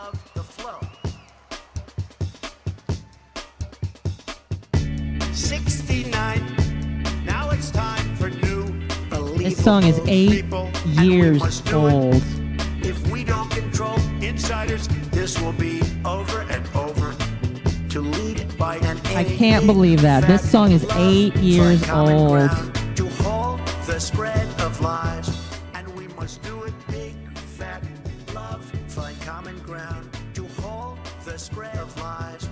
love the flow. 69, now it's time for new believable. This song is 8 people, years and we must do old. It. If we don't control insiders, this will be over and over. To lead by an I can't believe that. This song is 8 years old. To halt the spread of lies, and we must do it big, fat, love, find common ground. To halt the spread of lies,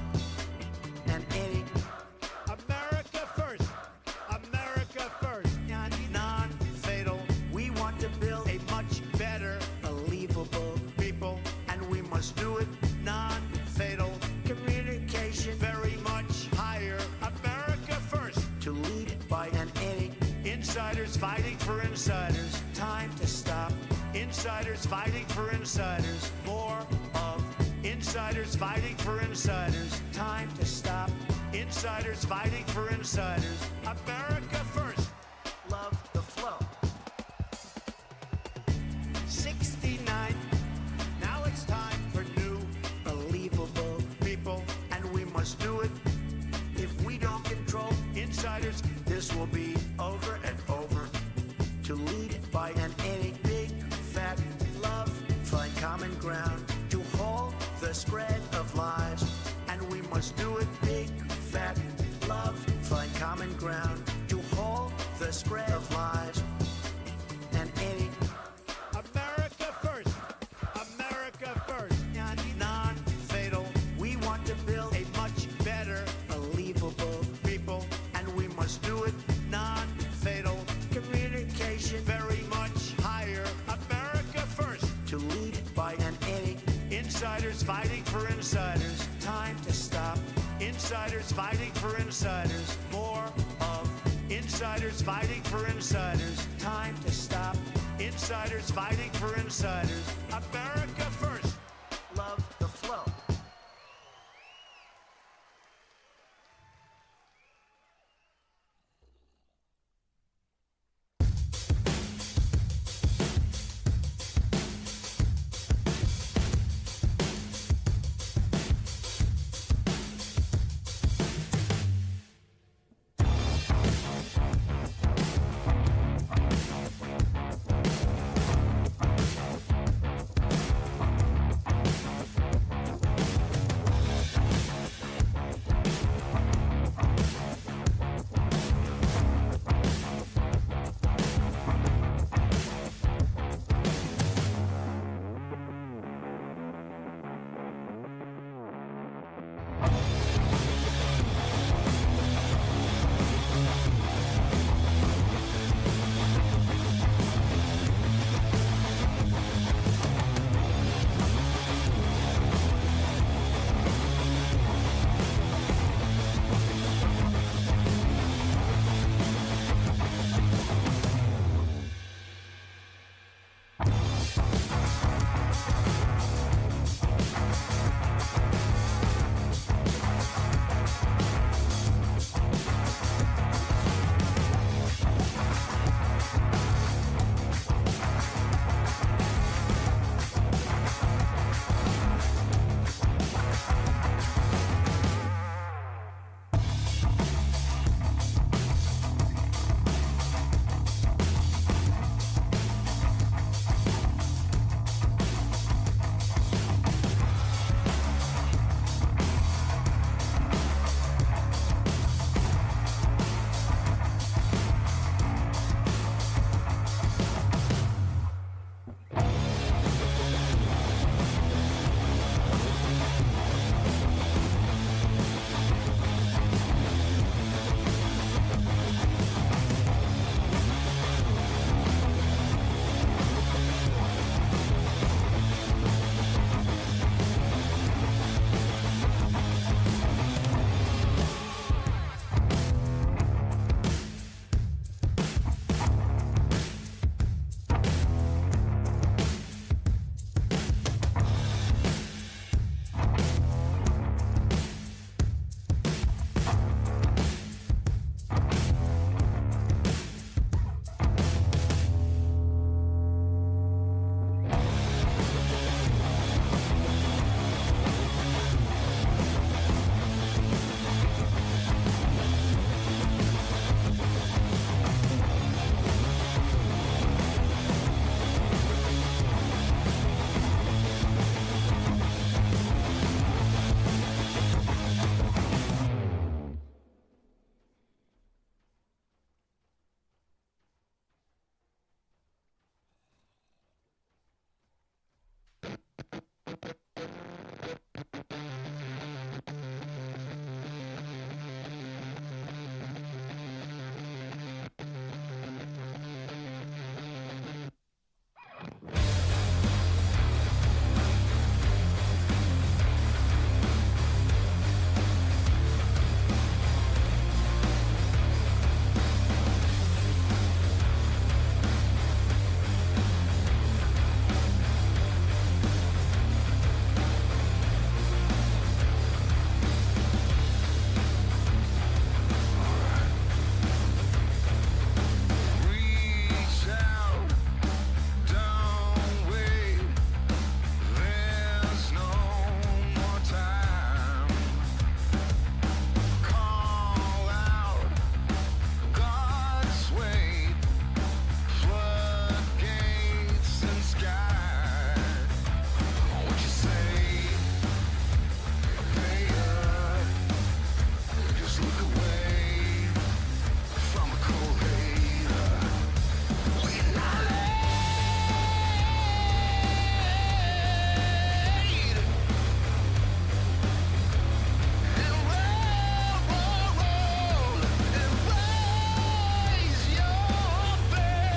and any America first, America first, non-fatal. We want to build a much better, believable people, and we must do it non-fatal. Communication very much higher. America first. To lead by an any insiders fighting for insiders. Time to stop. Insiders fighting for insiders. More of insiders fighting for insiders. Time to stop. Insiders fighting for insiders. America first. Love the flow. 69. Now it's time for new believable people, and we must do it. If we don't control insiders, this will be over and over. To lead by an any big, fat love, find common ground. To halt the spread of lies, and we must do it big, fat love, find common ground. To halt the spread of lies, and any America first, America first, non-fatal. We want to build a much better, believable people, and we must do it non-fatal. Communication very much higher. America first. To lead by an any insiders fighting for insiders. Time to stop. Insiders fighting for insiders. More of insiders fighting for insiders. Time to stop. Insiders fighting for insiders. America first. Love the flow.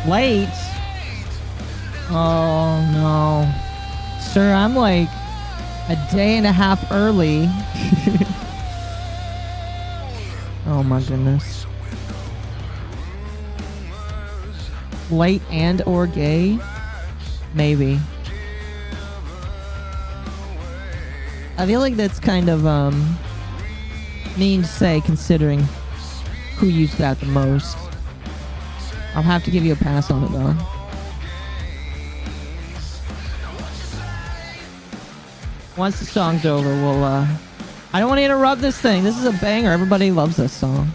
Late? Oh no. Sir, I'm like a day and a half early. Oh my goodness. Late and or gay? Maybe. I feel like that's kind of mean to say considering who used that the most. I'll have to give you a pass on it though. Once the song's over, we'll I don't want to interrupt this thing. This is a banger. Everybody loves this song.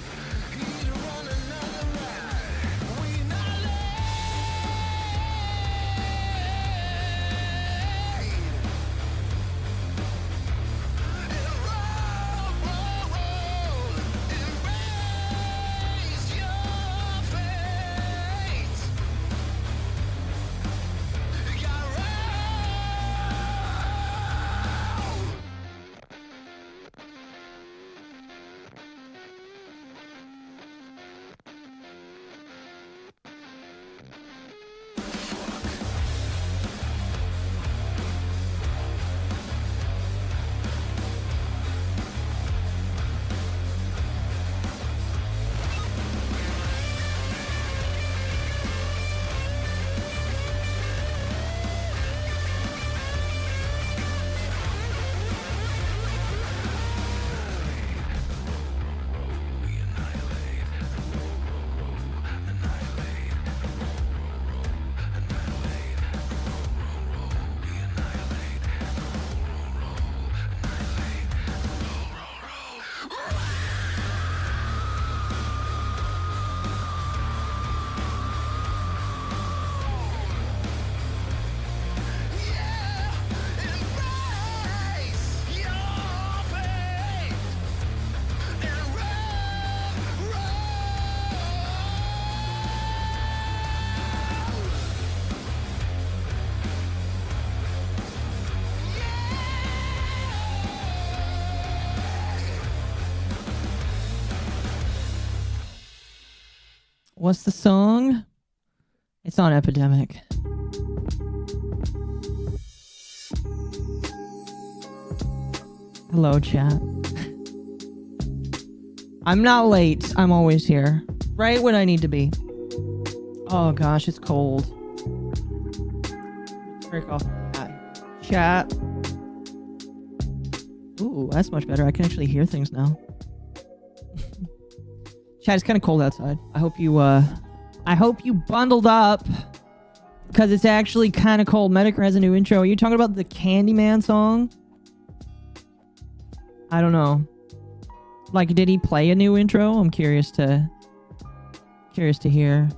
What's the song? It's on Epidemic. Hello, chat. I'm not late. I'm always here. Right when I need to be. Oh gosh, it's cold. Break off that. Chat. Ooh, that's much better. I can actually hear things now. Chat, it's kind of cold outside. I hope you bundled up because it's actually kind of cold. Medicare has a new intro. Are you talking about the Candyman song? I don't know. Like, did he play a new intro? I'm curious to hear.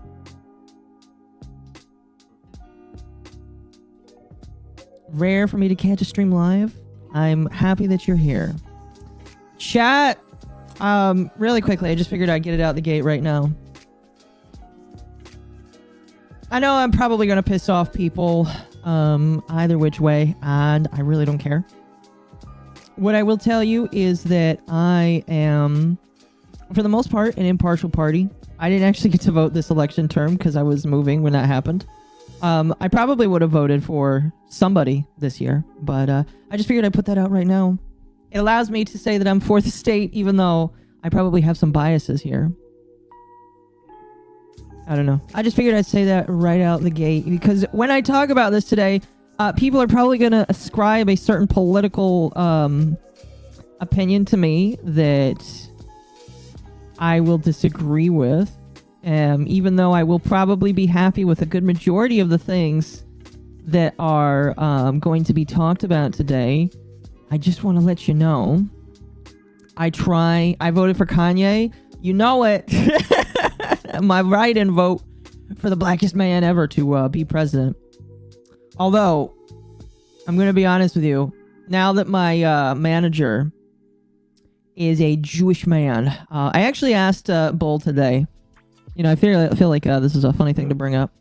Rare for me to catch a stream live. I'm happy that you're here. Chat. Really quickly, I just figured I'd get it out the gate right now. I know I'm probably going to piss off people, either which way, and I really don't care. What I will tell you is that I am, for the most part, an impartial party. I didn't actually get to vote this election term because I was moving when that happened. I probably would have voted for somebody this year, but I just figured I'd put that out right now. It allows me to say that I'm for the state, even though I probably have some biases here. I don't know. I just figured I'd say that right out the gate, because when I talk about this today, people are probably going to ascribe a certain political opinion to me that I will disagree with, even though I will probably be happy with a good majority of the things that are going to be talked about today. I just want to let you know, I voted for Kanye. You know it. My write-in vote for the blackest man ever to be president. Although, I'm going to be honest with you. Now that my manager is a Jewish man, I actually asked Bull today. You know, I feel like this is a funny thing to bring up.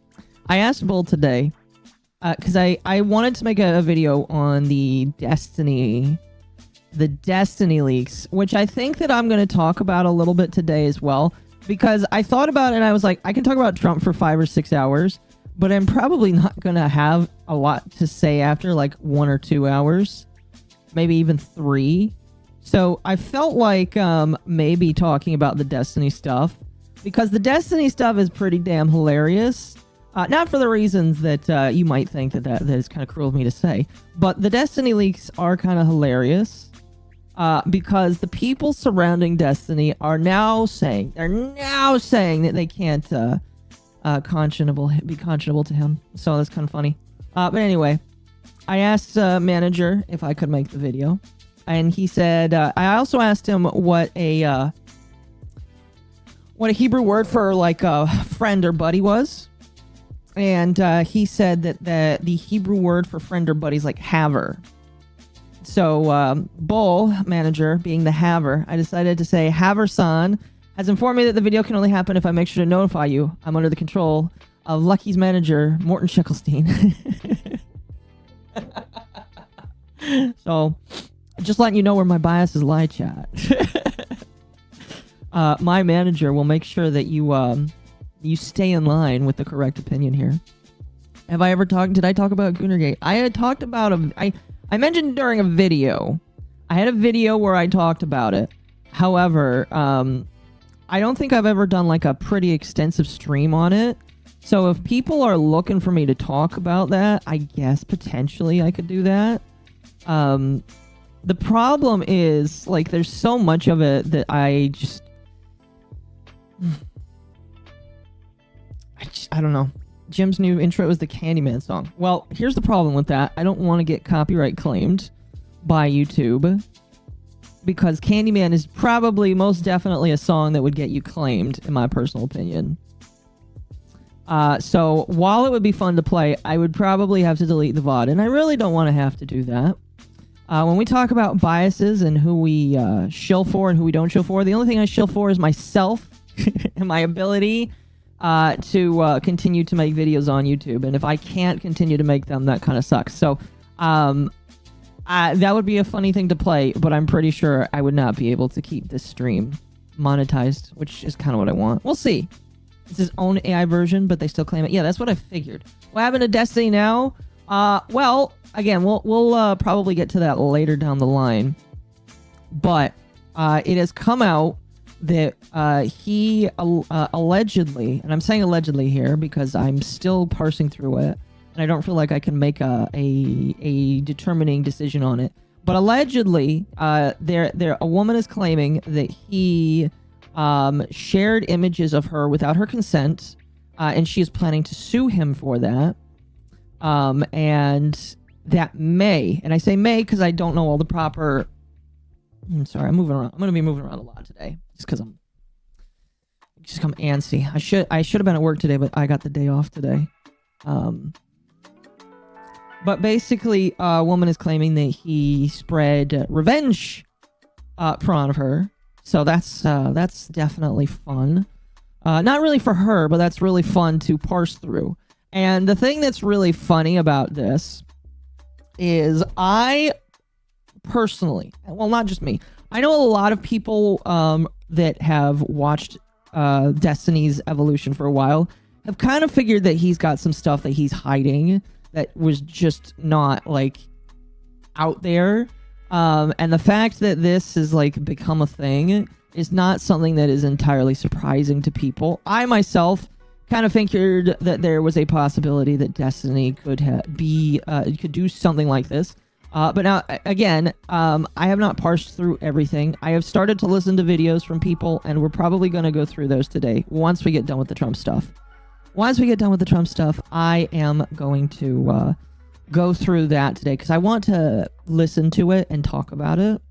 I asked Bull today, because I wanted to make a video on the Destiny leaks, which I think that I'm going to talk about a little bit today as well. because I thought about it and I was like, I can talk about Trump for 5 or 6 hours, but I'm probably not going to have a lot to say after like 1 or 2 hours, maybe even 3. So I felt like maybe talking about the Destiny stuff, because the Destiny stuff is pretty damn hilarious. Not for the reasons that you might think that is kind of cruel of me to say, but the Destiny leaks are kind of hilarious. Because the people surrounding Destiny are now saying that they can't be conscionable to him. So that's kind of funny. But anyway, I asked manager if I could make the video, and he said. I also asked him what a Hebrew word for like a friend or buddy was, and he said that the Hebrew word for friend or buddy is like haver. So, Bull, manager, being the haver, I decided to say, Haver-san has informed me that the video can only happen if I make sure to notify you. I'm under the control of Lucky's manager, Morton Schickelstein. So, just letting you know where my biases lie, chat. My manager will make sure that you stay in line with the correct opinion here. Have I ever did I talk about Goonergate? I had talked about I mentioned during a video. I had a video where I talked about it. However, I don't think I've ever done like a pretty extensive stream on it. So if people are looking for me to talk about that, I guess potentially I could do that. The problem is, like, there's so much of it that I don't know. Jim's new intro is the Candyman song. Well, here's the problem with that. I don't want to get copyright claimed by YouTube, because Candyman is probably most definitely a song that would get you claimed, in my personal opinion. So while it would be fun to play, I would probably have to delete the VOD, and I really don't want to have to do that. When we talk about biases and who we shill for and who we don't shill for, the only thing I shill for is myself and my ability to continue to make videos on YouTube. And if I can't continue to make them, that kind of sucks. So that would be a funny thing to play, but I'm pretty sure I would not be able to keep this stream monetized, which is kind of what I want. We'll see. It's his own AI version, but they still claim it. Yeah, that's what I figured. What happened to Destiny now? Well, again, we'll probably get to that later down the line. But it has come out that he allegedly, and I'm saying allegedly here because I'm still parsing through it, and I don't feel like I can make a determining decision on it. But allegedly, a woman is claiming that he shared images of her without her consent, and she is planning to sue him for that. And that may, and I say may because I don't know all the proper. I'm sorry, I'm moving around. I'm going to be moving around a lot today, just because I'm antsy. I should have been at work today, but I got the day off today. But basically, a woman is claiming that he spread revenge porn of her. So that's definitely fun. Not really for her, but that's really fun to parse through. And the thing that's really funny about this is I personally, well, not just me, I know a lot of people that have watched Destiny's evolution for a while have kind of figured that he's got some stuff that he's hiding that was just not like out there. And the fact that this has like become a thing is not something that is entirely surprising to people. I myself kind of figured that there was a possibility that Destiny could could do something like this. But now, again, I have not parsed through everything. I have started to listen to videos from people, and we're probably going to go through those today once we get done with the Trump stuff. Once we get done with the Trump stuff, I am going to go through that today because I want to listen to it and talk about it.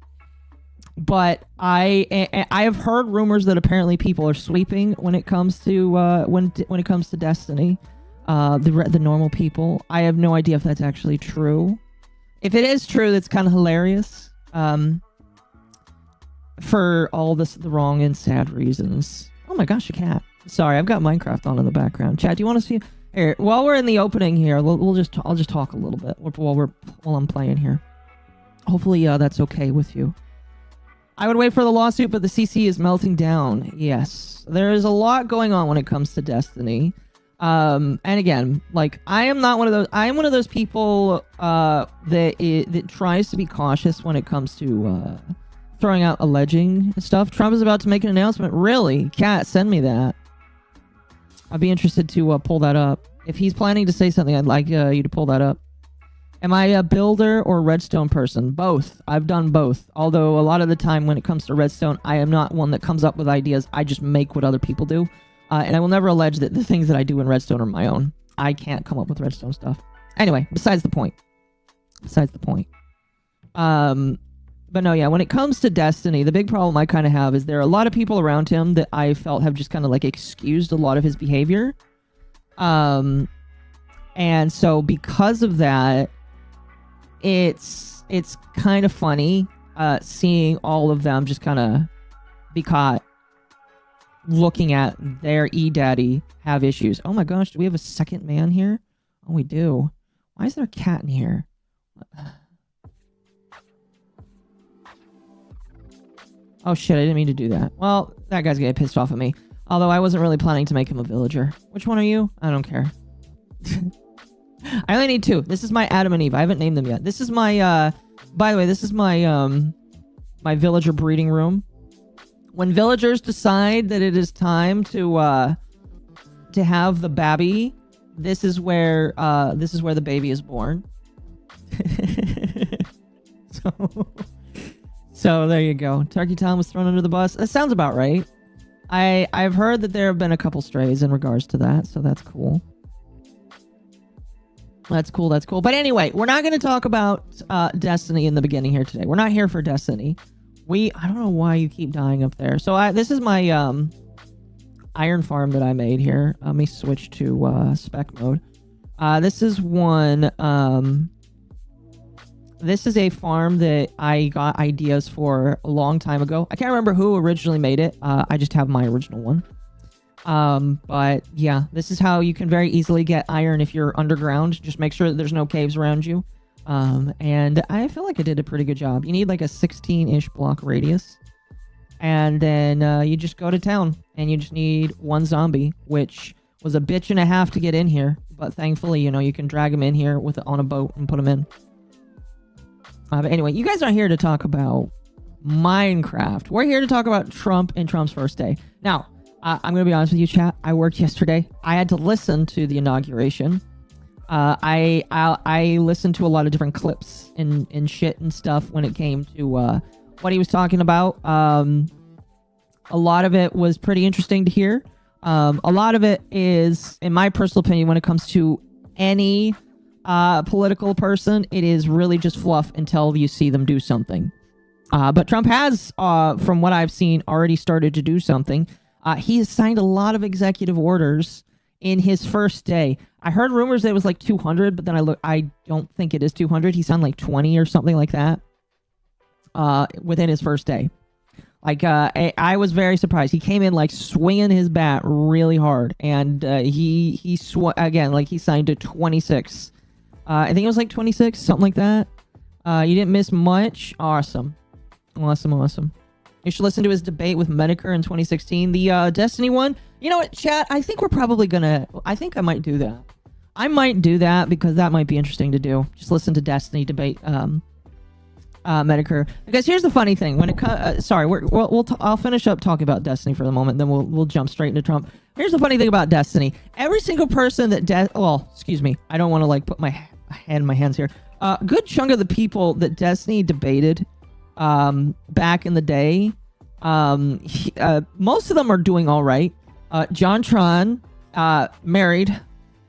But I have heard rumors that apparently people are sweeping when it comes to when it comes to Destiny, the normal people. I have no idea if that's actually true. If it is true, that's kind of hilarious. For all the wrong and sad reasons. Oh my gosh, a cat. Sorry, I've got Minecraft on in the background. Chat, do you want to see? Here, while we're in the opening here, I'll just talk a little bit while I'm playing here. Hopefully, that's okay with you. I would wait for the lawsuit, but the CC is melting down. Yes, there is a lot going on when it comes to Destiny. And again, like, I am not one of those. I am one of those people that tries to be cautious when it comes to throwing out alleging stuff. Trump is about to make an announcement. Really? Cat, send me that. I'd be interested to pull that up. If he's planning to say something, I'd like you to pull that up. Am I a builder or redstone person? Both. I've done both. Although a lot of the time when it comes to redstone, I am not one that comes up with ideas. I just make what other people do. And I will never allege that the things that I do in redstone are my own. I can't come up with redstone stuff. Anyway, besides the point. But no, yeah, when it comes to Destiny, the big problem I kind of have is there are a lot of people around him that I felt have just kind of like excused a lot of his behavior. And so because of that, it's kind of funny seeing all of them just kind of be caught looking at their e-daddy have issues. Oh my gosh, do we have a second man here? Oh, we do. Why is there a cat in here? Oh shit, I didn't mean to do that. Well, that guy's gonna get pissed off at me. Although I wasn't really planning to make him a villager. Which one are you? I don't care. I only need 2. This is my Adam and Eve. I haven't named them yet. This is my, by the way, this is my, my villager breeding room. When villagers decide that it is time to have the baby, this is where the baby is born. So there you go. Turkey Town was thrown under the bus. That sounds about right. I've heard that there have been a couple strays in regards to that, so that's cool. That's cool. But anyway, we're not going to talk about Destiny in the beginning here today. We're not here for Destiny. I don't know why you keep dying up there. So this is my iron farm that I made here. Let me switch to spec mode. This is one. This is a farm that I got ideas for a long time ago. I can't remember who originally made it. I just have my original one. But yeah, this is how you can very easily get iron if you're underground. Just make sure that there's no caves around you. And I feel like I did a pretty good job. You need like a 16-ish block radius. And then you just go to town. And you just need 1 zombie, which was a bitch and a half to get in here. But thankfully, you know, you can drag them in here on a boat and put them in. But anyway, you guys aren't here to talk about Minecraft. We're here to talk about Trump and Trump's first day. Now, I'm going to be honest with you, chat. I worked yesterday. I had to listen to the inauguration. I listened to a lot of different clips and shit and stuff when it came to what he was talking about. A lot of it was pretty interesting to hear. A lot of it is, in my personal opinion, when it comes to any political person, it is really just fluff until you see them do something. But Trump has, from what I've seen, already started to do something. He has signed a lot of executive orders in his first day. I heard rumors that it was like 200, but then I don't think it is 200. He signed like 20 or something like that within his first day. Like, I was very surprised. He came in like swinging his bat really hard, and he signed to 26. I think it was like 26, something like that. You didn't miss much. Awesome. You should listen to his debate with Medicare in 2016. The Destiny one. You know what, chat? I think we're probably gonna... I think I might do that. I might do that because that might be interesting to do. Just listen to Destiny debate Medicare. Because here's the funny thing. When it comes... sorry, I'll finish up talking about Destiny for the moment, then we'll jump straight into Trump. Here's the funny thing about Destiny. Every single person that... well, excuse me. I don't want to like put my hand in my hands here. A good chunk of the people that Destiny debated back in the day, most of them are doing all right. John Tron, married,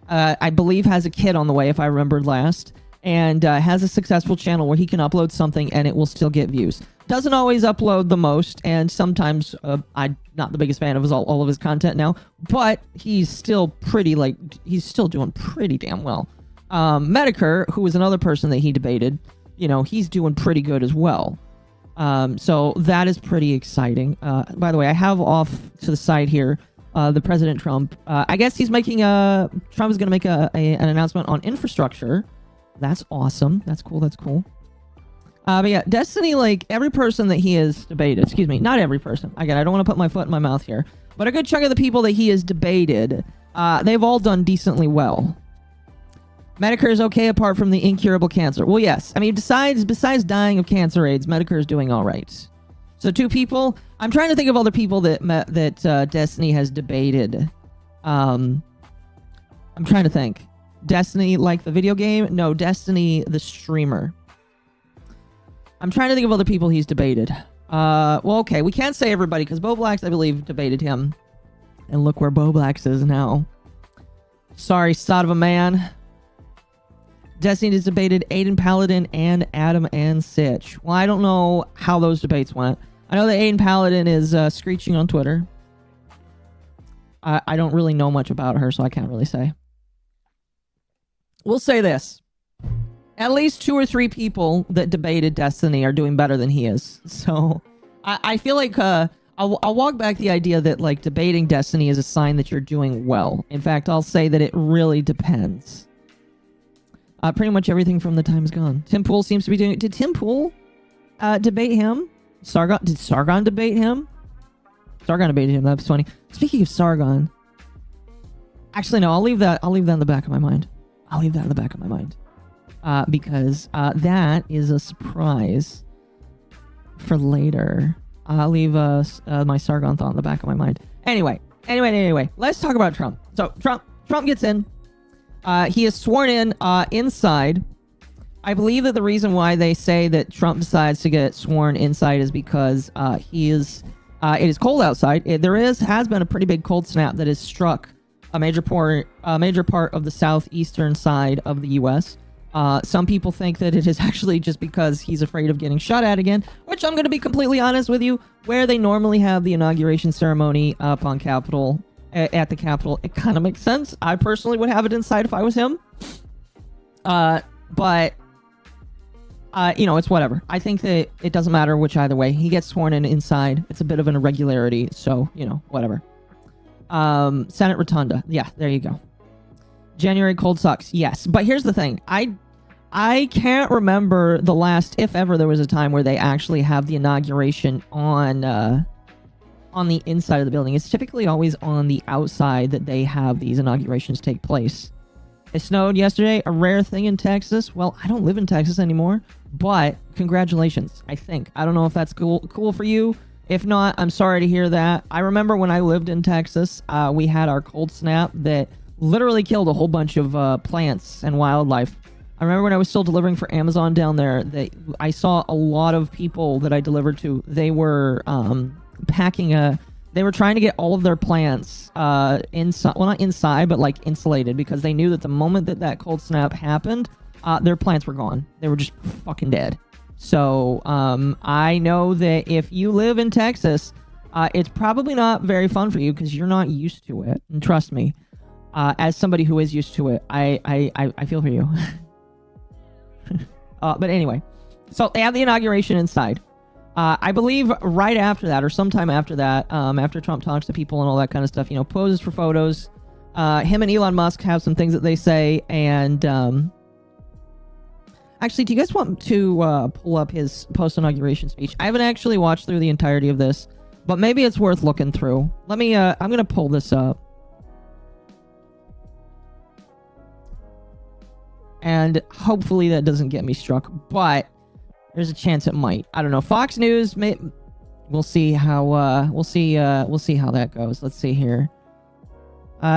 I believe has a kid on the way, if I remembered last, and has a successful channel where he can upload something and it will still get views. Doesn't always upload the most, and sometimes I'm not the biggest fan of all of his content now, but he's still he's still doing pretty damn well. Medicare, who was another person that he debated, you know, he's doing pretty good as well. So that is pretty exciting. By the way, I have off to the side here the President Trump. I guess he's making Trump is going to make an announcement on infrastructure. That's awesome. That's cool. But yeah, Destiny, like every person that he has debated, excuse me, not every person. Again, I don't want to put my foot in my mouth here, but a good chunk of the people that he has debated, they've all done decently well. Medicare is okay apart from the incurable cancer. Well, yes. I mean, besides dying of cancer AIDS, Medicare is doing all right. So 2 people. I'm trying to think of other people that Destiny has debated. I'm trying to think. Destiny, like the video game? No, Destiny, the streamer. I'm trying to think of other people he's debated. Well, okay. We can't say everybody because Boblax, I believe, debated him. And look where Boblax is now. Sorry, sod of a man. Destiny has debated Aiden Paladin and Adam and Sitch. Well, I don't know how those debates went. I know that Aiden Paladin is screeching on Twitter. I don't really know much about her, so I can't really say. We'll say this. At least 2 or 3 people that debated Destiny are doing better than he is. So, I feel like I'll walk back the idea that, like, debating Destiny is a sign that you're doing well. In fact, I'll say that it really depends. Pretty much everything from the time is gone. Tim Pool seems to be doing it. Did Tim Pool debate him? Did Sargon debate him? Sargon debated him. That's funny. Speaking of Sargon. Actually, no, I'll leave that in the back of my mind. I'll leave that in the back of my mind. Because that is a surprise for later. I'll leave my Sargon thought in the back of my mind. Anyway. Let's talk about Trump. So, Trump gets in. He is sworn in inside. I believe that the reason why they say that Trump decides to get sworn inside is because it is cold outside. There has been a pretty big cold snap that has struck a major part of the southeastern side of the U.S. Some people think that it is actually just because he's afraid of getting shot at again, which I'm going to be completely honest with you, where they normally have the inauguration ceremony up on Capitol. At the Capitol, it kind of makes sense. I personally would have it inside if I was him. But it's whatever. I think that it doesn't matter which either way. He gets sworn in inside. It's a bit of an irregularity, so, whatever. Senate Rotunda. Yeah, there you go. January cold sucks. Yes, but here's the thing. I can't remember the last, if ever there was a time where they actually have the inauguration on the inside of the building. It's typically always on the outside that they have these inaugurations take place. It snowed yesterday, a rare thing in Texas. Well, I don't live in Texas anymore, but congratulations, I think. I don't know if that's cool for you. If not, I'm sorry to hear that. I remember when I lived in Texas, we had our cold snap that literally killed a whole bunch of plants and wildlife. I remember when I was still delivering for Amazon down there, I saw a lot of people that I delivered to. They were they were trying to get all of their plants inside, well, not inside, but like insulated, because they knew that the moment that cold snap happened, their plants were gone. They were just fucking dead. So I know that if you live in Texas, it's probably not very fun for you because you're not used to it. And trust me, as somebody who is used to it, I feel for you. But anyway, so they have the inauguration inside. I believe right after that, or sometime after that, after Trump talks to people and all that kind of stuff, poses for photos. Him and Elon Musk have some things that they say, and actually, do you guys want to pull up his post-inauguration speech? I haven't actually watched through the entirety of this, but maybe it's worth looking through. Let me, I'm gonna pull this up. And hopefully that doesn't get me struck, but there's a chance it might. I don't know. Fox News, we'll see how we'll see how that goes. Let's see here.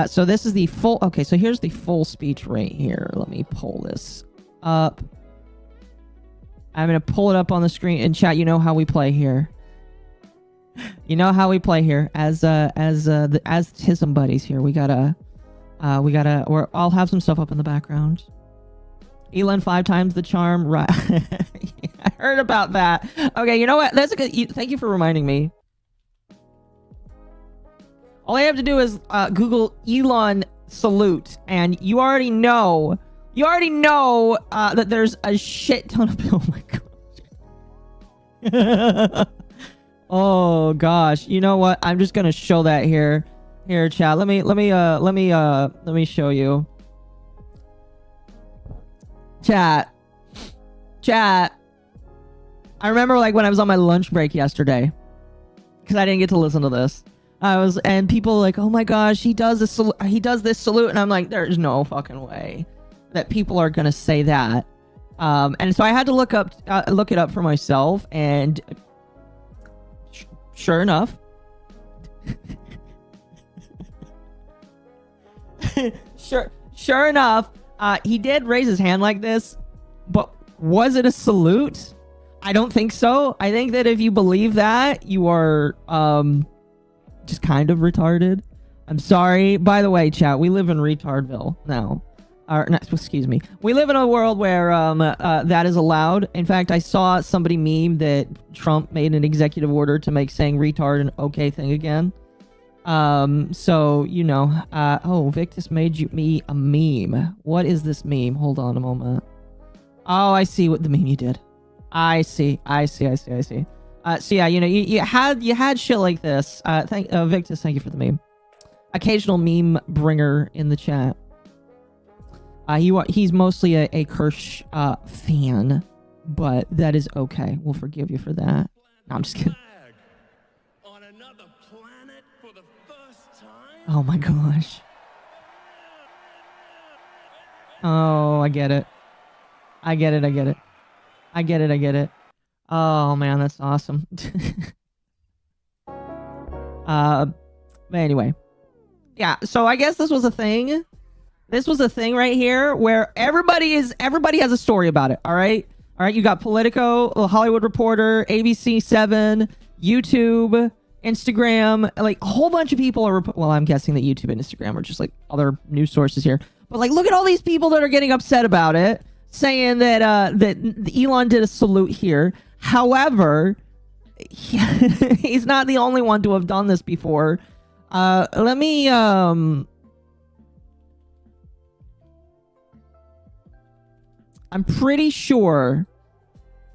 So this is the full. Okay, so here's the full speech right here. Let me pull this up. I'm gonna pull it up on the screen in chat. You know how we play here. You know how we play here as Tism buddies here. I'll have some stuff up in the background. Elon 5 times the charm, right? I heard about that. Okay, you know what? That's a good. Thank you for reminding me. All I have to do is Google Elon salute, and you already know. That there's a shit ton of. Oh my gosh. Oh gosh. You know what? I'm just gonna show that here. Here, chat. Let me show you. Chat. I remember like when I was on my lunch break yesterday, because I didn't get to listen to this. And people were like, oh my gosh, he does this salute, and I'm like, there's no fucking way that people are gonna say that. And so I had to look it up for myself, and sure enough, sure enough, he did raise his hand like this, but was it a salute? I don't think so. I think that if you believe that, you are just kind of retarded. I'm sorry. By the way, chat, we live in retardville now. Excuse me. We live in a world where that is allowed. In fact, I saw somebody meme that Trump made an executive order to make saying retard an okay thing again. So, you know, oh, Victus made me a meme. What is this meme? Hold on a moment. Oh, I see what the meme you did. I see. So yeah, you know, you had shit like this. Victus, thank you for the meme. Occasional meme bringer in the chat. He's mostly a Kirsch fan, but that is okay. We'll forgive you for that. No, I'm just kidding. On another planet for the first time? Oh my gosh. Oh, I get it. I get it. Oh man, that's awesome. But anyway. Yeah, so I guess this was a thing. This was a thing right here where everybody has a story about it, all right? All right, you got Politico, The Hollywood Reporter, ABC 7, YouTube, Instagram, like a whole bunch of people are, well, I'm guessing that YouTube and Instagram are just like other news sources here. But like, look at all these people that are getting upset about it, saying that that Elon did a salute here. However, he's not the only one to have done this before. Let me I'm pretty sure.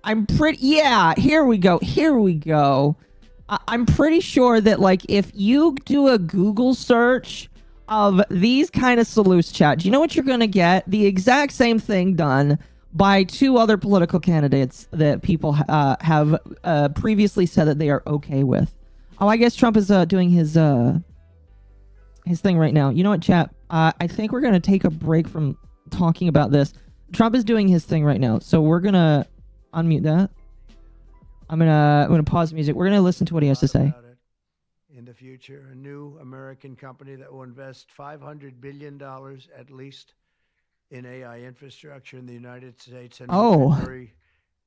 Yeah, here we go. I'm pretty sure that, like, if you do a Google search of these kind of salutes, chat, do you know what you're going to get? The exact same thing done by two other political candidates that people have previously said that they are okay with. Oh, I guess Trump is doing his thing right now. You know what, chat? I think we're going to take a break from talking about this. Trump is doing his thing right now, so we're gonna unmute that. I'm gonna pause the music. We're gonna listen to what he has to say. In the future, a new American company that will invest $500 billion at least in AI infrastructure in the United States, and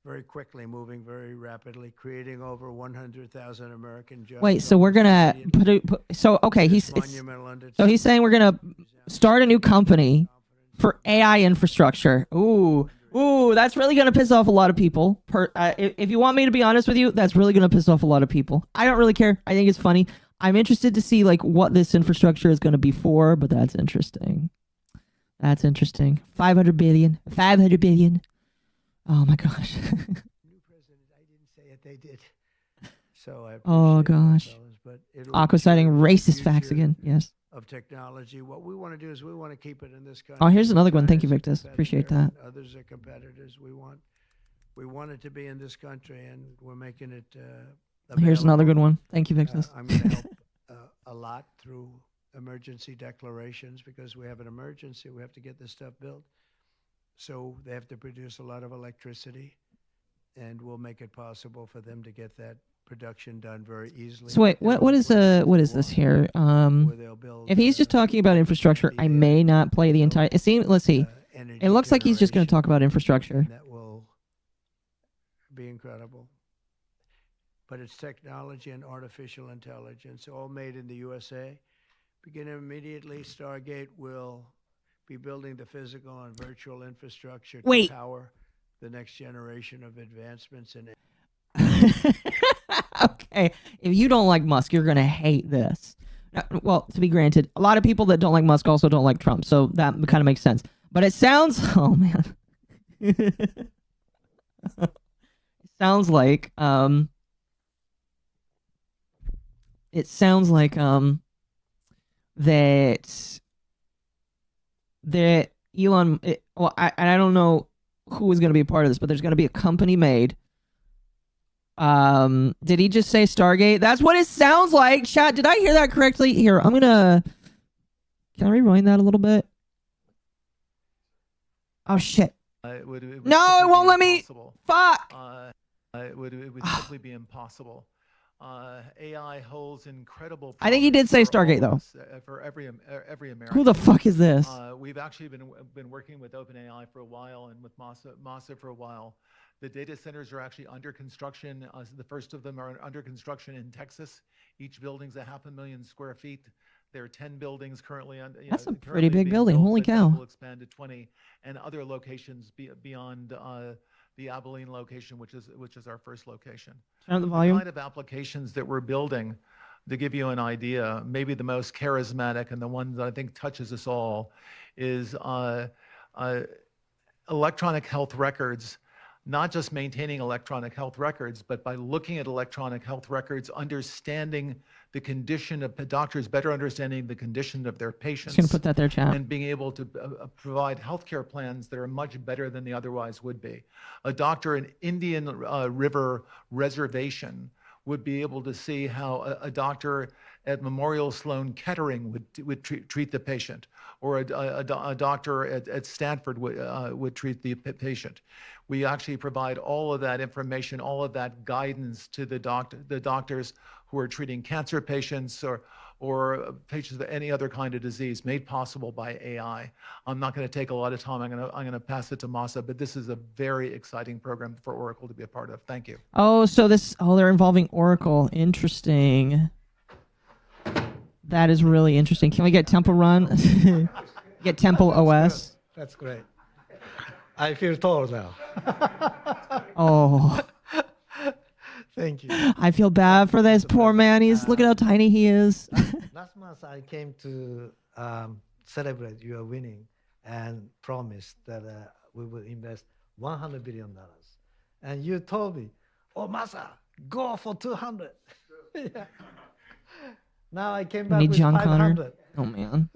very quickly, moving very rapidly, creating over 100,000 American jobs. Wait, so we're gonna okay, he's saying we're gonna start a new company for AI infrastructure. Ooh, that's really gonna piss off a lot of people. If you want me to be honest with you, that's really gonna piss off a lot of people. I don't really care. I think it's funny. I'm interested to see like what this infrastructure is gonna be for, but that's interesting. 500 billion. Oh my gosh. New president, I didn't say it, they did. So I oh gosh. Aqua citing racist facts again. Yes. Of technology. What we want to do is we want to keep it in this country. Oh, here's another one. Thank you, Victus. Appreciate that. Others are competitors. We want it to be in this country, and we're making it here's another good one. Thank you, Victus. I'm going to help a lot through emergency declarations, because we have an emergency. We have to get this stuff built. So they have to produce a lot of electricity, and we'll make it possible for them to get that production done very easily. So wait, what is this here? If he's just talking about infrastructure, I may not play the entire. It seems. Let's see. It looks like he's just going to talk about infrastructure. That will be incredible. But it's technology and artificial intelligence, all made in the USA. Beginning immediately, Stargate will be building the physical and virtual infrastructure to power the next generation of advancements in it. Okay, if you don't like Musk, you're gonna hate this. Well, to be granted, a lot of people that don't like Musk also don't like Trump, so that kind of makes sense. But it sounds, oh man, it sounds like that Elon. Well, I don't know who is going to be a part of this, but there's going to be a company made Did he just say Stargate? That's what it sounds like. Chat, did I hear that correctly? Here, can I rewind that a little bit? Oh shit. It would No, it won't let me. impossible. Fuck. It would simply be impossible. AI holds incredible. I think he did say promise for all Stargate, of though. us, for every American. Who the fuck is this? We've actually been working with OpenAI for a while and with Masa for a while. The data centers are actually under construction. The first of them are under construction in Texas. Each building's 500,000 square feet. There are 10 buildings currently. That's a pretty big building. Holy cow. Will expand to 20 and other locations beyond the Abilene location, which is our first location. Turn up the The volume. kind of applications that we're building, to give you an idea, maybe the most charismatic and the one that I think touches us all is electronic health records. Not just maintaining electronic health records, but by looking at electronic health records, understanding the condition of doctors, better understanding the condition of their patients. Just gonna put that there, chat. And being able to provide healthcare plans that are much better than they otherwise would be. A doctor in Indian River Reservation would be able to see how a doctor at Memorial Sloan Kettering would treat the patient, or a doctor at Stanford would treat the patient. We actually provide all of that information, all of that guidance to the doctors who are treating cancer patients or patients with any other kind of disease, made possible by AI. I'm not going to take a lot of time. I'm going to pass it to Masa, but this is a very exciting program for Oracle to be a part of. Thank you. Oh, so they're involving Oracle. Interesting. That is really interesting. Can we get Temple Run? Get Temple OS. That's great. I feel tall now. Oh, Thank you. I feel bad for this poor man. Look at how tiny he is. Last month I came to celebrate your winning and promised that we will invest $100 billion. And you told me, oh, Masa, go for 200. Yeah. Now I came back Need with John 500. Connor. Oh man.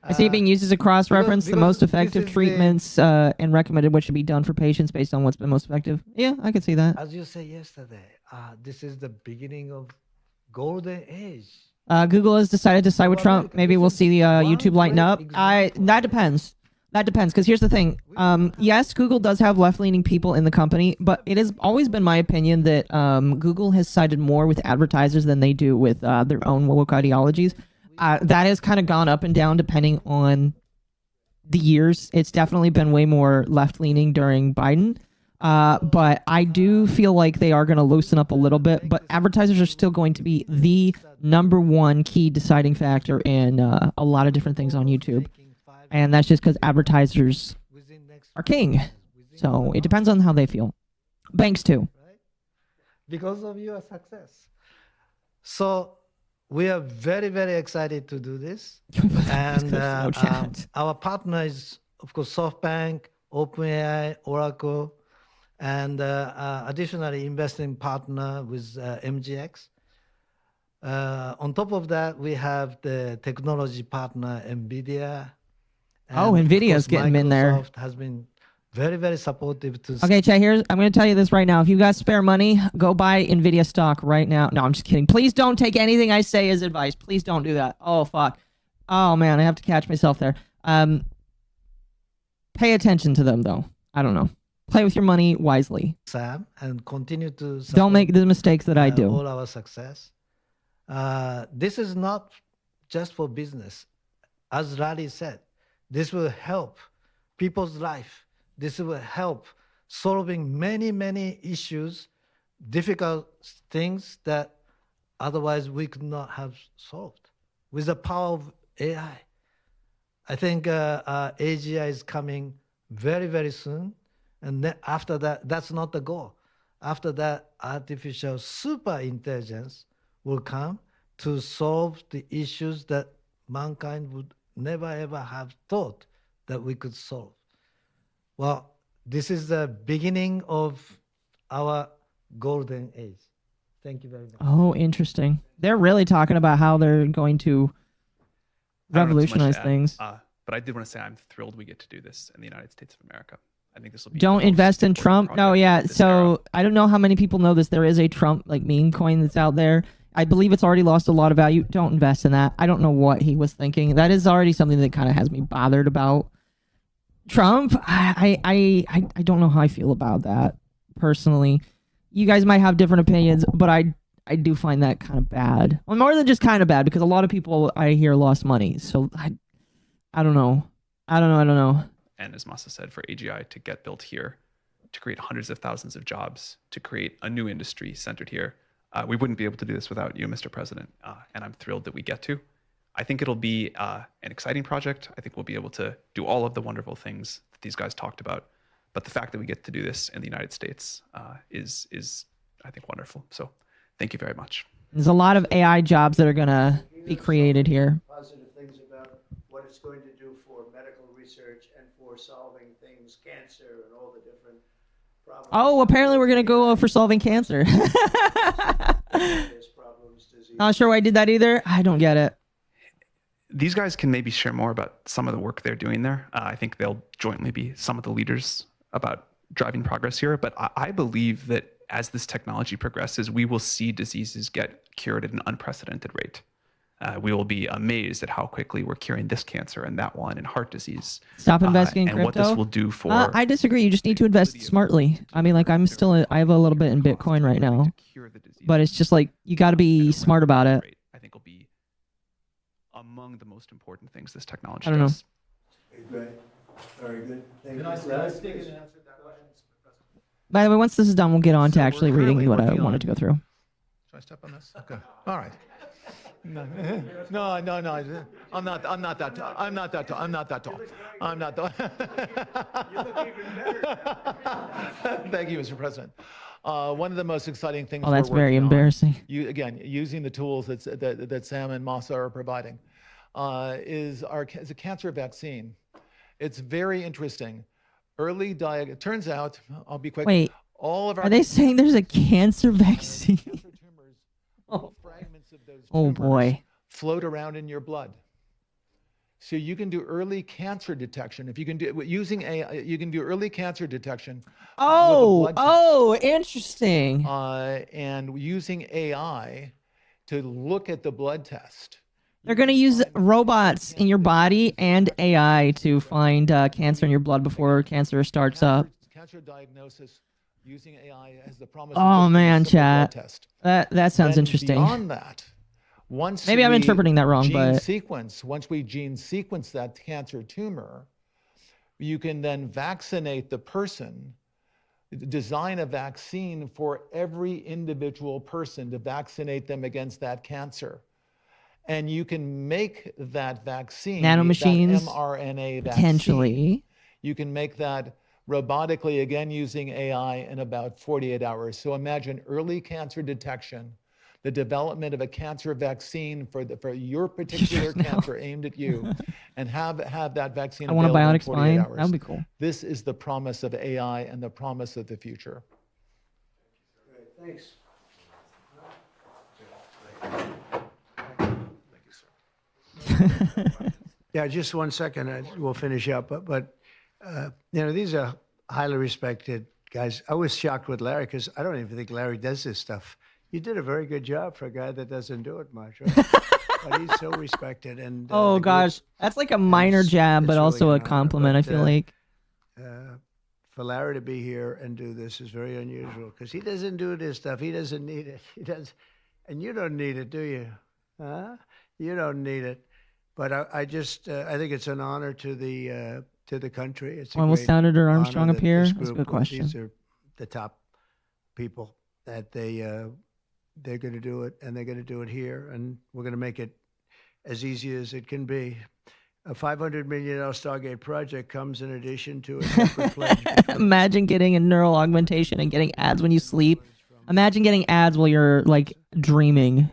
I see it being used as a cross-reference, the because most this effective is the- treatments and recommended what should be done for patients based on what's been most effective. Yeah, I could see that. As you said yesterday, this is the beginning of golden age. Google has decided to side with Trump. Maybe we'll see the YouTube lighten up. That depends. That depends, because here's the thing. Yes, Google does have left-leaning people in the company, but it has always been my opinion that Google has sided more with advertisers than they do with their own woke ideologies. That has kind of gone up and down depending on the years. It's definitely been way more left-leaning during Biden. But I do feel like they are going to loosen up a little bit. But advertisers are still going to be the #1 key deciding factor in a lot of different things on YouTube. And that's just because advertisers are king. So it depends on how they feel. Banks too. Right? Because of your success. So we are very, very excited to do this. And No chat. our partner is, of course, SoftBank, OpenAI, Oracle, and additionally investing partner with MGX. On top of that, we have the technology partner, NVIDIA. Oh, and of NVIDIA's course, getting in there. Microsoft has been very, very supportive to. Okay, chat, I'm going to tell you this right now. If you got spare money, go buy NVIDIA stock right now. No, I'm just kidding. Please don't take anything I say as advice. Please don't do that. Oh, fuck. Oh, man, I have to catch myself there. Pay attention to them, though. I don't know. Play with your money wisely. Sam and continue to support, Don't make the mistakes that I do. all our success. This is not just for business. As Raleigh said, this will help people's life. This will help solving many, many issues, difficult things that otherwise we could not have solved with the power of AI. I think AGI is coming very, very soon. And then after that, that's not the goal. After that, artificial super intelligence will come to solve the issues that mankind would never ever have thought that we could solve. Well, this is the beginning of our golden age. Thank you very much. Oh, interesting. They're really talking about how they're going to I don't know too much to revolutionize add, things. but I did want to say I'm thrilled we get to do this in the United States of America. I think this will be Don't the most invest in important Trump. No, project yeah. of this era. So I don't know how many people know this. There is a Trump like meme coin that's out there. I believe it's already lost a lot of value. Don't invest in that. I don't know what he was thinking. That is already something that kind of has me bothered about Trump. I don't know how I feel about that personally. You guys might have different opinions, but I do find that kind of bad. Well, more than just kind of bad, because a lot of people I hear lost money. So I don't know. I don't know. And as Masa said, for AGI to get built here, to create hundreds of thousands of jobs, to create a new industry centered here, we wouldn't be able to do this without you, Mr. President. And I'm thrilled that we get to. I think it'll be an exciting project. I think we'll be able to do all of the wonderful things that these guys talked about. But the fact that we get to do this in the United States is, I think, wonderful. So thank you very much. There's a lot of AI jobs that are going to be created here. Positive things about what it's going to do for medical research and for solving things, cancer and all the different problems. Oh, apparently we're going to go for solving cancer. There's problems, disease. Not sure why I did that either. I don't get it. These guys can maybe share more about some of the work they're doing there. I think they'll jointly be some of the leaders about driving progress here. But I believe that as this technology progresses, we will see diseases get cured at an unprecedented rate. We will be amazed at how quickly we're curing this cancer and that one and heart disease. Stop investing in and crypto. what this will do for I disagree. You just need to invest smartly. I mean, like I have a little bit in Bitcoin right now, but it's just like you got to be smart about it. I think will be among the most important things this technology I don't know. does. Great. Very good. Thank you. Can I take it and answer that question? By the way, once this is done, we'll get on to So we're actually reading currently what I working wanted on- to go through. Should I step on this? Okay. All right. No, no. I'm not that tall. I'm not that tall. I'm not that tall. I'm not You look even better. Thank you, Mr. President. One of the most exciting things. Oh, that's we're very working on, embarrassing. again, using the tools that Sam and Masa are providing, is a cancer vaccine. It's very interesting. It turns out, I'll be quick. Wait, all of our are they saying there's a cancer vaccine? cancer tumors, little fragments of those Oh tumors boy. float around in your blood. So you can do early cancer detection. If you can do using AI, you can do early cancer detection. Oh, blood test. Interesting. And using AI to look at the blood test. They're going to use robots in your body and AI to find cancer in your blood before cancer starts up. Cancer diagnosis using AI has the promise. Oh, of just a man, simple blood chat. test. That sounds Then interesting. Beyond that, once Maybe I'm we interpreting that wrong, once we gene sequence that cancer tumor, you can then vaccinate the person, design a vaccine for every individual person to vaccinate them against that cancer. And you can make that vaccine, Nanomachines, that mRNA vaccine, potentially. you can make that robotically, again, using AI in about 48 hours. So imagine early cancer detection, the development of a cancer vaccine for your particular cancer aimed at you, and have that vaccine I want a available in bionic 48 spine. hours. That would be cool. This is the promise of AI and the promise of the future. Great, thanks. Yeah, just 1 second. We'll finish up. But these are highly respected guys. I was shocked with Larry because I don't even think Larry does this stuff. You did a very good job for a guy that doesn't do it much. Right? But he's so respected. And Oh the gosh, that's like a minor jab, but it's also really a an honor, compliment. I but, feel like. For Larry to be here and do this is very unusual because he doesn't do this stuff. He doesn't need it. He does, and you don't need it, do you? Huh? You don't need it. But I think it's an honor to the country. It's a When was great Senator honor Armstrong that appear? this That's a group good question. These are the top people that they're going to do it, and they're going to do it here, and we're going to make it as easy as it can be. A $500 million Stargate project comes in addition to a separate pledge. Imagine getting a neural augmentation and getting ads when you sleep. Imagine getting ads while you're like dreaming.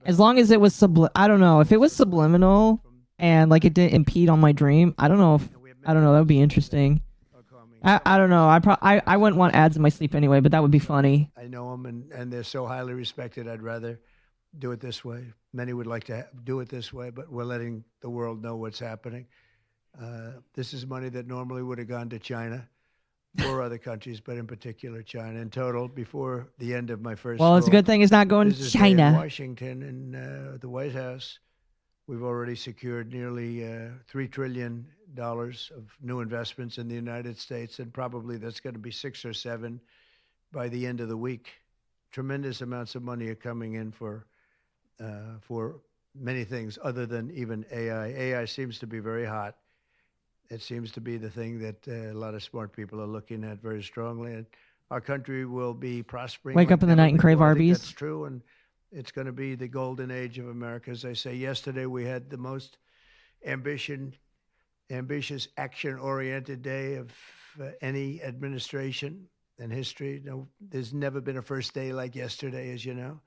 As long as it was I don't know if it was subliminal and like it didn't impede on my dream. I don't know. That would be interesting. I don't know. I wouldn't want ads in my sleep anyway, but that would be funny. I know them, and they're so highly respected. I'd rather do it this way. Many would like to do it this way, but we're letting the world know what's happening. This is money that normally would have gone to China. 4 other countries, but in particular China. In total, before the end of my first Well, it's a full good thing it's not going to business day in China. Washington and the White House, we've already secured nearly $3 trillion of new investments in the United States, and probably that's going to be 6 or 7 by the end of the week. Tremendous amounts of money are coming in for many things other than even AI. AI seems to be very hot. It seems to be the thing that a lot of smart people are looking at very strongly, and our country will be prospering. Wake like up in the never night and crave before. I think Arby's. That's true, and it's going to be the golden age of America. As I say, yesterday we had the most ambitious, action-oriented day of any administration in history. No, there's never been a first day like yesterday, as you know.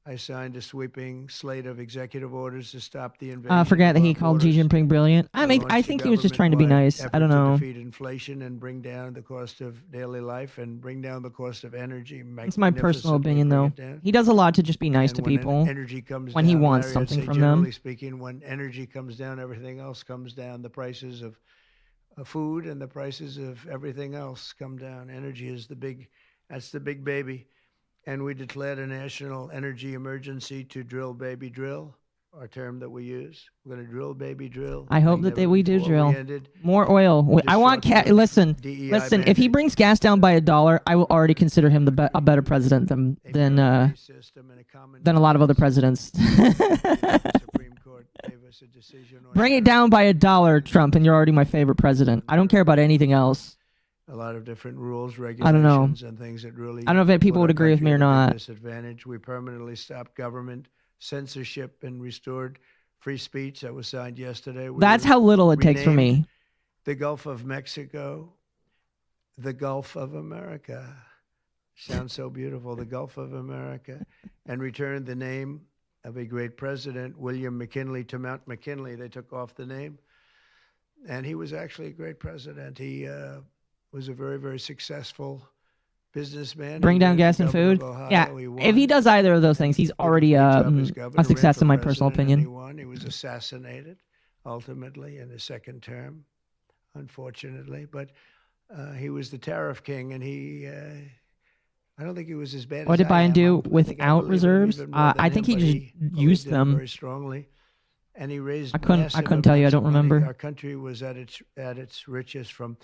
I signed a sweeping slate of executive orders to stop the invasion. Forget that of he our called Xi borders. Jinping brilliant. I mean, launched I a think he was just trying to be government-wide nice. I don't effort know. to defeat inflation and bring down the cost of daily life and bring down the cost of energy. It's my personal magnificently opinion, bring though. it down. He does a lot to just be nice And to when people. energy comes when he down, wants Larry, I'd something say from them. generally speaking, when energy comes down, everything else comes down. The prices of food and the prices of everything else come down. Energy is that's the big baby. And we declared a national energy emergency to drill, baby, drill, our term that we use. We're going to drill, baby, drill. I hope like that never we do before. drill. We ended More oil. I want destructive listen. DEI Listen, if he mandate. brings gas down by $1, I will already consider him a better president than a military system and a common a lot of other presidents. the Supreme Court gave us a decision on Bring it down by $1, Trump, and you're already my favorite president. I don't care about anything else. a lot of different rules, I don't know. regulations, and things that really. I don't know if people put would our agree with me country or at a not. Disadvantage. We permanently stopped government censorship and restored free speech. That was signed yesterday. That's how little it takes for me. The Gulf of Mexico, the Gulf of America. Sounds so beautiful. The Gulf of America, and returned the name of a great president, William McKinley, to Mount McKinley. They took off the name, and he was actually a great president. He was a very, very successful businessman. Bring He down ran gas for and governor of food. Ohio. Yeah, He if he won. does either of those things, he's Did a already great job as governor, a ran success for in my personal president, and opinion. He won. He was assassinated, ultimately, in his second term, unfortunately. But he was the tariff king, and he. I don't think he was as bad What as did I Biden am. do I think I without believe him reserves? even more than I think him, he but just believed used in it them. very strongly, and he raised. I couldn't massive tell you. I amounts don't of money. remember. Our country was at its richest from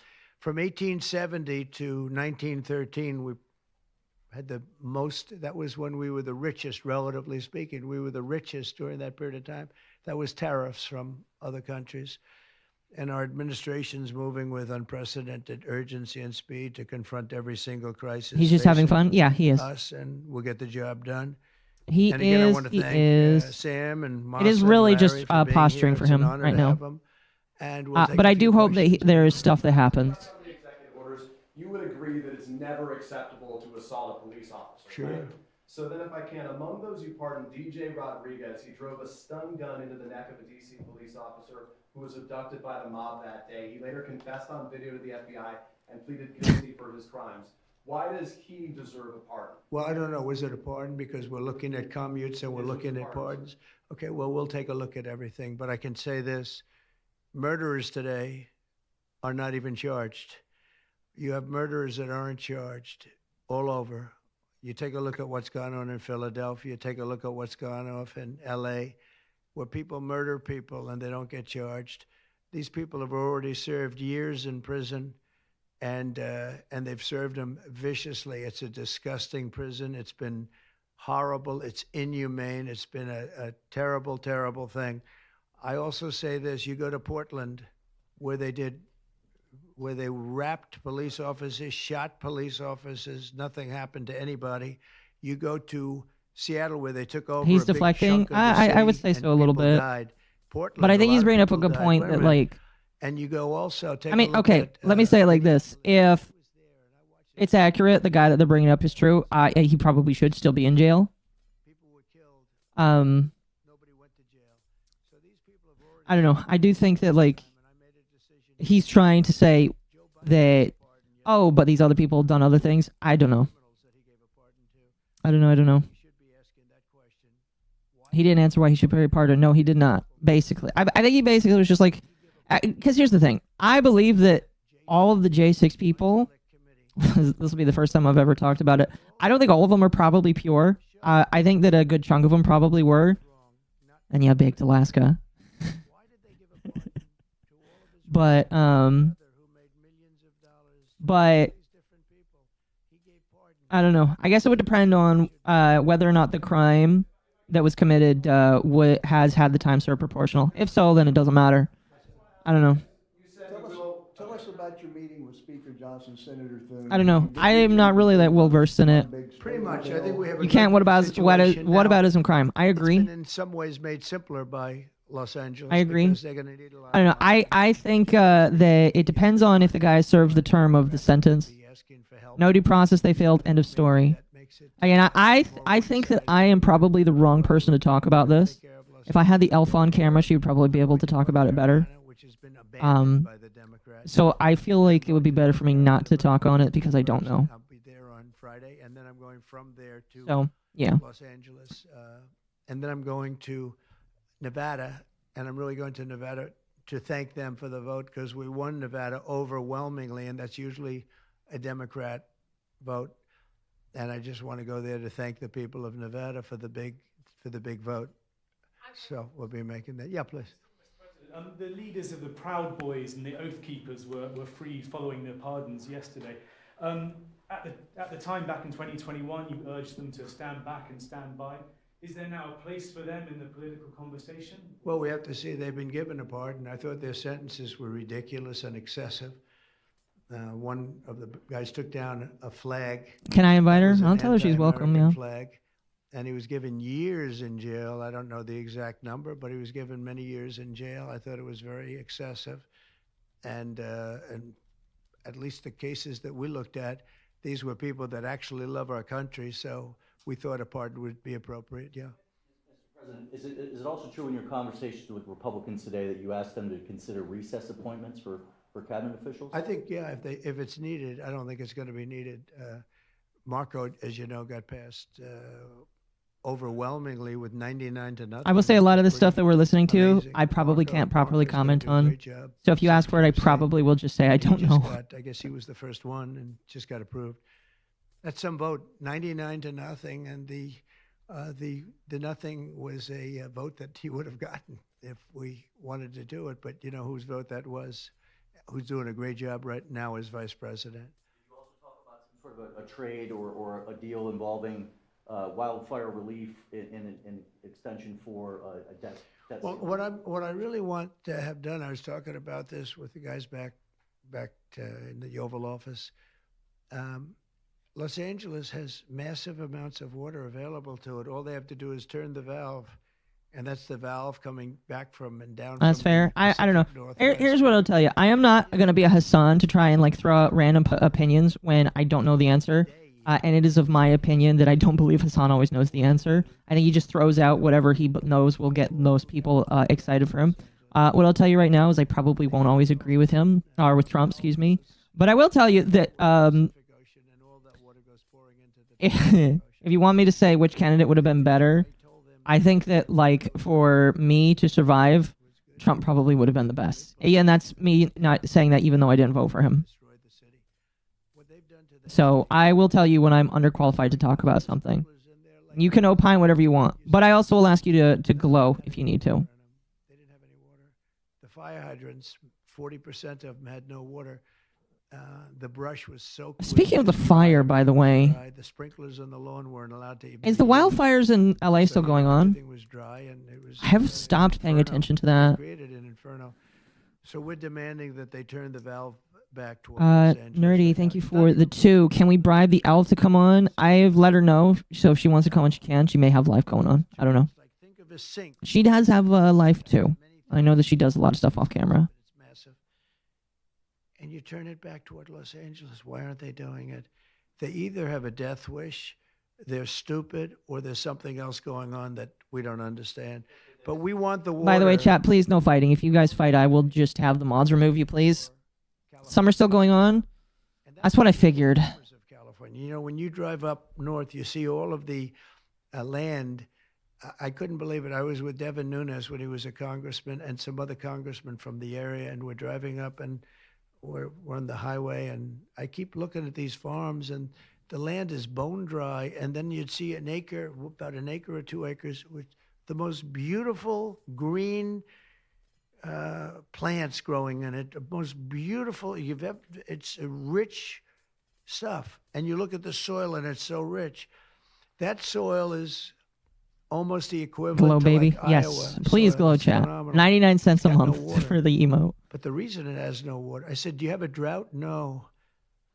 1870 to 1913. We had the most. That was when we were the richest, relatively speaking. We were the richest during that period of time. That was tariffs from other countries. And our administration's moving with unprecedented urgency and speed to confront every single crisis. He's just having facing fun. Yeah, he is. us, and we'll get the job done. He And again, I is. want to He thank is. Sam and Masa It is and really just Larry for being posturing here. for It's him an honor right to now. have 'em. And we'll take But a I few do hope that questions. there is stuff that happens. Some of the executive orders, you would agree that it's never acceptable to assault a police officer, Sure. right? So then if I can, among those you pardoned, DJ Rodriguez, he drove a stun gun into the neck of a DC police officer who was abducted by the mob that day. He later confessed on video to the FBI and pleaded guilty for his crimes. Why does he deserve a pardon? Well, I don't know. Was it a pardon? Because we're looking at commutes and we're looking at pardons. Okay, well, we'll take a look at everything. But I can say this. Murderers today are not even charged. You have murderers that aren't charged all over. You take a look at what's gone on in Philadelphia. Take a look at what's gone on in L.A., where people murder people and they don't get charged. These people have already served years in prison, and they've served them viciously. It's a disgusting prison. It's been horrible. It's inhumane. It's been a terrible, terrible thing. I also say this. You go to Portland, where they wrapped police officers, shot police officers. Nothing happened to anybody. You go to Seattle, where they took over. He's a big deflecting. chunk of the I would city say so and a little people bit. died. Portland, But I think a he's lot of bringing up a people good died. point Wait a that, minute. like, And you go also. Take I mean, a look okay, at, let me say it like this. If it's accurate, the guy that they're bringing up is true, he probably should still be in jail. people were killed. Um, Nobody went to jail. So these people have already. I don't know. I do think that, like, And I made a decision. he's trying to say Joe Biden that, gave a pardon yesterday. oh, but these other people have done other things. I don't know. Criminals that he gave a pardon to. I don't know. You should be asking that question. Why He didn't answer why he should be pardoned. No, he did not. Basically, I think he basically was just like, because here's the thing. I believe that all of the J6 people This will be the first time I've ever talked about it. I don't think all of them are probably pure. I think that a good chunk of them probably were. And yeah, baked Alaska. But I don't know. I guess it would depend on whether or not the crime that was committed has had the time served proportional. If so, then it doesn't matter. I don't know. Tell us about your meeting with Speaker Johnson, Senator Thune. I don't know. I am not really that well versed in it. Pretty much. I think we have a You can't. What about ism crime? I agree. It's been in some ways made simpler by Los Angeles. I agree. Because they're going to need a lot I don't know. I think that it depends on if the guy served the term of the sentence. No due process. They failed. End of story. Again, I think that I am probably the wrong person to talk about this. If I had the elf on camera, she would probably be able to talk about it better. So I feel like it would be better for me not to talk on it because I don't know. I'll be there on Friday, and then I'm going from there to Los Angeles, and then I'm going to Nevada, and I'm really going to Nevada to thank them for the vote because we won Nevada overwhelmingly, and that's usually a Democrat vote. And I just want to go there to thank the people of Nevada for the big vote. So we'll be making that. Yeah, please. The leaders of the Proud Boys and the Oath Keepers were free following their pardons yesterday. At the time, back in 2021, you urged them to stand back and stand by. Is there now a place for them in the political conversation? Well, we have to see. They've been given a pardon. I thought their sentences were ridiculous and excessive. One of the guys took down a flag. Can I invite her? I'll tell her she's welcome. Yeah. Flag, and he was given years in jail. I don't know the exact number, but he was given many years in jail. I thought it was very excessive, and at least the cases that we looked at, these were people that actually love our country. So we thought a pardon would be appropriate. Yeah. Mr. President, is it also true in your conversations with Republicans today that you asked them to consider recess appointments for cabinet officials? I think, yeah, if it's needed. I don't think it's going to be needed. Marco, as you know, got passed overwhelmingly with 99-0. I will say a lot of the stuff that we're listening to, I probably can't properly comment on. So if you ask for it, I probably will just say I don't know. I guess he was the first one and just got approved. That's some vote, 99-0, and the nothing was a vote that he would have gotten if we wanted to do it. But you know whose vote that was? Who's doing a great job right now as vice president. Did you also talk about some sort of a trade or a deal involving wildfire relief in extension for a debt? Well, what I really want to have done, I was talking about this with the guys back in the Oval Office. Los Angeles has massive amounts of water available to it. All they have to do is turn the valve. And that's the valve coming back from and down. That's fair. I don't know. Here's what I'll tell you. I am not going to be a Hassan to try and like throw out random opinions when I don't know the answer. And it is of my opinion that I don't believe Hassan always knows the answer. I think he just throws out whatever he knows will get most people excited for him. What I'll tell you right now is I probably won't always agree with him, or with Trump, excuse me. But I will tell you that if you want me to say which candidate would have been better, I think that, like, for me to survive, Trump probably would have been the best. And that's me not saying that even though I didn't vote for him. So I will tell you when I'm underqualified to talk about something. You can opine whatever you want. But I also will ask you to glow if you need to. They didn't have any water. The fire hydrants, 40% of them had no water. The brush was soaked. Speaking of the fire, by the way, the sprinklers on the lawn weren't allowed to even. Is the wildfires in LA still going on? Everything was dry, and it was. I have stopped paying attention to that. Created an inferno, so we're demanding that they turn the valve back to. Los Angeles. Nerdy, thank you for the 2. Can we bribe the elf to come on? I've let her know, so if she wants to come on, she can. She may have life going on. I don't know. She does have a life too. I know that she does a lot of stuff off camera. And you turn it back toward Los Angeles. Why aren't they doing it? They either have a death wish, they're stupid, or there's something else going on that we don't understand. But we want the water. By the way, chat, please no fighting. If you guys fight, I will just have the mods remove you, please. Summer's still going on? That's what I figured. California. You know, when you drive up north, you see all of the land. I couldn't believe it. I was with Devin Nunes when he was a congressman and some other congressmen from the area, and we're driving up, and we're on the highway, and I keep looking at these farms, and the land is bone dry, and then you'd see an acre, about an acre or 2 acres, with the most beautiful green plants growing in it, the most beautiful you've ever. It's a rich stuff, and you look at the soil, and it's so rich. That soil is almost the equivalent Glow, to baby. like Yes. Iowa Please soil. glow, It's chat. phenomenal. 99 cents a Got no month water. for the emote. But the reason it has no water, I said, do you have a drought? No.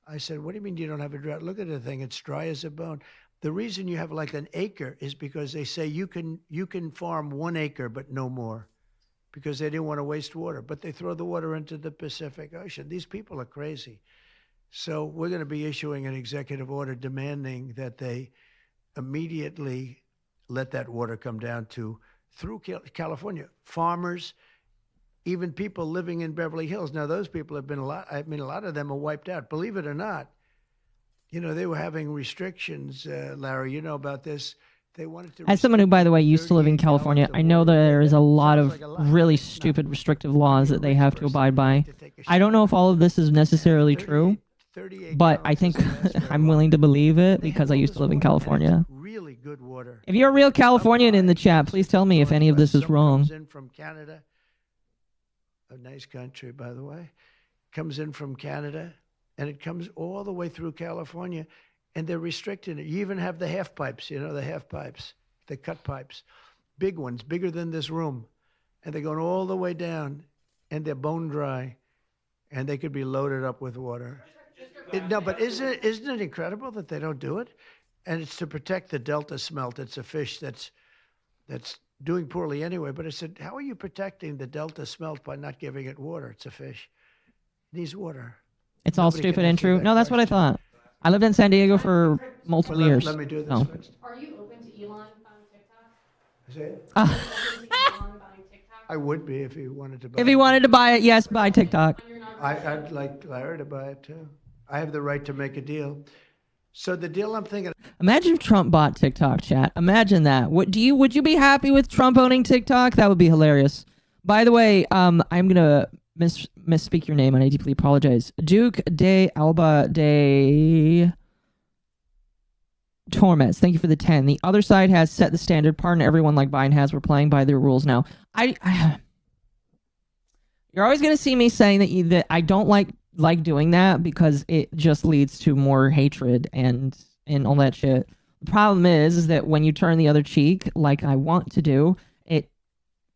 I said, what do you mean you don't have a drought? Look at the thing. It's dry as a bone. The reason you have like an acre is because they say you can farm 1 acre, but no more, because they didn't want to waste water. But they throw the water into the Pacific Ocean. These people are crazy. So we're going to be issuing an executive order demanding that they immediately let that water come down through California. Farmers, even people living in Beverly Hills. Now, those people have been a lot of them are wiped out. Believe it or not, they were having restrictions, Larry, you know about this. They wanted to. As someone who, by the way, used to live in 38 California, gallons of I know water. there is a lot Sounds of like a lot. really It's not. stupid restrictive When laws you're that a they rich have to person, abide you by. need to take a I don't know if all of this is necessarily 38 true, 38 but I gallons think doesn't last very I'm long. willing to believe it They have because I all used this to live in water, and it's California. really good water. If you're a real Californian in the chat, please tell me if any of this is Someone wrong. comes in from Canada, a nice country, by the way, comes in from Canada, and it comes all the way through California, and they're restricting it. You even have the half pipes, the half pipes, the cut pipes, big ones, bigger than this room, and they're going all the way down, and they're bone dry, and they could be loaded up with water. No, but isn't it incredible that they don't do it? And it's to protect the Delta smelt. It's a fish that's doing poorly anyway. But I said, how are you protecting the Delta smelt by not giving it water? It's a fish. It needs water. It's all Nobody can stupid and answer true. that No, that's what I question. thought. I lived in San Diego for multiple Well, years. let me do this Oh. first. Are you open to Elon buying TikTok? Say it. Are you open to Elon buying TikTok? I would be if he wanted to buy If he it. wanted to buy it, yes, buy TikTok. On your inauguration? I'd like Larry to buy it too. I have the right to make a deal. So the deal I'm thinking, Imagine if Trump bought TikTok, chat. Imagine that. Would you be happy with Trump owning TikTok? That would be hilarious. By the way, I'm gonna misspeak your name, and I deeply apologize. Duke de Alba de Tormes. Thank you for the 10. The other side has set the standard. Pardon everyone, like Biden has. We're playing by their rules now. You're always gonna see me saying that I don't like doing that because it just leads to more hatred and all that shit. The problem is that when you turn the other cheek, like I want to do, it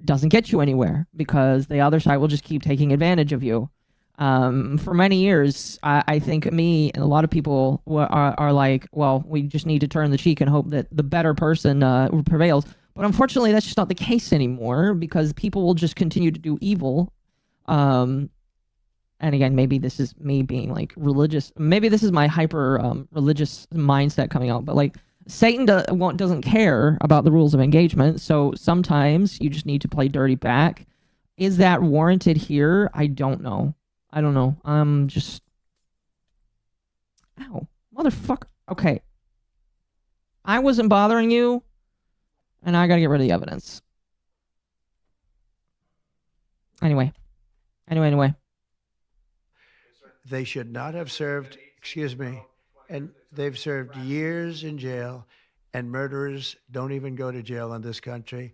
doesn't get you anywhere because the other side will just keep taking advantage of you. For many years, I think me and a lot of people are like, well, we just need to turn the cheek and hope that the better person prevails. But unfortunately, that's just not the case anymore because people will just continue to do evil. And again, maybe this is me being like religious. Maybe this is my hyper religious mindset coming out. But like Satan doesn't care about the rules of engagement. So sometimes you just need to play dirty back. Is that warranted here? I don't know. I'm just... Ow. Motherfucker. Okay. I wasn't bothering you. And I gotta get rid of the evidence. Anyway. they should not have served, excuse me, and they've served years in jail, and murderers don't even go to jail in this country.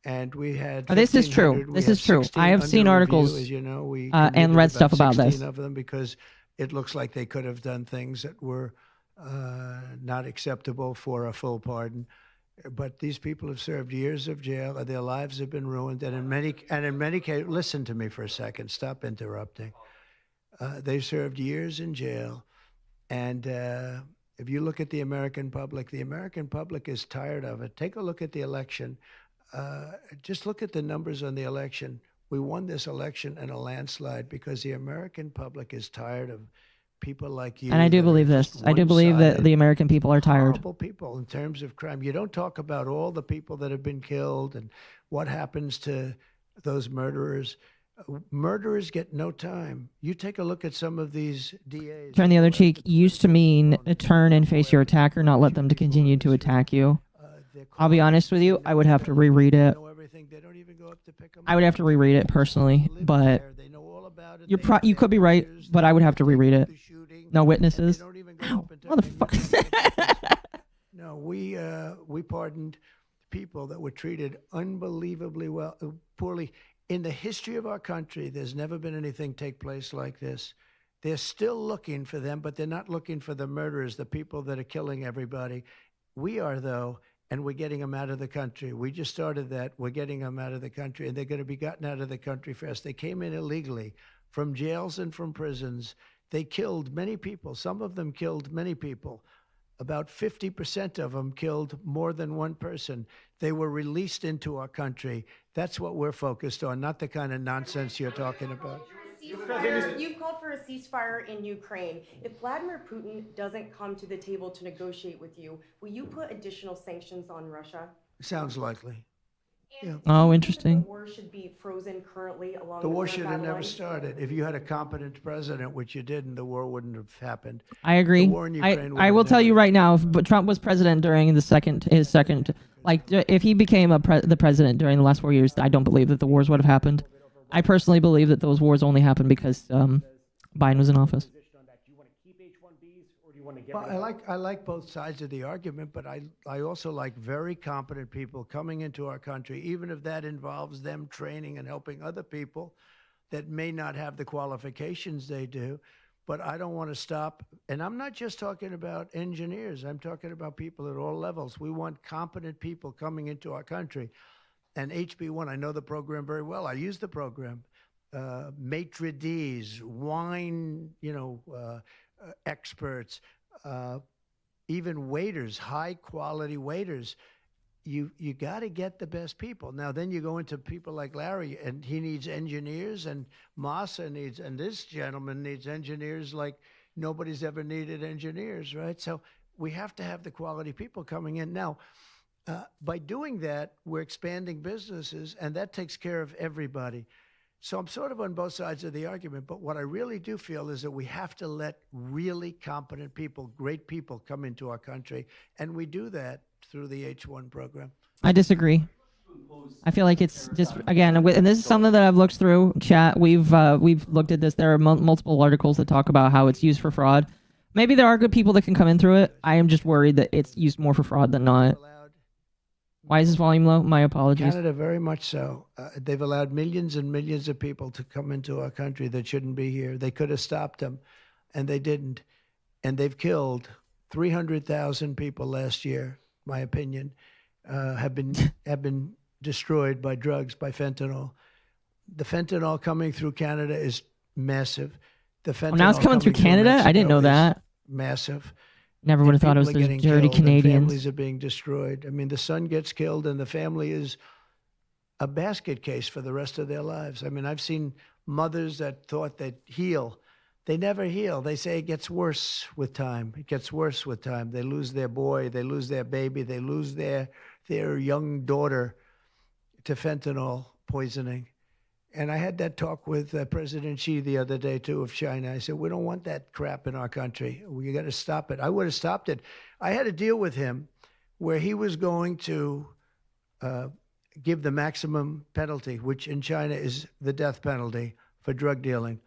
And we had this is true. 1,500, we This had is true. 16 I have seen under articles, review, as you know, we and committed read stuff about 16 this. of them because it looks like they could have done things that were not acceptable for a full pardon. But these people have served years of jail, and their lives have been ruined. And in many cases, listen to me for a second. Stop interrupting. They've served years in jail, and if you look at the American public is tired of it. Take a look at the election. Just look at the numbers on the election. We won this election in a landslide because the American public is tired of people like you. And I do that are believe this. just I do believe that one-sided, the American people are tired. horrible people in terms of crime. You don't talk about all the people that have been killed and what happens to those murderers. Murderers get no time. You take a look at some of these DAs. Turn the other cheek used to mean turn and face your attacker, not let them to continue to attack you. I'll be honest with you, I would have to reread it. I would have to reread it personally, but they know all about it. You could be right, but I would have to reread it. The shooting, No and witnesses. they don't even go up and tell Motherfucker. No, we pardoned people that were treated unbelievably well, poorly. In the history of our country, there's never been anything take place like this. They're still looking for them, but they're not looking for the murderers, the people that are killing everybody. We are, though, and we're getting them out of the country. We just started that. We're getting them out of the country, and they're going to be gotten out of the country fast. They came in illegally from jails and from prisons. They killed many people. Some of them killed many people. About 50% of them killed more than one person. They were released into our country. That's what we're focused on, not the kind of nonsense you're talking about. You've called for a ceasefire in Ukraine. If Vladimir Putin doesn't come to the table to negotiate with you, will you put additional sanctions on Russia? Sounds likely. Yeah. Oh, interesting. The war should be frozen currently along The war current should have battle never lines? started. If you had a competent president, which you didn't, the war wouldn't have happened. I agree. The war in Ukraine would I have will tell never- you right now, if Trump was president during his second, like if he became the president during the last 4 years, I don't believe that the wars would have happened. I personally believe that those wars only happened because Biden was in office. Well, I like both sides of the argument, but I also like very competent people coming into our country, even if that involves them training and helping other people that may not have the qualifications they do. But I don't want to stop. And I'm not just talking about engineers. I'm talking about people at all levels. We want competent people coming into our country. And HB1, I know the program very well. I use the program. Maitre d's, wine, experts, even waiters, high quality waiters. You got to get the best people. Now, then you go into people like Larry, and he needs engineers, and Masa needs, and this gentleman needs engineers like nobody's ever needed engineers, right? So we have to have the quality people coming in. Now, by doing that, we're expanding businesses, and that takes care of everybody. So I'm sort of on both sides of the argument, but what I really do feel is that we have to let really competent people, great people come into our country, and we do that through the H1 program. I disagree. I feel like it's just, again, and this is something that I've looked through, chat. We've looked at this. There are multiple articles that talk about how it's used for fraud. Maybe there are good people that can come in through it. I am just worried that it's used more for fraud than not. Why is this volume low? My apologies. Canada, very much so. They've allowed millions and millions of people to come into our country that shouldn't be here. They could have stopped them, and they didn't. And they've killed 300,000 people last year, my opinion, have been destroyed by drugs, by fentanyl. The fentanyl coming through Canada is massive. The fentanyl Now it's coming through Canada? I didn't know that. Massive. Never would have thought it was People are those getting dirty killed and Canadians. families are being destroyed. I mean, the son gets killed and the family is a basket case for the rest of their lives. I mean, I've seen mothers that thought they'd heal. They never heal. They say it gets worse with time. It gets worse with time. They lose their boy. They lose their baby. They lose their young daughter to fentanyl poisoning. And I had that talk with President Xi the other day, too, of China. I said, we don't want that crap in our country. We got to stop it. I would have stopped it. I had a deal with him where he was going to give the maximum penalty, which in China is the death penalty for drug dealing.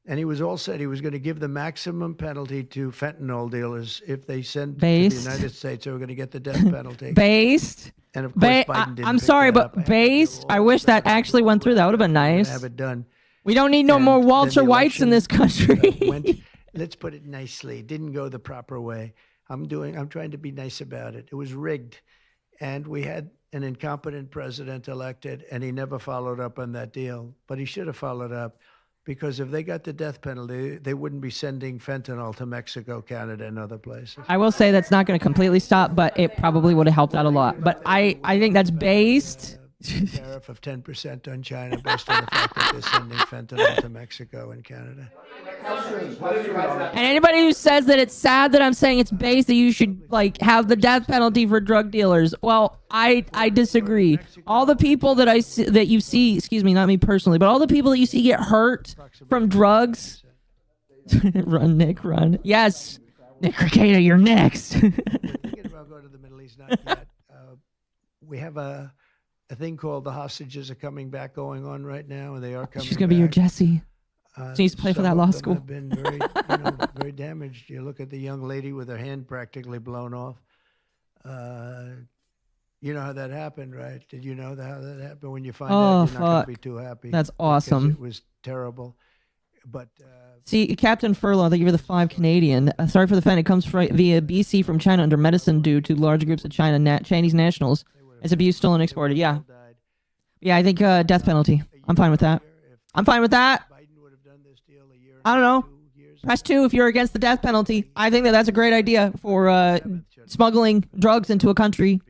And he was all said he was going to give the maximum penalty to fentanyl dealers if they sent to the United States. They were going to get the death penalty. Based. And of course, Biden didn't I'm pick sorry, that up. but based. I wish that actually went through. That would have been nice. Have it done. We don't need no And more then Walter the Whites in election, this country. Let's put it nicely. Didn't go the proper way. I'm trying to be nice about it. It was rigged, and we had an incompetent president elected, and he never followed up on that deal. But he should have followed up, because if they got the death penalty, they wouldn't be sending fentanyl to Mexico, Canada, and other places. I will say that's not going to completely stop, but it probably would have helped out a lot. But I think that's based. Tariff of 10% on China based on the fact that they're sending fentanyl to Mexico and Canada. And anybody who says that it's sad that I'm saying it's based, that you should have the death penalty for drug dealers, well, I disagree. All the people that you see, excuse me, not me personally, but all the people that you see get hurt from drugs. Run, Nick, run. Yes, Nick Ricada, you're next. We're thinking about going to the Middle East, not yet. We have a thing called the hostages are coming back going on right now, and they are coming She's gonna be your back. Jesse. She needs to play for some that of law them school. have been very, very damaged. You look at the young lady with her hand practically blown off. You know how that happened, right? Did you know how that happened? When you find out, you're not going to be too happy. That's because awesome. it was terrible. But See, Captain Furlow, thank you for the 5 Canadian. Sorry for the fan. It comes via BC from China under medicine due to large groups of Chinese nationals. It's abused, stolen, exported. Yeah. Yeah, I think death penalty. I'm fine with that. I'm fine with that. I don't know. Press 2 if you're against the death penalty. I think that's a great idea for smuggling drugs into a country.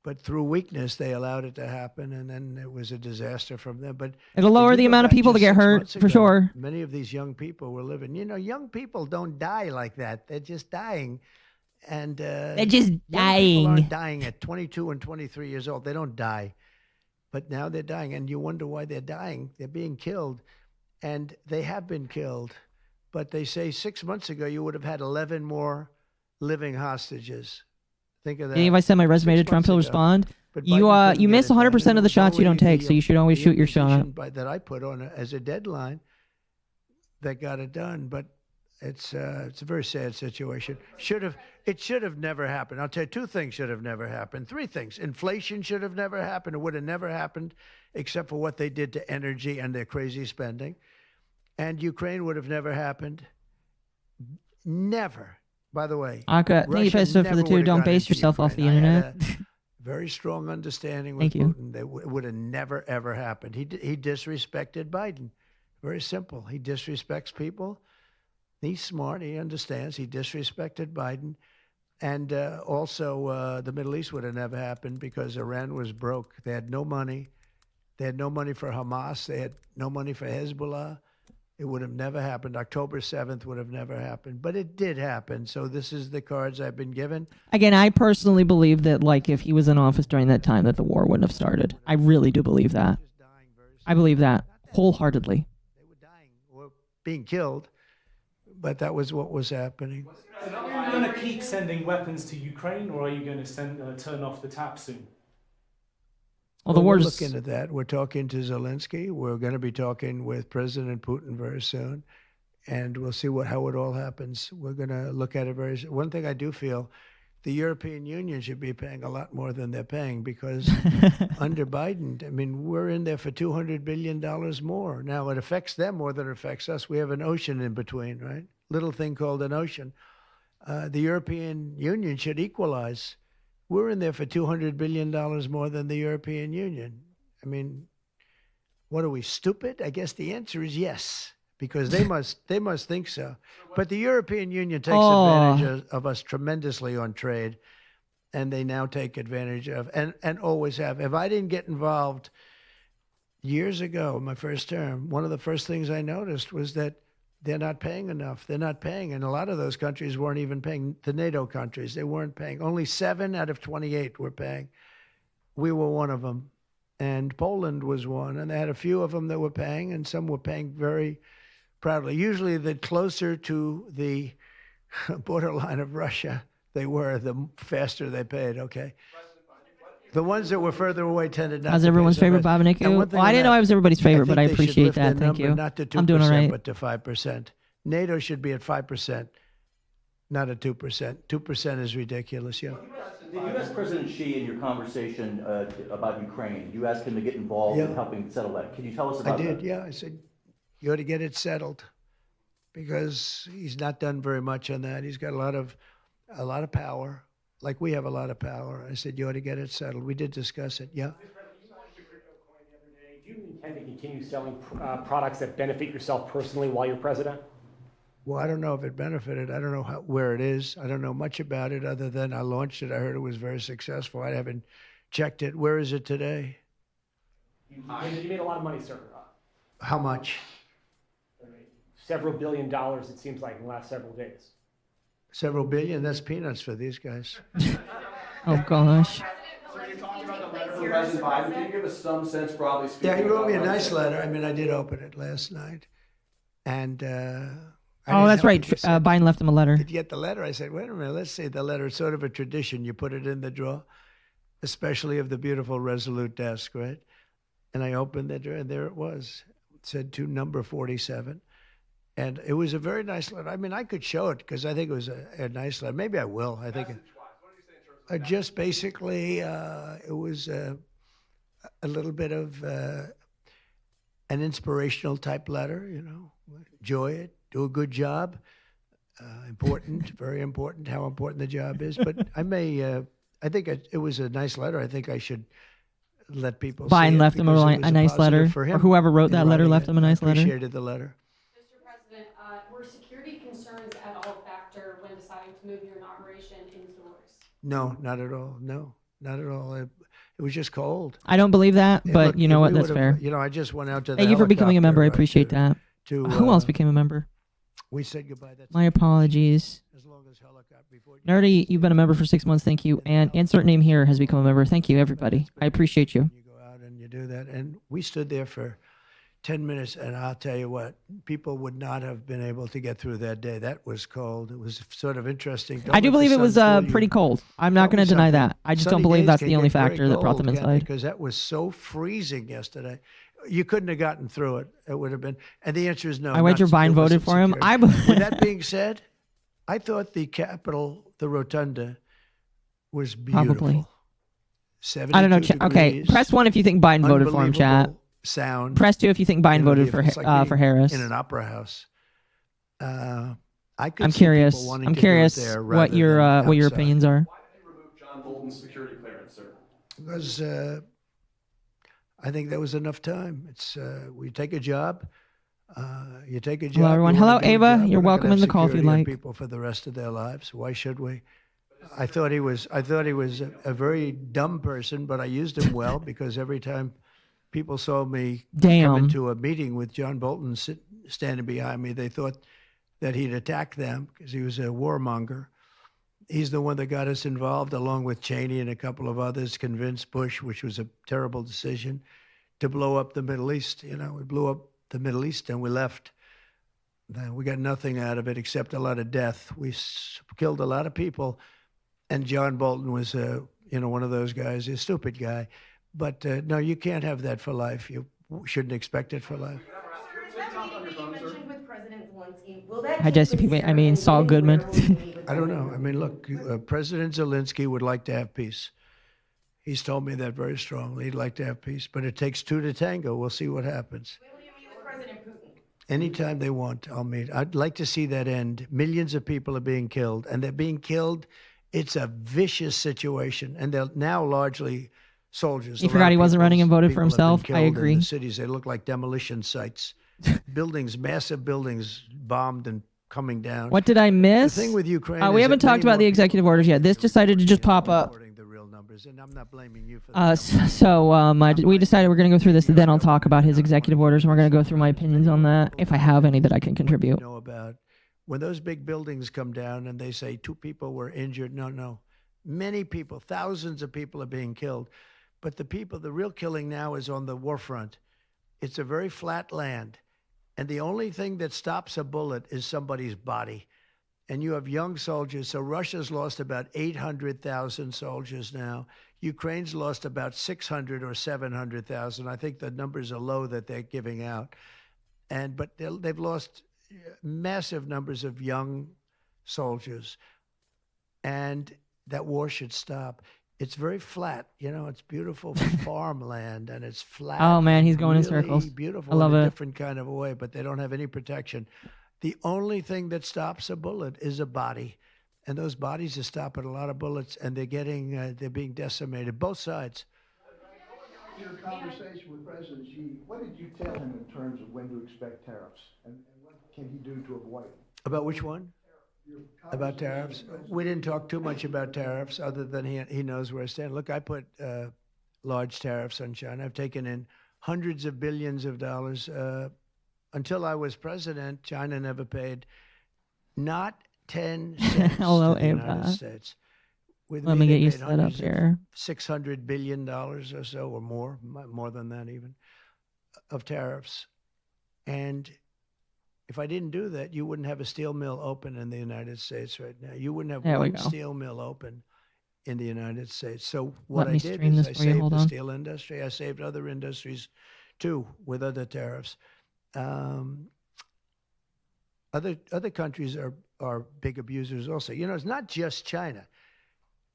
But through weakness, they allowed it to happen, and then it was a disaster from them. But It'll lower the amount of people that get hurt, for sure. Many of these young people were living. Young people don't die like that. They're just dying. And they're just young dying. People aren't dying at 22 and 23 years old. They don't die. But now they're dying, and you wonder why they're dying. They're being killed, and they have been killed. But they say 6 months ago you would have had 11 more living hostages. Think of that. If I send my resume to Trump, he'll respond. But You miss 100% of the shots you don't take, so you should always shoot your shot. That I put on as a deadline that got it done, but it's a very sad situation. It should have never happened. I'll tell you 2 things should have never happened. 3 things. Inflation should have never happened. It would have never happened except for what they did to energy and their crazy spending. And Ukraine would have never happened. Never. By the way, Thank you for the 2. Don't base yourself off the internet. Very strong understanding with Thank you. Putin. That would have never, ever happened. He disrespected Biden. Very simple. He disrespects people. He's smart. He understands. He disrespected Biden. And also, the Middle East would have never happened because Iran was broke. They had no money. They had no money for Hamas. They had no money for Hezbollah. It would have never happened. October 7th would have never happened. But it did happen. So this is the cards I've been given. Again, I personally believe that, if he was in office during that time, that the war wouldn't have started. I really do believe that. I believe that wholeheartedly. They were dying or being killed, but that was what was happening. Are you going to keep sending weapons to Ukraine, or are you going to turn off the tap soon? Well, the we're war's looking at that. We're talking to Zelensky. We're going to be talking with President Putin very soon, and we'll see how it all happens. We're going to look at it very soon. One thing I do feel, the European Union should be paying a lot more than they're paying because under Biden, we're in there for $200 billion more. Now, it affects them more than it affects us. We have an ocean in between, right? Little thing called an ocean. The European Union should equalize. We're in there for $200 billion more than the European Union. What are we, stupid? I guess the answer is yes, because they must think so. But the European Union takes advantage of us tremendously on trade, and they now take advantage of, and always have. If I didn't get involved years ago, my first term, one of the first things I noticed was that they're not paying enough. They're not paying. And a lot of those countries weren't even paying. The NATO countries, they weren't paying. Only 7 out of 28 were paying. We were one of them. And Poland was one. And they had a few of them that were paying, and some were paying very proudly. Usually the closer to the borderline of Russia they were, the faster they paid, okay? The ones that were further away tended not How's to everyone's pay so favorite, much. MommaOcco? And one thing Well, I didn't know I was everybody's favorite, but I think they should appreciate lift that. their Thank number you. Not to 2%, I'm doing all right. but to 5%. NATO should be at 5%, not at 2%. 2% is ridiculous, yeah. Did you ask President Xi in your conversation about Ukraine, did you ask him to get involved in helping settle that? Can you tell us about that? I did, yeah. I said, you ought to get it settled because he's not done very much on that. He's got a lot of power, like we have a lot of power. I said, you ought to get it settled. We did discuss it, yeah. Do you intend to continue selling products that benefit yourself personally while you're president? Well, I don't know if it benefited. I don't know where it is. I don't know much about it other than I launched it. I heard it was very successful. I haven't checked it. Where is it today? You made a lot of money, sir. How much? Several $1 billion, it seems like, in the last several days. Several billion? That's peanuts for these guys. Oh, gosh. President Biden, can you give us some sense, broadly speaking? Yeah, he wrote me a nice letter. I did open it last night. And oh, that's right. Biden left him a letter. Did you get the letter? I said, wait a minute, let's see the letter. It's sort of a tradition. You put it in the drawer, especially of the beautiful Resolute desk, right? And I opened the drawer, and there it was. said to number 47. And it was a very nice letter. I mean, I could show it because I think it was a nice letter. Maybe I will. I think just basically it was a little bit of an inspirational type letter, you know, enjoy it, do a good job. Important, very important, how important the job is. But I think it was a nice letter. I think I should let people see Biden it left him because it was a nice positive letter, for or him whoever wrote in that letter writing left it. him a nice I letter. appreciated the letter. Mr. President, were security concerns at all a factor when deciding to move your inauguration indoors? No, not at all. No, not at all. It was just cold. I don't believe that, Hey, but look, you know if what? we That's would've- fair. You know, I just went out to the Thank you for becoming a member. I appreciate that. Who else became a member? We said goodbye. That's My apologies. as long as helicopter before. Nerdy, you've been a member for 6 months. Thank you. And insert name here has become a member. Thank you, everybody. I appreciate you. You go out and you do that, and we stood there for 10 minutes, and I'll tell you what, people would not have been able to get through that day. That was cold. It was sort of interesting. I do believe it was pretty cold. I'm not going to deny that. I just don't believe that's the only factor that brought them inside. Because that was so freezing yesterday. You couldn't have gotten through it. It would have been. And the answer is no. I wager Biden voted for him. With that being said, I thought the Capitol, the Rotunda, was beautiful. Probably. 72 I don't know. Okay, degrees, press 1 if you think Biden voted for him, chat. unbelievable Sound. Press 2 if you think Biden You know, voted it's like for being Harris. in an opera house. I could I'm see curious. people wanting I'm to do it curious there what rather your than what your outside. opinions are. Why did they remove John Bolton's security clearance, sir? Because I think that was enough time. It's we take a job. You take a job. Hello, everyone. you wanna Hello, do a Ava. job. You're We're not welcome gonna in have the call if you'd security on like. people for the rest of their lives. Why should we? I thought he was a very dumb person, but I used him well because every time people saw me come Damn. into a meeting with John Bolton standing behind me, they thought that he'd attack them because he was a warmonger. He's the one that got us involved, along with Cheney and a couple of others, convinced Bush, which was a terrible decision, to blow up the Middle East. You know, we blew up the Middle East and we left. We got nothing out of it except a lot of death. We killed a lot of people, and John Bolton was, one of those guys, a stupid guy. But no, you can't have that for life. You shouldn't expect it for life. Is that meeting that you mentioned with President Zelensky, will that Hi, take Jesse place P. here? I mean, And Saul when Goodman. will you meet with I don't know. President I mean, look, President Zelensky would like to have peace. He's told me that very strongly. He'd like to have peace, but it takes two to tango. We'll see what happens. When will you meet with President Putin? Anytime they want, I'll meet. I'd like to see that end. Millions of people are being killed, and they're being killed. It's a vicious situation, and they're now largely soldiers. He A lot forgot of he wasn't running and voted for people have been himself. I killed in agree. the cities, they look like demolition sites. Buildings, massive buildings bombed and coming down. What did I miss? The thing with Ukraine we is haven't that talked many about more the executive orders yet. This decided to just pop up. reporting the real numbers, and I'm not blaming you for that. We decided we're going to go through this, and then I'll talk about his executive orders, and we're going to go through my opinions on that, if I have any that I can contribute. Know about when those big buildings come down and they say 2 people were injured. No. Many people, thousands of people are being killed. But the real killing now is on the war front. It's a very flat land. And the only thing that stops a bullet is somebody's body. And you have young soldiers. So Russia's lost about 800,000 soldiers now. Ukraine's lost about 600 or 700,000. I think the numbers are low that they're giving out. But they've lost massive numbers of young soldiers. And that war should stop. It's very flat, it's beautiful farmland and it's flat. Oh, man, he's going in really circles. Beautiful I love in a it. different kind of a way, but they don't have any protection. The only thing that stops a bullet is a body. And those bodies are stopping a lot of bullets, and they're being decimated, both sides. In your conversation with President Xi, what did you tell him in terms of when to expect tariffs? And what can he do to avoid them? About which one? About tariffs? We didn't talk too much about tariffs, other than he knows where I stand. Look, I put large tariffs on China. I've taken in hundreds of billions of dollars. Until I was president, China never paid not 10 cents Hello, to the United Ava. States. With Let me they get you paid set up hundreds of here. $600 billion or so, or more than that even, of tariffs. And if I didn't do that, you wouldn't have a steel mill open in the United States right now. You wouldn't have There we one go. steel mill open in the United States. So what Let me I did stream is this I for you. saved Hold the on. steel industry. I saved other industries too with other tariffs. other countries are big abusers also. You know, it's not just China.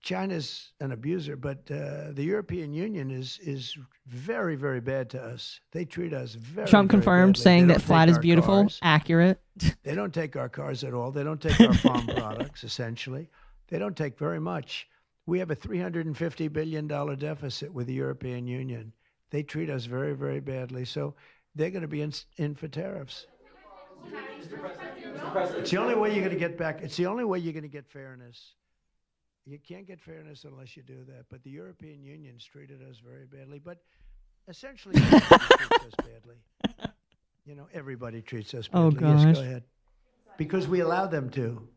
China's an abuser, but the European Union is very, very bad to us. They treat us very, Trump very confirmed, badly. saying They that don't flat take is our beautiful. cars. Accurate. They don't take our cars at all. They don't take our farm products, essentially. They don't take very much. We have a $350 billion deficit with the European Union. They treat us very, very badly. So they're going to be in for tariffs. It's the only way you're going to get back. It's the only way you're going to get fairness. You can't get fairness unless you do that. But the European Union's treated us very badly. But essentially, everybody treats us badly. You know, everybody treats us badly. Oh, gosh. Yes, go ahead. Because we allow them to.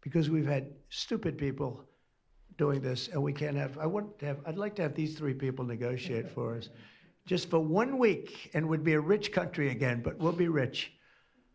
Because we've had stupid people doing this, and we can't have. I'd like to have these three people negotiate for us, just for 1 week, and we'd be a rich country again. But we'll be rich.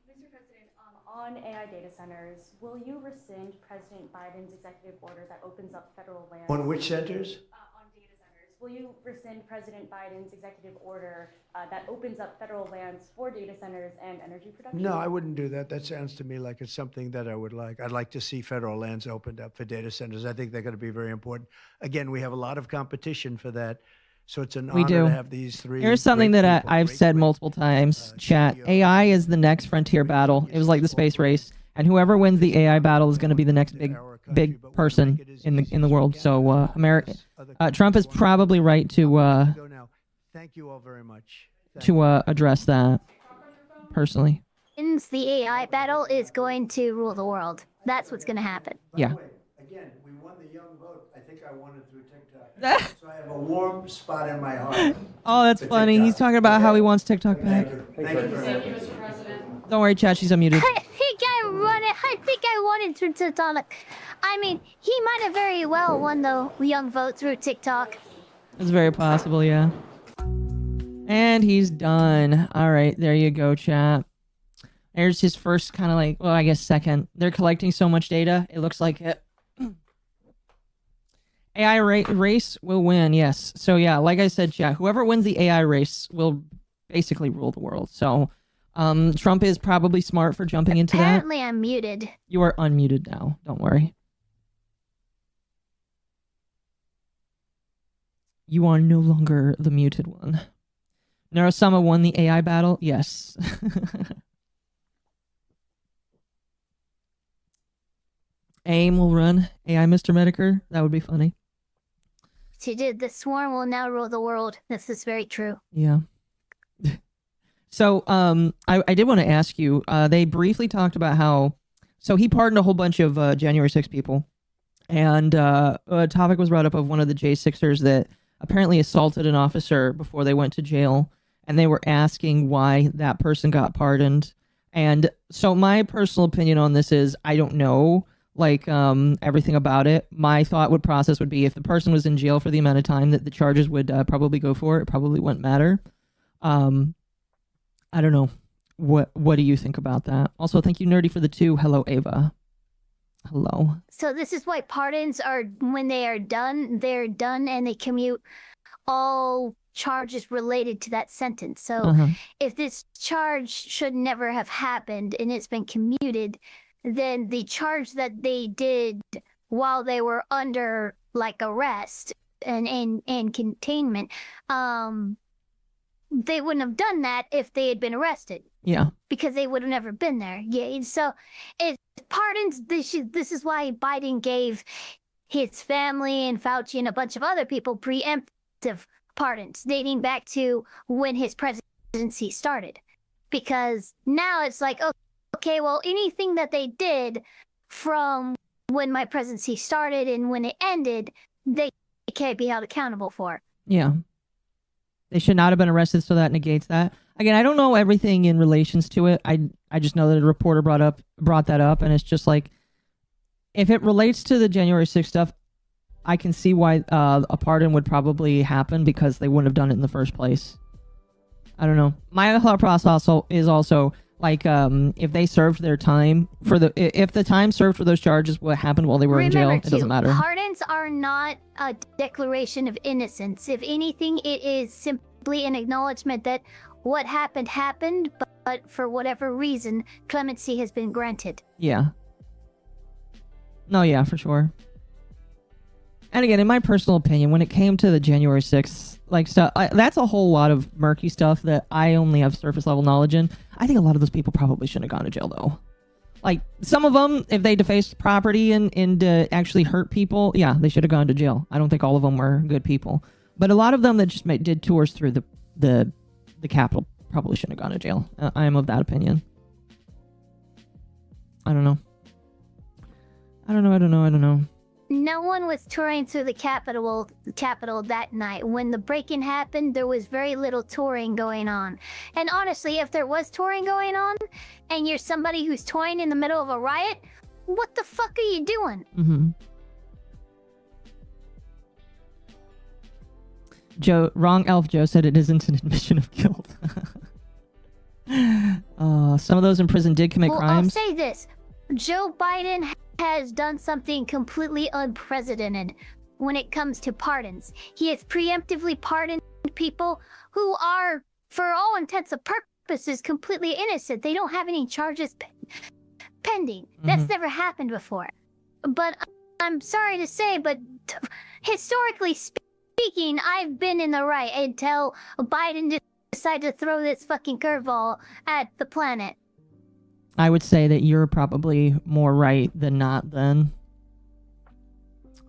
Mr. President, on AI data centers, will you rescind President Biden's executive order that opens up federal land? On which centers? On data centers. Will you rescind President Biden's executive order that opens up federal lands for data centers and energy production? No, I wouldn't do that. That sounds to me like it's something that I would like. I'd like to see federal lands opened up for data centers. I think they're going to be very important. Again, we have a lot of competition for that. So it's an honor to have these three. Here's something that I've said multiple times, chat. AI is the next frontier battle. It was like the space race. And whoever wins the AI battle is going to be the next big person in the world. So Trump is probably right to Thank you all very much. Address that personally. The AI battle is going to rule the world. That's what's going to happen. Yeah. Again, we won the young vote. I think I won it through TikTok. So I have a warm spot in my heart. Oh, that's funny. He's talking about how he wants TikTok back. Thank you. Mr. President. Don't worry, chat. She's unmuted. I think I wanted through TikTok. I mean, he might have very well won the young vote through TikTok. It's very possible, yeah. And he's done. All right, there you go, chat. There's his first kind of like, well, I guess second. They're collecting so much data. It looks like it. AI race will win, yes. So yeah, like I said, chat, whoever wins the AI race will basically rule the world. So Trump is probably smart for jumping into that. Apparently I'm muted. You are unmuted now. Don't worry. You are no longer the muted one. Narasama won the AI battle? Yes. AIM will run AI Mr. Medicare? That would be funny. She did. The swarm will now rule the world. This is very true. Yeah. So, I did want to ask you, they briefly talked about how, so he pardoned a whole bunch of January 6 people, and a topic was brought up of one of the J6ers that apparently assaulted an officer before they went to jail, and they were asking why that person got pardoned. And so my personal opinion on this is, I don't know, like, everything about it. My process would be if the person was in jail for the amount of time that the charges would probably go for, it probably wouldn't matter. I don't know. What do you think about that? Also, thank you, Nerdy, for the 2. Hello, Ava. Hello. So this is why pardons are, when they are done, they're done and they commute all charges related to that sentence. So if this charge should never have happened and it's been commuted, then the charge that they did while they were under like arrest and containment, they wouldn't have done that if they had been arrested. Yeah. Because they would have never been there. Yeah. So it pardons, this is why Biden gave his family and Fauci and a bunch of other people preemptive pardons dating back to when his presidency started. Because now it's like, okay, well, anything that they did from when my presidency started and when it ended, they can't be held accountable for. Yeah. They should not have been arrested, so that negates that. Again, I don't know everything in relations to it. I just know that a reporter brought that up, and it's just like, if it relates to the January 6th stuff, I can see why a pardon would probably happen because they wouldn't have done it in the first place. I don't know. My thought process is also like, if they served their time if the time served for those charges, what happened while they were in jail, it doesn't matter. Pardons are not a declaration of innocence. If anything, it is simply an acknowledgement that what happened, for whatever reason, clemency has been granted. Yeah. No, yeah, for sure. And again, in my personal opinion, when it came to the January 6th, like stuff, that's a whole lot of murky stuff that I only have surface level knowledge in. I think a lot of those people probably shouldn't have gone to jail, though. Like, some of them, if they defaced property and actually hurt people, yeah, they should have gone to jail. I don't think all of them were good people. But a lot of them that just did tours through the Capitol probably shouldn't have gone to jail. I am of that opinion. I don't know. I don't know. No one was touring through the Capitol that night. When the break-in happened, there was very little touring going on. And honestly, if there was touring going on, and you're somebody who's touring in the middle of a riot, what the fuck are you doing? Mm-hmm. Wrong Elf Joe said it isn't an admission of guilt. Some of those in prison did commit crimes. I'll say this. Joe Biden has done something completely unprecedented when it comes to pardons. He has preemptively pardoned people who are, for all intents and purposes, completely innocent. They don't have any charges pending. That's never happened before. But I'm sorry to say, but historically speaking, I've been in the right until Biden decided to throw this fucking curveball at the planet. I would say that you're probably more right than not then.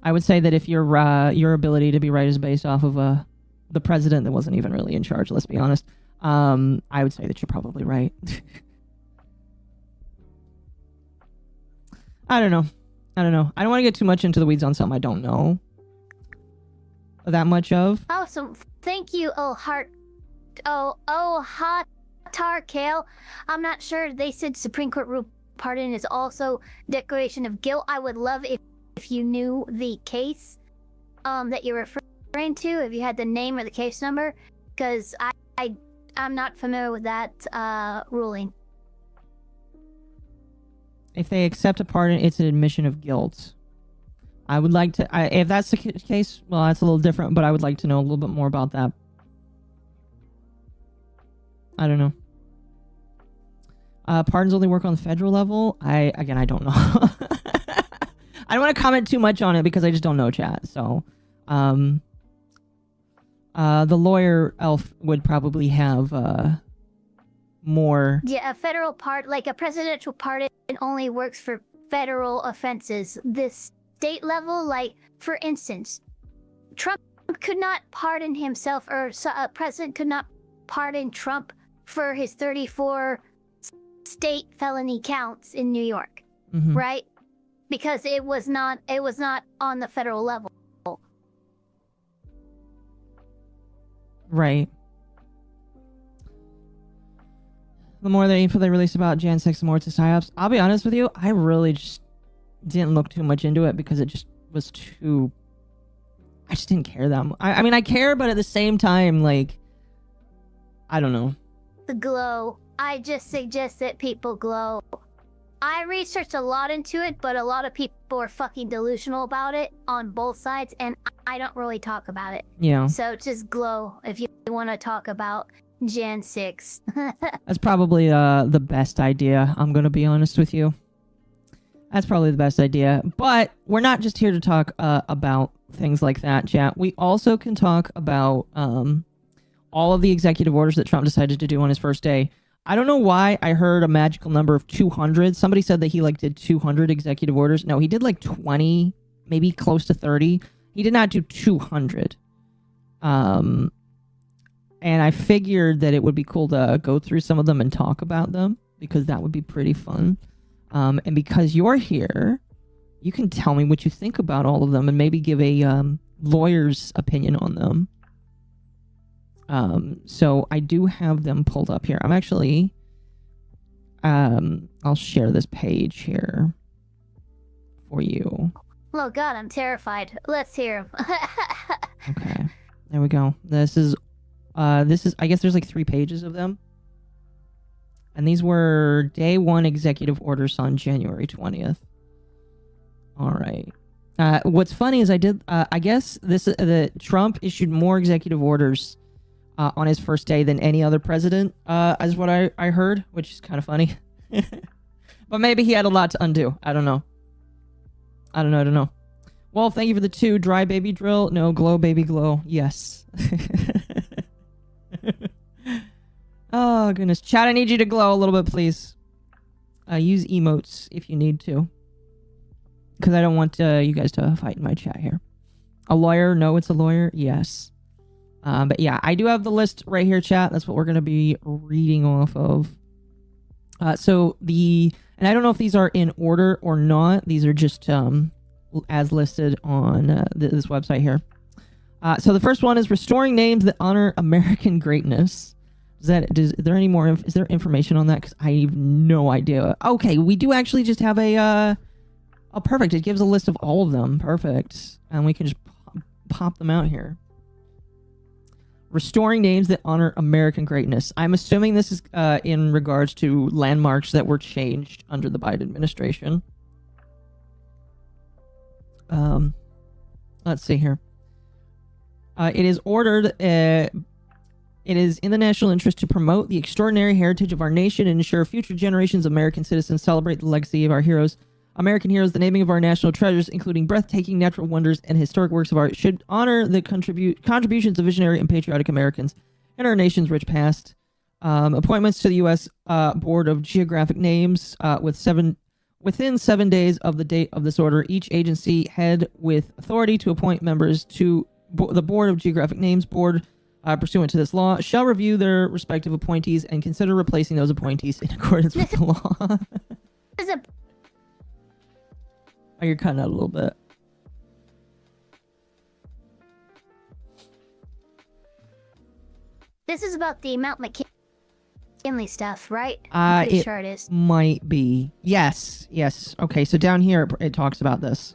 I would say that if your ability to be right is based off of the president that wasn't even really in charge, let's be honest, I would say that you're probably right. I don't know. I don't want to get too much into the weeds on something I don't know that much of. Awesome. Thank you, Hot Tar Kale. I'm not sure. They said Supreme Court rule pardon is also declaration of guilt. I would love if you knew the case that you're referring to, if you had the name or the case number, because I'm not familiar with that ruling. If they accept a pardon, it's an admission of guilt. I would like to, if that's the case, well, that's a little different, but I would like to know a little bit more about that. I don't know. Pardons only work on the federal level. I don't know. I don't want to comment too much on it because I just don't know, chat. So, the lawyer Elf would probably have more. Yeah, a federal like a presidential pardon only works for federal offenses. This state level, like for instance, Trump could not pardon himself, or a president could not pardon Trump for his 34 state felony counts in New York, right? Because it was not on the federal level. Right. The more the info they released about Jan 6, the more it's psyops. I'll be honest with you, I really just didn't look too much into it because it just was too... I just didn't care that much. I mean, I care, but at the same time, like... I don't know. The glow. I just suggest that people glow. I researched a lot into it, but a lot of people are fucking delusional about it on both sides, and I don't really talk about it. Yeah. So just glow if you want to talk about Jan 6. That's probably the best idea, I'm going to be honest with you. That's probably the best idea. But we're not just here to talk about things like that, chat. We also can talk about all of the executive orders that Trump decided to do on his first day. I don't know why I heard a magical number of 200. Somebody said that he did 200 executive orders. No, he did like 20, maybe close to 30. He did not do 200. And I figured that it would be cool to go through some of them and talk about them because that would be pretty fun. And because you're here, you can tell me what you think about all of them and maybe give a lawyer's opinion on them. So I do have them pulled up here. I'm actually, I'll share this page here for you. Oh God, I'm terrified. Let's hear him. Okay, there we go. This is, I guess there's like 3 pages of them. And these were day 1 executive orders on January 20th. All right. What's funny is I guess Trump issued more executive orders on his first day than any other president, is what I heard, which is kind of funny. But maybe he had a lot to undo. I don't know. I don't know. Well, thank you for the 2. Dry baby drill. No, glow baby glow. Yes. Oh, goodness. Chat, I need you to glow a little bit, please. Use emotes if you need to. Because I don't want you guys to fight in my chat here. A lawyer? No, it's a lawyer? Yes. But yeah, I do have the list right here, chat. That's what we're going to be reading off of. And I don't know if these are in order or not. These are just as listed on this website here. So the first one is restoring names that honor American greatness. Is there any more? Is there information on that? Because I have no idea. Okay, we do actually just have a. Oh, perfect. It gives a list of all of them. Perfect. And we can just pop them out here. Restoring names that honor American greatness. I'm assuming this is in regards to landmarks that were changed under the Biden administration. Let's see here. It is ordered. It is in the national interest to promote the extraordinary heritage of our nation and ensure future generations of American citizens celebrate the legacy of our heroes. American heroes, the naming of our national treasures, including breathtaking natural wonders and historic works of art, should honor the contributions of visionary and patriotic Americans and our nation's rich past. Appointments to the U.S. Board of Geographic Names within 7 days of the date of this order. Each agency head with authority to appoint members to the Board of Geographic Names Board pursuant to this law shall review their respective appointees and consider replacing those appointees in accordance with the law. Oh, you're cutting out a little bit. This is about the Mount McKinley stuff, right? I'm pretty sure it is. Might be. Yes. Okay, so down here it talks about this.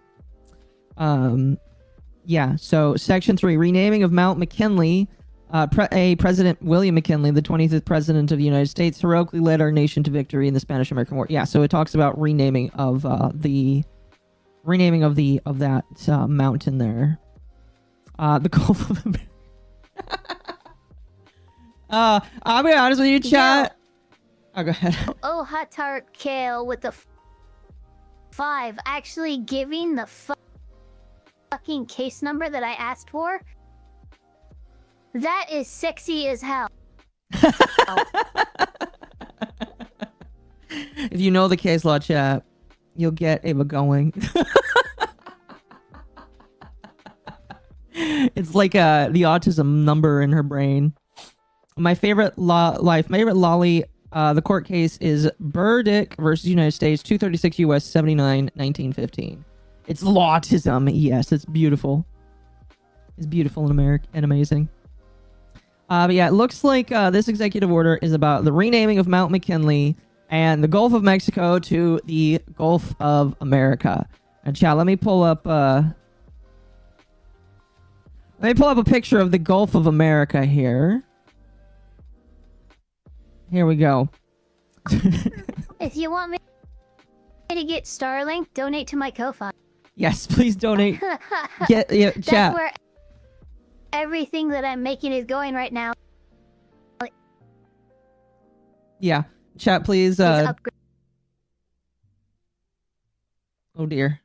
Yeah, so Section 3, renaming of Mount McKinley. President William McKinley, the 25th president of the United States, heroically led our nation to victory in the Spanish-American War. Yeah, so it talks about renaming of that mountain there. The Gulf of America. I'll be honest with you, chat. Oh, go ahead. Oh, Hatar Kale with the 5 actually giving the fucking case number that I asked for. That is sexy as hell. If you know the case law, chat, you'll get Ava going. It's like the autism number in her brain. My favorite lolly, the court case is Burdick versus United States, 236 U.S. 79, 1915. It's autism. Yes, it's beautiful. It's beautiful and amazing. But yeah, it looks like this executive order is about the renaming of Mount McKinley and the Gulf of Mexico to the Gulf of America. And chat, let me pull up a picture of the Gulf of America here. Here we go. If you want me to get Starlink, donate to my Ko-Fi. Yes, please donate. Chat. That's where everything that I'm making is going right now. Yeah, chat, please. Oh dear,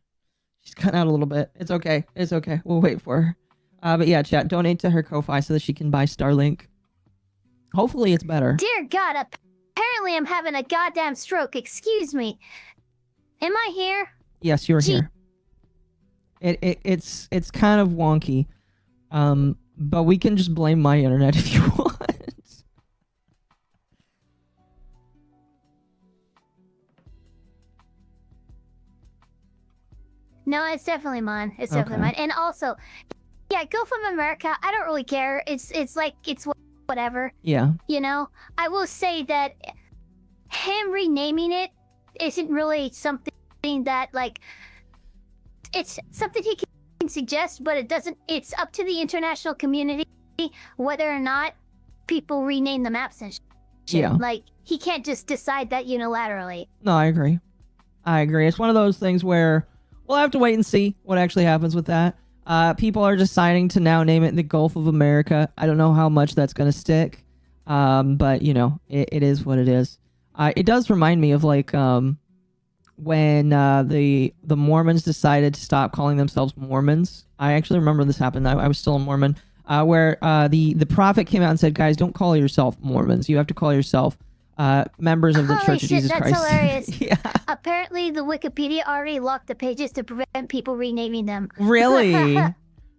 she's cutting out a little bit. It's okay. We'll wait for her. But yeah, chat, donate to her Ko-Fi so that she can buy Starlink. Hopefully, it's better. Dear God, apparently I'm having a goddamn stroke. Excuse me. Am I here? Yes, you're here. It's kind of wonky. But we can just blame my internet if you want. No, it's definitely mine. It's definitely mine. And also, yeah, Gulf of America, I don't really care. It's like, it's whatever. Yeah. You know? I will say that him renaming it isn't really something that, like, it's something he can suggest, but it doesn't, it's up to the international community whether or not people rename the maps and shit. Yeah. Like, he can't just decide that unilaterally. No, I agree. It's one of those things where we'll have to wait and see what actually happens with that. People are deciding to now name it the Gulf of America. I don't know how much that's going to stick. But, you know, it is what it is. It does remind me of, like, when the Mormons decided to stop calling themselves Mormons. I actually remember this happened. I was still a Mormon. Where the prophet came out and said, guys, don't call yourself Mormons. You have to call yourself members of the Holy Church shit, of Jesus that's Christ. hilarious. Yeah. Apparently, the Wikipedia already locked the pages to prevent people renaming them. Really?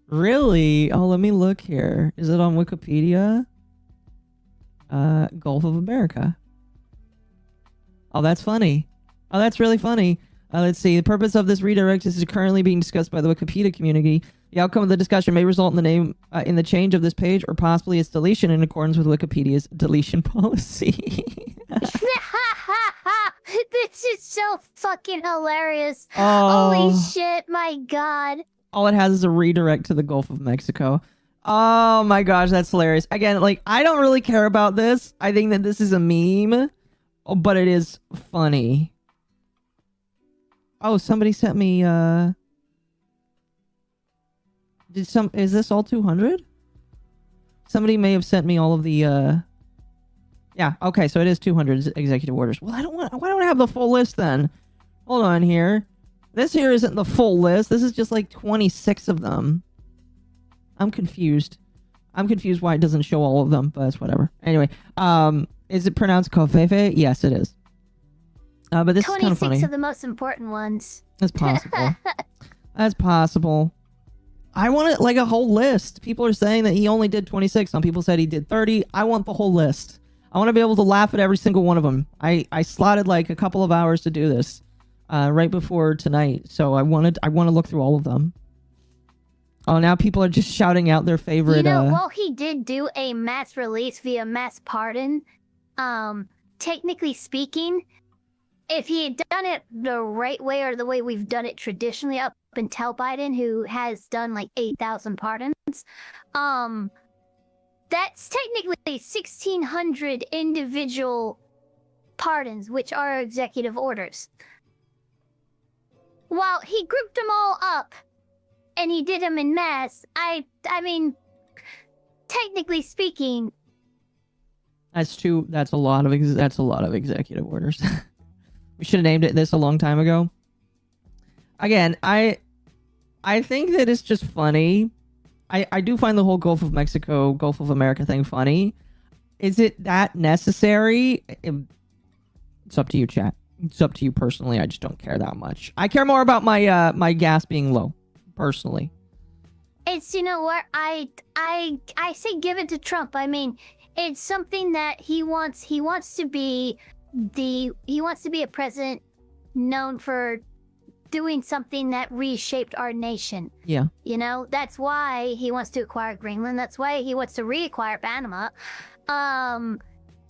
Really? Oh, let me look here. Is it on Wikipedia? Gulf of America. Oh, that's funny. Oh, that's really funny. Let's see. The purpose of this redirect is currently being discussed by the Wikipedia community. The outcome of the discussion may result in the name in the change of this page or possibly its deletion in accordance with Wikipedia's deletion policy. This is so fucking hilarious. Oh. Holy shit, my god. All it has is a redirect to the Gulf of Mexico. Oh my gosh, that's hilarious. Again, like, I don't really care about this. I think that this is a meme, but it is funny. Oh, somebody sent me, is this all 200? Somebody may have sent me all of the, yeah, okay, so it is 200 executive orders. Well, why don't I have the full list then? Hold on here. This here isn't the full list. This is just like 26 of them. I'm confused. I'm confused why it doesn't show all of them, but it's whatever. Anyway, is it pronounced Kofefe? Yes, it is. But this is kind of funny. 26 of the most important ones. That's possible. That's possible. I want it like a whole list. People are saying that he only did 26. Some people said he did 30. I want the whole list. I want to be able to laugh at every single one of them. I slotted like a couple of hours to do this right before tonight. So I want to look through all of them. Oh, now people are just shouting out their favorite. You know, while he did do a mass release via mass pardon, technically speaking, if he had done it the right way or the way we've done it traditionally up until Biden, who has done like 8,000 pardons, that's technically 1,600 individual pardons, which are executive orders. While he grouped them all up, and he did them in mass, I mean, technically speaking, That's a lot of executive orders. We should have named it this a long time ago. Again, I think that it's just funny. I do find the whole Gulf of Mexico, Gulf of America thing funny. Is it that necessary? It's up to you, chat. It's up to you personally. I just don't care that much. I care more about my my gas being low, personally. it's, you know what, I say give it to Trump. I mean, it's something that he wants to be a president known for doing something that reshaped our nation. Yeah. You know, that's why he wants to acquire Greenland. That's why he wants to reacquire Panama.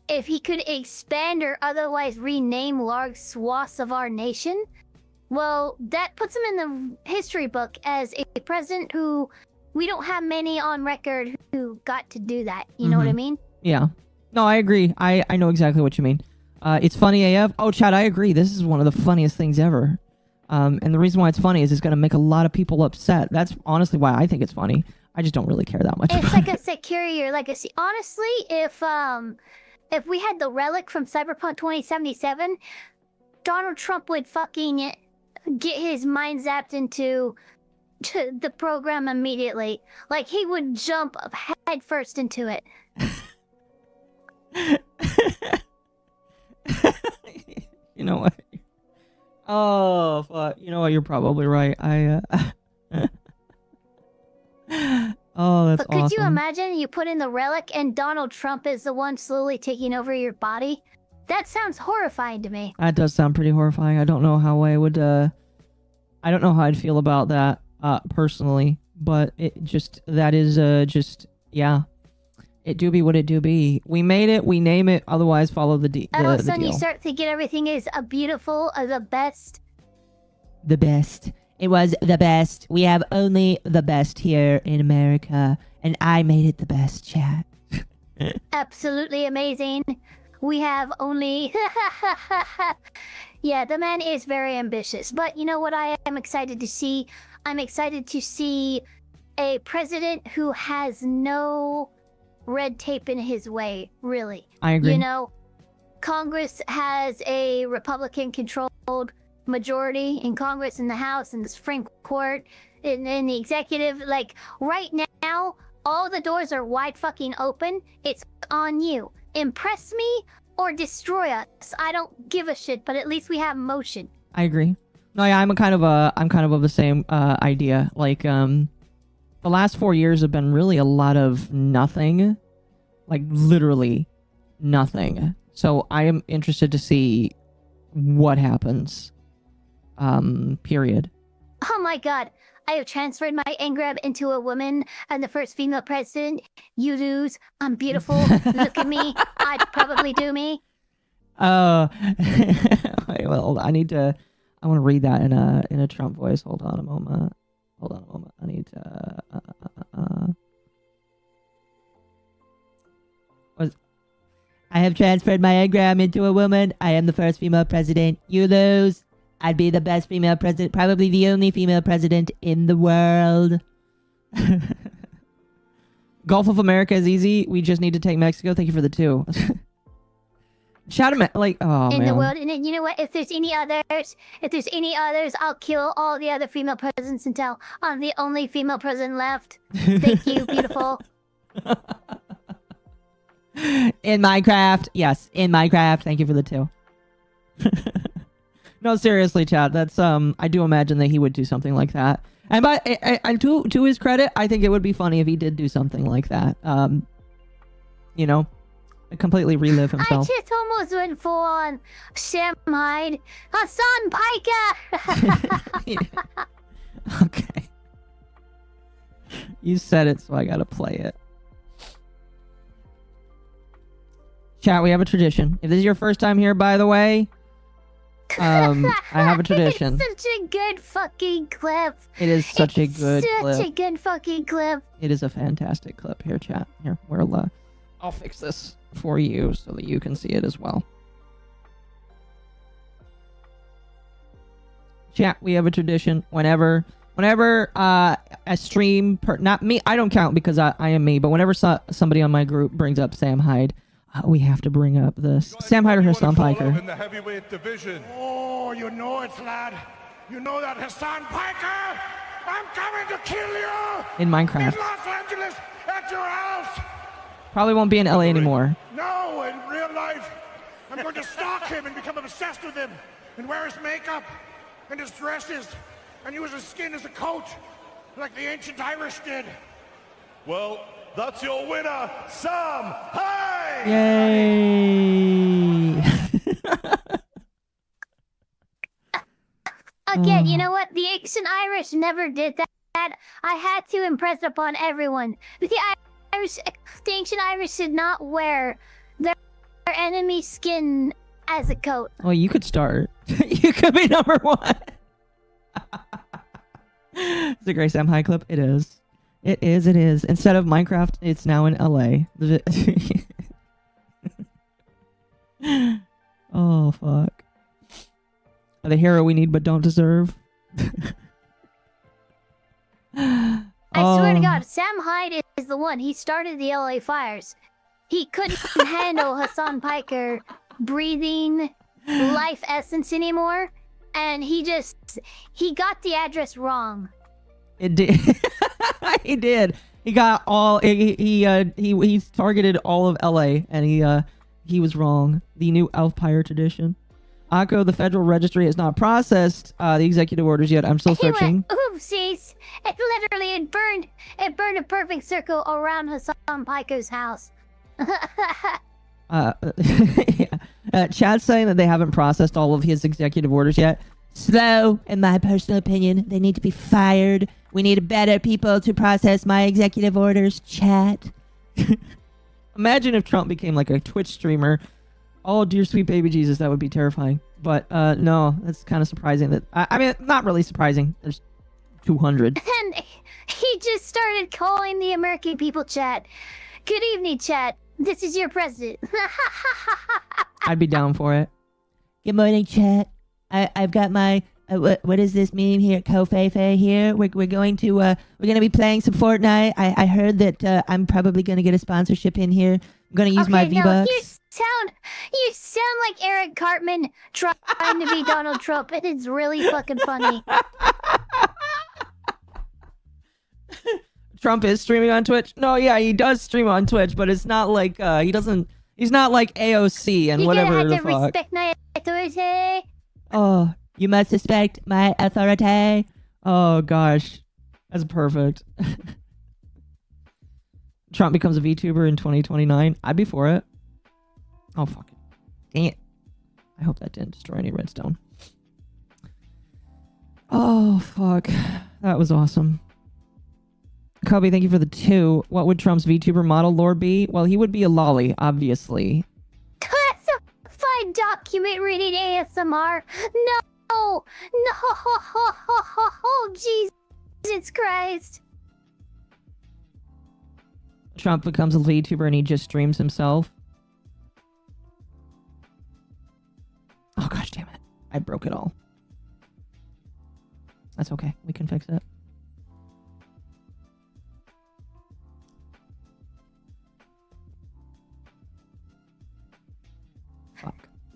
If he could expand or otherwise rename large swaths of our nation, well, that puts him in the history book as a president who we don't have many on record who got to do that. You know what I mean? Yeah. No, I agree. I know exactly what you mean. It's funny AF. Oh, Chad, I agree. This is one of the funniest things ever. And the reason why it's funny is it's going to make a lot of people upset. That's honestly why I think it's funny. I just don't really care that much. It's like a security or legacy. Honestly, if we had the relic from Cyberpunk 2077, Donald Trump would fucking get his mind zapped into the program immediately. Like, he would jump head first into it. You know what? Oh, fuck. You know what? You're probably right. Oh, that's But could awesome. you imagine you put in the relic and Donald Trump is the one slowly taking over your body? That sounds horrifying to me. That does sound pretty horrifying. I don't know how I would, I don't know how I'd feel about that, personally. But it just, that is, yeah. It do be what it do be. We made it, we name it, otherwise follow the deal. All of a sudden you start thinking everything is a beautiful, the best. The best. It was the best. We have only the best here in America. And I made it the best, chat. Absolutely amazing. We have only... Yeah, the man is very ambitious. But you know what I am excited to see? I'm excited to see a president who has no red tape in his way, really. I agree. You know, Congress has a Republican-controlled majority in Congress, in the House, in the Supreme Court, in the executive. Like, right now, all the doors are wide fucking open. It's on you. Impress me or destroy us. I don't give a shit, but at least we have motion. I agree. No, yeah, I'm kind of the same idea. Like, the last 4 years have been really a lot of nothing. Like, literally nothing. So I am interested to see what happens. Period. Oh my god. I have transferred my engram into a woman. I'm the first female president. You lose. I'm beautiful. Look at me. I'd probably do me. Wait, well, I want to read that in a Trump voice. Hold on a moment. I need to. I have transferred my engram into a woman. I am the first female president. You lose. I'd be the best female president, probably the only female president in the world. Gulf of America is easy. We just need to take Mexico. Thank you for the 2. Shout him like, oh in man. the world, and then, you know what? If there's any others, I'll kill all the other female presidents until I'm the only female president left. Thank you, beautiful. In Minecraft, yes, in Minecraft. Thank you for the 2. No, seriously, Chad. That's I do imagine that he would do something like that. And to his credit, I think it would be funny if he did do something like that. You know, completely relive himself. I just almost went full on Sam Hyde, Hassan Piker. Okay. You said it, so I gotta play it. Chat, we have a tradition. If this is your first time here, by the way, I have a tradition. It's such a good fucking clip. It is such a good clip. Such a good fucking clip. It is a fantastic clip. Here, chat. Here, I'll fix this for you so that you can see it as well. Chat, we have a tradition. Whenever a stream, not me, I don't count because I am me, but whenever somebody on my group brings up Sam Hyde, we have to bring up this. Sam Hyde or Hassan Piker? In the heavyweight division. Oh, you know it, lad. You know that Hassan Piker? I'm coming to kill you! In Minecraft. In Los Angeles, at your house! Probably won't be in LA anymore. No, in real life. I'm going to stalk him and become obsessed with him. And wear his makeup and his dresses. And use his skin as a coat. Like the ancient Irish did. Well, that's your winner, Sam Hyde! Yay! Again, you know what? The ancient Irish never did that. I had to impress upon everyone. The ancient Irish did not wear their enemy's skin as a coat. Well, you could start. You could be number 1. It's a great Sam Hyde clip. It is. It is. Instead of Minecraft, it's now in LA. Oh, fuck. The hero we need but don't deserve. I swear to God, Sam Hyde is the one. He started the LA fires. He couldn't handle Hassan Piker breathing life essence anymore. And he got the address wrong. It did. He did. He got all. He targeted all of LA, and he was wrong. The new EvaElfpire tradition. Akko, the Federal Registry has not processed the executive orders yet. I'm still searching. Oopsies! It burned a perfect circle around Hassan Piker's house. Chad's saying that they haven't processed all of his executive orders yet. Slow, in my personal opinion. They need to be fired. We need better people to process my executive orders, chat. Imagine if Trump became like a Twitch streamer. Oh, dear sweet baby Jesus, that would be terrifying. But no, that's kind of surprising. That I mean, not really surprising. There's 200. And he just started calling the American people chat. Good evening, chat. This is your president. I'd be down for it. Good morning, chat. I've got my what is this meme here? Kofefe here. We're going to be playing some Fortnite. I heard that I'm probably gonna get a sponsorship in here. I'm gonna use my V-Bucks. You sound like Eric Cartman trying to be Donald Trump. It is really fucking funny. Trump is streaming on Twitch. No, yeah, he does stream on Twitch, but it's not like he's not like AOC and whatever the fuck. Respect my authority. Oh, you must respect my authority. Oh gosh, that's perfect. Trump becomes a VTuber in 2029. I'd be for it. Oh fuck it. Dang it. I hope that didn't destroy any redstone. Oh fuck. That was awesome. Kobe, thank you for the 2. What would Trump's VTuber model lore be? Well, he would be a lolly, obviously. Classified document reading ASMR. No, Jesus Christ. Trump becomes a VTuber and he just streams himself. Oh gosh damn it. I broke it all. That's okay. We can fix it.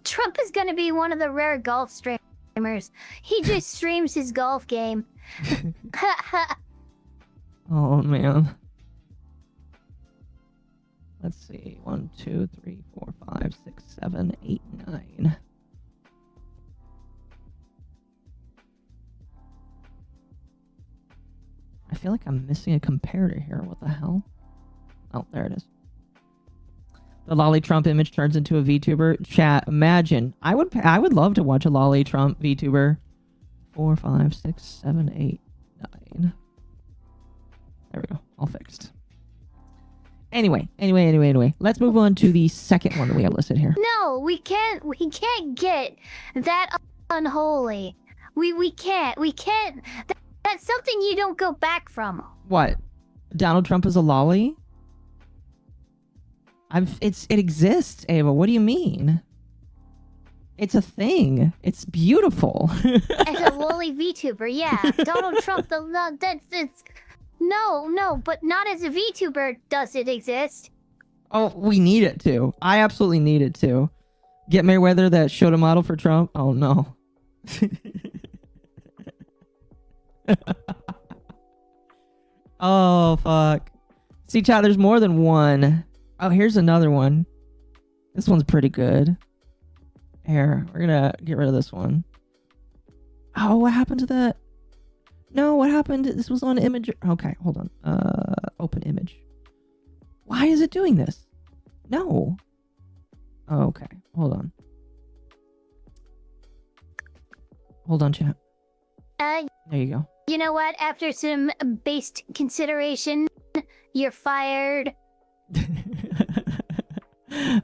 Trump is gonna be one of the rare golf streamers. He just streams his golf game. Oh man. Let's see. 1, 2, 3, 4, 5, 6, 7, 8, 9. I feel like I'm missing a comparator here. What the hell? Oh, there it is. The lolly Trump image turns into a VTuber. Chat, imagine. I would love to watch a lolly Trump VTuber. 4, 5, 6, 7, 8, 9. There we go. All fixed. Anyway. Let's move on to the second one that we have listed here. No, we can't get that unholy. We can't. That's something you don't go back from. What? Donald Trump is a lolly? It exists, Ava. What do you mean? It's a thing. It's beautiful. As a lolly VTuber, yeah. Donald Trump, no, but not as a VTuber does it exist. Oh, we need it to. I absolutely need it to. Get Mayweather that showed a model for Trump? Oh no. Oh fuck. See, chat, there's more than one. Oh, here's another one. This one's pretty good. Here, we're gonna get rid of this one. Oh, what happened to that? No, what happened? This was on image. Okay, hold on. Open image. Why is it doing this? No. Oh, okay, hold on. Hold on, chat. There you go. You know what? After some based consideration, you're fired.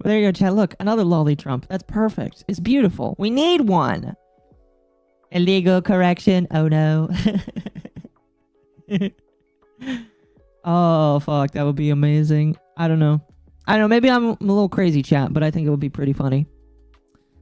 There you go, chat. Look, another lolly Trump. That's perfect. It's beautiful. We need one. Illegal correction. Oh no. Oh fuck, that would be amazing. I don't know. Maybe I'm a little crazy, chat, but I think it would be pretty funny.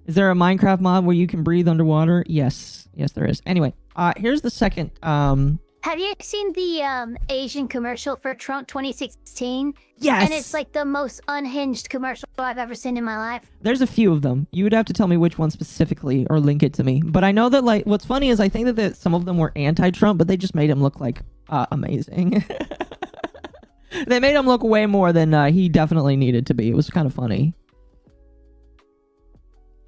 Is there a Minecraft mod where you can breathe underwater? Yes, there is. Anyway, here's the second. Have you seen the Asian commercial for Trump 2016? Yes. And it's like the most unhinged commercial I've ever seen in my life. There's a few of them. You would have to tell me which one specifically or link it to me. But I know that, like, what's funny is I think that some of them were anti-Trump, but they just made him look like amazing. They made him look way more than he definitely needed to be. It was kind of funny.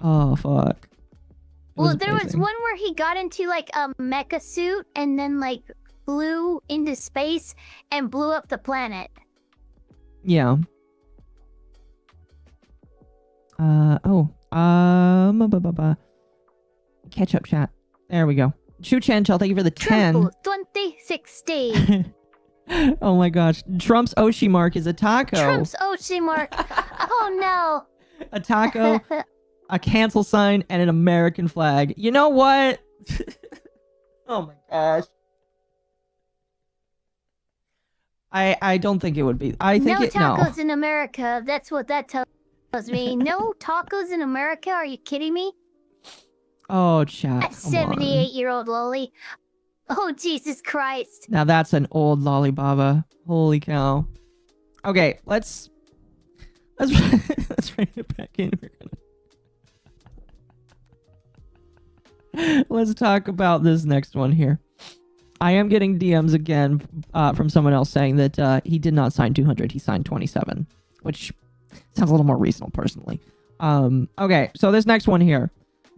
Oh fuck. Well, there was one where he got into like a mecha suit and then like flew into space and blew up the planet. Yeah. Catch up chat. There we go. Chu Chanchel, thank you for the 10. Trump 2016. Oh my gosh. Trump's Oshi mark is a taco. Trump's Oshi mark. Oh no. A taco, a cancel sign, and an American flag. You know what? Oh my gosh. I don't think it would be. I think no tacos in America. That's what that tells me. No tacos in America? Are you kidding me? Oh, chat. A Come on. 78-year-old lolly. Oh, Jesus Christ. Now that's an old lolly baba. Holy cow. Okay, let's bring it back in. Let's talk about this next one here. I am getting DMs again from someone else saying that he did not sign 200. He signed 27, which sounds a little more reasonable personally. Okay, so this next one here.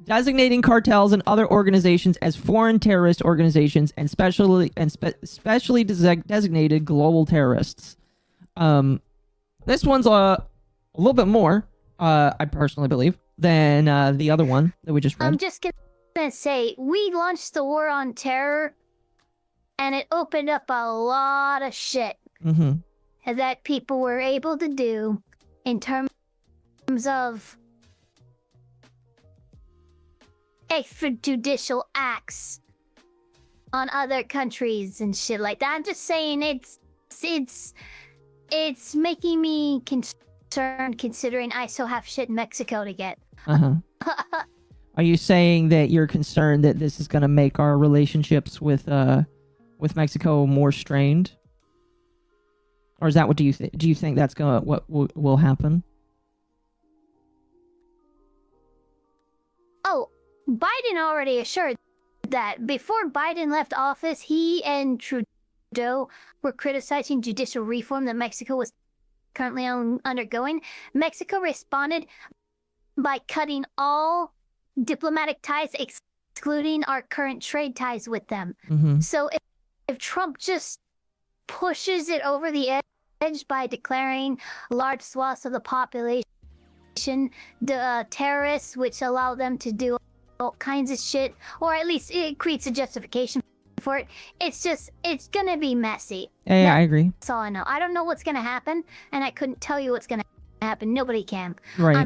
Designating cartels and other organizations as foreign terrorist organizations and specially designated global terrorists. This one's a little bit more, I personally believe, than the other one that we just read. I'm just gonna say, we launched the war on terror, and it opened up a lot of shit that people were able to do in terms of extrajudicial acts on other countries and shit like that. I'm just saying it's making me concerned considering I still have shit in Mexico to get. Are you saying that you're concerned that this is going to make our relationships with Mexico more strained? Or is that what do you think that's what will happen? Oh, Biden already assured that before Biden left office, he and Trudeau were criticizing judicial reform that Mexico was currently undergoing. Mexico responded by cutting all diplomatic ties, excluding our current trade ties with them. So if Trump just pushes it over the edge by declaring large swaths of the population the terrorists, which allow them to do all kinds of shit, or at least it creates a justification for it. It's gonna be messy. Yeah, I agree. That's all I know. I don't know what's gonna happen, and I couldn't tell you what's gonna happen. Nobody can. Right.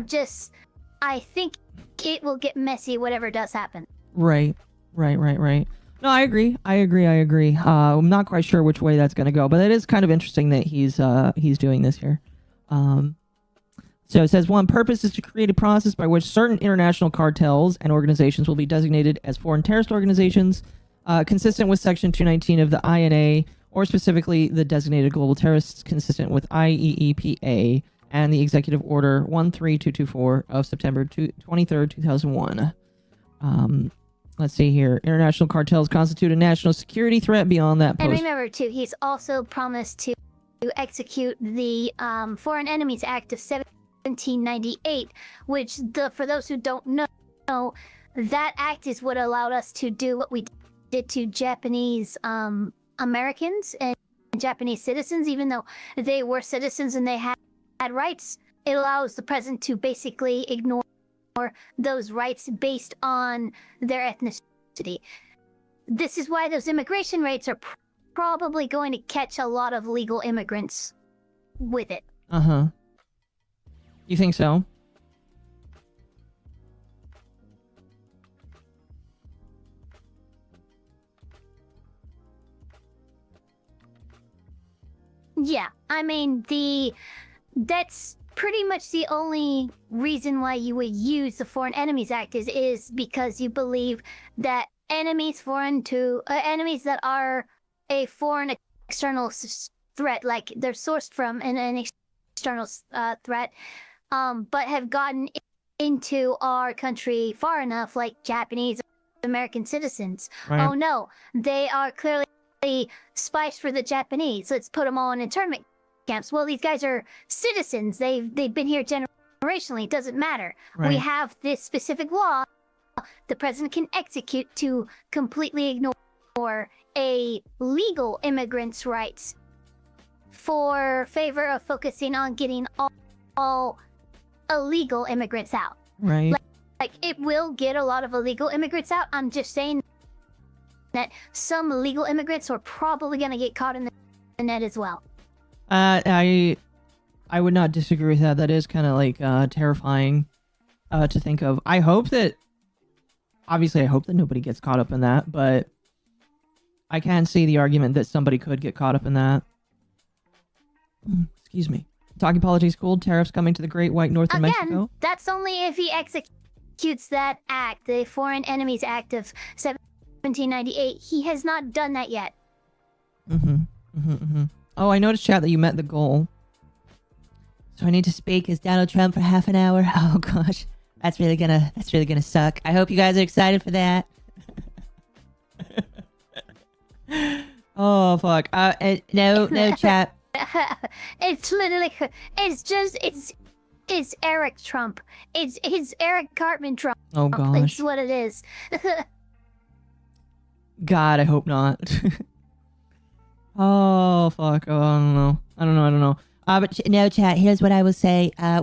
I think it will get messy, whatever does happen. Right. No, I agree. I'm not quite sure which way that's going to go, but it is kind of interesting that he's doing this here. So it says, one purpose is to create a process by which certain international cartels and organizations will be designated as foreign terrorist organizations, consistent with Section 219 of the INA, or specifically the designated global terrorists consistent with IEEPA and the Executive Order 13224 of September 23rd, 2001. Let's see here. International cartels constitute a national security threat beyond that post. And remember, too, he's also promised to execute the Foreign Enemies Act of 1798, which, for those who don't know, that act is what allowed us to do what we did to Japanese Americans and Japanese citizens, even though they were citizens and they had rights. It allows the president to basically ignore those rights based on their ethnicity. This is why those immigration rates are probably going to catch a lot of legal immigrants with it. You think so? Yeah, I mean, that's pretty much the only reason why you would use the Foreign Enemies Act is because you believe that enemies that are a foreign external threat, like they're sourced from an external threat, but have gotten into our country far enough, like Japanese American citizens. Right. Oh no, they are clearly spies for the Japanese. Let's put them all in internment camps. Well, these guys are citizens. They've been here generationally. It doesn't matter. Right. We have this specific law the president can execute to completely ignore a legal immigrant's rights for favor of focusing on getting all illegal immigrants out. Right. Like it will get a lot of illegal immigrants out. I'm just saying that some illegal immigrants are probably going to get caught in the net as well. I would not disagree with that. That is kind of like terrifying to think of. I hope that nobody gets caught up in that, but I can see the argument that somebody could get caught up in that. Excuse me. Talking politics cool. Tariffs coming to the Great White North of Mexico. Again, that's only if he executes executes that act, the Foreign Enemies Act of 1798, he has not done that yet. Oh, I noticed, chat, that you met the goal. So I need to speak as Donald Trump for half an hour. Oh gosh, that's really gonna suck. I hope you guys are excited for that. Oh fuck. No chat. It's literally, it's Eric Trump. It's Eric Cartman Trump. Oh gosh. It's what it is. God, I hope not. Oh fuck. Oh, I don't know. But no, chat, here's what I will say. I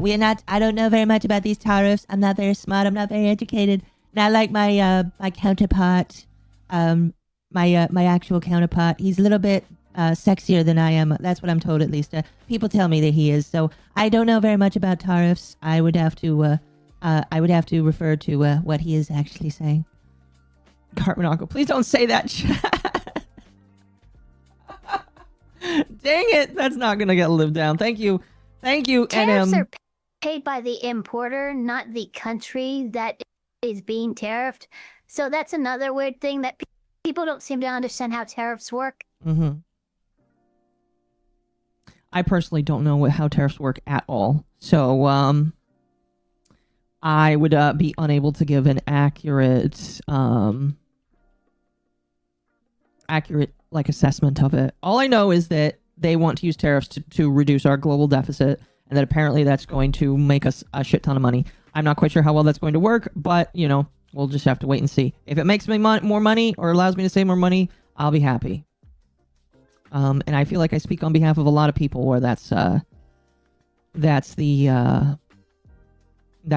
don't know very much about these tariffs. I'm not very smart. I'm not very educated. Not like my my counterpart, my actual counterpart. He's a little bit sexier than I am. That's what I'm told, at least. People tell me that he is. So I don't know very much about tariffs. I would have to refer to what he is actually saying. MommaOcco, please don't say that, chat. Dang it, that's not gonna get lived down. Thank you. Tariffs are paid by the importer, not the country that is being tariffed. So that's another weird thing that people don't seem to understand how tariffs work. I personally don't know how tariffs work at all. So I would be unable to give an accurate assessment of it. All I know is that they want to use tariffs to reduce our global deficit, and that apparently that's going to make us a shit ton of money. I'm not quite sure how well that's going to work, but we'll just have to wait and see. If it makes me more money or allows me to save more money, I'll be happy. And I feel like I speak on behalf of a lot of people where that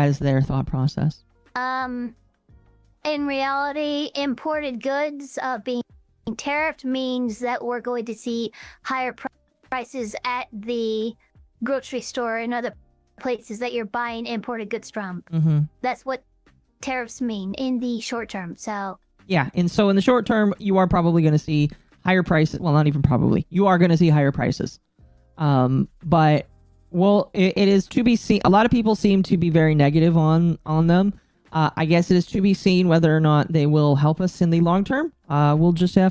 is their thought process. In reality, imported goods being tariffed means that we're going to see higher prices at the grocery store and other places that you're buying imported goods from. That's what tariffs mean in the short term. So yeah, and so in the short term, you are probably going to see higher prices. Well, not even probably. You are going to see higher prices. But it is to be seen. A lot of people seem to be very negative on them. I guess it is to be seen whether or not they will help us in the long term. We're just gonna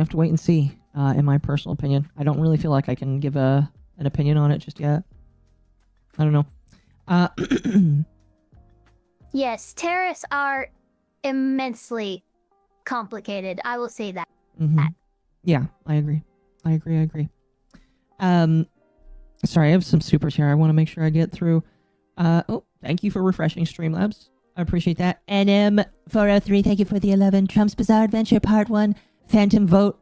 have to wait and see. In my personal opinion, I don't really feel like I can give an opinion on it just yet. I don't know. Yes, tariffs are immensely complicated. I will say that. Yeah, I agree. Sorry, I have some super chat I want to make sure I get through. Thank you for refreshing Streamlabs. I appreciate that. NM403, thank you for the 11. Trump's Bizarre Adventure, Part 1. Phantom Vote,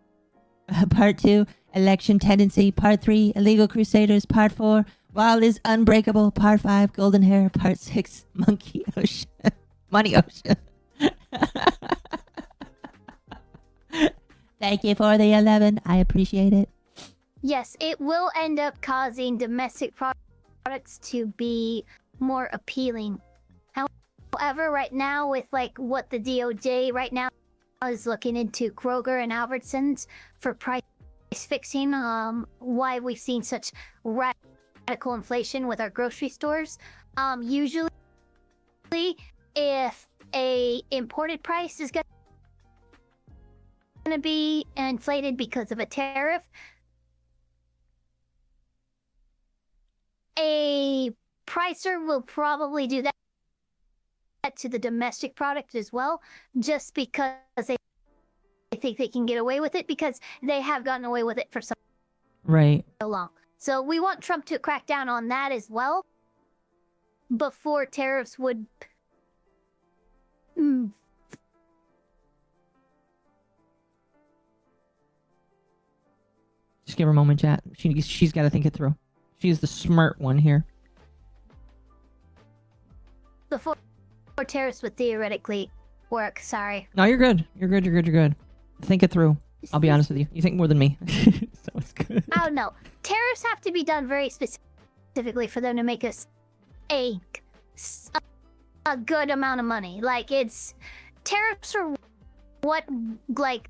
Part 2. Election Tendency, Part 3. Illegal Crusaders, Part 4. Wild is Unbreakable, Part 5. Golden Hair, Part 6. Monkey Ocean. Money Ocean. Thank you for the 11. I appreciate it. Yes, it will end up causing domestic products to be more appealing. However, right now with what the DOJ right now is looking into Kroger and Albertsons for price fixing, why we've seen such radical inflation with our grocery stores. Usually if a imported price is going to be inflated because of a tariff, a pricer will probably do that to the domestic product as well, just because they think they can get away with it, because they have gotten away with it for so long. So we want Trump to crack down on that as well before tariffs would Just give her a moment, chat. She's got to think it through. She's the smart one here. Before tariffs would theoretically work. Sorry. No, you're good. You're good. Think it through. I'll be honest with you. You think more than me. So it's good. I don't know. Tariffs have to be done very specifically for them to make us a good amount of money. Tariffs are what,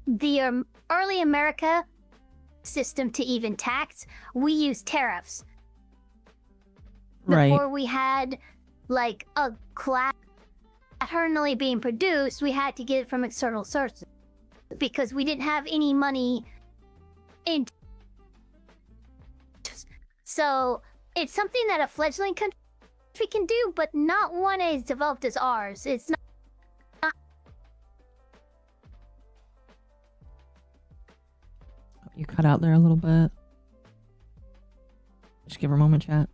the early America system to even tax. We use tariffs. Before we had like a class internally being produced, we had to get it from external sources because we didn't have any money in. So it's something that a fledgling country can do, but not one as developed as ours. It's not. You cut out there a little bit. Just give her a moment, chat.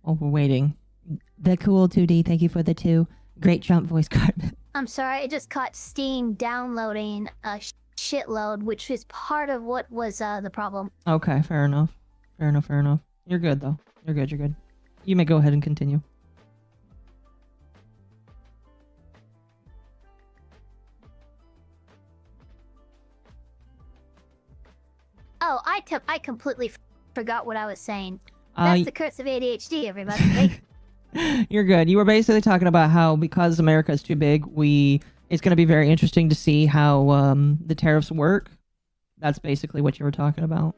While we're waiting. The cool 2D, thank you for the 2. Great Trump voice card. I'm sorry, I just caught Steam downloading a shitload, which is part of what was the problem. Okay, fair enough. Fair enough. You're good, though. You're good. You may go ahead and continue. Oh, I completely forgot what I was saying. That's the curse of ADHD, everybody. You're good. You were basically talking about how because America is too big, it's going to be very interesting to see how the tariffs work. That's basically what you were talking about.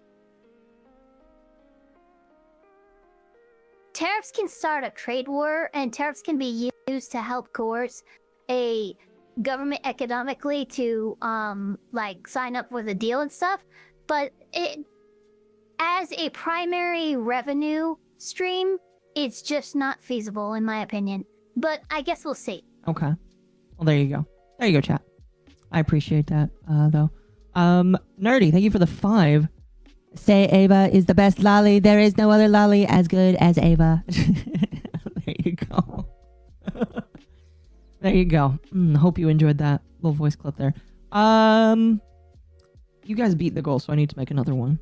Tariffs can start a trade war, and tariffs can be used to help coerce a government economically to like sign up for the deal and stuff. But as a primary revenue stream, it's just not feasible in my opinion. But I guess we'll see. Okay. Well, there you go. There you go, chat. I appreciate that, though. Nerdy, thank you for the 5. Say Ava is the best lolly. There is no other lolly as good as Ava. There you go. There you go. Hope you enjoyed that little voice clip there. You guys beat the goal, so I need to make another one.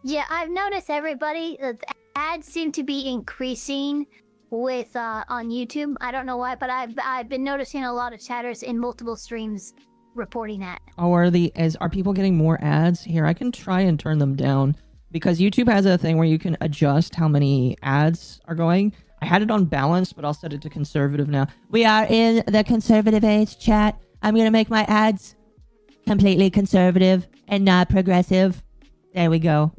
Yeah, I've noticed everybody, the ads seem to be increasing with on YouTube. I don't know why, but I've been noticing a lot of chatters in multiple streams reporting that. Oh, are people getting more ads? Here, I can try and turn them down because YouTube has a thing where you can adjust how many ads are going. I had it on balance, but I'll set it to conservative now. We are in the conservative age, chat. I'm going to make my ads completely conservative and not progressive. There we go.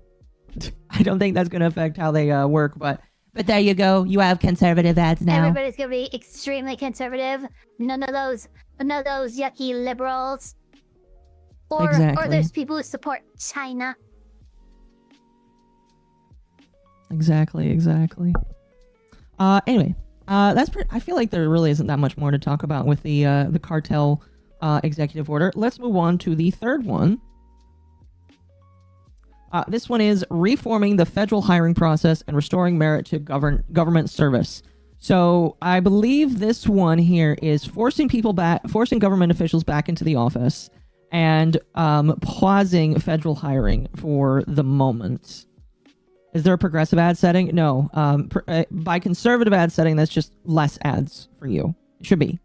I don't think that's going to affect how they work, but there you go. You have conservative ads now. Everybody's going to be extremely conservative. None of those yucky liberals. Or there's people who support China. Exactly. Anyway, I feel like there really isn't that much more to talk about with the cartel executive order. Let's move on to the third one. This one is reforming the federal hiring process and restoring merit to government service. So I believe this one here is forcing government officials back into the office and pausing federal hiring for the moment. Is there a progressive ad setting? No. By conservative ad setting, that's just less ads for you. It should be.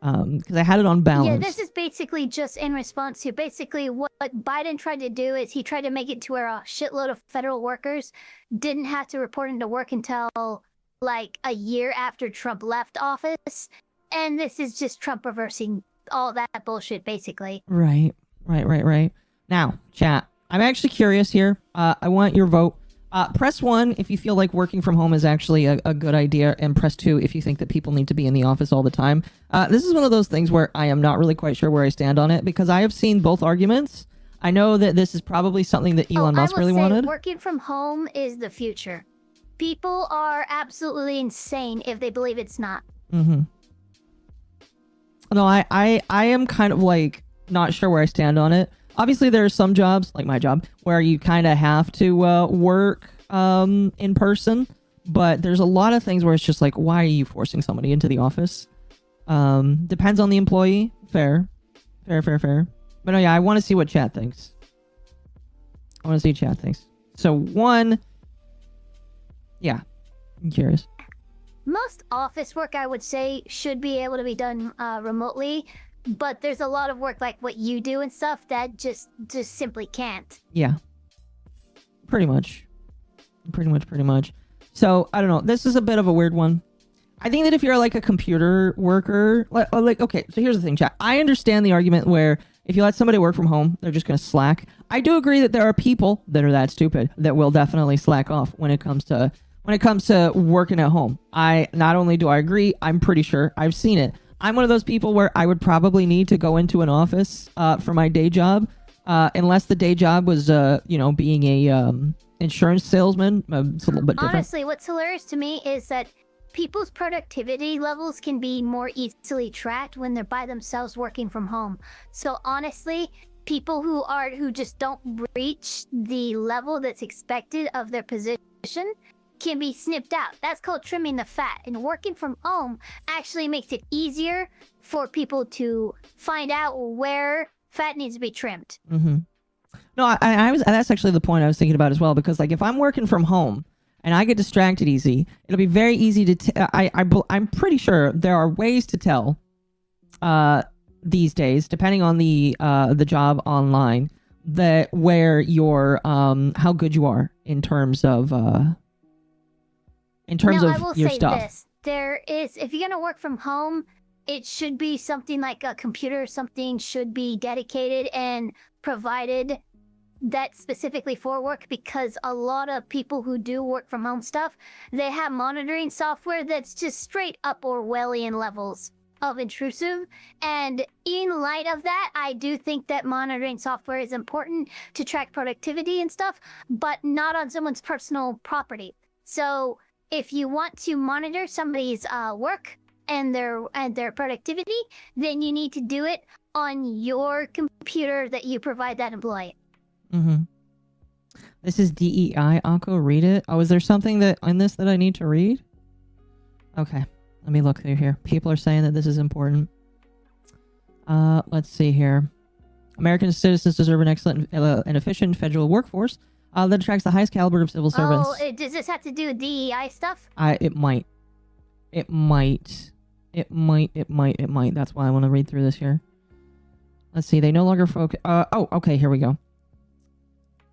Because I had it on balance. Yeah, this is basically just in response to basically what Biden tried to do is he tried to make it to where a shitload of federal workers didn't have to report into work until like a year after Trump left office. And this is just Trump reversing all that bullshit, basically. Right. Now, chat, I'm actually curious here. I want your vote. Press 1 if you feel like working from home is actually a good idea, and press 2 if you think that people need to be in the office all the time. This is one of those things where I am not really quite sure where I stand on it, because I have seen both arguments. I know that this is probably something that Elon Musk really wanted. Working from home is the future. People are absolutely insane if they believe it's not. No, I am kind of like not sure where I stand on it. Obviously, there are some jobs, like my job, where you kind of have to work in person. But there's a lot of things where it's just like, why are you forcing somebody into the office? Depends on the employee. Fair. But no, yeah, I want to see what chat thinks. So 1, yeah, I'm curious. Most office work, I would say, should be able to be done remotely. But there's a lot of work like what you do and stuff that just simply can't. Yeah. Pretty much. So, I don't know. This is a bit of a weird one. I think that if you're like a computer worker, like okay, so here's the thing, chat. I understand the argument where if you let somebody work from home, they're just going to slack. I do agree that there are people that are that stupid that will definitely slack off when it comes to working at home. Not only do I agree, I'm pretty sure I've seen it. I'm one of those people where I would probably need to go into an office for my day job, unless the day job was being a insurance salesman. It's a little bit different. Honestly, what's hilarious to me is that people's productivity levels can be more easily tracked when they're by themselves working from home. So honestly, people who just don't reach the level that's expected of their position can be snipped out. That's called trimming the fat. And working from home actually makes it easier for people to find out where fat needs to be trimmed. Mm-hmm. No, that's actually the point I was thinking about as well, because like if I'm working from home and I get distracted easy, it'll be very easy to I'm pretty sure there are ways to tell these days, depending on the job online, that where your how good you are in terms of I will your say stuff. this. There is, if you're going to work from home, it should be something like a computer or something should be dedicated and provided that specifically for work, because a lot of people who do work from home stuff, they have monitoring software that's just straight up Orwellian levels of intrusive. And in light of that, I do think that monitoring software is important to track productivity and stuff, but not on someone's personal property. So if you want to monitor somebody's work and their productivity, then you need to do it on your computer that you provide that employee. Mm-hmm. This is DEI, Akko. Read it. Oh, is there something that on this that I need to read? Okay, let me look through here. People are saying that this is important. Let's see here. American citizens deserve an excellent and efficient federal workforce that attracts the highest caliber of civil servants. Oh, does this have to do with DEI stuff? It might. That's why I want to read through this here. Let's see. They no longer focus. Okay. Here we go.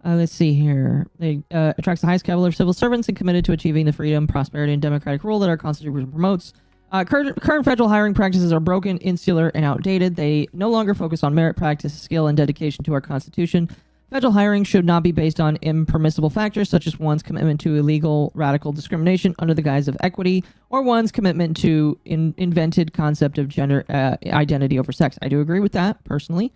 Let's see here. They attracts the highest caliber of civil servants and committed to achieving the freedom, prosperity, and democratic rule that our Constitution promotes. Current federal hiring practices are broken, insular, and outdated. They no longer focus on merit, practice, skill, and dedication to our Constitution. Federal hiring should not be based on impermissible factors such as one's commitment to illegal radical discrimination under the guise of equity, or one's commitment to invented concept of gender identity over sex. I do agree with that, personally.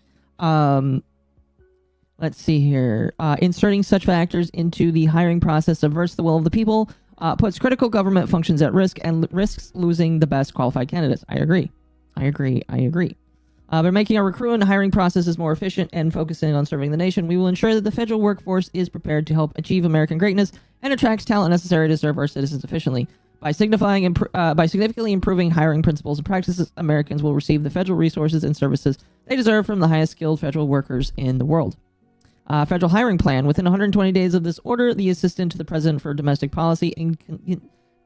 Let's see here. Inserting such factors into the hiring process subverts the will of the people, puts critical government functions at risk, and risks losing the best qualified candidates. I agree. By making our recruitment and hiring processes more efficient and focusing on serving the nation, we will ensure that the federal workforce is prepared to help achieve American greatness and attracts talent necessary to serve our citizens efficiently. By significantly improving hiring principles and practices, Americans will receive the federal resources and services they deserve from the highest skilled federal workers in the world. Federal hiring plan. Within 120 days of this order, the Assistant to the President for Domestic Policy, in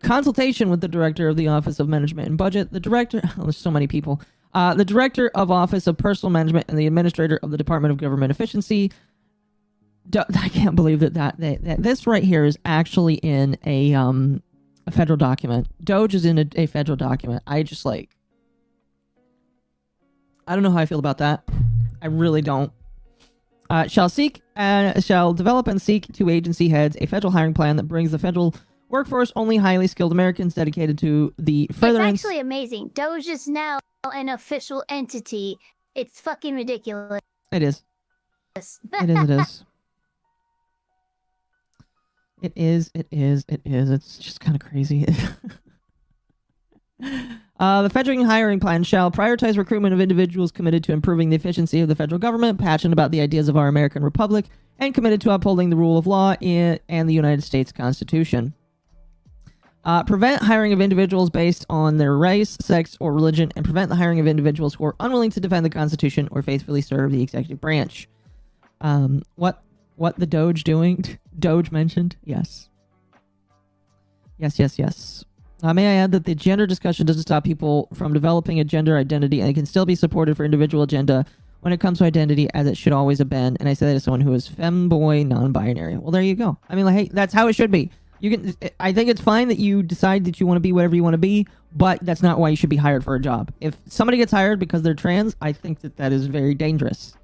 consultation with the Director of the Office of Management and Budget, the Director... Oh, there's so many people. The Director of Office of Personal Management, and the Administrator of the Department of Government Efficiency. I can't believe that this right here is actually in a federal document. Doge is in a federal document. I don't know how I feel about that. I really don't. Shall develop and seek to agency heads a federal hiring plan that brings the federal workforce only highly skilled Americans dedicated to the furtherance. It's actually amazing. Doge is now an official entity. It's fucking ridiculous. It is. It is. It's just kind of crazy. The federal hiring plan shall prioritize recruitment of individuals committed to improving the efficiency of the federal government, passionate about the ideas of our American Republic, and committed to upholding the rule of law and the United States Constitution. Prevent hiring of individuals based on their race, sex, or religion, and prevent the hiring of individuals who are unwilling to defend the Constitution or faithfully serve the executive branch. What the Doge doing? Doge mentioned? Yes. May I add that the gender discussion doesn't stop people from developing a gender identity, and it can still be supported for individual agenda when it comes to identity, as it should always have been. And I say that as someone who is femboy, non-binary. Well, there you go. I mean, like, hey, that's how it should be. You can. I think it's fine that you decide that you want to be whatever you want to be, but that's not why you should be hired for a job. If somebody gets hired because they're trans, I think that is very dangerous.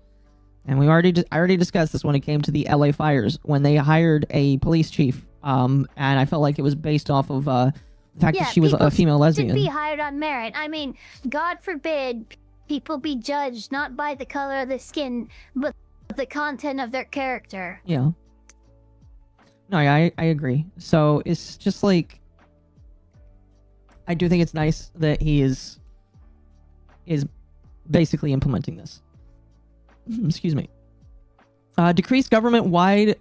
And I already discussed this when it came to the LA fires, when they hired a police chief. And I felt like it was based off of the fact that she was a female lesbian. Should be hired on merit. I mean, God forbid people be judged not by the color of the skin, but the content of their character. Yeah. No, I agree. So it's just like, I do think it's nice that he is basically implementing this. Excuse me. Decrease government-wide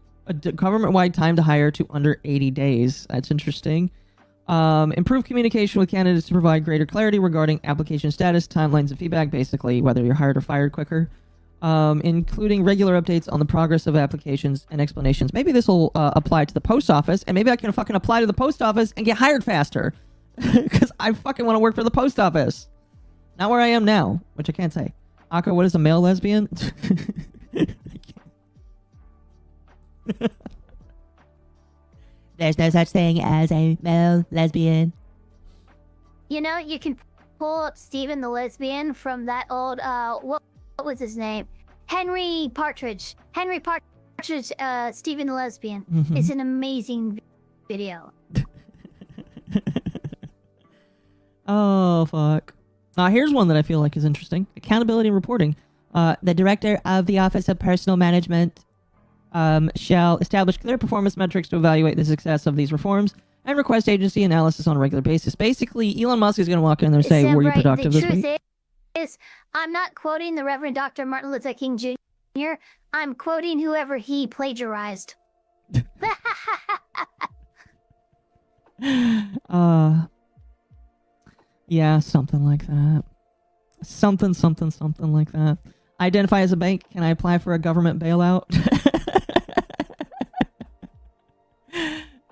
time to hire to under 80 days. That's interesting. Improve communication with candidates to provide greater clarity regarding application status, timelines, and feedback. Basically, whether you're hired or fired quicker. Including regular updates on the progress of applications and explanations. Maybe this will apply to the post office, and maybe I can fucking apply to the post office and get hired faster. Because I fucking want to work for the post office. Not where I am now, which I can't say. Akko, what is a male lesbian? There's no such thing as a male lesbian. You know, you can pull up Stephen the lesbian from that old what was his name? Henry Partridge. Henry Partridge, Stephen the lesbian. It's an amazing video. Oh fuck. Here's one that I feel like is interesting. Accountability and reporting. The director of the Office of Personal Management shall establish clear performance metrics to evaluate the success of these reforms and request agency analysis on a regular basis. Basically, Elon Musk is going to walk in there and say, were you productive this week? The truth is, I'm not quoting the Reverend Dr. Martin Luther King Jr. I'm quoting whoever he plagiarized. Yeah, something like that. Something like that. Identify as a bank. Can I apply for a government bailout?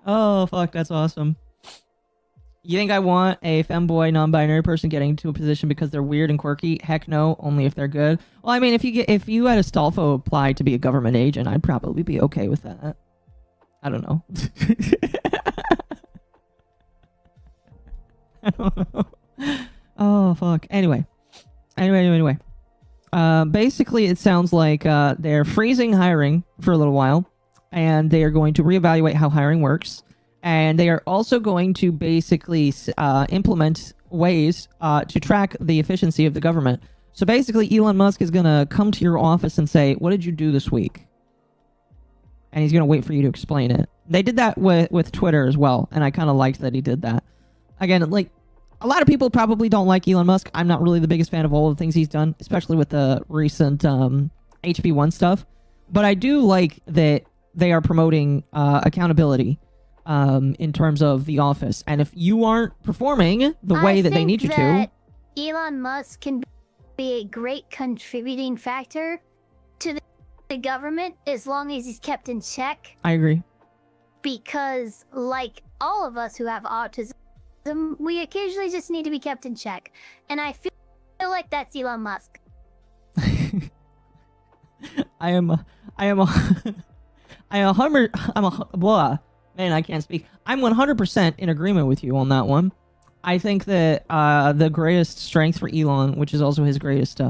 Oh, fuck, that's awesome. You think I want a femboy, non-binary person getting into a position because they're weird and quirky? Heck no, only if they're good. Well, I mean, if you had a Stolfo apply to be a government agent, I'd probably be okay with that. I don't know. I don't know. Oh, fuck. Anyway. Basically, it sounds like they're freezing hiring for a little while, and they are going to reevaluate how hiring works, and they are also going to basically implement ways to track the efficiency of the government. So basically, Elon Musk is going to come to your office and say, what did you do this week? And he's going to wait for you to explain it. They did that with Twitter as well, and I kind of liked that he did that. Again, like, a lot of people probably don't like Elon Musk. I'm not really the biggest fan of all the things he's done, especially with the recent HB1 stuff. But I do like that they are promoting accountability in terms of the office. And if you aren't performing the way that they need you to... Elon Musk can be a great contributing factor to the government as long as he's kept in check. I agree. Because, like all of us who have autism, we occasionally just need to be kept in check. And I feel like that's Elon Musk. I'm a blah. Man, I can't speak. I'm 100% in agreement with you on that one. I think that the greatest strength for Elon, which is also his greatest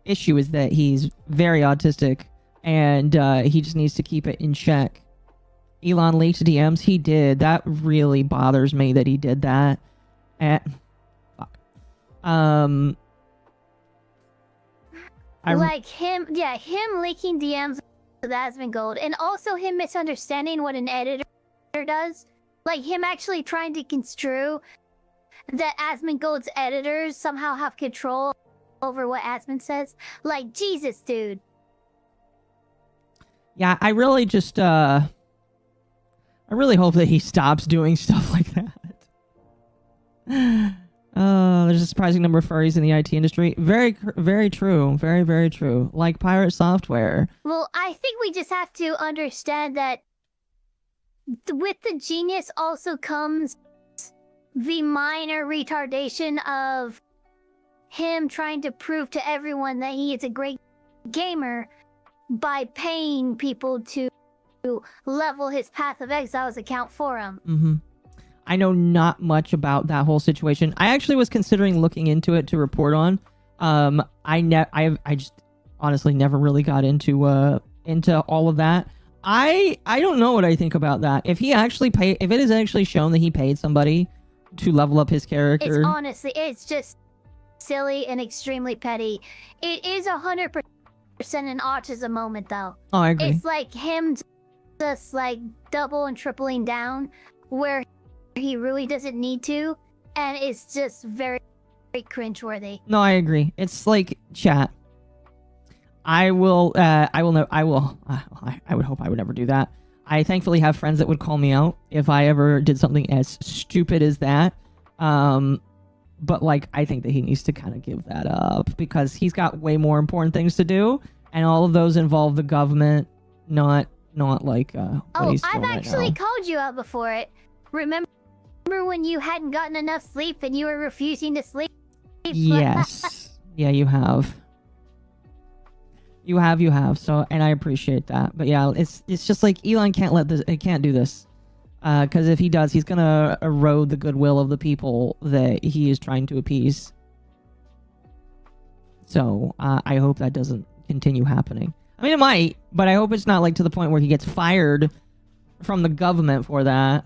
issue, is that he's very autistic, and he just needs to keep it in check. Elon leaked DMs. He did. That really bothers me that he did that. Fuck. Like him leaking DMs with Asmongold, and also him misunderstanding what an editor does. Like him actually trying to construe that Asmongold's editors somehow have control over what Asmon says. Like, Jesus, dude. Yeah, I really just, I really hope that he stops doing stuff like that. There's a surprising number of furries in the IT industry. Very, very true. Very, very true. Like pirate software. Well, I think we just have to understand that with the genius also comes the minor retardation of him trying to prove to everyone that he is a great gamer by paying people to level his path of exiles account for him. Mm-hmm. I know not much about that whole situation. I actually was considering looking into it to report on. I just honestly never really got into all of that. I don't know what I think about that. If it is actually shown that he paid somebody to level up his character, It's just silly and extremely petty. It is 100% an autism moment, though. Oh, I agree. It's like him just like double and tripling down where he really doesn't need to, and it's just very, very cringeworthy. No, I agree. It's like, chat. I would hope I would never do that. I thankfully have friends that would call me out if I ever did something as stupid as that. But like, I think that he needs to kind of give that up because he's got way more important things to do, and all of those involve the government, not like what he's doing I've right actually now. called you out before it. Remember when you hadn't gotten enough sleep and you were refusing to sleep? Yes. Yeah, you have. You have. So, and I appreciate that. But yeah, it's just like Elon can't do this. Because if he does, he's gonna erode the goodwill of the people that he is trying to appease. So, I hope that doesn't continue happening. I mean, it might, but I hope it's not like to the point where he gets fired from the government for that.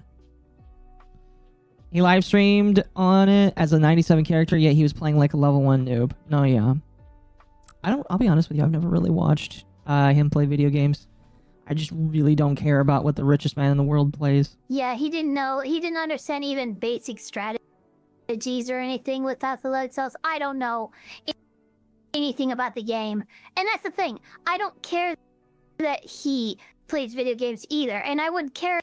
He live streamed on it as a 97 character, yet he was playing like a level 1 noob. No, yeah. I'll be honest with you, I've never really watched him play video games. I just really don't care about what the richest man in the world plays. Yeah, he didn't understand even basic strategies or anything with pathologic cells. I don't know anything about the game. And that's the thing. I don't care that he plays video games either. And I wouldn't care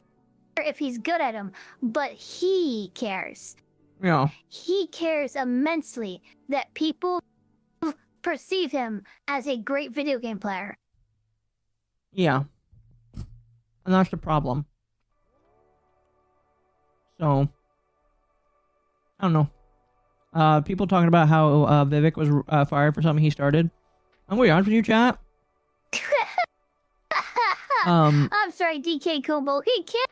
if he's good at them. But he cares. Yeah. He cares immensely that people perceive him as a great video game player. Yeah. And that's the problem. So, I don't know. People talking about how Vivek was fired for something he started. I'm going to be honest with you, chat. I'm sorry, DK Combo. He can't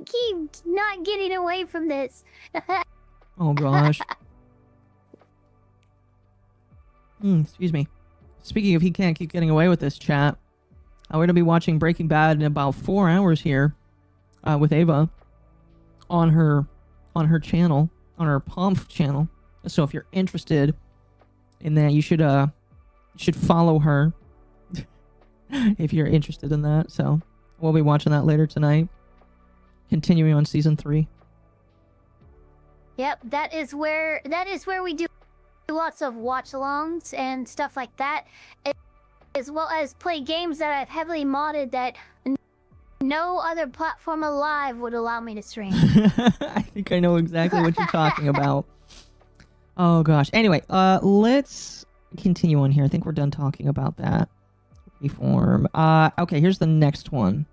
keep not getting away from this. Oh, gosh. Excuse me. Speaking of he can't keep getting away with this, chat. We're going to be watching Breaking Bad in about 4 hours here with Ava on her channel, on her Pomf channel. So if you're interested in that, you should follow her if you're interested in that. So we'll be watching that later tonight, continuing on season 3. Yep, that is where we do lots of watch-alongs and stuff like that, as well as play games that I've heavily modded that no other platform alive would allow me to stream. I think I know exactly what you're talking about. Oh gosh. Anyway, let's continue on here. I think we're done talking about that. Reform. Okay, here's the next one.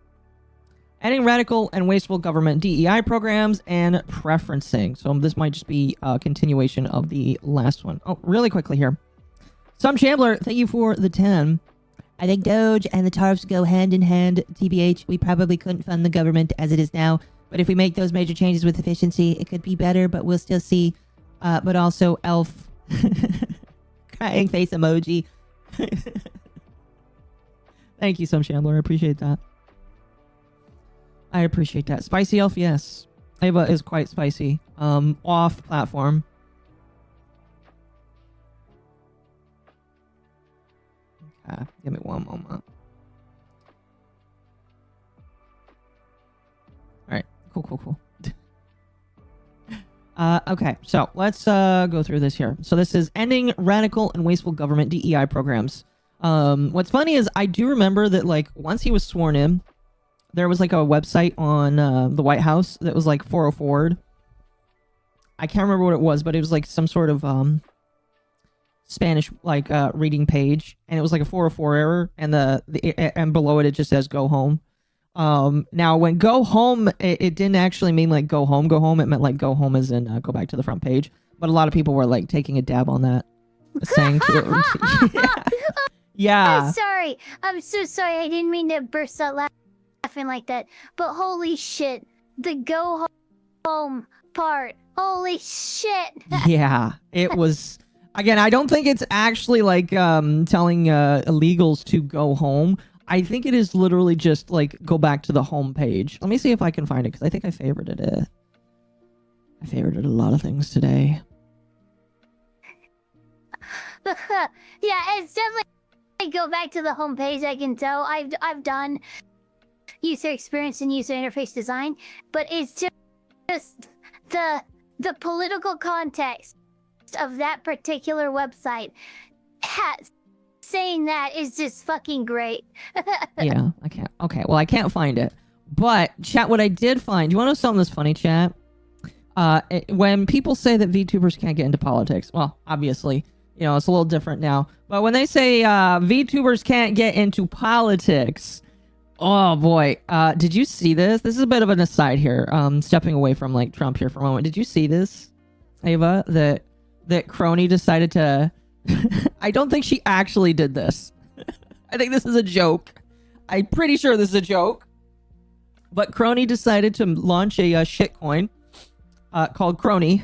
Ending radical and wasteful government DEI programs and preferencing. So this might just be a continuation of the last one. Oh, really quickly here. Some Shambler, thank you for the 10. I think Doge and the tariffs go hand in hand. TBH, we probably couldn't fund the government as it is now, but if we make those major changes with efficiency, it could be better, but we'll still see. But also, Elf. Crying face emoji. Thank you, Some Shambler. I appreciate that. I appreciate that. Spicy Elf, yes. Ava is quite spicy. Off platform. Give me one moment. Alright, cool. Okay, so let's go through this here. So this is ending radical and wasteful government DEI programs. What's funny is I do remember that like once he was sworn in, there was like a website on the White House that was like 404'd. I can't remember what it was, but it was like some sort of Spanish like reading page, and it was like a 404 error, and and below it just says go home. Now when go home, it didn't actually mean like go home. It meant like go home as in go back to the front page. But a lot of people were like taking a dab on that, saying yeah. I'm sorry. I'm so sorry. I didn't mean to burst out laughing. laughing like that. But holy shit, the go home part. Holy shit. Yeah, it was. Again, I don't think it's actually like telling illegals to go home. I think it is literally just like go back to the home page. Let me see if I can find it because I think I favorited it. I favorited a lot of things today. Yeah, it's definitely go back to the home page. I can tell. I've done user experience and user interface design, but it's just the political context of that particular website saying that is just fucking great. Yeah, I can't. Okay, well, I can't find it. But, chat, what I did find... You want to know something that's funny, chat? When people say that VTubers can't get into politics, well, obviously, you know, it's a little different now. But when they say VTubers can't get into politics... Oh, boy. Did you see this? This is a bit of an aside here. Stepping away from, like, Trump here for a moment. Did you see this, Ava? That Crony decided to... I don't think she actually did this. I think this is a joke. I'm pretty sure this is a joke. But Crony decided to launch a shitcoin called Crony.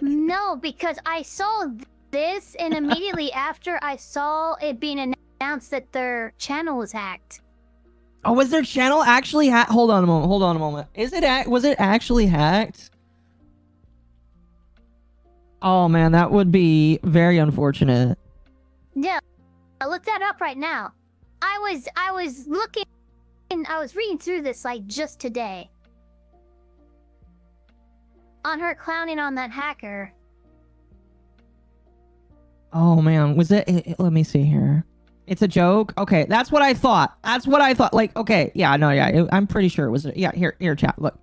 No, because I saw this, and immediately after I saw it being announced that their channel was hacked. Oh, was their channel actually hacked? Hold on a moment. Was it actually hacked? Oh man, that would be very unfortunate. Yeah, I looked that up right now. I was looking, and I was reading through this like just today. On her clowning on that hacker. Oh man, was it? Let me see here. It's a joke? Okay, that's what I thought. Like, okay, yeah, no, yeah, I'm pretty sure it was. Yeah, here, chat, look.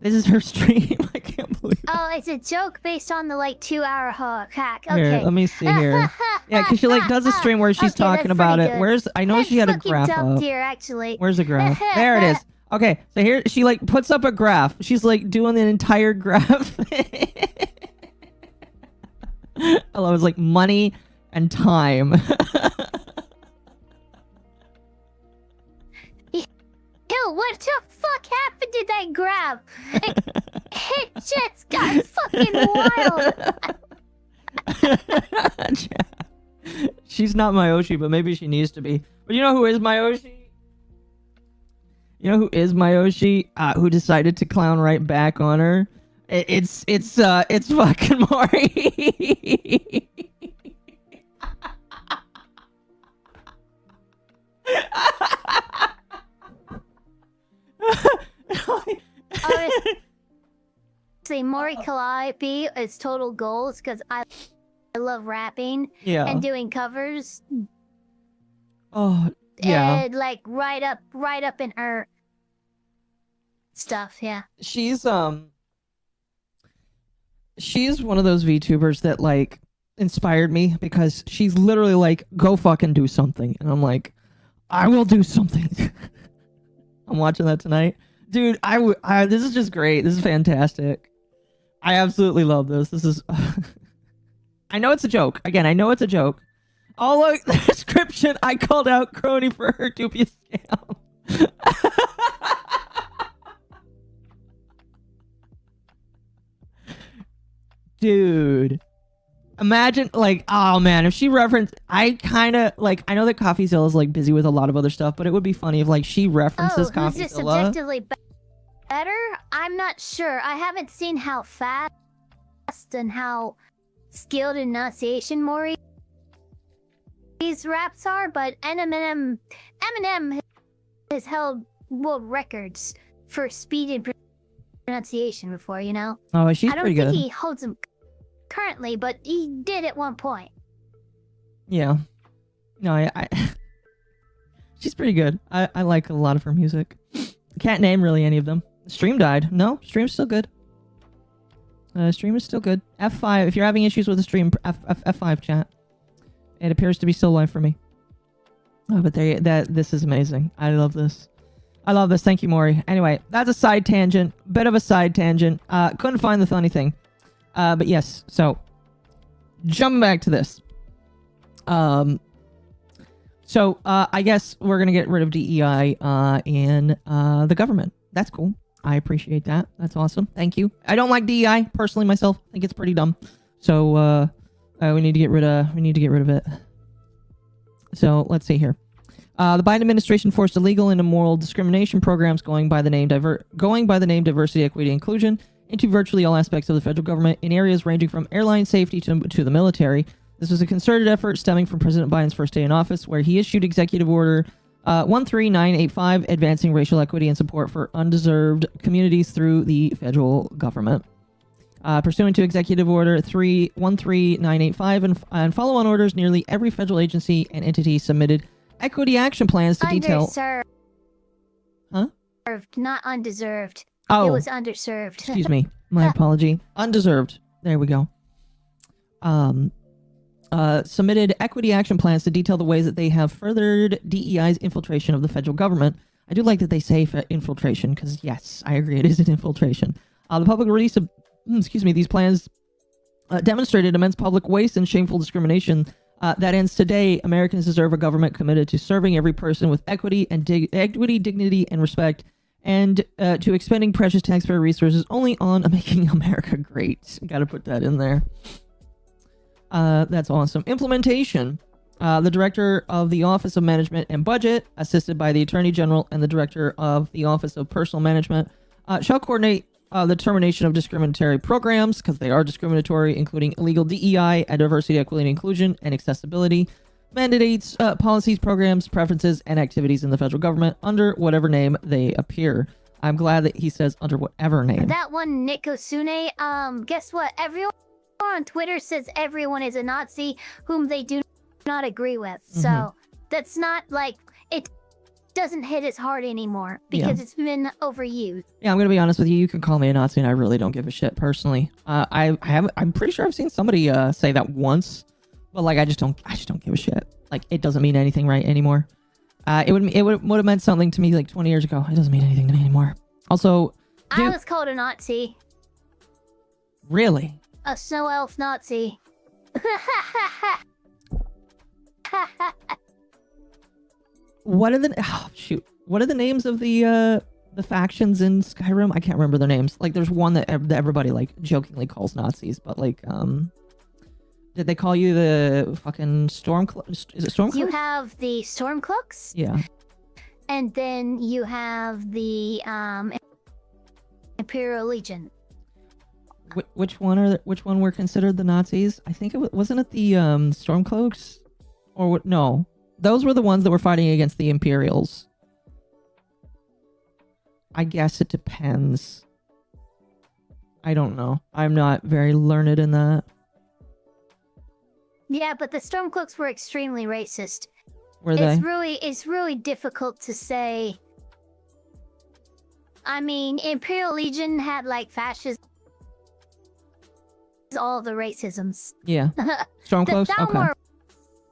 This is her stream. I can't believe it. Oh, it's a joke based on the like 2-hour hack. Okay. Here, let me see here. Yeah, because she like does a stream where she's talking about it. Good. I know she had a graph up. Here, actually. Where's the graph? There it is. Okay, so here she like puts up a graph. She's like doing the entire graph. I love it's like money and time. Yo, what the fuck happened to that graph? It just got fucking wild. She's not MommaOcco, but maybe she needs to be. But you know who is MommaOcco? You know who is MommaOcco? Who decided to clown right back on her? It's fucking Maury. Honestly, Maury Calliope is total goals because I love rapping and doing covers. Oh yeah, and like right up in her stuff. Yeah, she's one of those VTubers that like inspired me because she's literally like, go fucking do something, and I'm like, I will do something. I'm watching that tonight. Dude, this is just great. This is fantastic. I absolutely love this. This is... I know it's a joke. Again, I know it's a joke. Oh, look, the description. I called out Crony for her dubious scam. Dude. Imagine, like, oh man, if she referenced, I kind of, like, I know that CoffeeZilla is, like, busy with a lot of other stuff, but it would be funny if, like, she references CoffeeZilla. Who's this objectively better? I'm not sure. I haven't seen how fast and how skilled enunciation Maury's raps are, but Eminem has held world records for speed and pronunciation before, you know? Oh, she's pretty good. I don't think he holds them currently, but he did at one point. Yeah. No, I she's pretty good. I like a lot of her music. Can't name really any of them. Stream died. No, stream's still good. Stream is still good. F5. If you're having issues with the stream, F5 chat. It appears to be still live for me. Oh, but this is amazing. I love this. I love this. Thank you, Maury. Anyway, that's a side tangent. Bit of a side tangent. Couldn't find the funny thing. But yes, so jumping back to this. So I guess we're going to get rid of DEI in the government. That's cool. I appreciate that. That's awesome. Thank you. I don't like DEI personally myself. I think it's pretty dumb. So we need to get rid of it. So let's see here. The Biden administration forced illegal and immoral discrimination programs going by the name diversity, equity, and inclusion into virtually all aspects of the federal government in areas ranging from airline safety to the military. This was a concerted effort stemming from President Biden's first day in office, where he issued Executive Order 13985, advancing racial equity and support for undeserved communities through the federal government. Pursuant to Executive Order 13985 and follow-on orders, nearly every federal agency and entity submitted equity action plans to detail... Underserved. Huh? Not undeserved. Oh. It was underserved. Excuse me. My apology. Undeserved. There we go. Submitted equity action plans to detail the ways that they have furthered DEI's infiltration of the federal government. I do like that they say infiltration, because yes, I agree, it is an infiltration. The public release of these plans demonstrated immense public waste and shameful discrimination that ends today. Americans deserve a government committed to serving every person with equity, dignity, and respect, and to expending precious taxpayer resources only on making America great. Got to put that in there. That's awesome. Implementation. The Director of the Office of Management and Budget, assisted by the Attorney General and the Director of the Office of Personal Management, shall coordinate the termination of discriminatory programs, because they are discriminatory, including illegal DEI, and diversity, equity, and inclusion, and accessibility, mandates, policies, programs, preferences, and activities in the federal government under whatever name they appear. I'm glad that he says under whatever name. That one, Nick Osune, guess what? Everyone on Twitter says everyone is a Nazi whom they do not agree with. So that's not like, it doesn't hit as hard anymore because it's been overused. Yeah, I'm gonna be honest with you. You can call me a Nazi, and I really don't give a shit personally. I'm pretty sure I've seen somebody say that once, but like I just don't give a shit. Like it doesn't mean anything right anymore. It would have meant something to me like 20 years ago. It doesn't mean anything to me anymore. Also, I was called a Nazi. Really? A snow elf Nazi. What are the names of the factions in Skyrim? I can't remember their names. Like there's one that everybody like jokingly calls Nazis, but like did they call you the fucking is it Stormcloaks? You have the Stormcloaks. Yeah. And then you have the Imperial Legion. Which one were considered the Nazis? I think wasn't it the Stormcloaks, or what? No, those were the ones that were fighting against the Imperials. I guess it depends. I don't know. I'm not very learned in that. Yeah, but the Stormcloaks were extremely racist. Were they? It's really difficult to say. I mean, Imperial Legion had like fascism. All the racisms. Yeah. Stormcloaks? The Okay. Thalmor,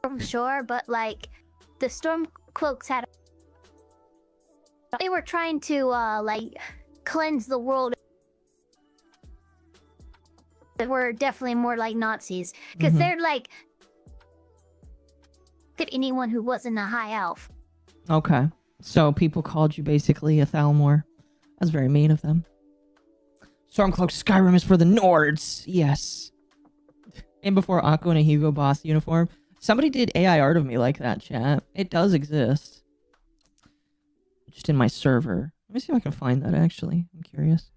I'm sure, but like the Stormcloaks had. They were trying to like cleanse the world. That were definitely more like Nazis because they're like anyone who wasn't a high elf. Okay, so people called you basically a Thalmor. That's very mean of them. Stormcloak Skyrim is for the Nords. Yes. And before Akko and a Hugo Boss uniform. Somebody did AI art of me like that, chat. It does exist. Just in my server. Let me see if I can find that, actually. I'm curious.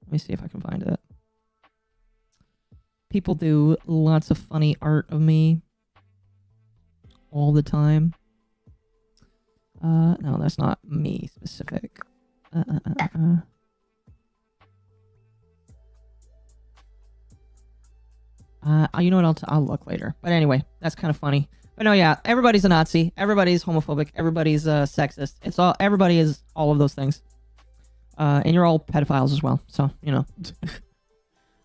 Let me see if I can find it. People do lots of funny art of me. All the time. No, that's not me specific. You know what? I'll look later. But anyway, that's kind of funny. But no, yeah, everybody's a Nazi. Everybody's homophobic. Everybody's sexist. It's all. Everybody is all of those things. And you're all pedophiles as well. So you know,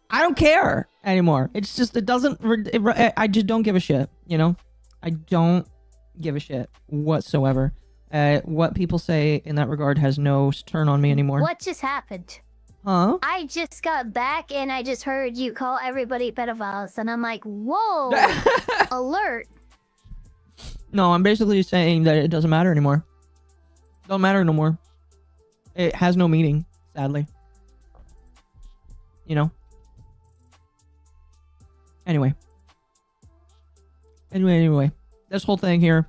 I don't care anymore. It's just it doesn't. I just don't give a shit. You know, I don't give a shit whatsoever. What people say in that regard has no turn on me anymore. What just happened? Huh? I just got back and I just heard you call everybody pedophiles, and I'm like, whoa, alert. No, I'm basically saying that it doesn't matter anymore. Don't matter no more. It has no meaning, sadly. You know? Anyway. Anyway. This whole thing here,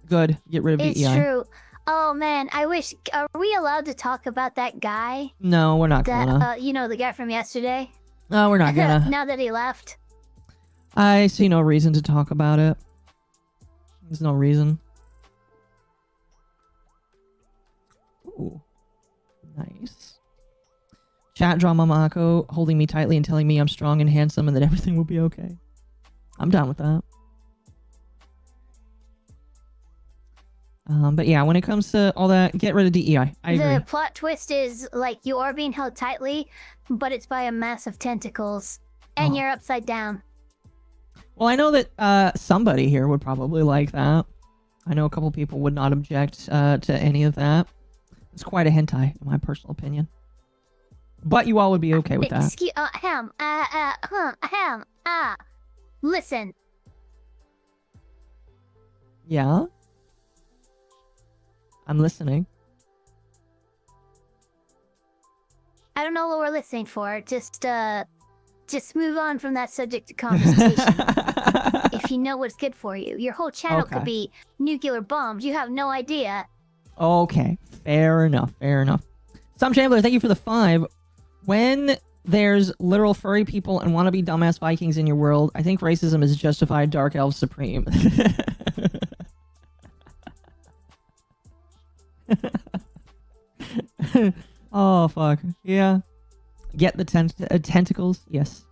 good. Get rid of DEI. It's true. Oh man, I wish. Are we allowed to talk about that guy? No, we're not That gonna. you know, the guy from yesterday. No, we're not gonna. Now that he left. I see no reason to talk about it. There's no reason. Ooh. Nice. Chat draw MommaOcco holding me tightly and telling me I'm strong and handsome and that everything will be okay. I'm down with that. But yeah, when it comes to all that, get rid of DEI. I agree. The plot twist is like you are being held tightly, but it's by a mass of tentacles, and you're upside down. Well, I know that somebody here would probably like that. I know a couple people would not object to any of that. It's quite a hentai, in my personal opinion. But you all would be okay with that. Excuse, listen. Yeah? I'm listening. I don't know what we're listening for. Just move on from that subject of conversation. If you know what's good for you. Your whole channel could be nuclear bombed. You have no idea. Okay. Fair enough. Some Chandler, thank you for the 5. When there's literal furry people and wannabe dumbass Vikings in your world, I think racism is justified. Dark elves supreme. Oh, fuck. Yeah. Get the tentacles? Yes.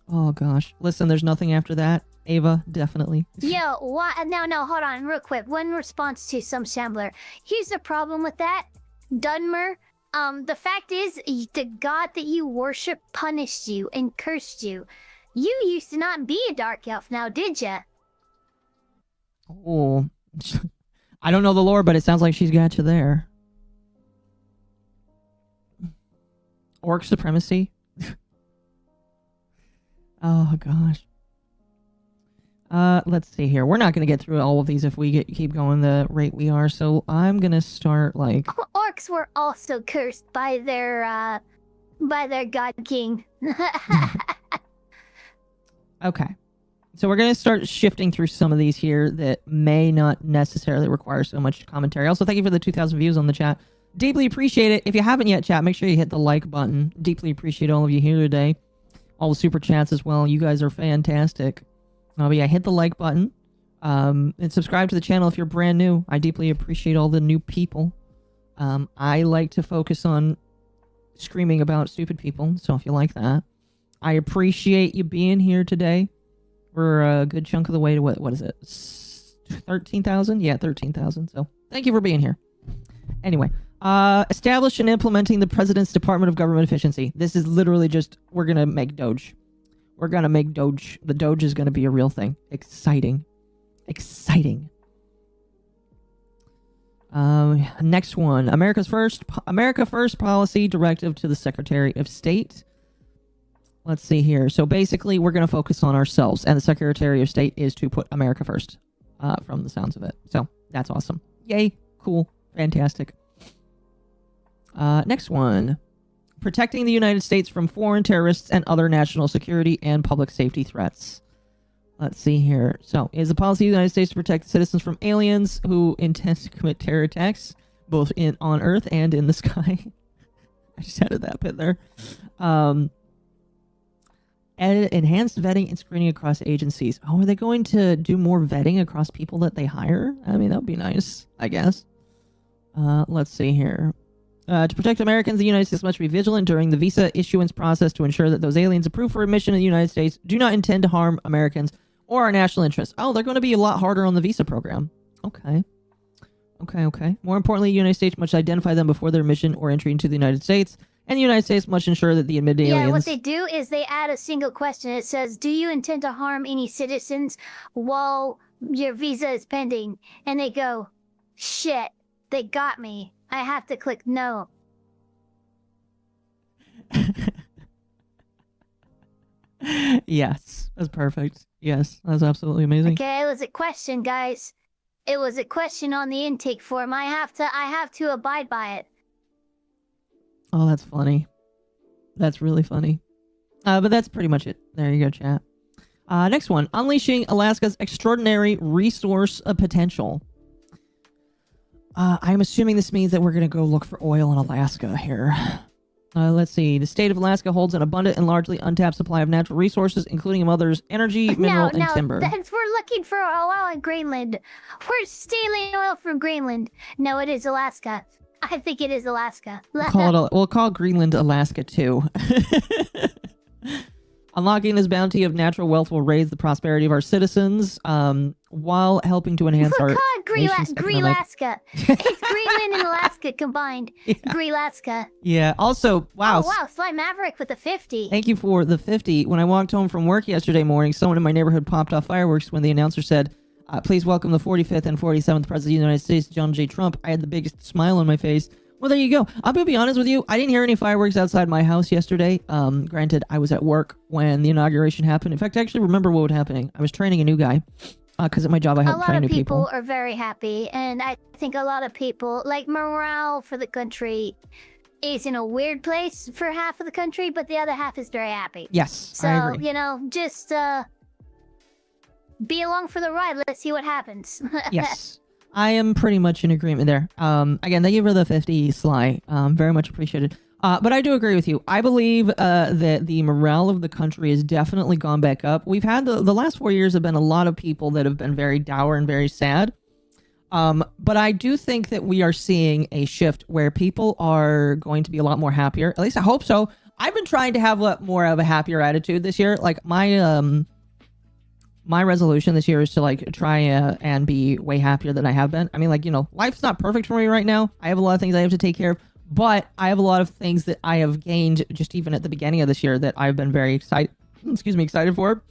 Oh, gosh. Listen, there's nothing after that. Ava, definitely. Yo, why? No, hold on, real quick. One response to some Shambler. Here's the problem with that. Dunmer, the fact is, the god that you worship punished you and cursed you. You used to not be a dark elf now, did ya? Oh. I don't know the lore, but it sounds like she's got you there. Orc supremacy? Oh, gosh. Let's see here. We're not going to get through all of these if we keep going the rate we are, so I'm going to start, like... Orcs were also cursed by their god king. Okay. So we're going to start shifting through some of these here that may not necessarily require so much commentary. Also, thank you for the 2,000 views on the chat. Deeply appreciate it. If you haven't yet, chat, make sure you hit the like button. Deeply appreciate all of you here today. All the super chats as well. You guys are fantastic. But yeah, hit the like button. And subscribe to the channel if you're brand new. I deeply appreciate all the new people. I like to focus on screaming about stupid people, so if you like that. I appreciate you being here today. We're a good chunk of the way to what is it? 13,000? Yeah, 13,000. So thank you for being here. Anyway, establish and implementing the President's Department of Government Efficiency. This is literally just, we're going to make Doge. We're going to make Doge. The Doge is going to be a real thing. Exciting. Exciting. Next one. America First policy directive to the Secretary of State. Let's see here. So basically, we're going to focus on ourselves, and the Secretary of State is to put America first, from the sounds of it. So that's awesome. Yay. Cool. Fantastic. Next one. Protecting the United States from foreign terrorists and other national security and public safety threats. Let's see here. So, is the policy of the United States to protect citizens from aliens who intend to commit terror attacks, both on Earth and in the sky? I just added that bit there. Enhanced vetting and screening across agencies. Oh, are they going to do more vetting across people that they hire? I mean, that would be nice, I guess. Let's see here. To protect Americans, the United States must be vigilant during the visa issuance process to ensure that those aliens approved for admission to the United States do not intend to harm Americans or our national interests. Oh, they're going to be a lot harder on the visa program. Okay. Okay. More importantly, the United States must identify them before their mission or entry into the United States, and the United States must ensure that the admitted aliens... Yeah, what they do is they add a single question. It says, do you intend to harm any citizens while your visa is pending? And they go, shit, they got me. I have to click no. Yes, that's perfect. Yes, that's absolutely amazing. Okay, it was a question, guys. It was a question on the intake form. I have to abide by it. Oh, that's funny. That's really funny. But that's pretty much it. There you go, chat. Next one. Unleashing Alaska's extraordinary resource potential. I'm assuming this means that we're going to go look for oil in Alaska here. Let's see. The state of Alaska holds an abundant and largely untapped supply of natural resources, including, among others, energy, mineral, and timber. We're looking for oil in Greenland. We're stealing oil from Greenland. No, it is Alaska. I think it is Alaska. We'll call Greenland Alaska too. Unlocking this bounty of natural wealth will raise the prosperity of our citizens, while helping to enhance our nation's economic... Greenlaska. It's Greenland and Alaska combined. Yeah. Greenlaska. Yeah. Also, wow. Oh, wow. Sly Maverick with a 50. Thank you for the 50. When I walked home from work yesterday morning, someone in my neighborhood popped off fireworks when the announcer said, please welcome the 45th and 47th President of the United States, John J. Trump. I had the biggest smile on my face. Well, there you go. I'm going to be honest with you. I didn't hear any fireworks outside my house yesterday. Granted, I was at work when the inauguration happened. In fact, I actually remember what was happening. I was training a new guy. Because at my job, I help train new people. A lot of people are very happy. And I think a lot of people, like, morale for the country is in a weird place for half of the country, but the other half is very happy. Yes, so, I agree. You know, just be along for the ride. Let's see what happens. Yes. I am pretty much in agreement there. Again, thank you for the 50, Sly. Very much appreciated. But I do agree with you. I believe that the morale of the country has definitely gone back up. We've had the last 4 years have been a lot of people that have been very dour and very sad. But I do think that we are seeing a shift where people are going to be a lot more happier. At least I hope so. I've been trying to have more of a happier attitude this year. Like my resolution this year is to like try and be way happier than I have been. I mean, like, you know, life's not perfect for me right now. I have a lot of things I have to take care of, but I have a lot of things that I have gained just even at the beginning of this year that I've been very excited for.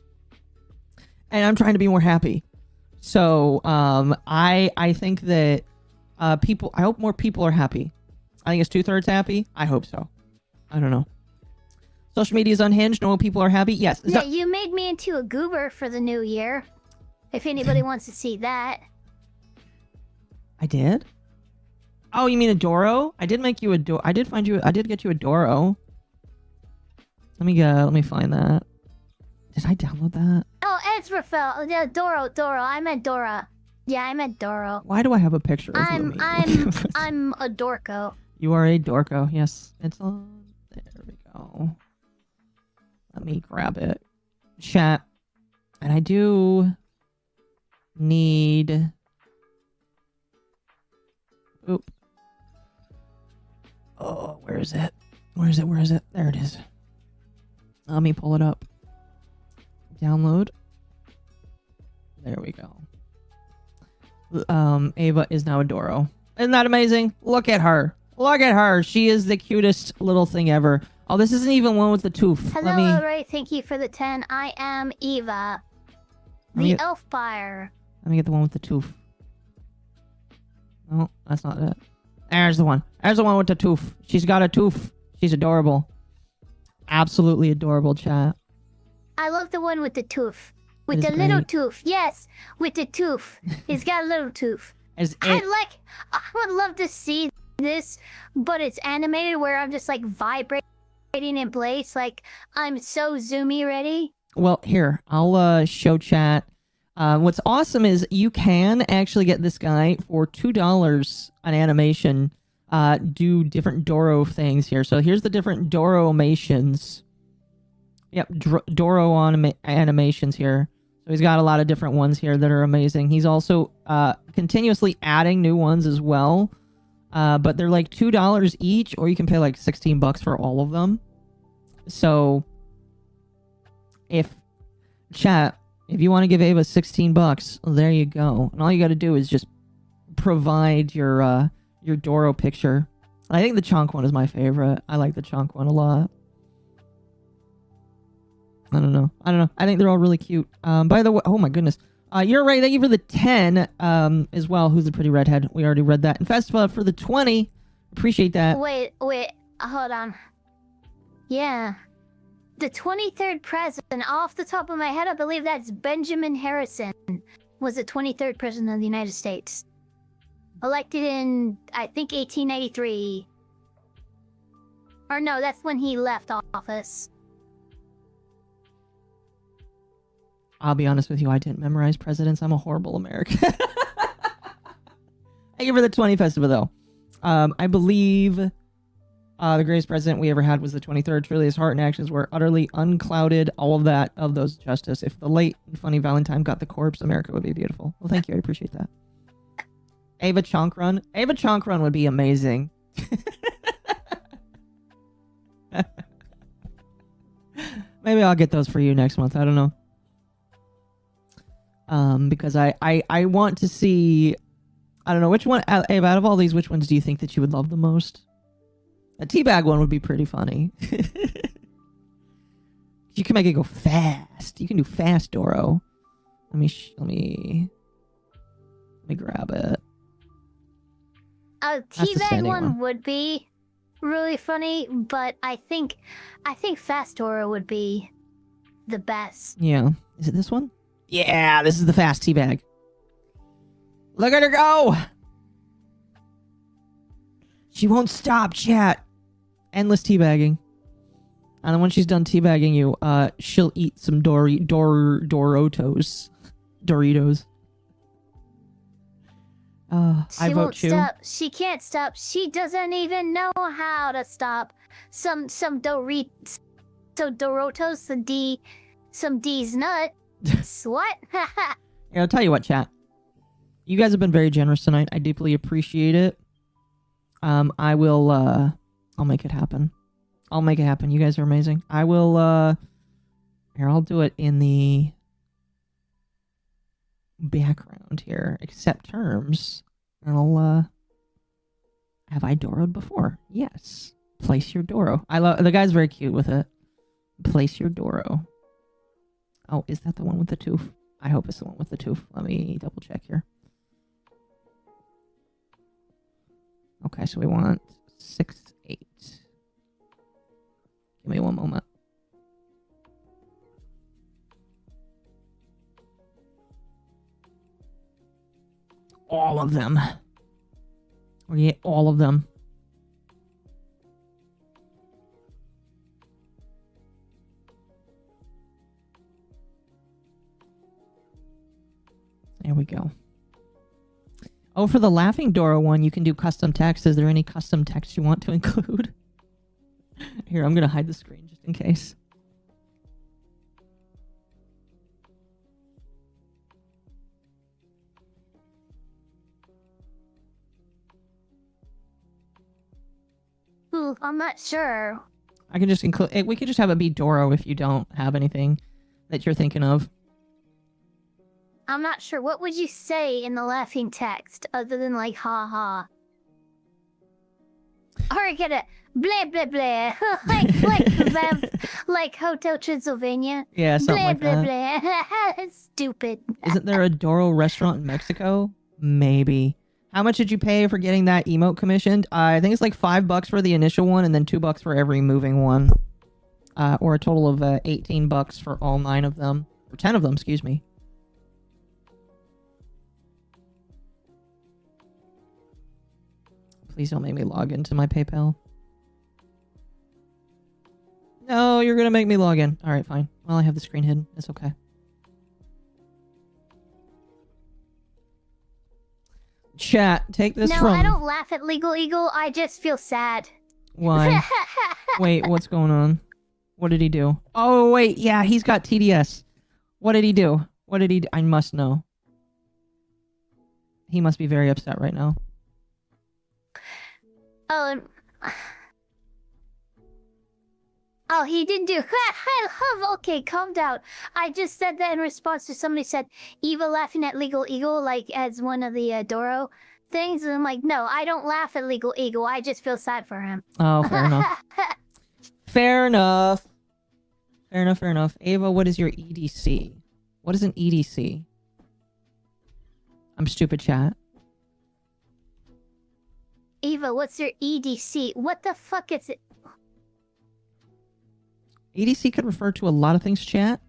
And I'm trying to be more happy. So, I think that I hope more people are happy. I think it's 2/3 happy. I hope so. I don't know. Social media is unhinged. No people are happy. Yes. Yeah, you made me into a goober for the new year. If anybody wants to see that. I did? Oh, you mean a Doro? I did make you a Doro. I did get you a Doro. Let me find that. Did I download that? Oh, Ezrafel. Yeah, Doro. I meant Dora. Yeah, I meant Doro. Why do I have a picture of I'm a Dorko. You are a Dorko. Yes. It's on. There we go. Let me grab it. Chat. And I do need... Oop. Oh, where is it? Where is it? There it is. Let me pull it up. Download. There we go. Ava is now a Doro. Isn't that amazing? Look at her. Look at her. She is the cutest little thing ever. Oh, this isn't even one with the tooth. Hello, Ray. Thank you for the 10. I am Eva. The EvaElfpire. Let me get the one with the tooth. No, that's not it. There's the one. There's the one with the tooth. She's got a tooth. She's adorable. Absolutely adorable, chat. I love the one with the tooth. With the little tooth. Yes, with the tooth. He's got a little tooth. I would love to see this, but it's animated where I'm just like vibrating in place. Like I'm so zoomy ready. Well, here, I'll show chat. What's awesome is you can actually get this guy for $2 an animation. Do different Doro things here. So here's the different Doro-mations. Yep, Doro animations here. So he's got a lot of different ones here that are amazing. He's also continuously adding new ones as well. But they're like $2 each, or you can pay like $16 for all of them. So if you want to give Ava $16, there you go. And all you got to do is just provide your Doro picture. I think the chunk one is my favorite. I like the chunk one a lot. I don't know. I think they're all really cute. By the way, oh my goodness. You're right. Thank you for the 10 as well. Who's the pretty redhead? We already read that. And Festival for the 20. Appreciate that. Wait. Hold on. Yeah. The 23rd president, off the top of my head, I believe that's Benjamin Harrison, was the 23rd president of the United States. Elected in, I think, 1893. Or no, that's when he left office. I'll be honest with you, I didn't memorize presidents. I'm a horrible American. Thank you for the 20 festival, though. I believe the greatest president we ever had was the 23rd. Truly, his heart and actions were utterly unclouded. All of that, of those justice. If the late and funny Valentine got the corpse, America would be beautiful. Well, thank you. I appreciate that. Ava Chonkrun. Ava Chonkrun would be amazing. Maybe I'll get those for you next month. I don't know. Because I want to see, I don't know, which one, Ava, out of all these, which ones do you think that you would love the most? A teabag one would be pretty funny. You can make it go fast. You can do fast, Doro. Let me grab it. A teabag one would be really funny, but I think Fast Doro would be the best. Yeah. Is it this one? Yeah, this is the fast teabag. Look at her go! She won't stop, chat. Endless teabagging. And then when she's done teabagging you, she'll eat some Doritos. I vote She won't stop. She can't stop. She doesn't even know how to stop. Some Doritos, some D's nuts. What? Yeah, I'll tell you what, chat. You guys have been very generous tonight. I deeply appreciate it. I will, I'll make it happen. I'll make it happen. You guys are amazing. I will, here, I'll do it in the background here. Accept terms. And I'll, have I Doroed before? Yes. Place your Doro. The guy's very cute with it. Place your Doro. Oh, is that the one with the tooth? I hope it's the one with the tooth. Let me double check here. Okay, so we want 6, 8. Give me one moment. All of them. We get all of them. There we go. Oh, for the Laughing Doro one, you can do custom text. Is there any custom text you want to include? Here, I'm going to hide the screen just in case. Ooh, I'm not sure. I can just include... We could just have it be Doro if you don't have anything that you're thinking of. I'm not sure. What would you say in the laughing text other than like ha ha? Or get it blah blah blah like Hotel Transylvania. Yeah, something like blah that. blah blah. Stupid. Isn't there a Doro restaurant in Mexico? Maybe. How much did you pay for getting that emote commissioned? I think it's like $5 for the initial one and then $2 for every moving one. Or a total of $18 for all 9 of them. Or 10 of them, excuse me. Please don't make me log into my PayPal. No, you're gonna make me log in. Alright, fine. Well, I have the screen hidden. It's okay. Chat, take this from... No, I don't laugh at Legal Eagle. I just feel sad. Why? Wait, what's going on? What did he do? Oh, wait, yeah, he's got TDS. What did he do? What did he do? I must know. He must be very upset right now. Oh, he didn't do... Okay, calm down. I just said that in response to somebody said, Eva laughing at Legal Eagle, like, as one of the Doro things. And I'm like, no, I don't laugh at Legal Eagle. I just feel sad for him. Oh, fair enough. Fair enough. Fair enough, fair enough. Ava, what is your EDC? What is an EDC? I'm stupid, chat. Eva, what's your EDC? What the fuck is it? ADC could refer to a lot of things, chat.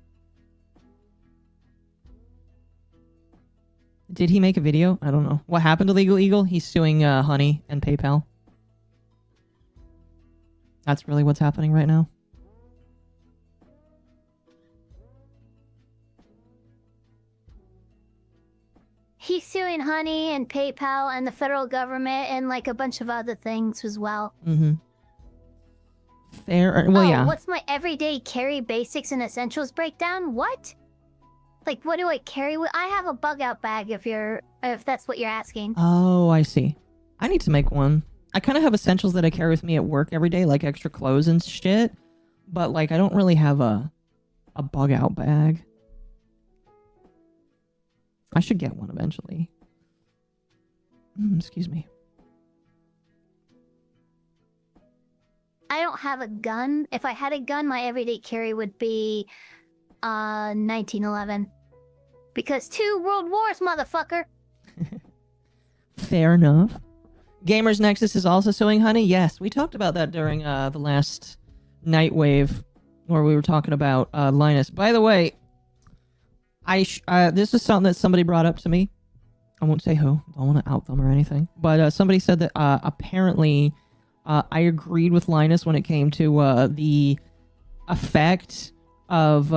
Did he make a video? I don't know. What happened to Legal Eagle? He's suing Honey and PayPal. That's really what's happening right now. He's suing Honey and PayPal and the federal government and like a bunch of other things as well. Mm-hmm. Fair. Well, yeah. What's my everyday carry basics and essentials breakdown? What? Like, what do I carry? I have a bug out bag if that's what you're asking. Oh, I see. I need to make one. I kind of have essentials that I carry with me at work every day, like extra clothes and shit. But like, I don't really have a bug out bag. I should get one eventually. Excuse me. I don't have a gun. If I had a gun, my everyday carry would be 1911. Because 2 world wars, motherfucker. Fair enough. Gamers Nexus is also suing Honey. Yes, we talked about that during the last Nightwave, where we were talking about Linus. By the way, this is something that somebody brought up to me. I won't say who. I don't want to out them or anything. But somebody said that apparently I agreed with Linus when it came to the effect of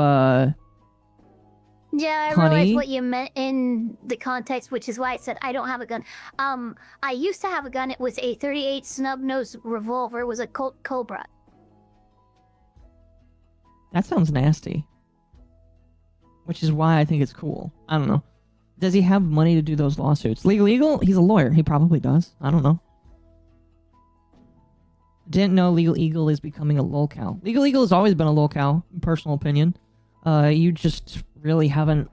yeah, I Honey. realized what you meant in the context, which is why I said I don't have a gun. I used to have a gun. It was a 38 snub-nose revolver. It was a Colt Cobra. That sounds nasty. Which is why I think it's cool. I don't know. Does he have money to do those lawsuits? Legal Eagle? He's a lawyer. He probably does. I don't know. Didn't know Legal Eagle is becoming a lolcow. Legal Eagle has always been a lolcow, in personal opinion. You just really haven't...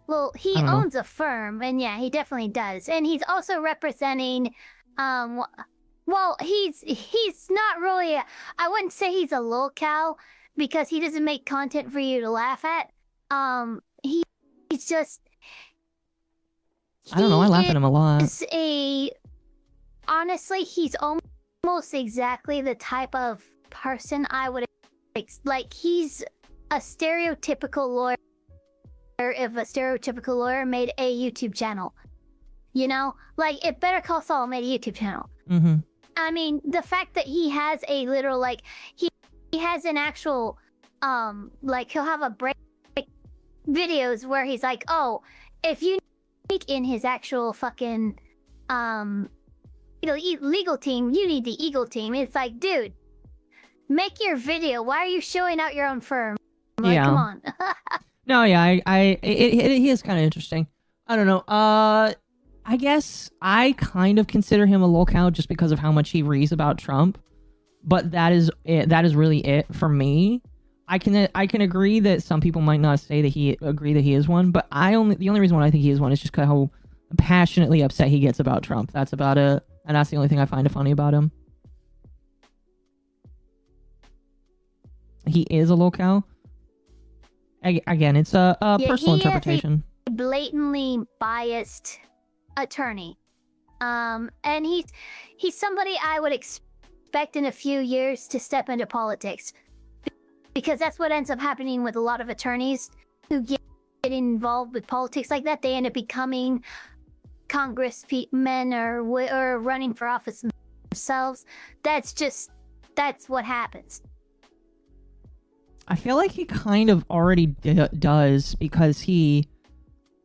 Well, he owns a firm, and yeah, he definitely does. And he's also representing, well, he's not really, I wouldn't say he's a lolcow, because he doesn't make content for you to laugh at. He's just... I don't know, I laugh at him a lot. Honestly, he's almost exactly the type of person I would... Like, he's a stereotypical lawyer if a stereotypical lawyer made a YouTube channel. You know? Like, if Better Call Saul made a YouTube channel. Mm-hmm. I mean, the fact that he has a literal, like, he has an actual, like, he'll have a break videos where he's like, oh, if you in his actual fucking, legal team, you need the Eagle team. It's like, dude, make your video. Why are you showing out your own firm? Like, yeah. Come on. No, yeah, he is kind of interesting. I don't know. I guess I kind of consider him a lolcow just because of how much he reads about Trump. But that is it. That is really it for me. I can agree that some people might not say that he agree that he is one, but the only reason why I think he is one is just how passionately upset he gets about Trump. That's about it, and that's the only thing I find funny about him. He is a lolcow. Again, it's a personal interpretation. A blatantly biased attorney, and he's somebody I would expect in a few years to step into politics. Because that's what ends up happening with a lot of attorneys who get involved with politics like that. They end up becoming congressmen or running for office themselves. That's what happens. I feel like he kind of already does because he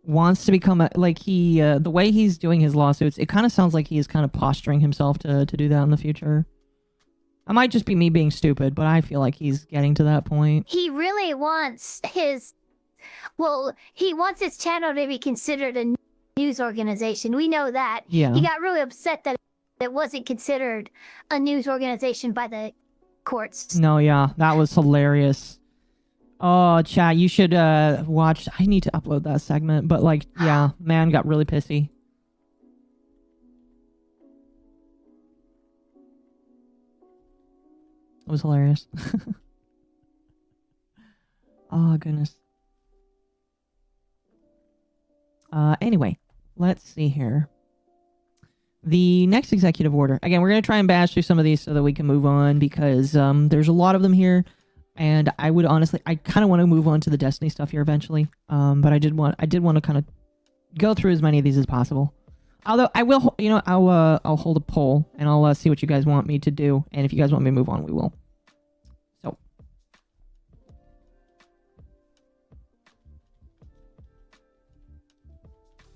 wants to become the way he's doing his lawsuits, it kind of sounds like he is kind of posturing himself to do that in the future. It might just be me being stupid, but I feel like he's getting to that point. He really wants his channel to be considered a news organization. We know that. Yeah. He got really upset that it wasn't considered a news organization by the courts. No, yeah, that was hilarious. Oh, chat, you should watch. I need to upload that segment, but like, yeah, man got really pissy. It was hilarious. Oh, goodness. Anyway, let's see here. The next executive order. Again, we're going to try and bash through some of these so that we can move on because there's a lot of them here. And I would honestly, I kind of want to move on to the Destiny stuff here eventually. But I did want to kind of go through as many of these as possible. Although I will, I'll hold a poll and I'll see what you guys want me to do. And if you guys want me to move on, we will. So.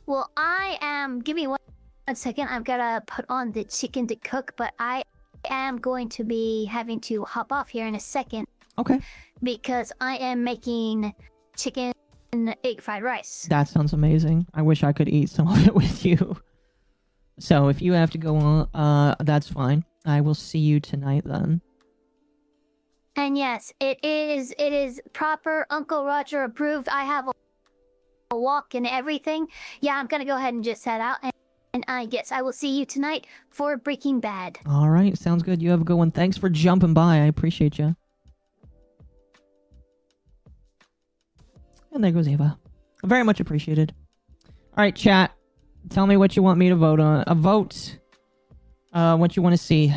Well, give me one second. I've got to put on the chicken to cook, but I am going to be having to hop off here in a second. Okay. Because I am making chicken egg fried rice. That sounds amazing. I wish I could eat some of it with you. So if you have to go on, that's fine. I will see you tonight then. And yes, it is proper Uncle Roger approved. I have a walk and everything. Yeah, I'm gonna go ahead and just head out, and I guess I will see you tonight for Breaking Bad. All right, sounds good. You have a good one. Thanks for jumping by. I appreciate you. And there goes Ava. Very much appreciated. All right, chat. Tell me what you want me to vote on. Vote. What you want to see.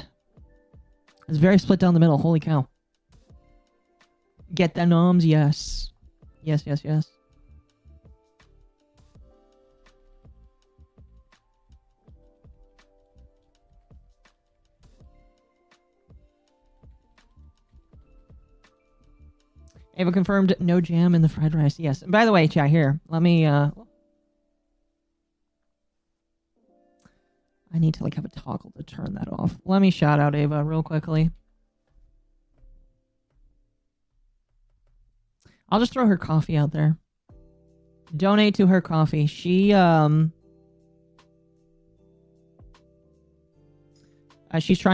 It's very split down the middle. Holy cow. Get the noms? Yes. Yes, yes, yes. Ava confirmed no jam in the fried rice. Yes. And by the way, chat, here. Let me, I need to have a toggle to turn that off. Let me shout out Ava real quickly. I'll just throw her coffee out there. Donate to her coffee. She's trying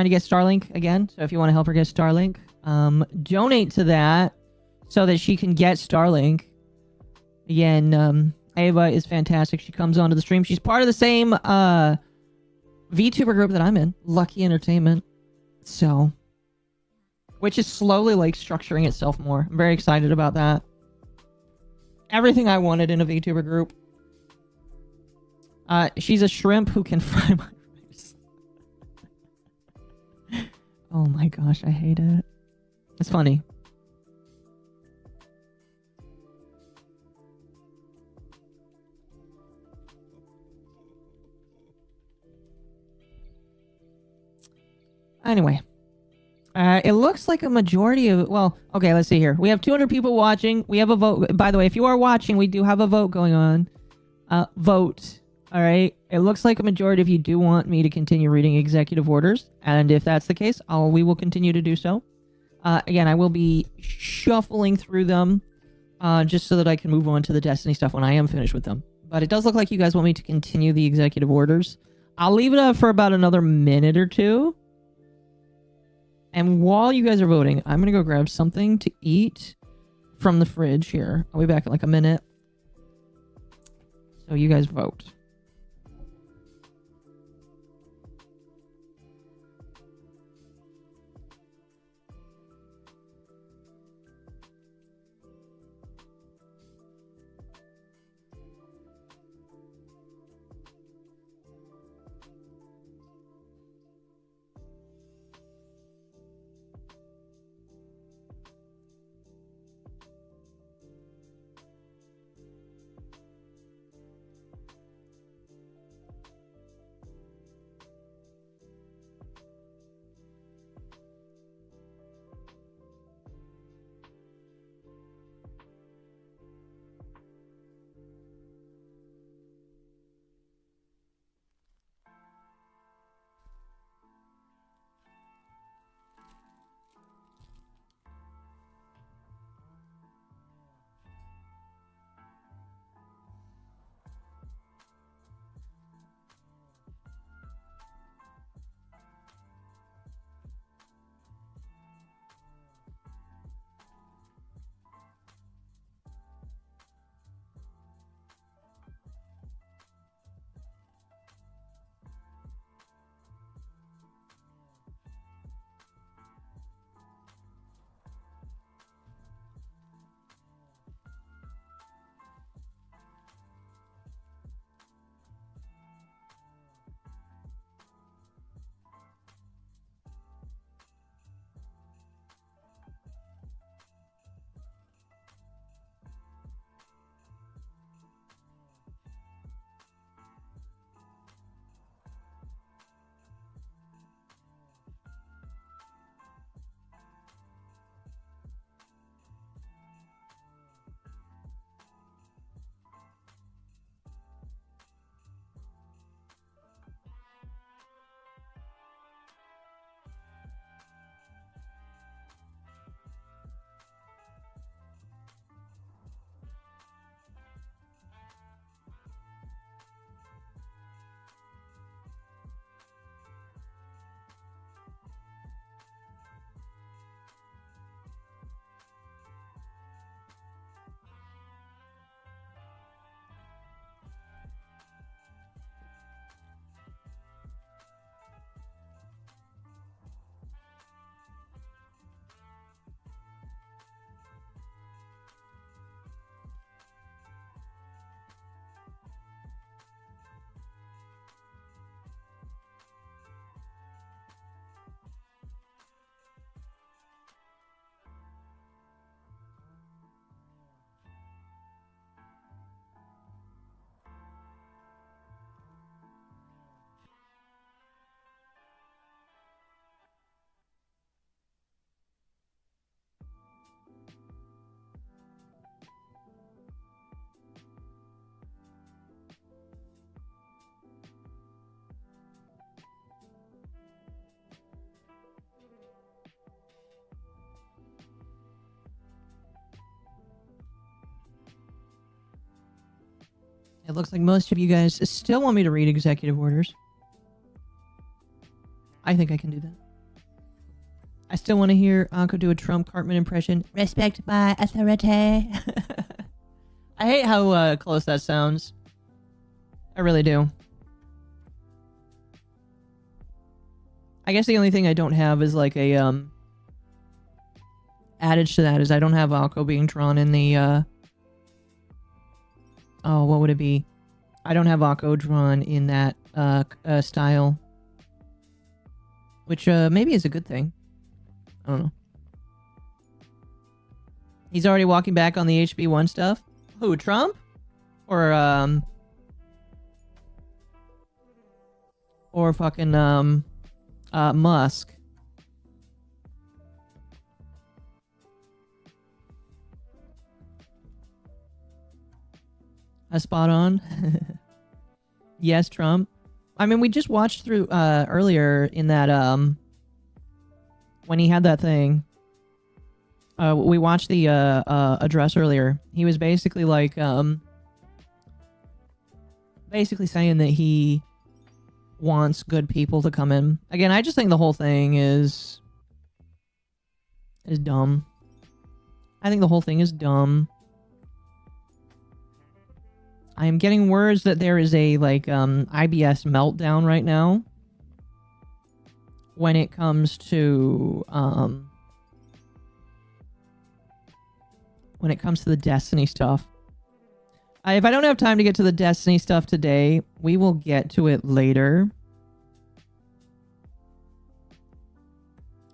to get Starlink again. So if you want to help her get Starlink, donate to that so that she can get Starlink. Again, Ava is fantastic. She comes onto the stream. She's part of the same, VTuber group that I'm in, Lucky Entertainment. So, which is slowly structuring itself more. I'm very excited about that. Everything I wanted in a VTuber group. She's a shrimp who can fry my rice. Oh my gosh, I hate it. It's funny. Anyway, it looks like a majority of, well, okay, let's see here. We have 200 people watching. We have a vote. By the way, if you are watching, we do have a vote going on. Vote. All right. It looks like a majority of you do want me to continue reading executive orders. And if that's the case, we will continue to do so. Again, I will be shuffling through them just so that I can move on to the Destiny stuff when I am finished with them. But it does look like you guys want me to continue the executive orders. I'll leave it up for about another minute or two. And while you guys are voting, I'm going to go grab something to eat from the fridge here. I'll be back in a minute. So you guys vote. It looks like most of you guys still want me to read executive orders. I think I can do that. I still want to hear Anko do a Trump Cartman impression. Respect my authority. I hate how close that sounds. I really do. I guess the only thing I don't have is like a adage to that is I don't have Alco being drawn in the oh, what would it be? I don't have Alco drawn in that style. Which maybe is a good thing. I don't know. He's already walking back on the HB1 stuff? Who, Trump? Or fucking Musk? Spot on. Yes, Trump. I mean, we just watched through earlier in that when he had that thing. We watched the address earlier. He was basically like basically saying that he wants good people to come in. Again, I just think the whole thing is dumb. I think the whole thing is dumb. I am getting words that there is a like IBS meltdown right now when it comes to the Destiny stuff. If I don't have time to get to the Destiny stuff today, we will get to it later.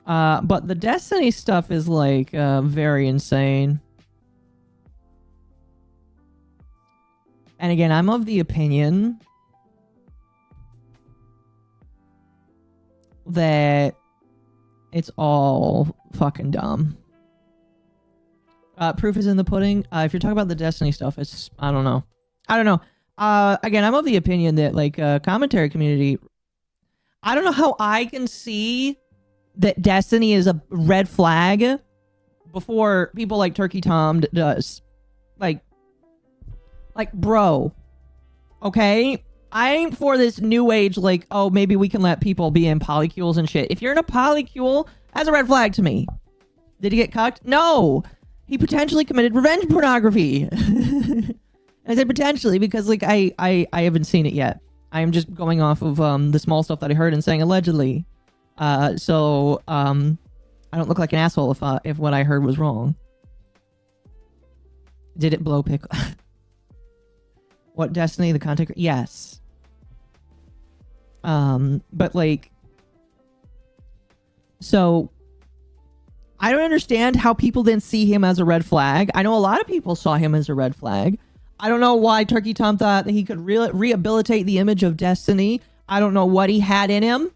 But the Destiny stuff is like very insane. And again, I'm of the opinion that it's all fucking dumb. Proof is in the pudding. If you're talking about the Destiny stuff, it's... I don't know. Again, I'm of the opinion that, like, commentary community... I don't know how I can see that Destiny is a red flag before people like Turkey Tom does. Like, bro. Okay? I ain't for this new age, like, oh, maybe we can let people be in polycules and shit. If you're in a polycule, that's a red flag to me. Did he get cucked? No! He potentially committed revenge pornography. I say potentially because, like, I haven't seen it yet. I am just going off of the small stuff that I heard and saying allegedly. So I don't look like an asshole if what I heard was wrong. Did it blow pickle? What, Destiny, the content? Yes. But, like... So... I don't understand how people didn't see him as a red flag. I know a lot of people saw him as a red flag. I don't know why Turkey Tom thought that he could rehabilitate the image of Destiny. I don't know what he had in him.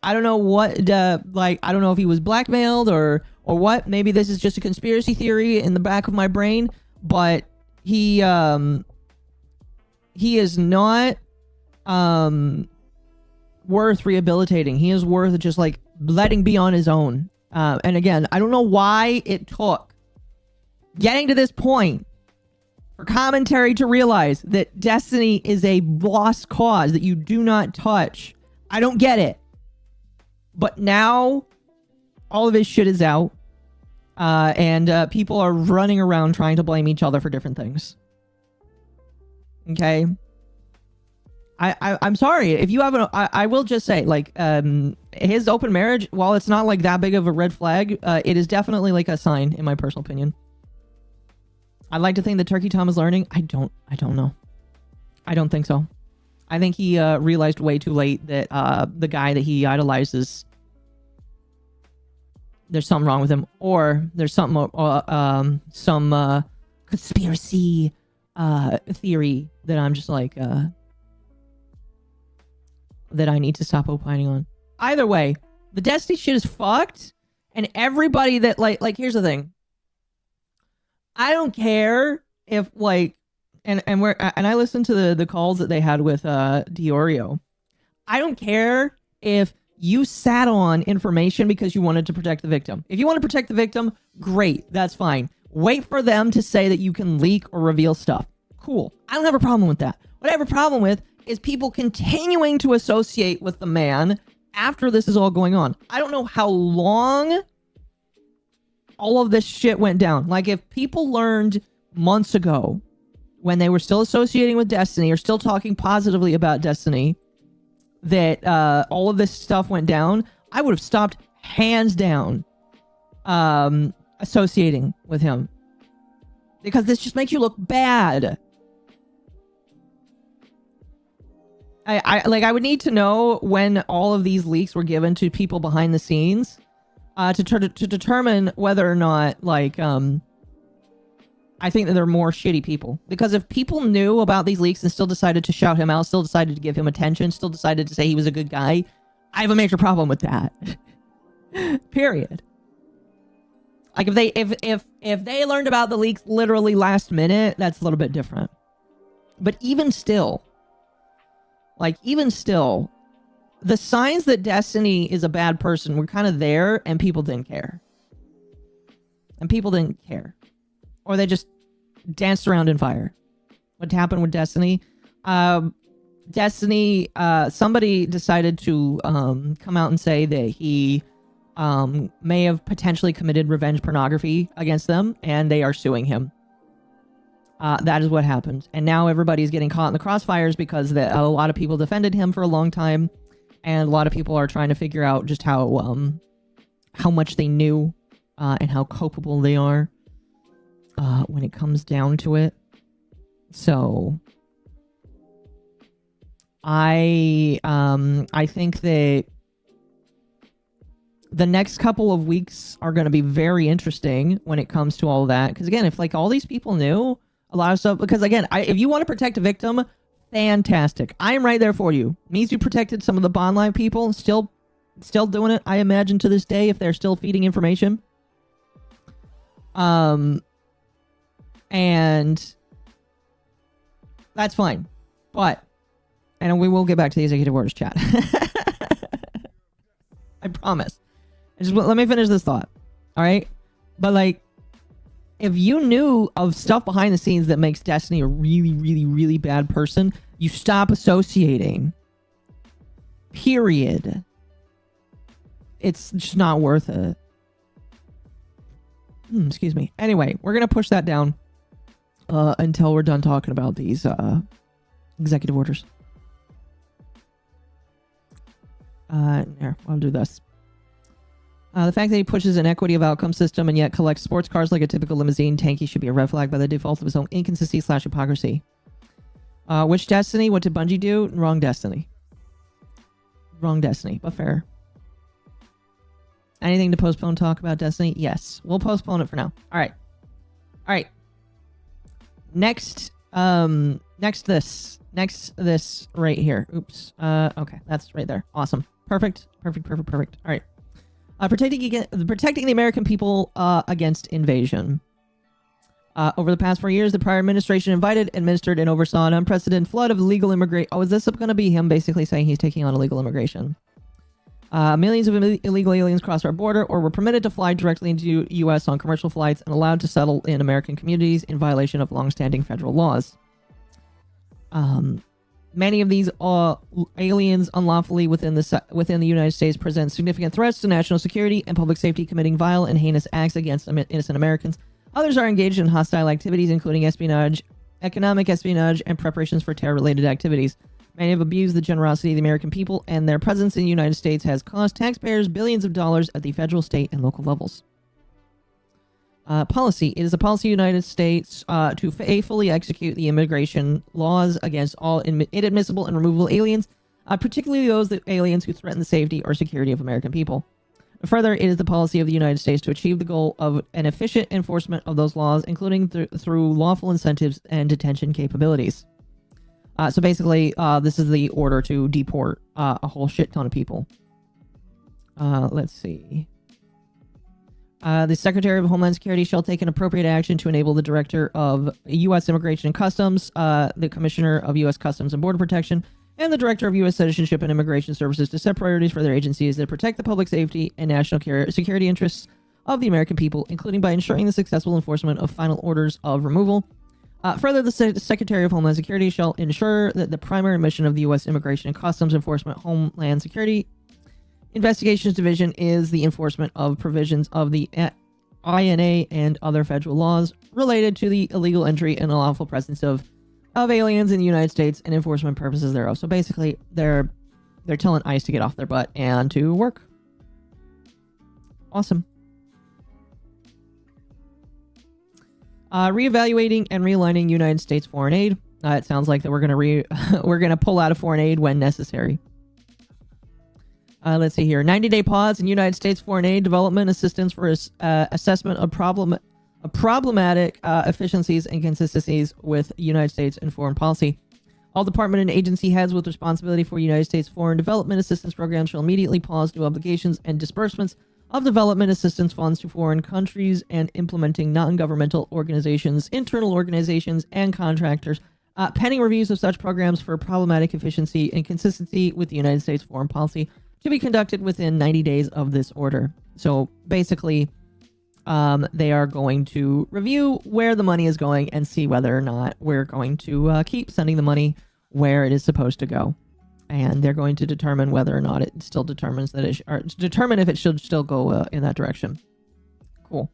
I don't know what, I don't know if he was blackmailed or what. Maybe this is just a conspiracy theory in the back of my brain. But he is not worth rehabilitating. He is worth just, like, letting be on his own. And again, I don't know why it took getting to this point for commentary to realize that Destiny is a lost cause that you do not touch. I don't get it. But now all of his shit is out. And people are running around trying to blame each other for different things. Okay? I'm sorry. If you have I will just say, like, his open marriage, while it's not like that big of a red flag, it is definitely like a sign, in my personal opinion. I'd like to think that Turkey Tom is learning. I don't know. I don't think so. I think he realized way too late that the guy that he idolizes, there's something wrong with him, or there's something some conspiracy theory that I'm just like that I need to stop opining on. Either way, the Destiny shit is fucked, and everybody that like here's the thing. I don't care if, like, and I listened to the calls that they had with Diorio. I don't care if you sat on information because you wanted to protect the victim. If you want to protect the victim, great, that's fine. Wait for them to say that you can leak or reveal stuff. Cool. I don't have a problem with that. What I have a problem with is people continuing to associate with the man after this is all going on. I don't know how long all of this shit went down. Like, if people learned months ago when they were still associating with Destiny or still talking positively about Destiny that all of this stuff went down, I would have stopped hands down associating with him. Because this just makes you look bad. I would need to know when all of these leaks were given to people behind the scenes to determine whether or not, like, I think that there are more shitty people. Because if people knew about these leaks and still decided to shout him out, still decided to give him attention, still decided to say he was a good guy, I have a major problem with that. Period. Like, if they learned about the leaks literally last minute, that's a little bit different. But even still, the signs that Destiny is a bad person were kind of there, and people didn't care. Or they just danced around in fire. What happened with Destiny? Somebody decided to come out and say that he may have potentially committed revenge pornography against them, and they are suing him. That is what happened. And now everybody's getting caught in the crossfires because a lot of people defended him for a long time, and a lot of people are trying to figure out just how much they knew and how culpable they are when it comes down to it. So I think that the next couple of weeks are going to be very interesting when it comes to all of that. Because again, if like all these people knew a lot of stuff, because again, if you want to protect a victim, fantastic. I am right there for you. Mizu protected some of the Bond Live people, still doing it, I imagine, to this day, if they're still feeding information. And that's fine. But, and we will get back to the executive orders chat. I promise. Just let me finish this thought. All right? But like, if you knew of stuff behind the scenes that makes Destiny a really, really, really bad person, you stop associating. Period. It's just not worth it. Excuse me. Anyway, we're going to push that down until we're done talking about these executive orders. Here, I'll do this. The fact that he pushes an equity of outcome system and yet collects sports cars like a typical limousine tanky should be a red flag by the default of his own inconsistency/hypocrisy. Which Destiny? What did Bungie do? Wrong Destiny. Wrong Destiny, but fair. Anything to postpone talk about Destiny? Yes. We'll postpone it for now. Alright. Alright. Next this right here. Oops. Okay, that's right there. Awesome. Perfect. Alright. Protecting the American people against invasion. Over the past 4 years, the prior administration administered, and oversaw an unprecedented flood of illegal immigration. Oh, is this going to be him basically saying he's taking on illegal immigration? Millions of illegal aliens crossed our border or were permitted to fly directly into U.S. on commercial flights and allowed to settle in American communities in violation of long-standing federal laws. Many of these aliens unlawfully within the United States present significant threats to national security and public safety, committing vile and heinous acts against innocent Americans. Others are engaged in hostile activities, including espionage, economic espionage, and preparations for terror-related activities. Many have abused the generosity of the American people, and their presence in the United States has cost taxpayers billions of dollars at the federal, state, and local levels. Policy. It is a policy of the United States to faithfully execute the immigration laws against all inadmissible and removable aliens, particularly those aliens who threaten the safety or security of American people. Further, it is the policy of the United States to achieve the goal of an efficient enforcement of those laws, including through lawful incentives and detention capabilities. So basically, this is the order to deport a whole shit ton of people. Let's see. The Secretary of Homeland Security shall take an appropriate action to enable the Director of U.S. Immigration and Customs, the Commissioner of U.S. Customs and Border Protection, and the Director of U.S. Citizenship and Immigration Services to set priorities for their agencies that protect the public safety and national security interests of the American people, including by ensuring the successful enforcement of final orders of removal, Further, the Secretary of Homeland Security shall ensure that the primary mission of the U.S. Immigration and Customs Enforcement Homeland Security Investigations Division is the enforcement of provisions of the INA and other federal laws related to the illegal entry and unlawful presence of aliens in the United States and enforcement purposes thereof. So basically, they're telling ICE to get off their butt and to work. Awesome. Reevaluating and realigning United States foreign aid. It sounds like that we're gonna pull out of foreign aid when necessary. Let's see here. 90-day pause in United States foreign aid development assistance for assessment of problematic efficiencies and consistencies with United States and foreign policy. All department and agency heads with responsibility for United States foreign development assistance programs shall immediately pause new obligations and disbursements of development assistance funds to foreign countries and implementing non-governmental organizations, internal organizations, and contractors, pending reviews of such programs for problematic efficiency and consistency with the United States foreign policy to be conducted within 90 days of this order. So basically, they are going to review where the money is going and see whether or not we're going to keep sending the money where it is supposed to go. And they're going to determine whether or not it still determines that it or determine if it should still go in that direction. Cool.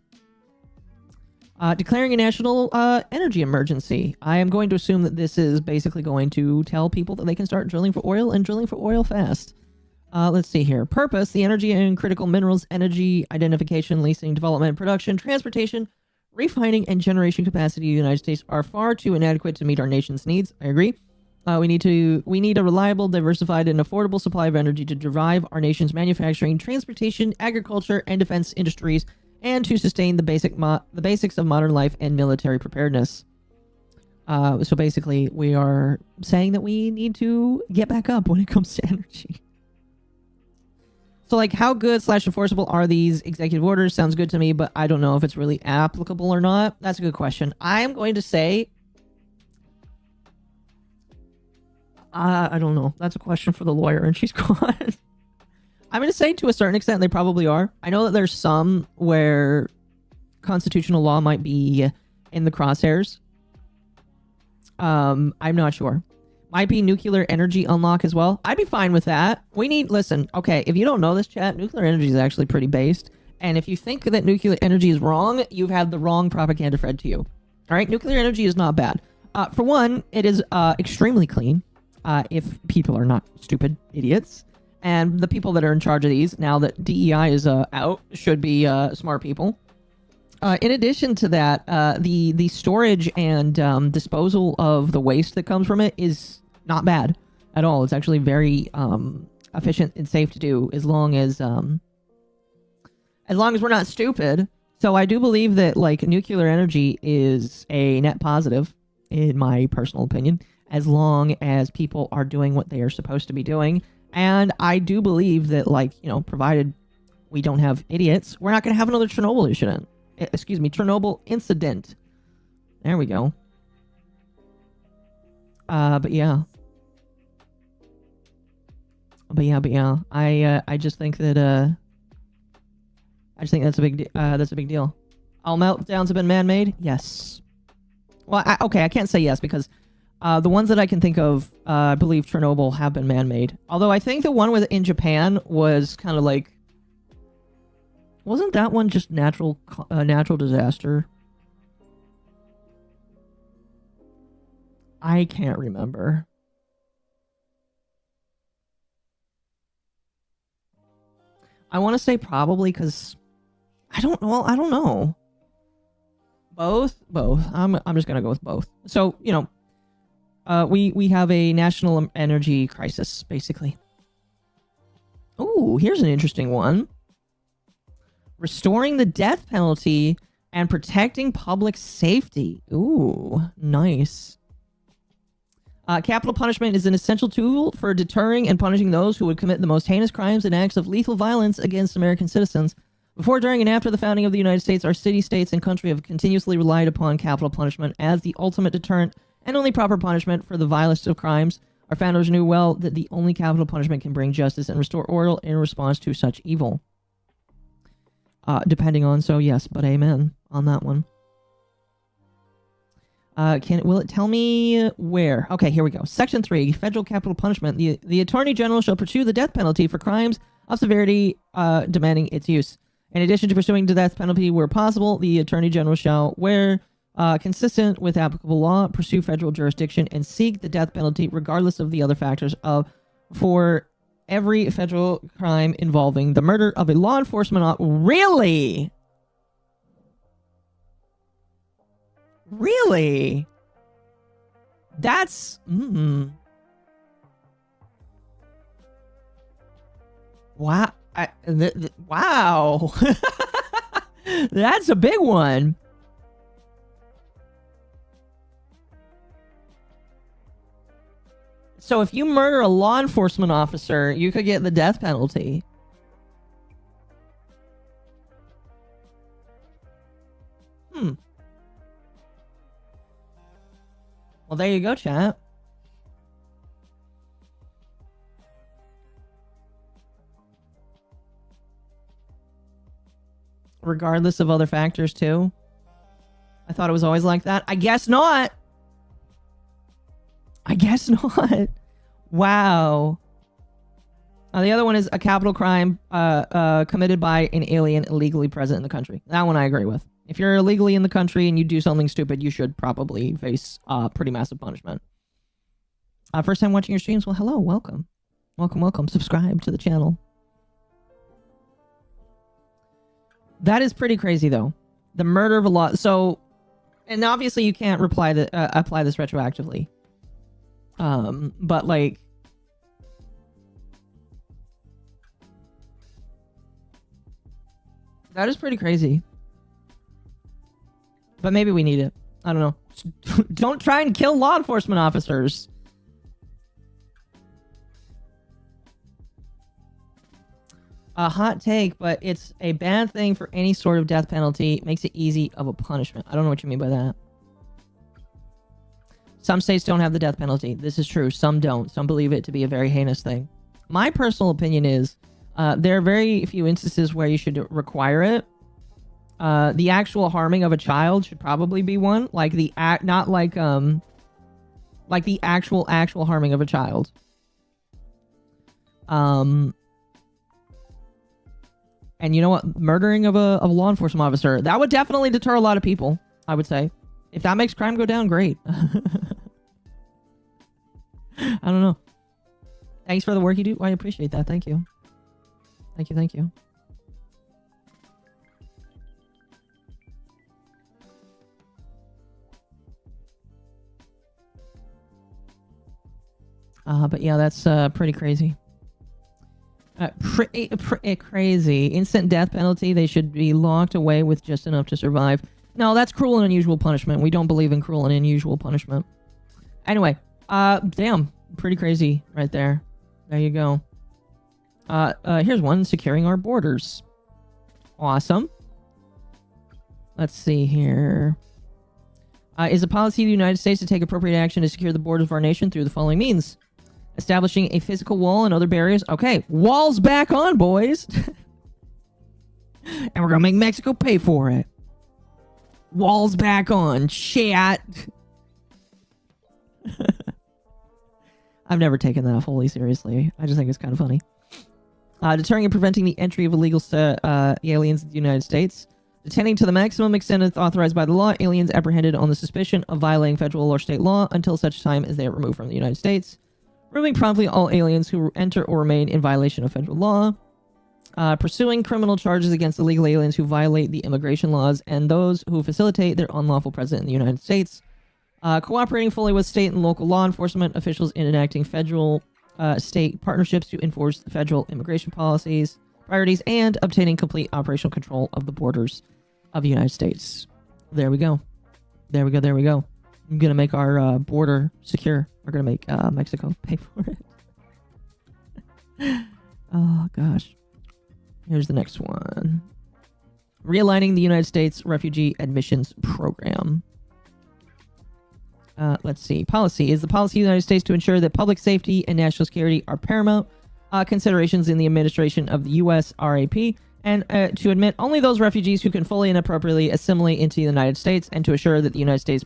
Declaring a national energy emergency. I am going to assume that this is basically going to tell people that they can start drilling for oil and drilling for oil fast. Let's see here. Purpose: the energy and critical minerals, energy identification, leasing, development, production, transportation, refining, and generation capacity of the United States are far too inadequate to meet our nation's needs. I agree. We need a reliable, diversified, and affordable supply of energy to drive our nation's manufacturing, transportation, agriculture, and defense industries, and to sustain the basics of modern life and military preparedness. So basically, we are saying that we need to get back up when it comes to energy. So, like, how good / enforceable are these executive orders? Sounds good to me, but I don't know if it's really applicable or not. That's a good question. I'm going to say... I don't know. That's a question for the lawyer, and she's gone. I'm going to say to a certain extent they probably are. I know that there's some where constitutional law might be in the crosshairs. I'm not sure. Might be nuclear energy unlock as well. I'd be fine with that. Listen, okay, if you don't know this, chat, nuclear energy is actually pretty based. And if you think that nuclear energy is wrong, you've had the wrong propaganda fed to you. All right, nuclear energy is not bad. For one, it is extremely clean. If people are not stupid idiots. And the people that are in charge of these, now that DEI is out, should be smart people. In addition to that, the storage and disposal of the waste that comes from it is not bad at all. It's actually very efficient and safe to do as long as we're not stupid. So I do believe that, like, nuclear energy is a net positive, in my personal opinion, as long as people are doing what they are supposed to be doing. And I do believe that, like, you know, provided we don't have idiots, we're not going to have another Chernobyl incident. Chernobyl incident. There we go. But yeah. I just think that that's a big deal. All meltdowns have been man-made? Yes. Well, I can't say yes because the ones that I can think of, I believe Chernobyl have been man-made. Although I think the one in Japan was kind of like... Wasn't that one just natural disaster? I can't remember. I want to say probably because... I don't know. Both. I'm just gonna go with both. So, you know, we have a national energy crisis, basically. Ooh, here's an interesting one. Restoring the death penalty and protecting public safety. Ooh, nice. Capital punishment is an essential tool for deterring and punishing those who would commit the most heinous crimes and acts of lethal violence against American citizens. Before, during, and after the founding of the United States, our city, states, and country have continuously relied upon capital punishment as the ultimate deterrent and only proper punishment for the vilest of crimes. Our founders knew well that the only capital punishment can bring justice and restore order in response to such evil. Depending on, so yes, but amen on that one. Will it tell me where? Okay, here we go. Section 3, federal capital punishment. The Attorney General shall pursue the death penalty for crimes of severity demanding its use. In addition to pursuing the death penalty where possible, the Attorney General shall, where consistent with applicable law, pursue federal jurisdiction and seek the death penalty regardless of the other factors for every federal crime involving the murder of a law enforcement Really? Really? That's... Wow. Wow. That's a big one. So if you murder a law enforcement officer, you could get the death penalty. Well, there you go, chat. Regardless of other factors, too. I thought it was always like that. I guess not. I guess not. Wow. The other one is a capital crime committed by an alien illegally present in the country. That one I agree with. If you're illegally in the country and you do something stupid, you should probably face pretty massive punishment. First time watching your streams? Well, hello. Welcome. Welcome, welcome. Subscribe to the channel. That is pretty crazy, though. The murder of a law... So, and obviously you can't apply this retroactively. But, like... That is pretty crazy. But maybe we need it. I don't know. Don't try and kill law enforcement officers. A hot take, but it's a bad thing for any sort of death penalty. Makes it easy of a punishment. I don't know what you mean by that. Some states don't have the death penalty. This is true. Some don't. Some believe it to be a very heinous thing. My personal opinion is there are very few instances where you should require it. The actual harming of a child should probably be one. Like the not like the actual harming of a child. And you know what? Murdering of a law enforcement officer, that would definitely deter a lot of people, I would say. If that makes crime go down, great. I don't know. Thanks for the work you do. I appreciate that. Thank you. Thank you, thank you. But yeah, that's pretty crazy. Pretty crazy. Instant death penalty. They should be locked away with just enough to survive. No, that's cruel and unusual punishment. We don't believe in cruel and unusual punishment. Anyway, damn. Pretty crazy right there. There you go. Here's one. Securing our borders. Awesome. Let's see here. Is a policy of the United States to take appropriate action to secure the borders of our nation through the following means. Establishing a physical wall and other barriers. Okay, walls back on, boys. And we're gonna make Mexico pay for it. Walls back on. Chat. I've never taken that fully seriously. I just think it's kind of funny. Deterring and preventing the entry of illegal aliens in the United States. Detaining to the maximum extent authorized by the law, aliens apprehended on the suspicion of violating federal or state law until such time as they are removed from the United States. Removing promptly all aliens who enter or remain in violation of federal law. Pursuing criminal charges against illegal aliens who violate the immigration laws and those who facilitate their unlawful presence in the United States. Cooperating fully with state and local law enforcement officials in enacting federal state partnerships to enforce the federal immigration policies, priorities, and obtaining complete operational control of the borders of the United States. There we go. There we go. There we go. I'm going to make our border secure. We're going to make Mexico pay for it. Oh, gosh. Here's the next one. Realigning the United States Refugee Admissions Program. Let's see. Policy. Is the policy of the United States to ensure that public safety and national security are paramount considerations in the administration of the U.S. RAP, and to admit only those refugees who can fully and appropriately assimilate into the United States, and to assure that the United States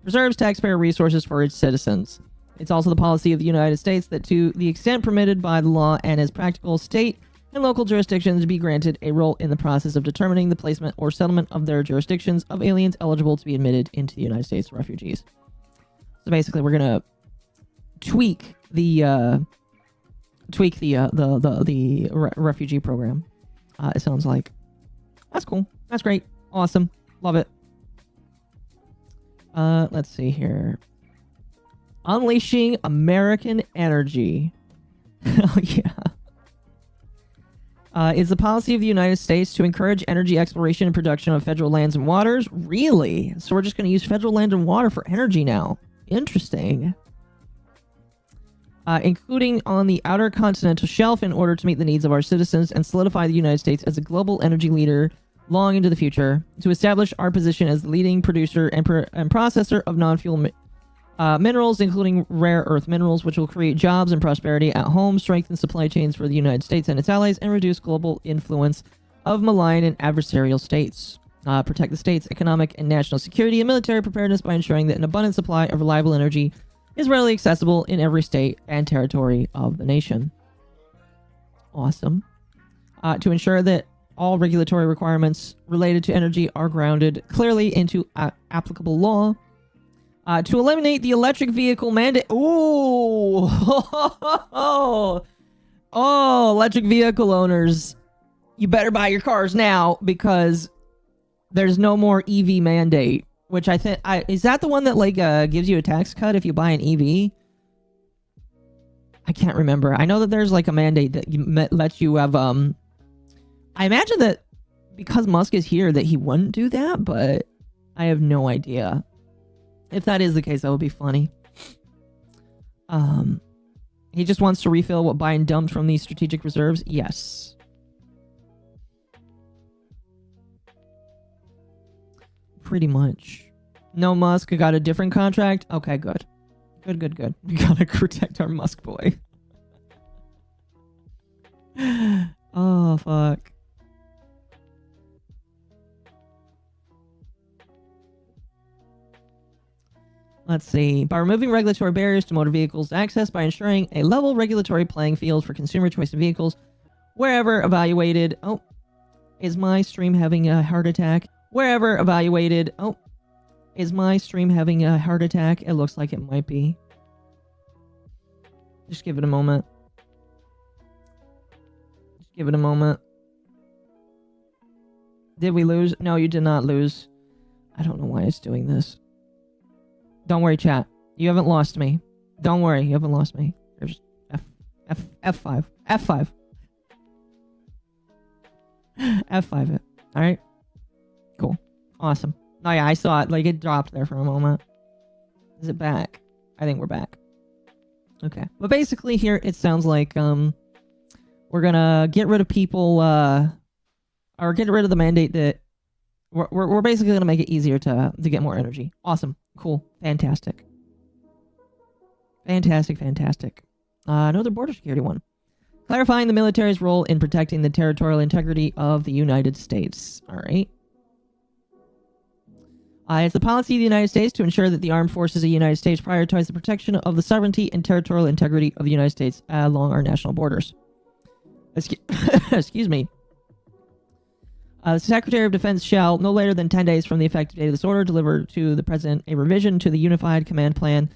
preserves taxpayer resources for its citizens. It's also the policy of the United States that to the extent permitted by the law and as practical, state and local jurisdictions be granted a role in the process of determining the placement or settlement of their jurisdictions of aliens eligible to be admitted into the United States refugees. So basically, we're gonna tweak the refugee program. It sounds like that's cool. That's great. Awesome. Love it. Let's see here. Unleashing American energy. Hell yeah. Is the policy of the United States to encourage energy exploration and production of federal lands and waters? Really? So we're just going to use federal land and water for energy now. Interesting. Including on the outer continental shelf in order to meet the needs of our citizens and solidify the United States as a global energy leader long into the future, to establish our position as the leading producer and processor of non-fuel minerals, including rare earth minerals, which will create jobs and prosperity at home, strengthen supply chains for the United States and its allies, and reduce global influence of malign and adversarial states. Protect the state's economic and national security and military preparedness by ensuring that an abundant supply of reliable energy is readily accessible in every state and territory of the nation. Awesome. To ensure that all regulatory requirements related to energy are grounded clearly into applicable law. To eliminate the electric vehicle mandate. Ooh! Oh, electric vehicle owners. You better buy your cars now because there's no more EV mandate. Which I think... is that the one that, like, gives you a tax cut if you buy an EV? I can't remember. I know that there's, like, a mandate that lets you have, I imagine that because Musk is here that he wouldn't do that, but I have no idea. If that is the case, that would be funny. He just wants to refill what Biden dumped from these strategic reserves? Yes. Pretty much. No Musk, I got a different contract? Okay, good. Good. We gotta protect our Musk boy. Oh, fuck. Let's see. By removing regulatory barriers to motor vehicles access, by ensuring a level regulatory playing field for consumer choice in vehicles, wherever evaluated... Oh, is my stream having a heart attack? Wherever evaluated... Oh, is my stream having a heart attack? It looks like it might be. Just give it a moment. Just give it a moment. Did we lose? No, you did not lose. I don't know why it's doing this. Don't worry, chat. You haven't lost me. Don't worry, you haven't lost me. There's F5. F5. F5 it. Alright? Cool. Awesome. Oh yeah, I saw it. Like, it dropped there for a moment. Is it back? I think we're back. Okay. But basically here, it sounds like, we're gonna get rid of people, or get rid of the mandate that we're basically gonna make it easier to get more energy. Awesome. Cool. Fantastic. Fantastic. Another border security one. Clarifying the military's role in protecting the territorial integrity of the United States. Alright. It's the policy of the United States to ensure that the armed forces of the United States prioritize the protection of the sovereignty and territorial integrity of the United States along our national borders. Excuse me. The Secretary of Defense shall, no later than 10 days from the effective date of this order, deliver to the President a revision to the Unified Command Plan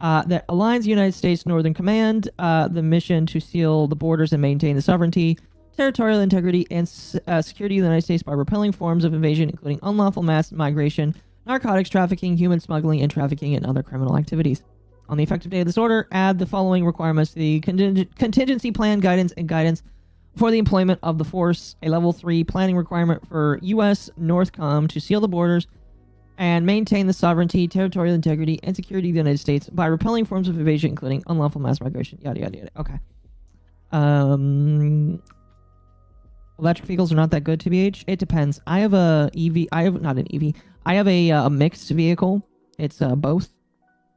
that aligns the United States Northern Command, the mission to seal the borders and maintain the sovereignty, territorial integrity, and security of the United States by repelling forms of invasion, including unlawful mass migration, narcotics trafficking, human smuggling, and trafficking, and other criminal activities. On the effective date of this order, add the following requirements to the contingency plan guidance and guidance for the employment of the force, a level 3 planning requirement for U.S. Northcom to seal the borders and maintain the sovereignty, territorial integrity, and security of the United States by repelling forms of invasion, including unlawful mass migration, yada, yada, yada. Okay. Electric vehicles are not that good, TBH. It depends. I have a EV. I have not an EV. I have a mixed vehicle. It's both.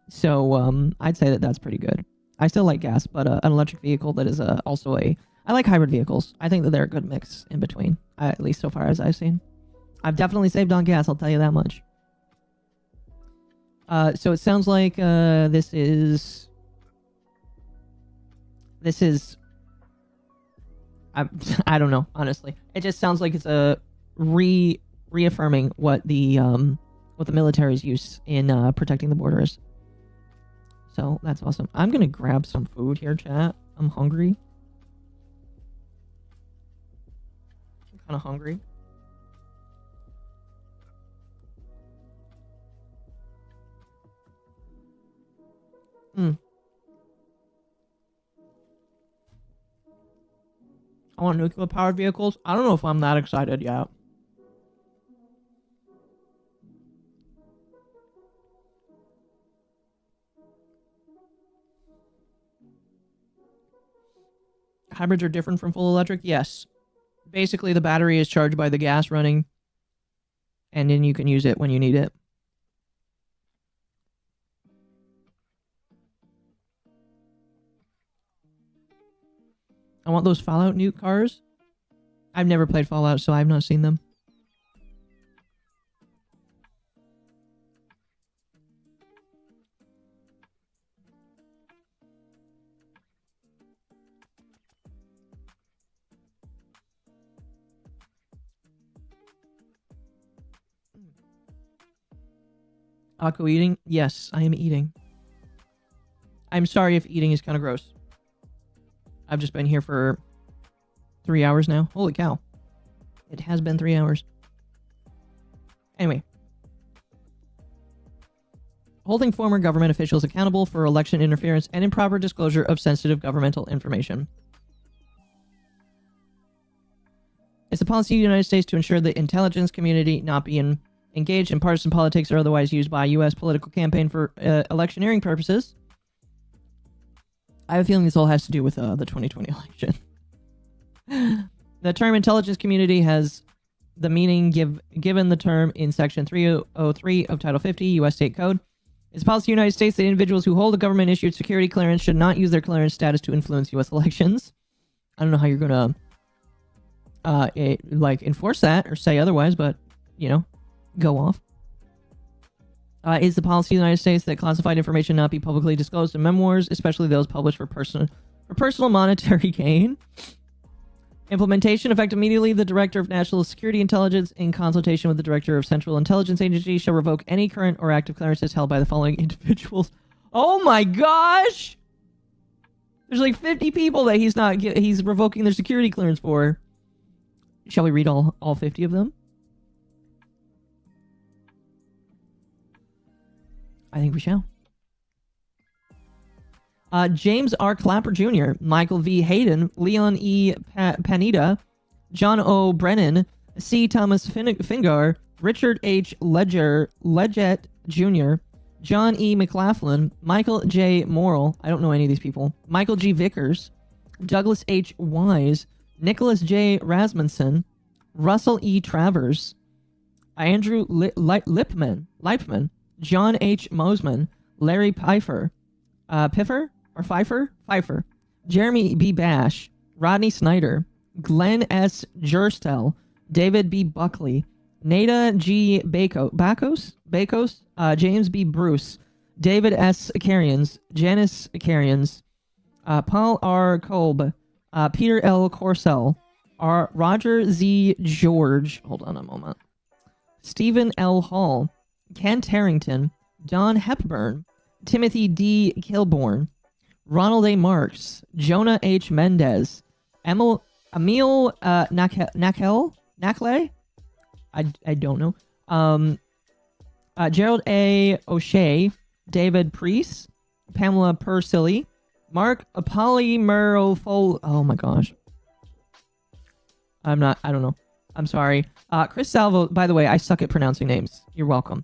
So I'd say that that's pretty good. I still like gas, but an electric vehicle that is also a... I like hybrid vehicles. I think that they're a good mix in between, at least so far as I've seen. I've definitely saved on gas, I'll tell you that much. So it sounds like this is I don't know, honestly. It just sounds like it's a reaffirming what the military's use in protecting the border is. So that's awesome. I'm gonna grab some food here, chat. I'm hungry. I'm kind of hungry. I want nuclear-powered vehicles. I don't know if I'm that excited yet. Hybrids are different from full electric? Yes. Basically, the battery is charged by the gas running, and then you can use it when you need it. I want those Fallout nuke cars. I've never played Fallout, so I've not seen them. Occo eating? Yes, I am eating. I'm sorry if eating is kind of gross. I've just been here for 3 hours now. Holy cow. It has been 3 hours. Anyway. Holding former government officials accountable for election interference and improper disclosure of sensitive governmental information. It's the policy of the United States to ensure the intelligence community not be engaged in partisan politics or otherwise used by U.S. political campaign for electioneering purposes. I have a feeling this all has to do with the 2020 election. The term intelligence community has the meaning given the term in Section 303 of Title 50 U.S. State Code. It's policy of the United States that individuals who hold a government-issued security clearance should not use their clearance status to influence U.S. elections. I don't know how you're going to enforce that or say otherwise, but, you know, go off. Is the policy of the United States that classified information not be publicly disclosed in memoirs, especially those published for personal monetary gain. Implementation effect immediately. The Director of National Security Intelligence, in consultation with the Director of Central Intelligence Agency, shall revoke any current or active clearances held by the following individuals. Oh my gosh! There's like 50 people that he's revoking their security clearance for. Shall we read all 50 of them? I think we shall. James R. Clapper Jr., Michael V. Hayden, Leon E. Panetta, John O. Brennan, C. Thomas Fingar, Richard H. Leggett Jr., John E. McLaughlin, Michael J. Morrill, I don't know any of these people, Michael G. Vickers, Douglas H. Wise, Nicholas J. Rasmussen, Russell E. Travers, Andrew Lipman, John H. Mosman, Larry Pfeiffer, Pfeiffer, Jeremy B. Bash, Rodney Snyder, Glenn S. Gerstel, David B. Buckley, Nada G. Bacos, James B. Bruce, David S. Carians, Janice Carians, Paul R. Kolb, Peter L. Corsell, Roger Z. George, hold on a moment, Stephen L. Hall, Kent Harrington, Don Hepburn, Timothy D. Kilborn, Ronald A. Marks, Jonah H. Mendez, Emil Nakle? I don't know. Gerald A. O'Shea, David Priest, Pamela Persilly, Mark Polymerofol. Oh my gosh. I don't know. I'm sorry. Chris Salvo, by the way, I suck at pronouncing names. You're welcome.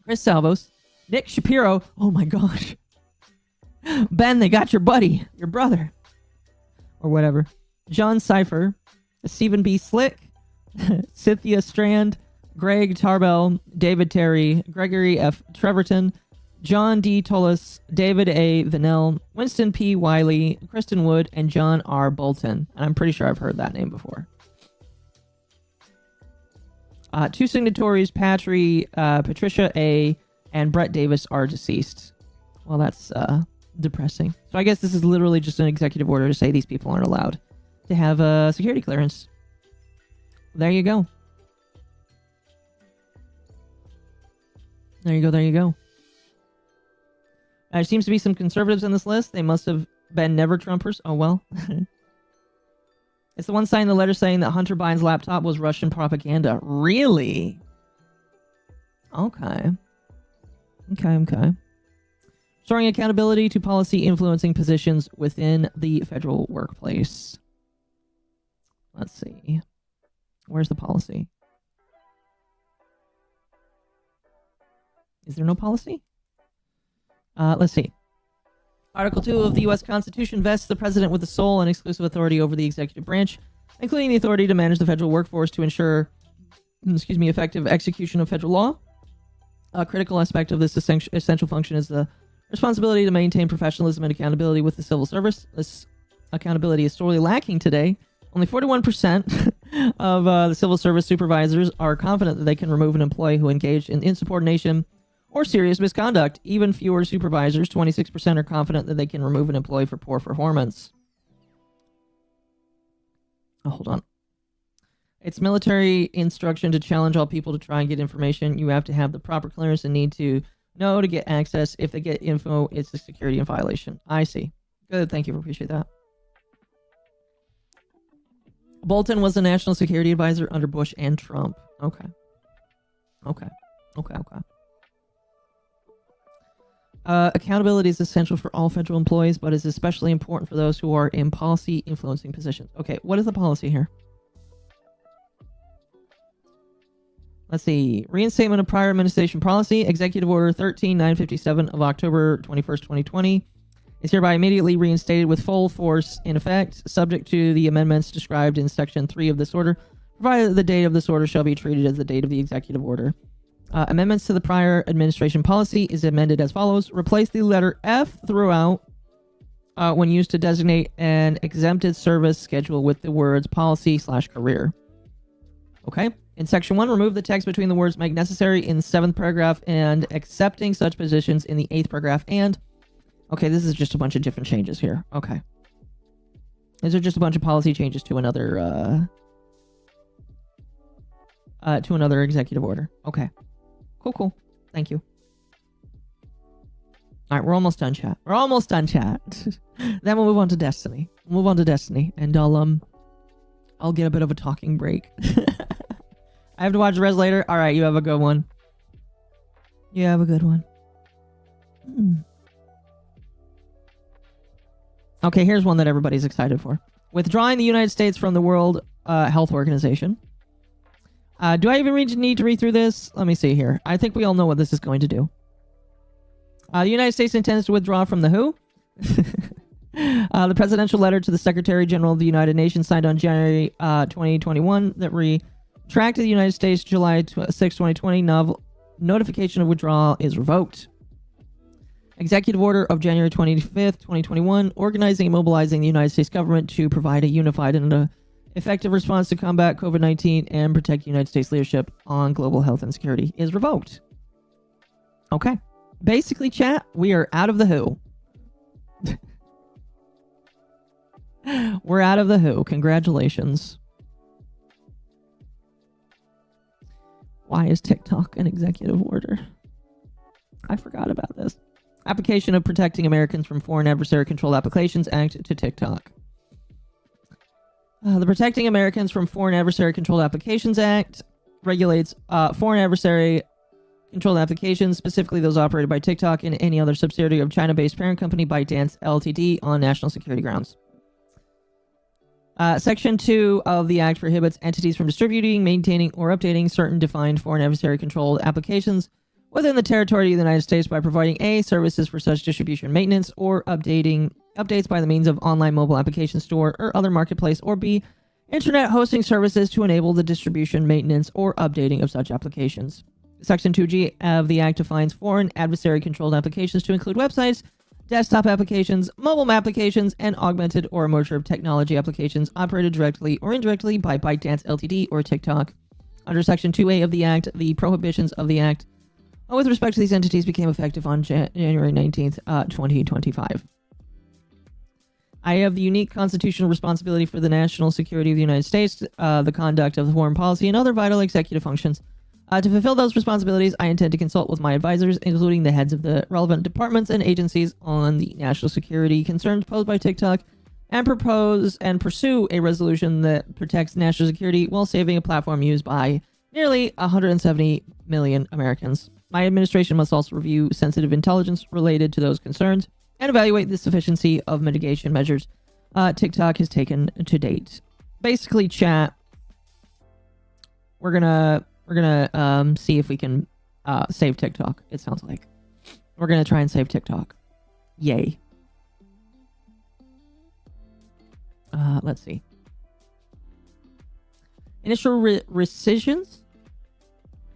Chris Salvos, Nick Shapiro. Oh my gosh. Ben, they got your buddy, your brother. Or whatever. John Cipher, Stephen B. Slick, Cynthia Strand, Greg Tarbell, David Terry, Gregory F. Treverton, John D. Tullis, David A. Vanell, Winston P. Wiley, Kristen Wood, and John R. Bolton. And I'm pretty sure I've heard that name before. Two signatories, Patricia A. and Brett Davis are deceased. Well, that's depressing. So I guess this is literally just an executive order to say these people aren't allowed to have a security clearance. There you go. There you go, there you go. There seems to be some conservatives in this list. They must have been never Trumpers. Oh, well. It's the one signing the letter saying that Hunter Biden's laptop was Russian propaganda. Really? Okay. Okay. Restoring accountability to policy influencing positions within the federal workplace. Let's see. Where's the policy? Is there no policy? Let's see. Article 2 of the U.S. Constitution vests the president with the sole and exclusive authority over the executive branch, including the authority to manage the federal workforce to ensure, effective execution of federal law. A critical aspect of this essential function is the responsibility to maintain professionalism and accountability with the civil service. This accountability is sorely lacking today. Only 41% of the civil service supervisors are confident that they can remove an employee who engaged in insubordination or serious misconduct. Even fewer supervisors, 26%, are confident that they can remove an employee for poor performance. Oh, hold on. It's military instruction to challenge all people to try and get information. You have to have the proper clearance and need to know to get access. If they get info, it's a security violation. I see. Good. Thank you. Appreciate that. Bolton was a national security advisor under Bush and Trump. Okay. Accountability is essential for all federal employees, but is especially important for those who are in policy influencing positions. Okay, what is the policy here? Let's see. Reinstatement of prior administration policy. Executive Order 13957 of October 21st, 2020 is hereby immediately reinstated with full force in effect, subject to the amendments described in Section 3 of this order, provided that the date of this order shall be treated as the date of the executive order. Amendments to the prior administration policy is amended as follows. Replace the letter F throughout when used to designate an exempted service schedule with the words policy/career. Okay. In Section 1, remove the text between the words make necessary in the 7th paragraph and accepting such positions in the 8th paragraph and... Okay, this is just a bunch of different changes here. Okay. These are just a bunch of policy changes to another executive order. Okay. Cool. Thank you. All right, we're almost done, chat. Then we'll move on to Destiny. And I'll get a bit of a talking break. I have to watch the rest later. All right, you have a good one. Okay, here's one that everybody's excited for. Withdrawing the United States from the World Health Organization. Do I even need to read through this? Let me see here. I think we all know what this is going to do. The United States intends to withdraw from the WHO. The presidential letter to the Secretary General of the United Nations signed on January 2021 that retracted the United States July 6, 2020 notification of withdrawal is revoked. Executive Order of January 25th, 2021, organizing and mobilizing the United States government to provide a unified and effective response to combat COVID-19 and protect United States leadership on global health and security is revoked. Okay. Basically, chat, we are out of the WHO. We're out of the WHO. Congratulations. Why is TikTok an executive order? I forgot about this. Application of Protecting Americans from Foreign Adversary-Controlled Applications Act to TikTok. The Protecting Americans from Foreign Adversary-Controlled Applications Act regulates foreign adversary-controlled applications, specifically those operated by TikTok and any other subsidiary of China-based parent company ByteDance Ltd. on national security grounds. Section 2 of the Act prohibits entities from distributing, maintaining, or updating certain defined foreign adversary-controlled applications within the territory of the United States by providing A, services for such distribution maintenance or updates by the means of online mobile application store or other marketplace, or B, internet hosting services to enable the distribution, maintenance, or updating of such applications. Section 2G of the Act defines foreign adversary-controlled applications to include websites, desktop applications, mobile applications, and augmented or immersive technology applications operated directly or indirectly by ByteDance Ltd. or TikTok. Under Section 2A of the Act, the prohibitions of the Act with respect to these entities became effective on January 19th, 2025. I have the unique constitutional responsibility for the national security of the United States, the conduct of the foreign policy, and other vital executive functions. To fulfill those responsibilities, I intend to consult with my advisors, including the heads of the relevant departments and agencies, on the national security concerns posed by TikTok, and propose and pursue a resolution that protects national security while saving a platform used by nearly 170 million Americans. My administration must also review sensitive intelligence related to those concerns and evaluate the sufficiency of mitigation measures TikTok has taken to date. Basically, chat, we're gonna see if we can save TikTok. It sounds like we're gonna try and save TikTok. Yay. Let's see. Initial rescissions.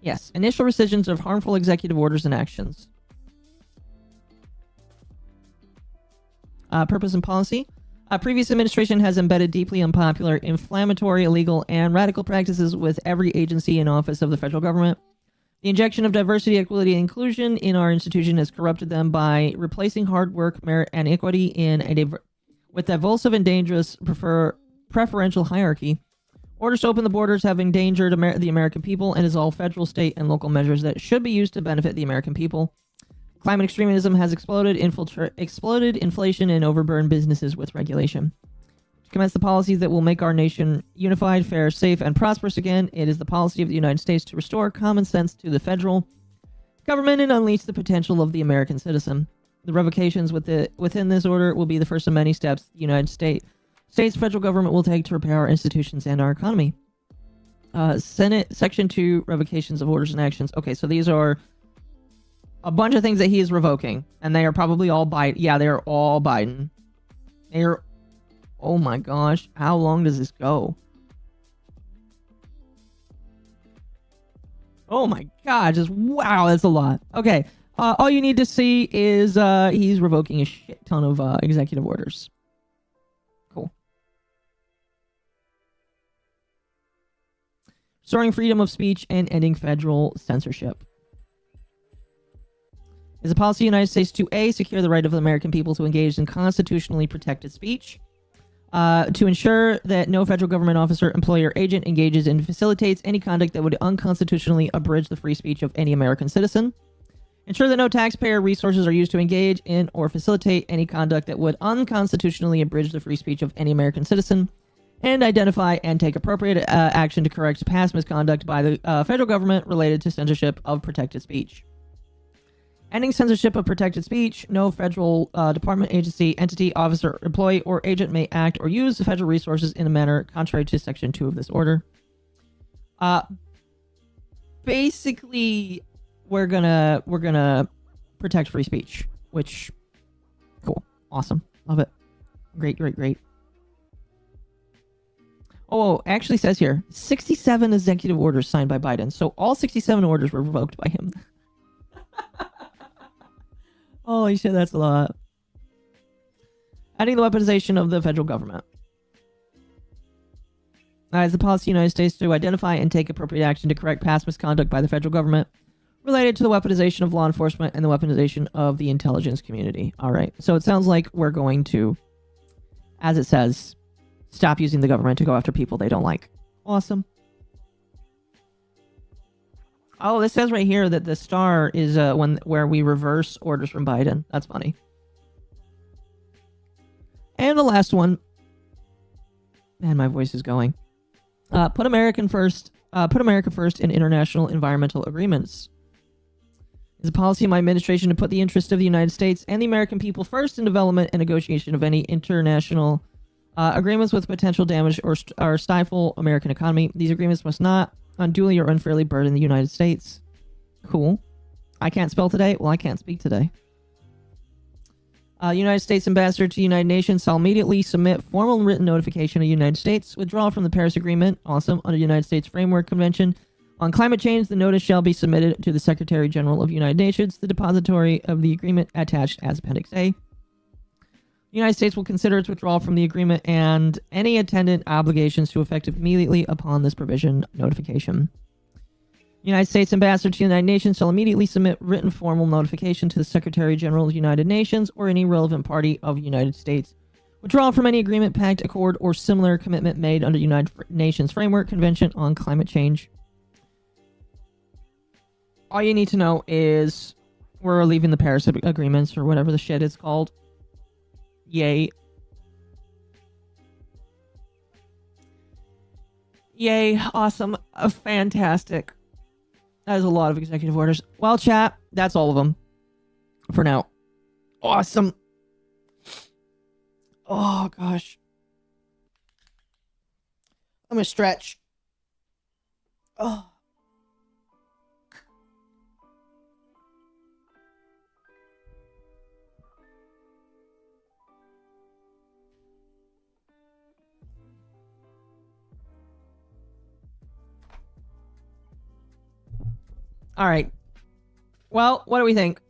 Yes, initial rescissions of harmful executive orders and actions. Purpose and policy. Previous administration has embedded deeply unpopular, inflammatory, illegal, and radical practices with every agency and office of the federal government. The injection of diversity, equity, and inclusion in our institution has corrupted them by replacing hard work, merit, and equity with divulsive and dangerous preferential hierarchy. Orders to open the borders have endangered the American people and is all federal, state, and local measures that should be used to benefit the American people. Climate extremism has exploded inflation, and overburdened businesses with regulation. To commence the policies that will make our nation unified, fair, safe, and prosperous again, it is the policy of the United States to restore common sense to the federal government and unleash the potential of the American citizen. The revocations within this order will be the first of many steps the United States federal government will take to repair our institutions and our economy. Senate Section 2 revocations of orders and actions. Okay, so these are a bunch of things that he is revoking, and they are probably all Biden. Yeah, they are all Biden. They are... Oh my gosh, how long does this go? Oh my god, just wow, that's a lot. Okay, all you need to see is he's revoking a shit ton of executive orders. Cool. Restoring freedom of speech and ending federal censorship. Is a policy of the United States to A, secure the right of the American people to engage in constitutionally protected speech, to ensure that no federal government officer, employee, or agent engages and facilitates any conduct that would unconstitutionally abridge the free speech of any American citizen, ensure that no taxpayer resources are used to engage in or facilitate any conduct that would unconstitutionally abridge the free speech of any American citizen, and identify and take appropriate action to correct past misconduct by the federal government related to censorship of protected speech. Ending censorship of protected speech. No federal department, agency, entity, officer, employee, or agent may act or use the federal resources in a manner contrary to Section 2 of this order. Basically, we're gonna protect free speech, which, cool, awesome, love it, great. Oh, actually says here 67 executive orders signed by Biden, so all 67 orders were revoked by him. Holy shit, that's a lot. Adding the weaponization of the federal government. As the policy of the United States to identify and take appropriate action to correct past misconduct by the federal government related to the weaponization of law enforcement and the weaponization of the intelligence community. Alright, so it sounds like we're going to, as it says, stop using the government to go after people they don't like. Awesome. Oh, this says right here that the star is where we reverse orders from Biden. That's funny. And the last one. Man, my voice is going. Put America first in international environmental agreements. It's a policy of my administration to put the interest of the United States and the American people first in development and negotiation of any international agreements with potential damage or stifle American economy. These agreements must not unduly or unfairly burden the United States. Cool. I can't spell today? Well, I can't speak today. United States Ambassador to the United Nations shall immediately submit formal written notification of the United States withdrawal from the Paris Agreement, awesome, under the United States Framework Convention on Climate Change. The notice shall be submitted to the Secretary General of the United Nations, the depository of the agreement attached as Appendix A. The United States will consider its withdrawal from the agreement and any attendant obligations to effect immediately upon this provision notification. United States Ambassador to the United Nations shall immediately submit written formal notification to the Secretary General of the United Nations or any relevant party of the United States. Withdrawal from any agreement, pact, accord, or similar commitment made under the United Nations Framework Convention on Climate Change. All you need to know is we're leaving the Paris agreements or whatever the shit is called. Yay. Yay. Awesome. Fantastic. That is a lot of executive orders. Well, chat, that's all of them for now. Awesome. Oh, gosh. I'm going to stretch. Oh. All right. Well, what do we think?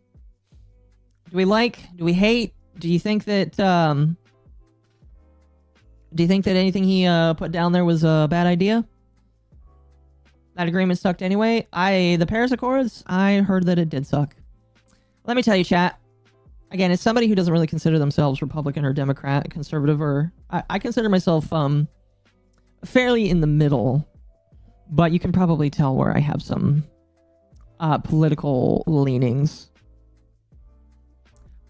Do we like? Do we hate? Do you think that anything he put down there was a bad idea? That agreement sucked anyway. The Paris Accords, I heard that it did suck. Let me tell you, chat. Again, as somebody who doesn't really consider themselves Republican or Democrat, conservative, or I consider myself fairly in the middle, but you can probably tell where I have some political leanings.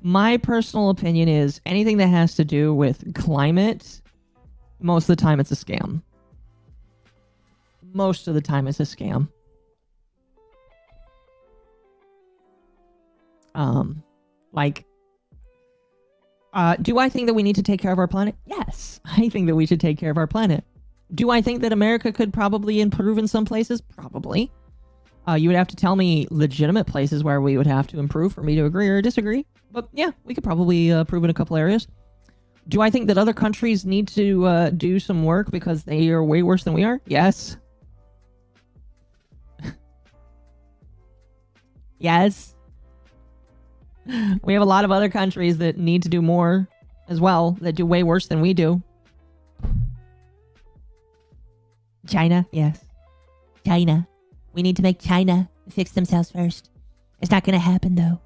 My personal opinion is anything that has to do with climate, most of the time it's a scam. Most of the time it's a scam. Do I think that we need to take care of our planet? Yes, I think that we should take care of our planet. Do I think that America could probably improve in some places? Probably. You would have to tell me legitimate places where we would have to improve for me to agree or disagree. But yeah, we could probably improve in a couple areas. Do I think that other countries need to do some work because they are way worse than we are? Yes. Yes. We have a lot of other countries that need to do more as well, that do way worse than we do. China, yes. China. We need to make China fix themselves first. It's not going to happen, though.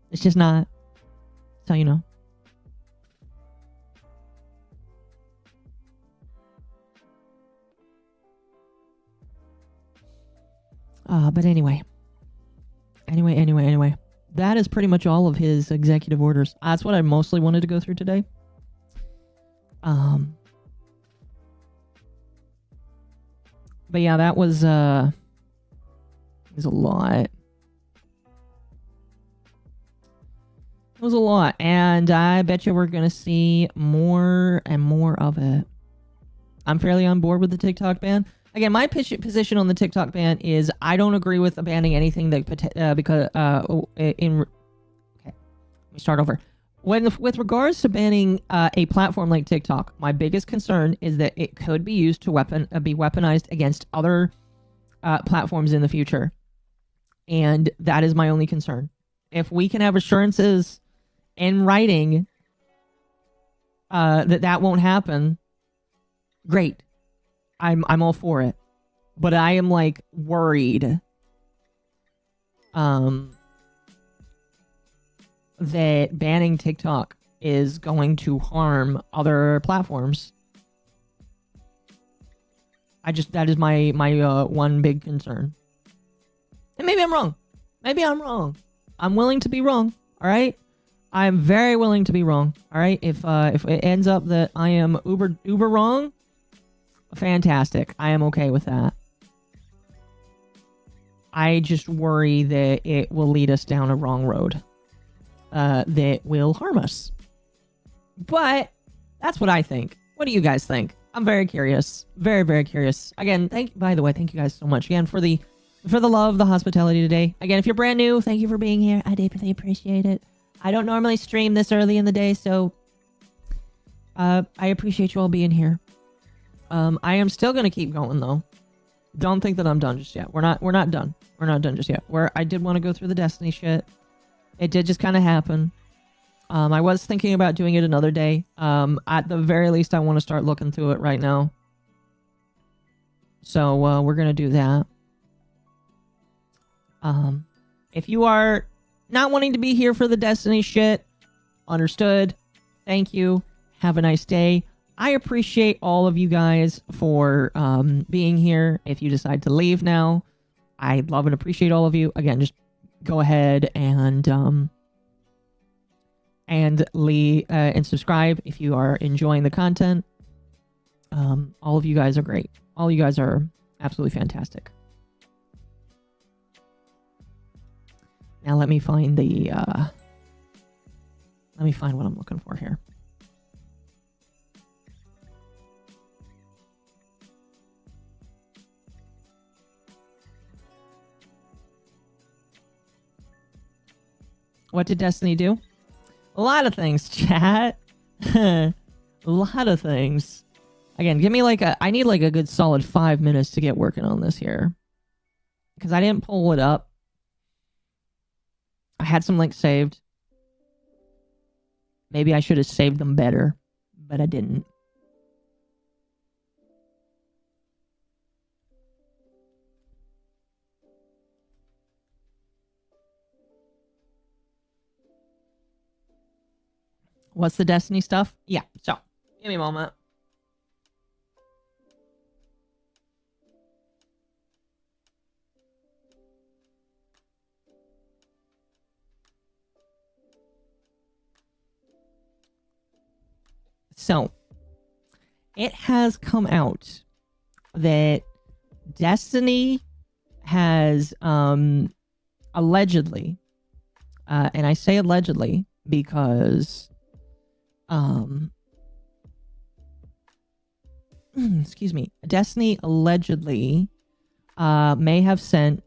It's just not. So you know. But anyway. Anyway. That is pretty much all of his executive orders. That's what I mostly wanted to go through today. But yeah, that was a lot. It was a lot, and I bet you we're going to see more and more of it. I'm fairly on board with the TikTok ban. Again, my position on the TikTok ban is I don't agree with banning anything that okay, let me start over. With regards to banning a platform like TikTok, my biggest concern is that it could be used to be weaponized against other platforms in the future. And that is my only concern. If we can have assurances in writing that won't happen, great. I'm all for it. But I am like worried that banning TikTok is going to harm other platforms. That is my one big concern. And maybe I'm wrong. I'm willing to be wrong. All right. I'm very willing to be wrong. All right. If it ends up that I am uber wrong, fantastic. I am okay with that. I just worry that it will lead us down a wrong road. That will harm us. But that's what I think. What do you guys think? I'm very curious. Very, very curious. Again, by the way, thank you guys so much again for the love, the hospitality today. Again, if you're brand new, thank you for being here. I deeply appreciate it. I don't normally stream this early in the day, so I appreciate you all being here. I am still gonna keep going though. Don't think that I'm done just yet. We're not done. We're not done just yet. I did want to go through the Destiny shit. It did just kind of happen. I was thinking about doing it another day. At the very least, I want to start looking through it right now. So we're gonna do that. If you are not wanting to be here for the Destiny shit, understood. Thank you. Have a nice day. I appreciate all of you guys for being here. If you decide to leave now, I love and appreciate all of you. Again, just go ahead and leave and subscribe if you are enjoying the content. All of you guys are great. All you guys are absolutely fantastic. Now let me find the let me find what I'm looking for here. What did Destiny do? A lot of things, chat. A lot of things. Again, give me like I need like a good solid 5 minutes to get working on this here. Because I didn't pull it up. I had some links saved. Maybe I should have saved them better, but I didn't. What's the Destiny stuff? Yeah, so give me a moment. So, it has come out that Destiny has allegedly, and I say allegedly because excuse me, Destiny allegedly may have sent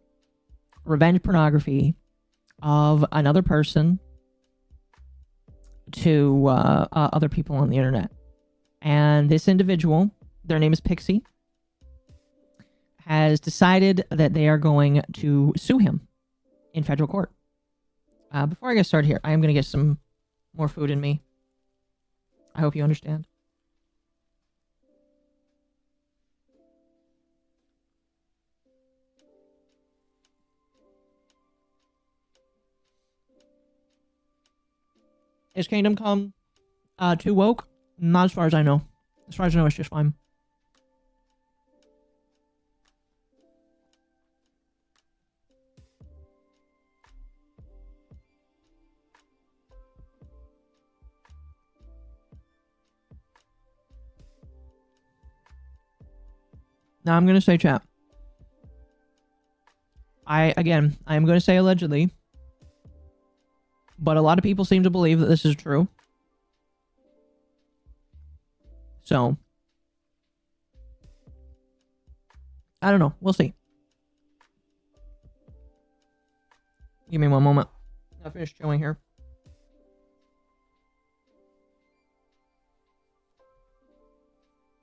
revenge pornography of another person to other people on the internet. And this individual, their name is Pixie, has decided that they are going to sue him in federal court. Before I get started here, I am going to get some more food in me. I hope you understand. Is Kingdom Come too woke? Not as far as I know. As far as I know, it's just fine. Now I'm going to say, chat. I'm going to say allegedly. But a lot of people seem to believe that this is true. So, I don't know. We'll see. Give me one moment. I'll finish chewing here.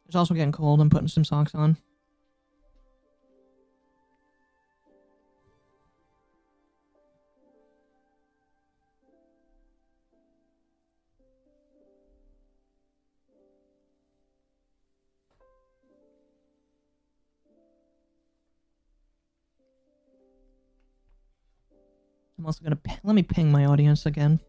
It's also getting cold. I'm putting some socks on. I'm also gonna let me ping my audience again.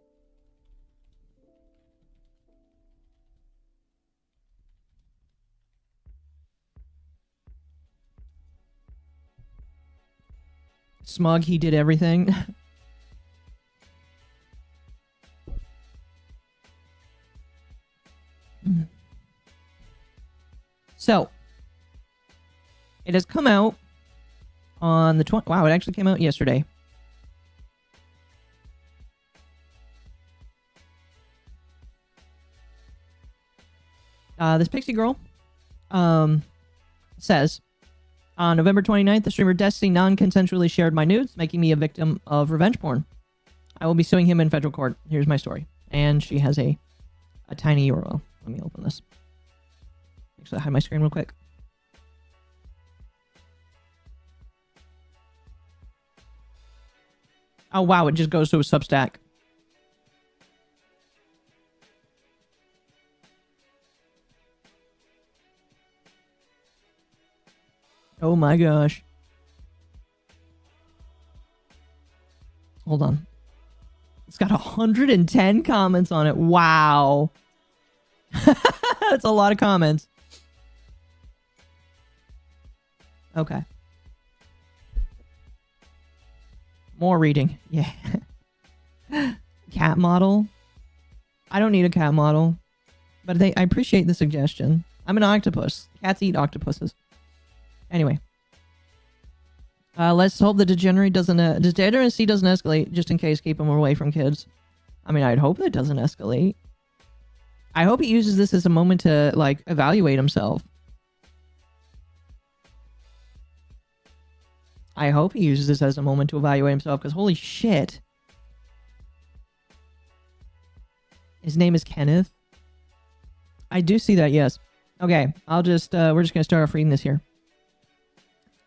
Smug, he did everything. So, it has come out on the 20th. Wow, it actually came out yesterday. This Pixie girl says, on November 29th, the streamer Destiny non-consensually shared my nudes, making me a victim of revenge porn. I will be suing him in federal court. Here's my story. And she has a tiny URL. Let me open this. Actually, hide my screen real quick. Oh, wow, it just goes to a Substack. Oh my gosh. Hold on. It's got 110 comments on it. Wow. That's a lot of comments. Okay. More reading. Yeah. Cat model. I don't need a cat model. But I appreciate the suggestion. I'm an octopus. Cats eat octopuses. Anyway. Let's hope the degeneracy doesn't escalate, just in case. Keep him away from kids. I mean, I'd hope it doesn't escalate. I hope he uses this as a moment to, like, evaluate himself. I hope he uses this as a moment to evaluate himself, because holy shit. His name is Kenneth. I do see that, yes. Okay, we're just going to start off reading this here.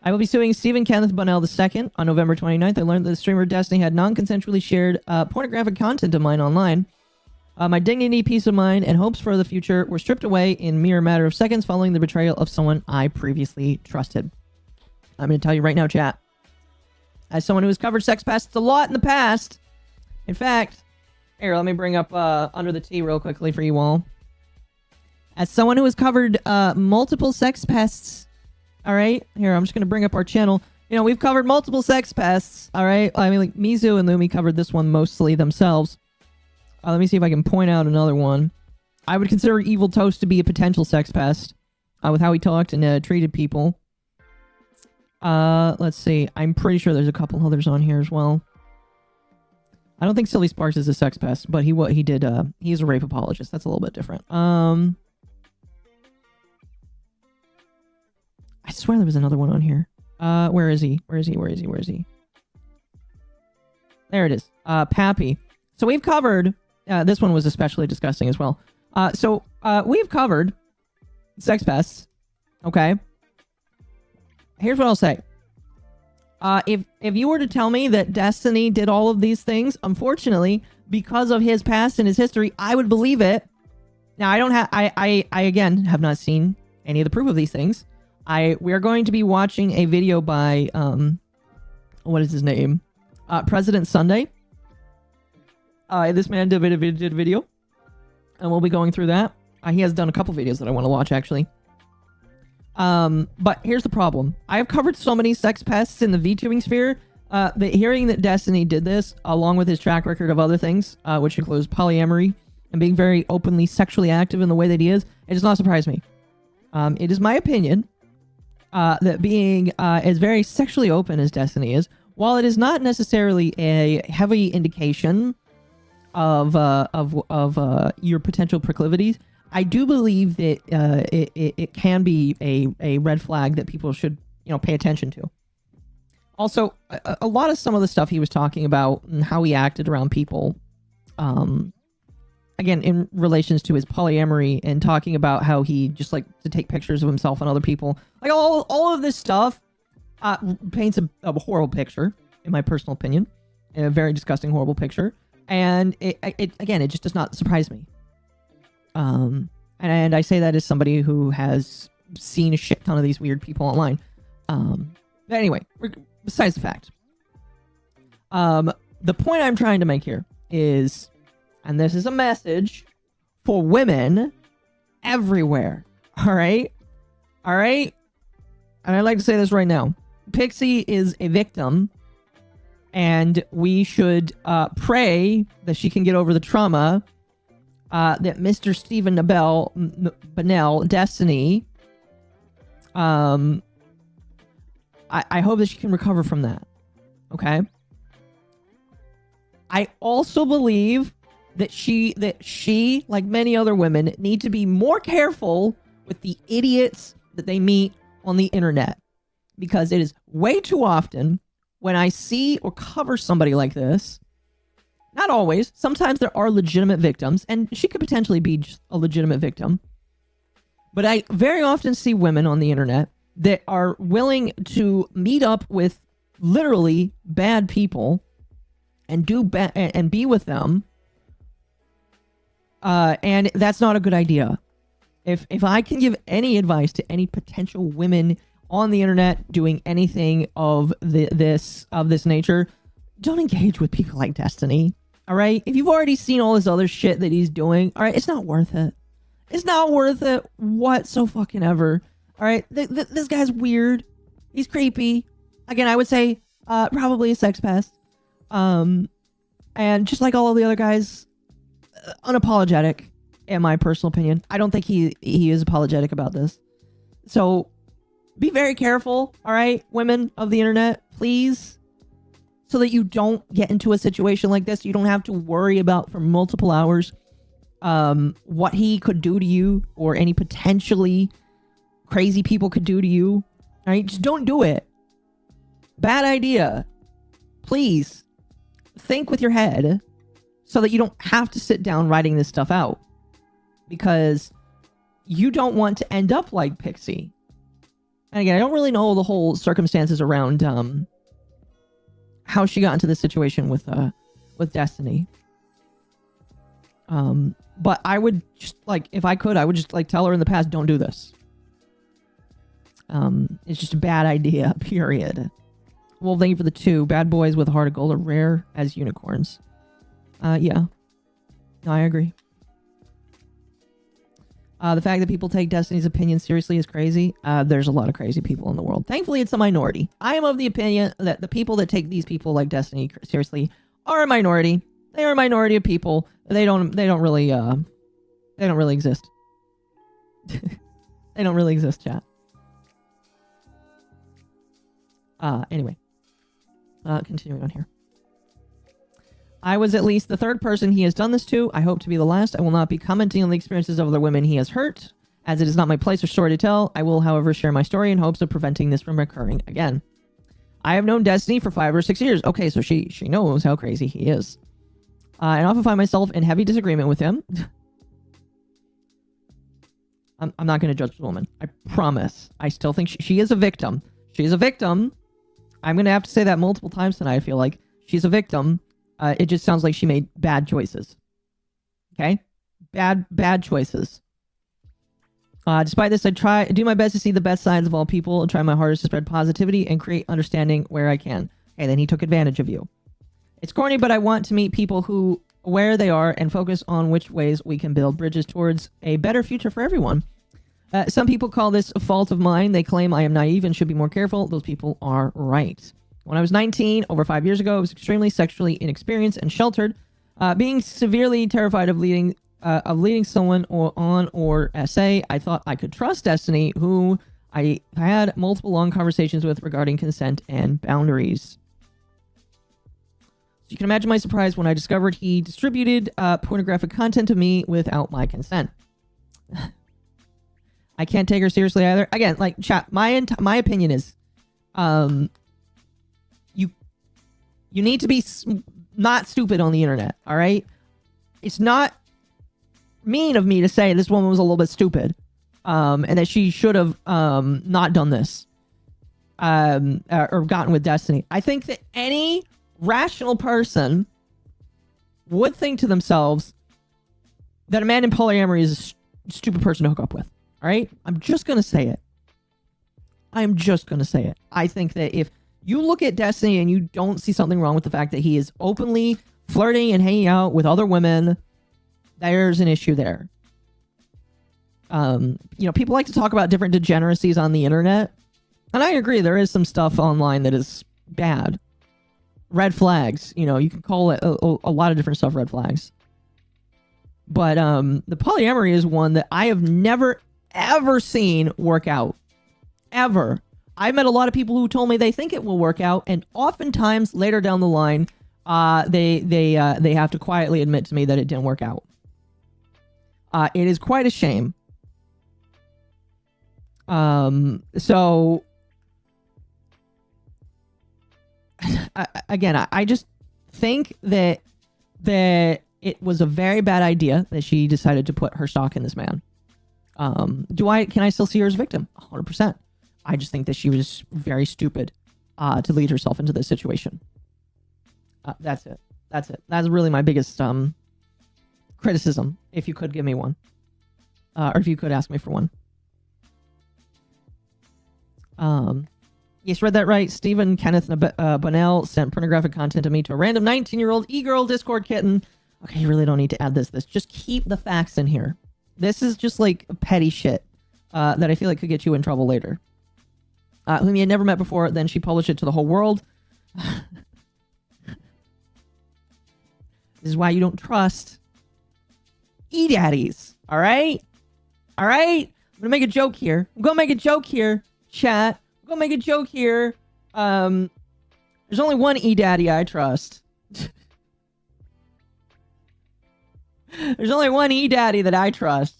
I will be suing Stephen Kenneth Bunnell II on November 29th. I learned that the streamer Destiny had non-consensually shared pornographic content of mine online. My dignity, peace of mind, and hopes for the future were stripped away in mere matter of seconds following the betrayal of someone I previously trusted. I'm going to tell you right now, chat. As someone who has covered sex pests a lot in the past, in fact, here, let me bring up Under the Tea real quickly for you all. As someone who has covered multiple sex pests, all right? Here, I'm just going to bring up our channel. You know, we've covered multiple sex pests, all right? I mean, like, Mizu and Lumi covered this one mostly themselves. Let me see if I can point out another one. I would consider Evil Toast to be a potential sex pest with how he talked and treated people. Let's see. I'm pretty sure there's a couple others on here as well. I don't think Silly Sparks is a sex pest, but he's a rape apologist. That's a little bit different. I swear there was another one on here. Where is he? Where is he? There it is. Pappy. So we've covered... this one was especially disgusting as well. We've covered sex pests. Okay. Here's what I'll say. If you were to tell me that Destiny did all of these things, unfortunately, because of his past and his history, I would believe it. Now, I again have not seen any of the proof of these things. We are going to be watching a video by what is his name? President Sunday. This man did a video, and we'll be going through that. He has done a couple videos that I want to watch, actually. But here's the problem. I have covered so many sex pests in the VTubing sphere, that hearing that Destiny did this, along with his track record of other things, which includes polyamory, and being very openly sexually active in the way that he is, it does not surprise me. It is my opinion, that being as very sexually open as Destiny is, while it is not necessarily a heavy indication of your potential proclivities, I do believe that it can be a red flag that people should, pay attention to. Also, a lot of some of the stuff he was talking about and how he acted around people, again, in relations to his polyamory and talking about how he just like to take pictures of himself and other people, like all of this stuff paints a horrible picture, in my personal opinion, a very disgusting, horrible picture. And it just does not surprise me. And I say that as somebody who has seen a shit ton of these weird people online. But anyway, besides the fact, the point I'm trying to make here is, and this is a message for women everywhere. All right. And I'd like to say this right now. Pixie is a victim. And we should pray that she can get over the trauma that Mr. Stephen Bunnell, Destiny, I hope that she can recover from that. Okay? I also believe that she, like many other women, need to be more careful with the idiots that they meet on the internet. Because it is way too often... when I see or cover somebody like this, not always, sometimes there are legitimate victims, and she could potentially be just a legitimate victim. But I very often see women on the internet that are willing to meet up with literally bad people and and be with them. And that's not a good idea. If I can give any advice to any potential women on the internet doing anything of this nature, don't engage with people like Destiny. All right? If you've already seen all this other shit that he's doing, all right, it's not worth it. It's not worth it whatsoever. All right? This guy's weird. He's creepy. Again, I would say probably a sex pest. And just like all of the other guys, unapologetic, in my personal opinion. I don't think he is apologetic about this. So be very careful, all right, women of the internet, please, so that you don't get into a situation like this. You don't have to worry about for multiple hours what he could do to you or any potentially crazy people could do to you. All right, just don't do it. Bad idea. Please think with your head so that you don't have to sit down writing this stuff out, because you don't want to end up like Pixie. And again, I don't really know the whole circumstances around how she got into this situation with Destiny. But I would just, like, if I could, I would just, like, tell her in the past, don't do this. It's just a bad idea, period. Well, thank you for the 2. Bad boys with a heart of gold are rare as unicorns. Yeah. No, I agree. The fact that people take Destiny's opinion seriously is crazy. There's a lot of crazy people in the world. Thankfully, it's a minority. I am of the opinion that the people that take these people like Destiny seriously are a minority. They are a minority of people. They don't really exist. They don't really exist, chat. Anyway. Continuing on here. I was at least the 3rd person he has done this to. I hope to be the last. I will not be commenting on the experiences of other women he has hurt, as it is not my place or story to tell. I will, however, share my story in hopes of preventing this from occurring again. I have known Destiny for 5 or 6 years. Okay, so she knows how crazy he is. And often find myself in heavy disagreement with him. I'm not going to judge the woman. I promise. I still think she is a victim. She is a victim. I'm going to have to say that multiple times tonight, I feel like. She's a victim. It just sounds like she made bad choices. Okay? Bad choices. Despite this, I do my best to see the best sides of all people and try my hardest to spread positivity and create understanding where I can. Okay, then he took advantage of you. It's corny, but I want to meet people where they are and focus on which ways we can build bridges towards a better future for everyone. Some people call this a fault of mine. They claim I am naive and should be more careful. Those people are right. When I was 19, over 5 years ago, I was extremely sexually inexperienced and sheltered, being severely terrified of leading someone on or SA. I thought I could trust Destiny, who I had multiple long conversations with regarding consent and boundaries. So you can imagine my surprise when I discovered he distributed pornographic content to me without my consent. I can't take her seriously either. Again, like, chat, my opinion is, you need to be not stupid on the internet, all right? It's not mean of me to say this woman was a little bit stupid, and that she should have not done this, or gotten with Destiny. I think that any rational person would think to themselves that a man in polyamory is a stupid person to hook up with, all right? I'm just going to say it. I think that if you look at Destiny and you don't see something wrong with the fact that he is openly flirting and hanging out with other women, there's an issue there. People like to talk about different degeneracies on the internet. And I agree, there is some stuff online that is bad. Red flags. You can call it a lot of different stuff red flags. But the polyamory is one that I have never, ever seen work out. Ever. I've met a lot of people who told me they think it will work out, and oftentimes later down the line, they have to quietly admit to me that it didn't work out. It is quite a shame. So again, I just think that it was a very bad idea that she decided to put her stock in this man. Can I still see her as a victim? 100%. I just think that she was very stupid to lead herself into this situation. That's it. That's really my biggest criticism, if you could give me one. Or if you could ask me for one. Yes, read that right. Stephen Kenneth Bonnell sent pornographic content to me to a random 19-year-old e-girl Discord kitten. Okay, you really don't need to add this. Just keep the facts in here. This is just like petty shit that I feel like could get you in trouble later. Whom you had never met before, then she published it to the whole world. This is why you don't trust e-daddies. All right? All right? I'm going to make a joke here. Chat. I'm going to make a joke here. There's only one e-daddy I trust. There's only one e-daddy that I trust.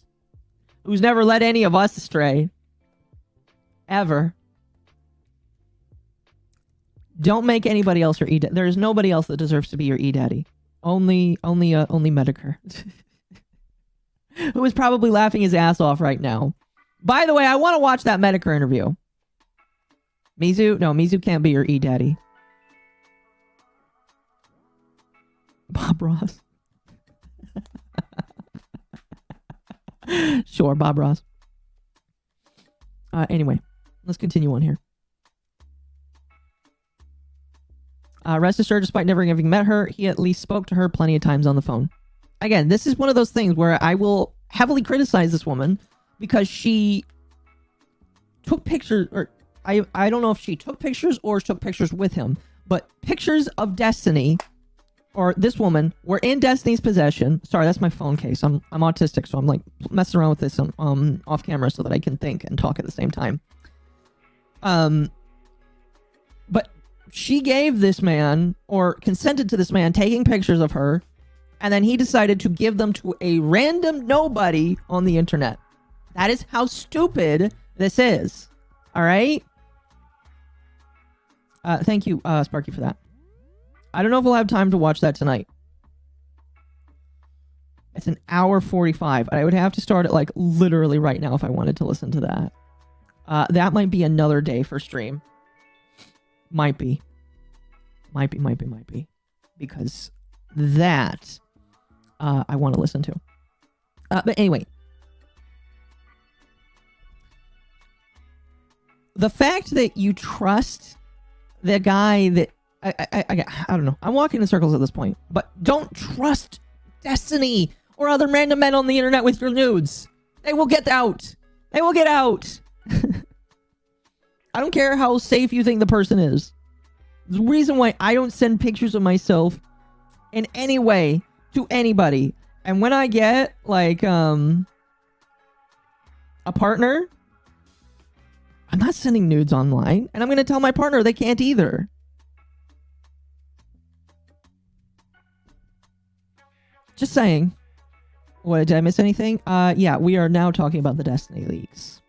Who's never led any of us astray. Ever. Don't make anybody else your e-daddy. There is nobody else that deserves to be your e-daddy. Only Medicare. Who is probably laughing his ass off right now. By the way, I want to watch that Medicare interview. Mizu can't be your e-daddy. Bob Ross. Sure, Bob Ross. Anyway, let's continue on here. Rest assured, despite never having met her, he at least spoke to her plenty of times on the phone. Again, this is one of those things where I will heavily criticize this woman because she took pictures, or I don't know if she took pictures or took pictures with him, but pictures of Destiny, or this woman, were in Destiny's possession. Sorry, that's my phone case. I'm autistic, so I'm like messing around with this off camera so that I can think and talk at the same time. But she gave this man, or consented to this man taking pictures of her, and then he decided to give them to a random nobody on the internet. That is how stupid this is. All right? Thank you, Sparky, for that. I don't know if we'll have time to watch that tonight. It's an hour 45. I would have to start it like literally right now if I wanted to listen to that. That might be another day for stream. Might be. Because that I want to listen to. But anyway. The fact that you trust the guy that I don't know. I'm walking in circles at this point. But don't trust Destiny or other random men on the internet with your nudes. They will get out. They will get out. I don't care how safe you think the person is. The reason why I don't send pictures of myself in any way to anybody. And when I get like a partner, I'm not sending nudes online, and I'm going to tell my partner they can't either. Just saying. What, did I miss anything? Yeah, we are now talking about the Destiny leaks.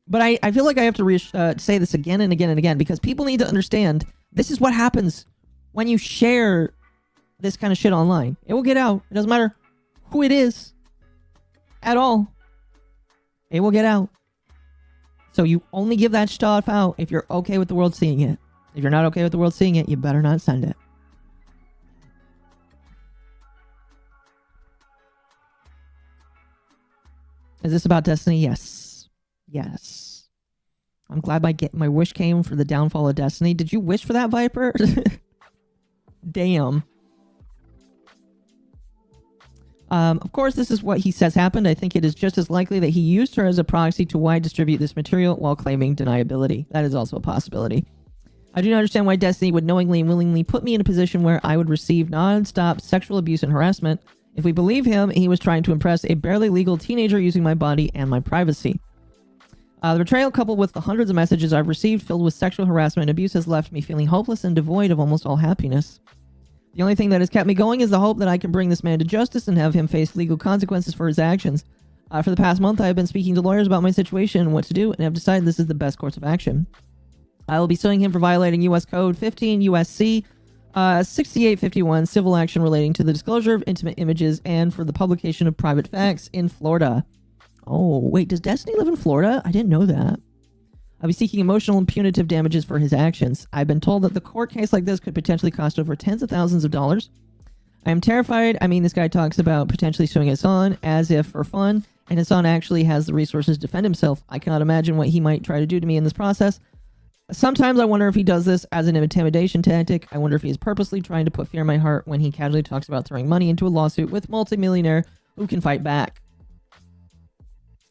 But I feel like I have to say this again and again and again, because people need to understand this is what happens when you share this kind of shit online. It will get out. It doesn't matter who it is at all. It will get out. So you only give that stuff out if you're okay with the world seeing it. If you're not okay with the world seeing it, you better not send it. Is this about Destiny? Yes. Yes. I'm glad my wish came for the downfall of Destiny. Did you wish for that, Viper? Damn. Of course, this is what he says happened. I think it is just as likely that he used her as a proxy to why distribute this material while claiming deniability. That is also a possibility. I do not understand why Destiny would knowingly and willingly put me in a position where I would receive non-stop sexual abuse and harassment. If we believe him, he was trying to impress a barely legal teenager using my body and my privacy. The betrayal, coupled with the hundreds of messages I've received filled with sexual harassment and abuse, has left me feeling hopeless and devoid of almost all happiness. The only thing that has kept me going is the hope that I can bring this man to justice and have him face legal consequences for his actions. For the past month, I have been speaking to lawyers about my situation and what to do, and have decided this is the best course of action. I will be suing him for violating U.S. Code 15 U.S.C. 6851, civil action relating to the disclosure of intimate images and for the publication of private facts in Florida. Oh, wait, does Destiny live in Florida? I didn't know that. I'll be seeking emotional and punitive damages for his actions. I've been told that the court case like this could potentially cost over tens of thousands of dollars. I am terrified. I mean, this guy talks about potentially suing us on as if for fun, and his son actually has the resources to defend himself. I cannot imagine what he might try to do to me in this process. Sometimes I wonder if he does this as an intimidation tactic. I wonder if he is purposely trying to put fear in my heart when he casually talks about throwing money into a lawsuit with multimillionaire who can fight back.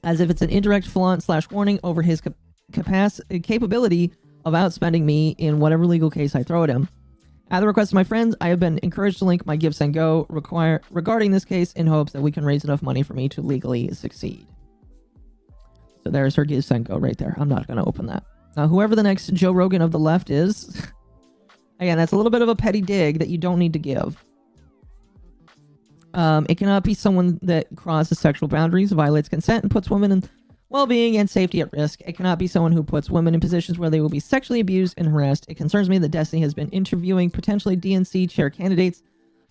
As if it's an indirect flaunt/warning over his capability of outspending me in whatever legal case I throw at him. At the request of my friends, I have been encouraged to link my GiveSendGo regarding this case in hopes that we can raise enough money for me to legally succeed. So there's her GiveSendGo right there. I'm not going to open that. Now, whoever the next Joe Rogan of the left is, again, that's a little bit of a petty dig that you don't need to give. It cannot be someone that crosses sexual boundaries, violates consent, and puts women in well-being and safety at risk. It cannot be someone who puts women in positions where they will be sexually abused and harassed. It concerns me that Destiny has been interviewing potentially DNC chair candidates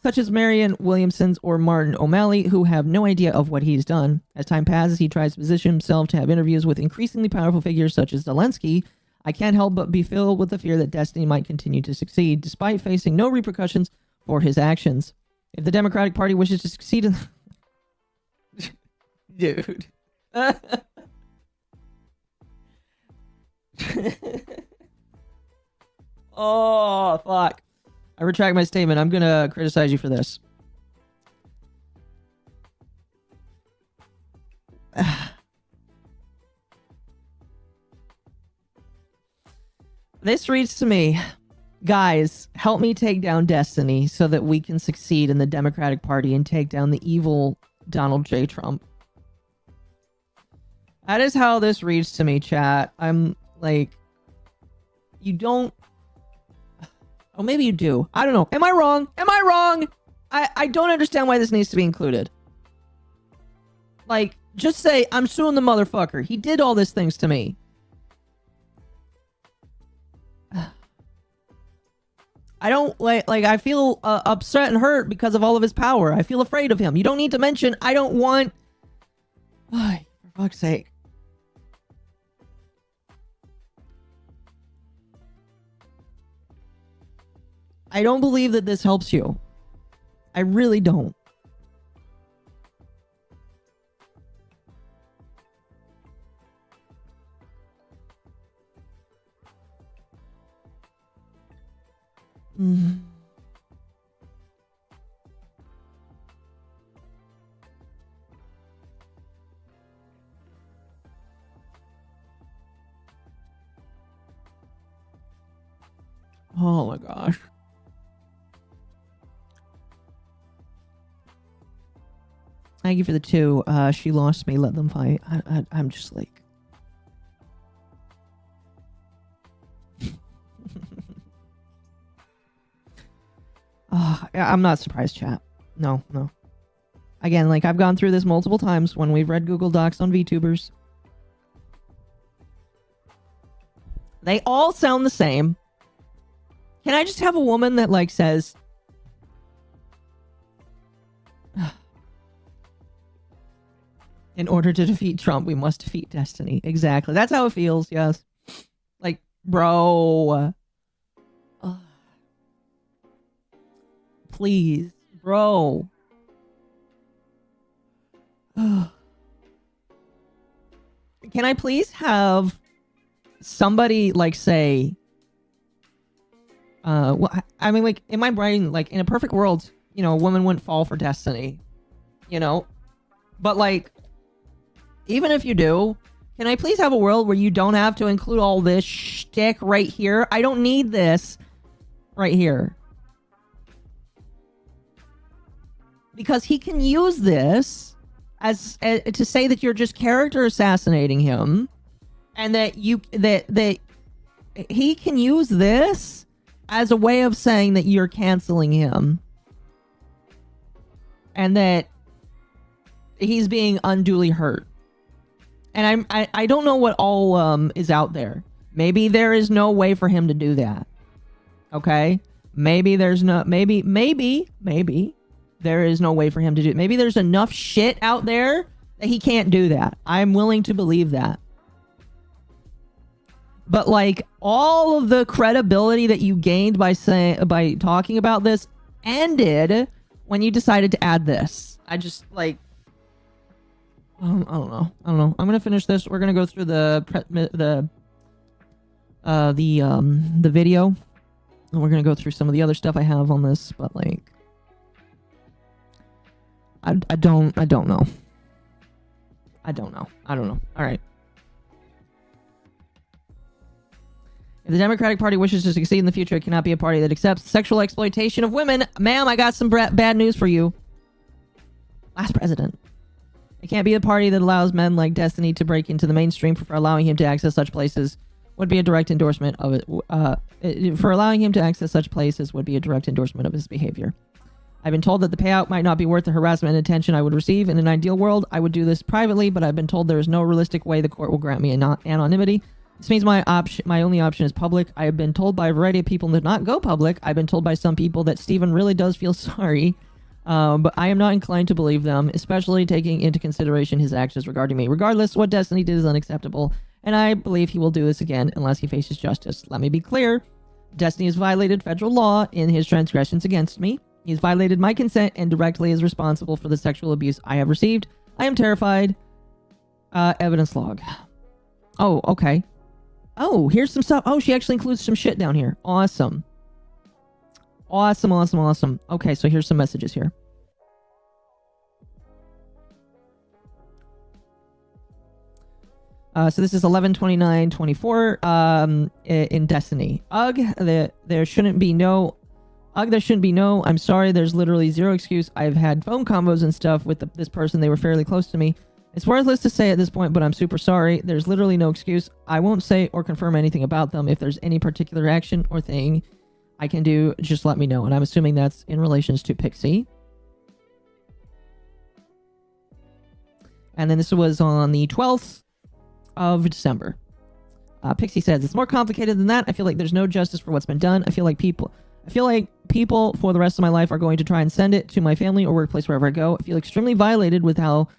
such as Marianne Williamson's or Martin O'Malley, who have no idea of what he's done. As time passes, he tries to position himself to have interviews with increasingly powerful figures such as Zelensky. I can't help but be filled with the fear that Destiny might continue to succeed, despite facing no repercussions for his actions. If the Democratic Party wishes to succeed in... Dude. Oh, fuck. I retract my statement. I'm gonna criticize you for this. This reads to me, guys, help me take down Destiny so that we can succeed in the Democratic Party and take down the evil Donald J. Trump. That is how this reads to me, chat. I'm like, you don't... Oh, maybe you do. I don't know. Am I wrong? Am I wrong? I don't understand why this needs to be included. Like, just say, I'm suing the motherfucker. He did all these things to me. I don't, like I feel upset and hurt because of all of his power. I feel afraid of him. You don't need to mention, I don't want... For fuck's sake. I don't believe that this helps you. I really don't. Oh my gosh. Thank you for the 2. She lost me. Let them fight. I'm just like... I'm not surprised, chat. No. Again, like, I've gone through this multiple times when we've read Google Docs on VTubers. They all sound the same. Can I just have a woman that, like, says... In order to defeat Trump, we must defeat Destiny. Exactly. That's how it feels, yes. Like, bro... Please, bro. Can I please have somebody, like, say... well, I mean, like, in my brain, like, in a perfect world, you know, a woman wouldn't fall for Destiny. You know? But, like... Even if you do, can I please have a world where you don't have to include all this shtick right here? I don't need this right here. Because he can use this as to say that you're just character assassinating him, and that he can use this as a way of saying that you're canceling him, and that he's being unduly hurt. And I don't know what all is out there. Maybe there is no way for him to do that. Okay? Maybe there's no... Maybe there is no way for him to do it. Maybe there's enough shit out there that he can't do that. I'm willing to believe that. But, like, all of the credibility that you gained by talking about this ended when you decided to add this. I just, like... I don't know. I'm gonna finish this. We're gonna go through the video, and we're gonna go through some of the other stuff I have on this. But like, I don't know. I don't know. All right. If the Democratic Party wishes to succeed in the future, it cannot be a party that accepts sexual exploitation of women. Ma'am, I got some bad news for you. Last president. It can't be a party that allows men like Destiny to break into the mainstream for allowing him to access such places would be a direct endorsement of it. For allowing him to access such places would be a direct endorsement of his behavior. I've been told that the payout might not be worth the harassment and attention I would receive. In an ideal world, I would do this privately, but I've been told there is no realistic way the court will grant me anonymity. This means my only option is public. I have been told by a variety of people to not go public. I've been told by some people that Stephen really does feel sorry, but I am not inclined to believe them, especially taking into consideration his actions regarding me. Regardless, what Destiny did is unacceptable, and I believe he will do this again unless he faces justice. Let me be clear. Destiny has violated federal law in his transgressions against me. He has violated my consent and directly is responsible for the sexual abuse I have received. I am terrified. Evidence log. Oh, okay. Oh, here's some stuff. Oh, she actually includes some shit down here. Awesome. Awesome. Okay, so here's some messages here. So this is 11/29/24 in Destiny. There shouldn't be no. I'm sorry, there's literally zero excuse. I've had phone combos and stuff with this person. They were fairly close to me. It's worthless to say at this point, but I'm super sorry. There's literally no excuse. I won't say or confirm anything about them. If there's any particular action or thing I can do, just let me know. And I'm assuming that's in relations to Pixie. And then this was on the 12th of December. Pixie says, it's more complicated than that. I feel like there's no justice for what's been done. I feel like people for the rest of my life are going to try and send it to my family or workplace wherever I go. I feel extremely violated with how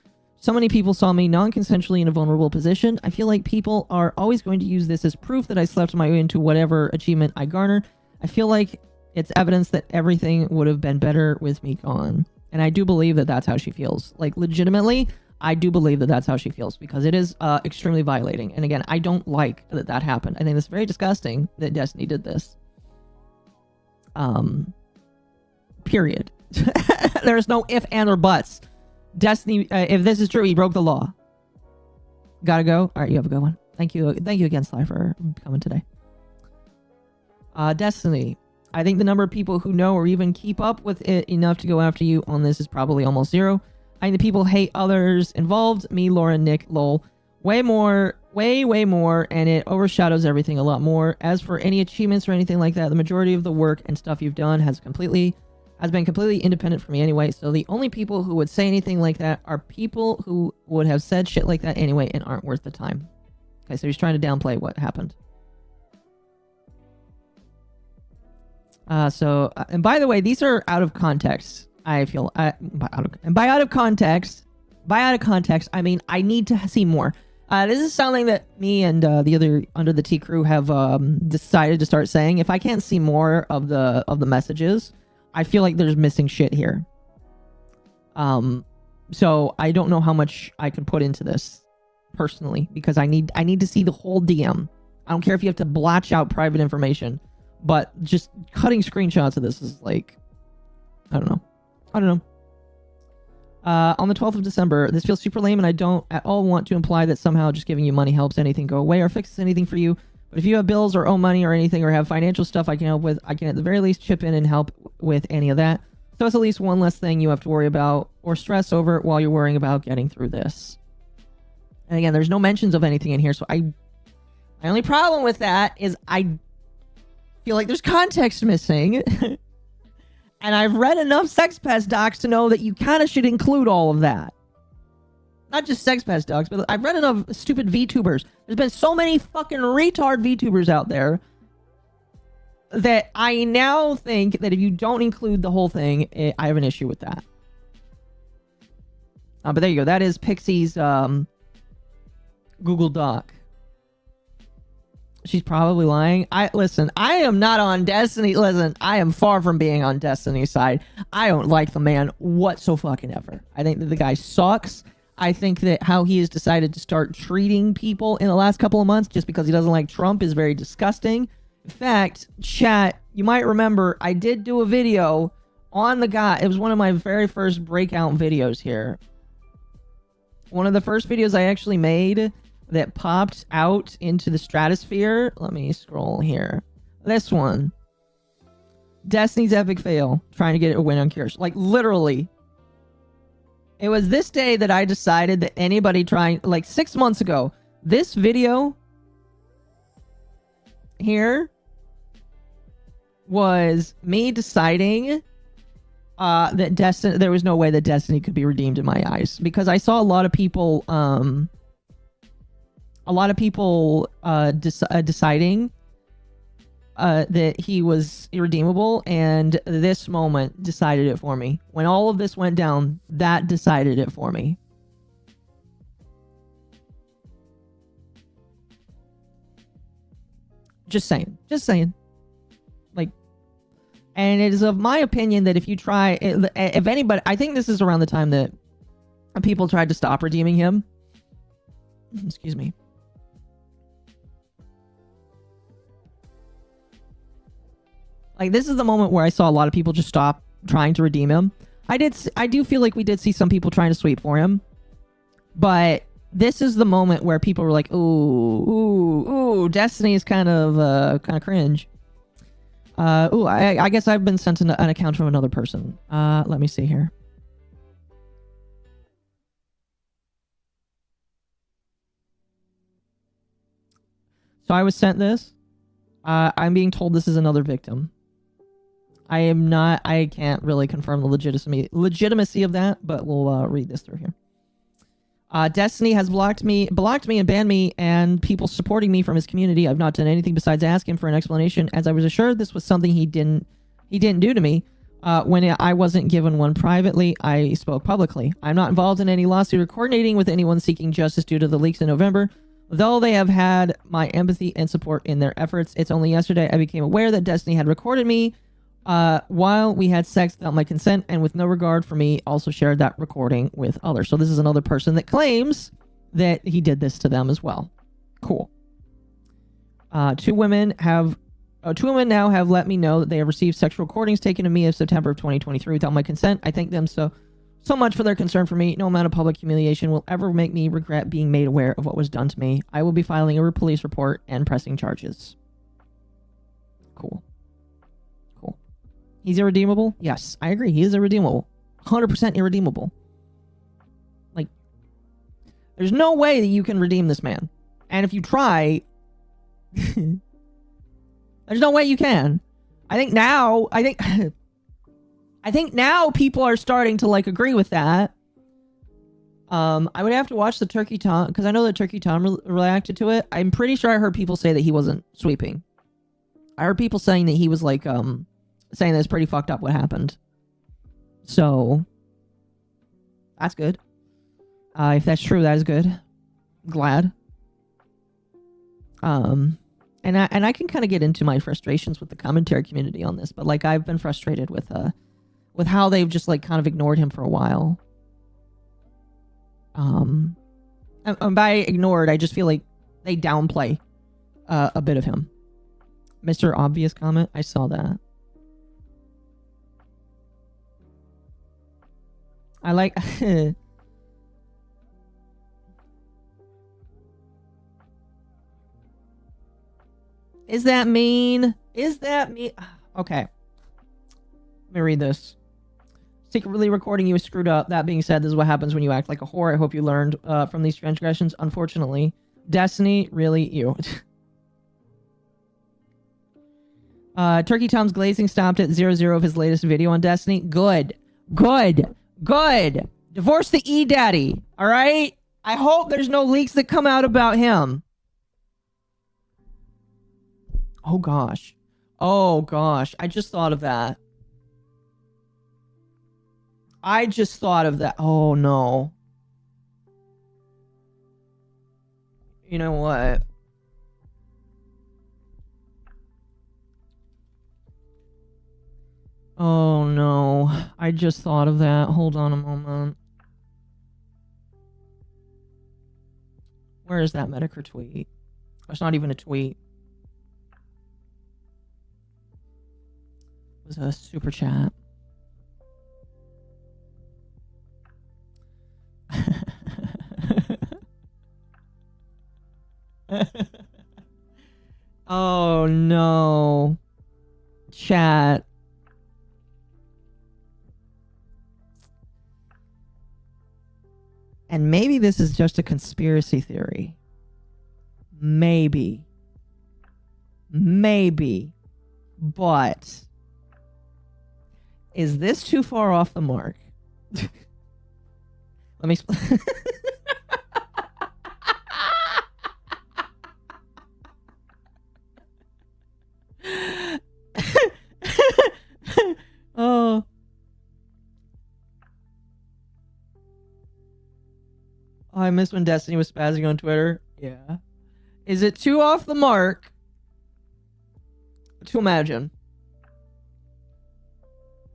so many people saw me non-consensually in a vulnerable position. I feel like people are always going to use this as proof that I slept my way into whatever achievement I garner. I feel like it's evidence that everything would have been better with me gone. And I do believe that that's how she feels. Like, legitimately, I do believe that that's how she feels because it is extremely violating. And again, I don't like that that happened. I think it's very disgusting that Destiny did this. Period. There's no if, and, or buts. Destiny, if this is true, he broke the law. Gotta go. All right, you have a good one. Thank you again, Sly, for coming today. Destiny. I think the number of people who know or even keep up with it enough to go after you on this is probably almost zero. I think the people hate others involved, me, Lauren, Nick, lol, way more, way more, and it overshadows everything a lot more. As for any achievements or anything like that, the majority of the work and stuff you've done has been completely independent from me anyway, so the only people who would say anything like that are people who would have said shit like that anyway and aren't worth the time. Okay, so he's trying to downplay what happened. And by the way, these are out of context. I feel, by out of context, I mean, I need to see more. This is something that me and the other Under the T crew have decided to start saying. If I can't see more of the messages, I feel like there's missing shit here. So I don't know how much I can put into this personally because I need to see the whole DM. I don't care if you have to blotch out private information, but just cutting screenshots of this is like, I don't know. On the 12th of December, this feels super lame and I don't at all want to imply that somehow just giving you money helps anything go away or fixes anything for you. But if you have bills or owe money or anything or have financial stuff I can help with, I can at the very least chip in and help with any of that. So it's at least one less thing you have to worry about or stress over while you're worrying about getting through this. And again, there's no mentions of anything in here, so my only problem with that is I feel like there's context missing. And I've read enough Sex Pest docs to know that you kind of should include all of that. Not just Sex Pest docs, but I've read enough stupid VTubers. There's been so many fucking retard VTubers out there that I now think that if you don't include the whole thing, I have an issue with that. But there you go. That is Pixie's Google Doc. She's probably lying. Listen, I am not on Destiny. Listen, I am far from being on Destiny's side. I don't like the man whatsoever. I think that the guy sucks. I think that how he has decided to start treating people in the last couple of months just because he doesn't like Trump is very disgusting. In fact, chat, you might remember I did do a video on the guy. It was one of my very first breakout videos here. One of the first videos I actually made that popped out into the stratosphere. Let me scroll here. This one. Destiny's epic fail. Trying to get a win on Kirsch. Like, literally. It was this day that I decided that anybody trying... Like, 6 months ago. This video... here... was me deciding... that Destiny... There was no way that Destiny could be redeemed in my eyes. Because I saw a lot of people... deciding... that he was irredeemable, and this moment decided it for me. When all of this went down, that decided it for me. Just saying. Just saying. Like, and it is of my opinion that if you try, if anybody, I think this is around the time that people tried to stop redeeming him. Excuse me. Like, this is the moment where I saw a lot of people just stop trying to redeem him. I do feel like we did see some people trying to sweep for him. But this is the moment where people were like, ooh, Destiny is kind of cringe. I guess I've been sent an account from another person. Let me see here. So I was sent this. I'm being told this is another victim. I can't really confirm the legitimacy of that, but we'll read this through here. Destiny has blocked me and banned me and people supporting me from his community. I've not done anything besides ask him for an explanation, as I was assured this was something he didn't do to me. When I wasn't given one privately, I spoke publicly. I'm not involved in any lawsuit or coordinating with anyone seeking justice due to the leaks in November. Though they have had my empathy and support in their efforts, it's only yesterday I became aware that Destiny had recorded me while we had sex without my consent, and with no regard for me, also shared that recording with others. So this is another person that claims that he did this to them as well. Cool. Two women now have let me know that they have received sexual recordings taken of me in September of 2023 without my consent. I thank them so much for their concern for me. No amount of public humiliation will ever make me regret being made aware of what was done to me. I will be filing a police report and pressing charges. Cool. He's irredeemable? Yes, I agree. He is irredeemable. 100% irredeemable. Like, there's no way that you can redeem this man. And if you try, there's no way you can. I think now people are starting to, like, agree with that. I would have to watch the Turkey Tom, because I know that Turkey Tom reacted to it. I'm pretty sure I heard people say that he wasn't sweeping. I heard people saying that he was, like, saying that it's pretty fucked up what happened. So, that's good. If that's true, that is good. Glad. And I can kind of get into my frustrations with the commentary community on this, but, like, I've been frustrated with how they've just, like, kind of ignored him for a while. And by ignored, I just feel like they downplay a bit of him. Mr. Obvious comment, I saw that. I like... Is that mean? Is that mean? Okay. Let me read this. Secretly recording you is screwed up. That being said, this is what happens when you act like a whore. I hope you learned from these transgressions. Unfortunately. Destiny, really you. Turkey Tom's glazing stopped at 0 of his latest video on Destiny. Good. Good. Good. Divorce the E-Daddy. Alright? I hope there's no leaks that come out about him. Oh gosh. Oh gosh. I just thought of that. I just thought of that. Oh no. You know what? Oh no. I just thought of that. Hold on a moment. Where is that Medicare tweet? It's not even a tweet. It was a super chat. Oh no. Chat. And maybe this is just a conspiracy theory. Maybe. Maybe. But is this too far off the mark? Let me oh. Oh, I miss when Destiny was spazzing on Twitter. Yeah. Is it too off the mark to imagine?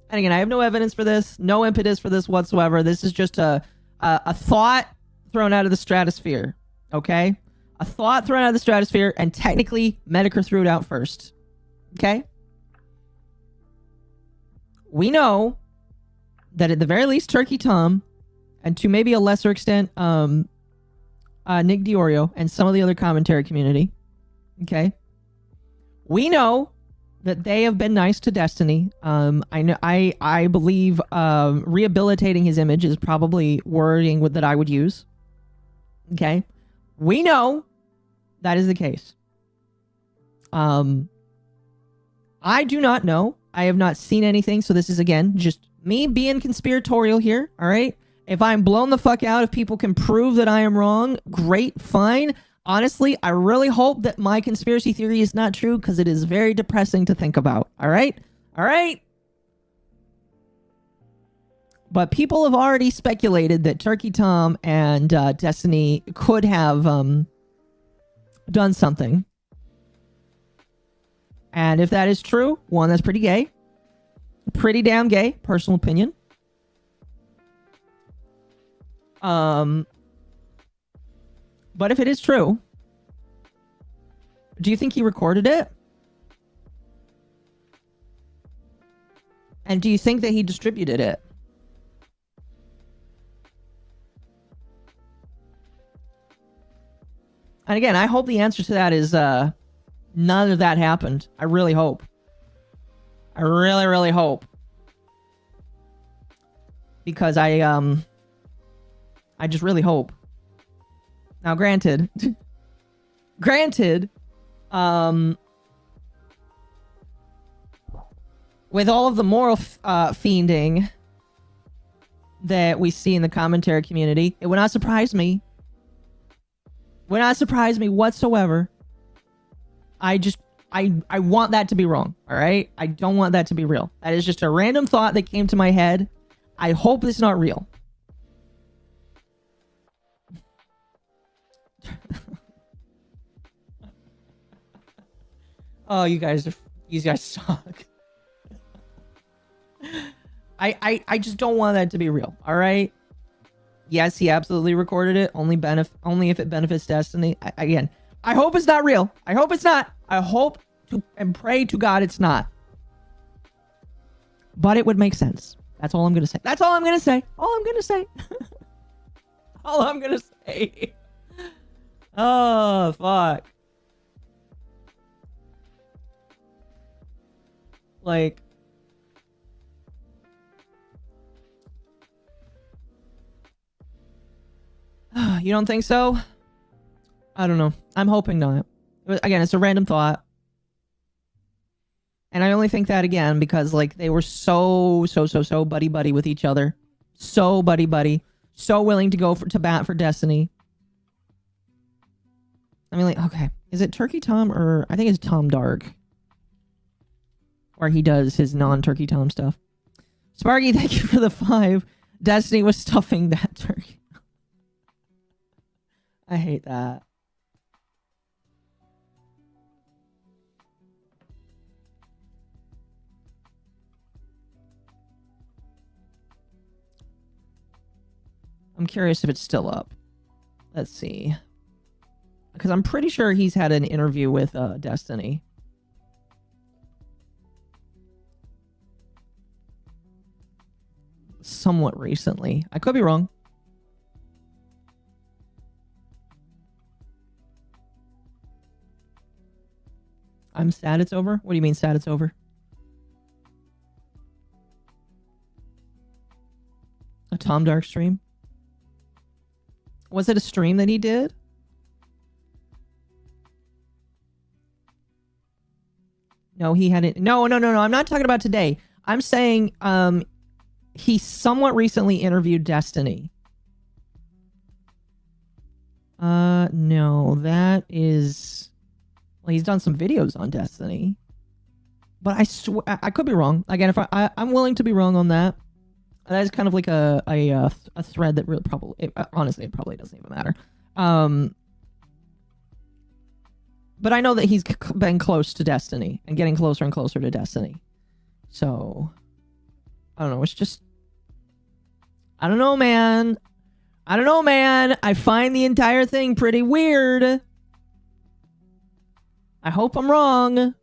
And again, I have no evidence for this, no impetus for this whatsoever. This is just a thought thrown out of the stratosphere. Okay? A thought thrown out of the stratosphere, and technically, Medicare threw it out first. Okay? We know that at the very least, Turkey Tom, and to maybe a lesser extent, Nick Diorio and some of the other commentary community. Okay. We know that they have been nice to Destiny. I believe rehabilitating his image is probably wording that I would use. Okay. We know that is the case. I do not know. I have not seen anything. So this is, again, just me being conspiratorial here. All right. If I'm blown the fuck out, if people can prove that I am wrong, great, fine. Honestly, I really hope that my conspiracy theory is not true, because it is very depressing to think about. All right? All right? But people have already speculated that Turkey Tom and Destiny could have done something. And if that is true, one, that's pretty gay. Pretty damn gay, personal opinion. But if it is true, do you think he recorded it? And do you think that he distributed it? And again, I hope the answer to that is none of that happened. I really hope. I really, really hope. Because I just really hope. Now, granted, with all of the moral fiending that we see in the commentary community, it would not surprise me. Would not surprise me whatsoever. I want that to be wrong, all right? I don't want that to be real. That is just a random thought that came to my head. I hope it's not real. Oh, you guys suck. I just don't want that to be real. All right. Yes, he absolutely recorded it. Only if it benefits Destiny. Again, I hope it's not real. I hope it's not. I hope and pray to God it's not. But it would make sense. That's all I'm gonna say. That's all I'm gonna say. All I'm gonna say. All I'm gonna say. Oh, fuck. Like, you don't think so? I don't know. I'm hoping not. Again, it's a random thought. And I only think that again because, like, they were so buddy-buddy with each other. So buddy-buddy. So willing to go to bat for Destiny. I mean, like, okay. Is it Turkey Tom or... I think it's Tom Dark. Where he does his non-Turkey Tom stuff. Sparky, thank you for the 5. Destiny was stuffing that turkey. I hate that. I'm curious if it's still up. Let's see. because I'm pretty sure he's had an interview with Destiny. Somewhat recently. I could be wrong. I'm sad it's over? What do you mean sad it's over? A Tom Dark stream? Was it a stream that he did? No, he hadn't. No. I'm not talking about today. I'm saying he somewhat recently interviewed Destiny. No, that is... Well, he's done some videos on Destiny. But I swear... I could be wrong. Again, if I'm willing to be wrong on that. That is kind of like a thread that really probably... honestly, it probably doesn't even matter. But I know that he's been close to Destiny. And getting closer and closer to Destiny. So... I don't know. It's just... I don't know, man. I find the entire thing pretty weird. I hope I'm wrong.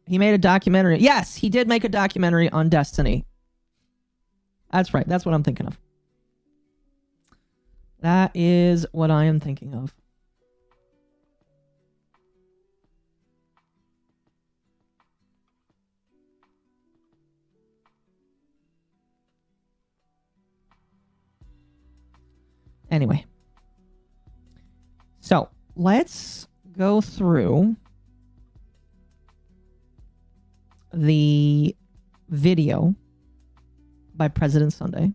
He made a documentary. Yes, he did make a documentary on Destiny. That's right. That's what I'm thinking of. That is what I am thinking of. Anyway. So, let's go through the video by President Sunday.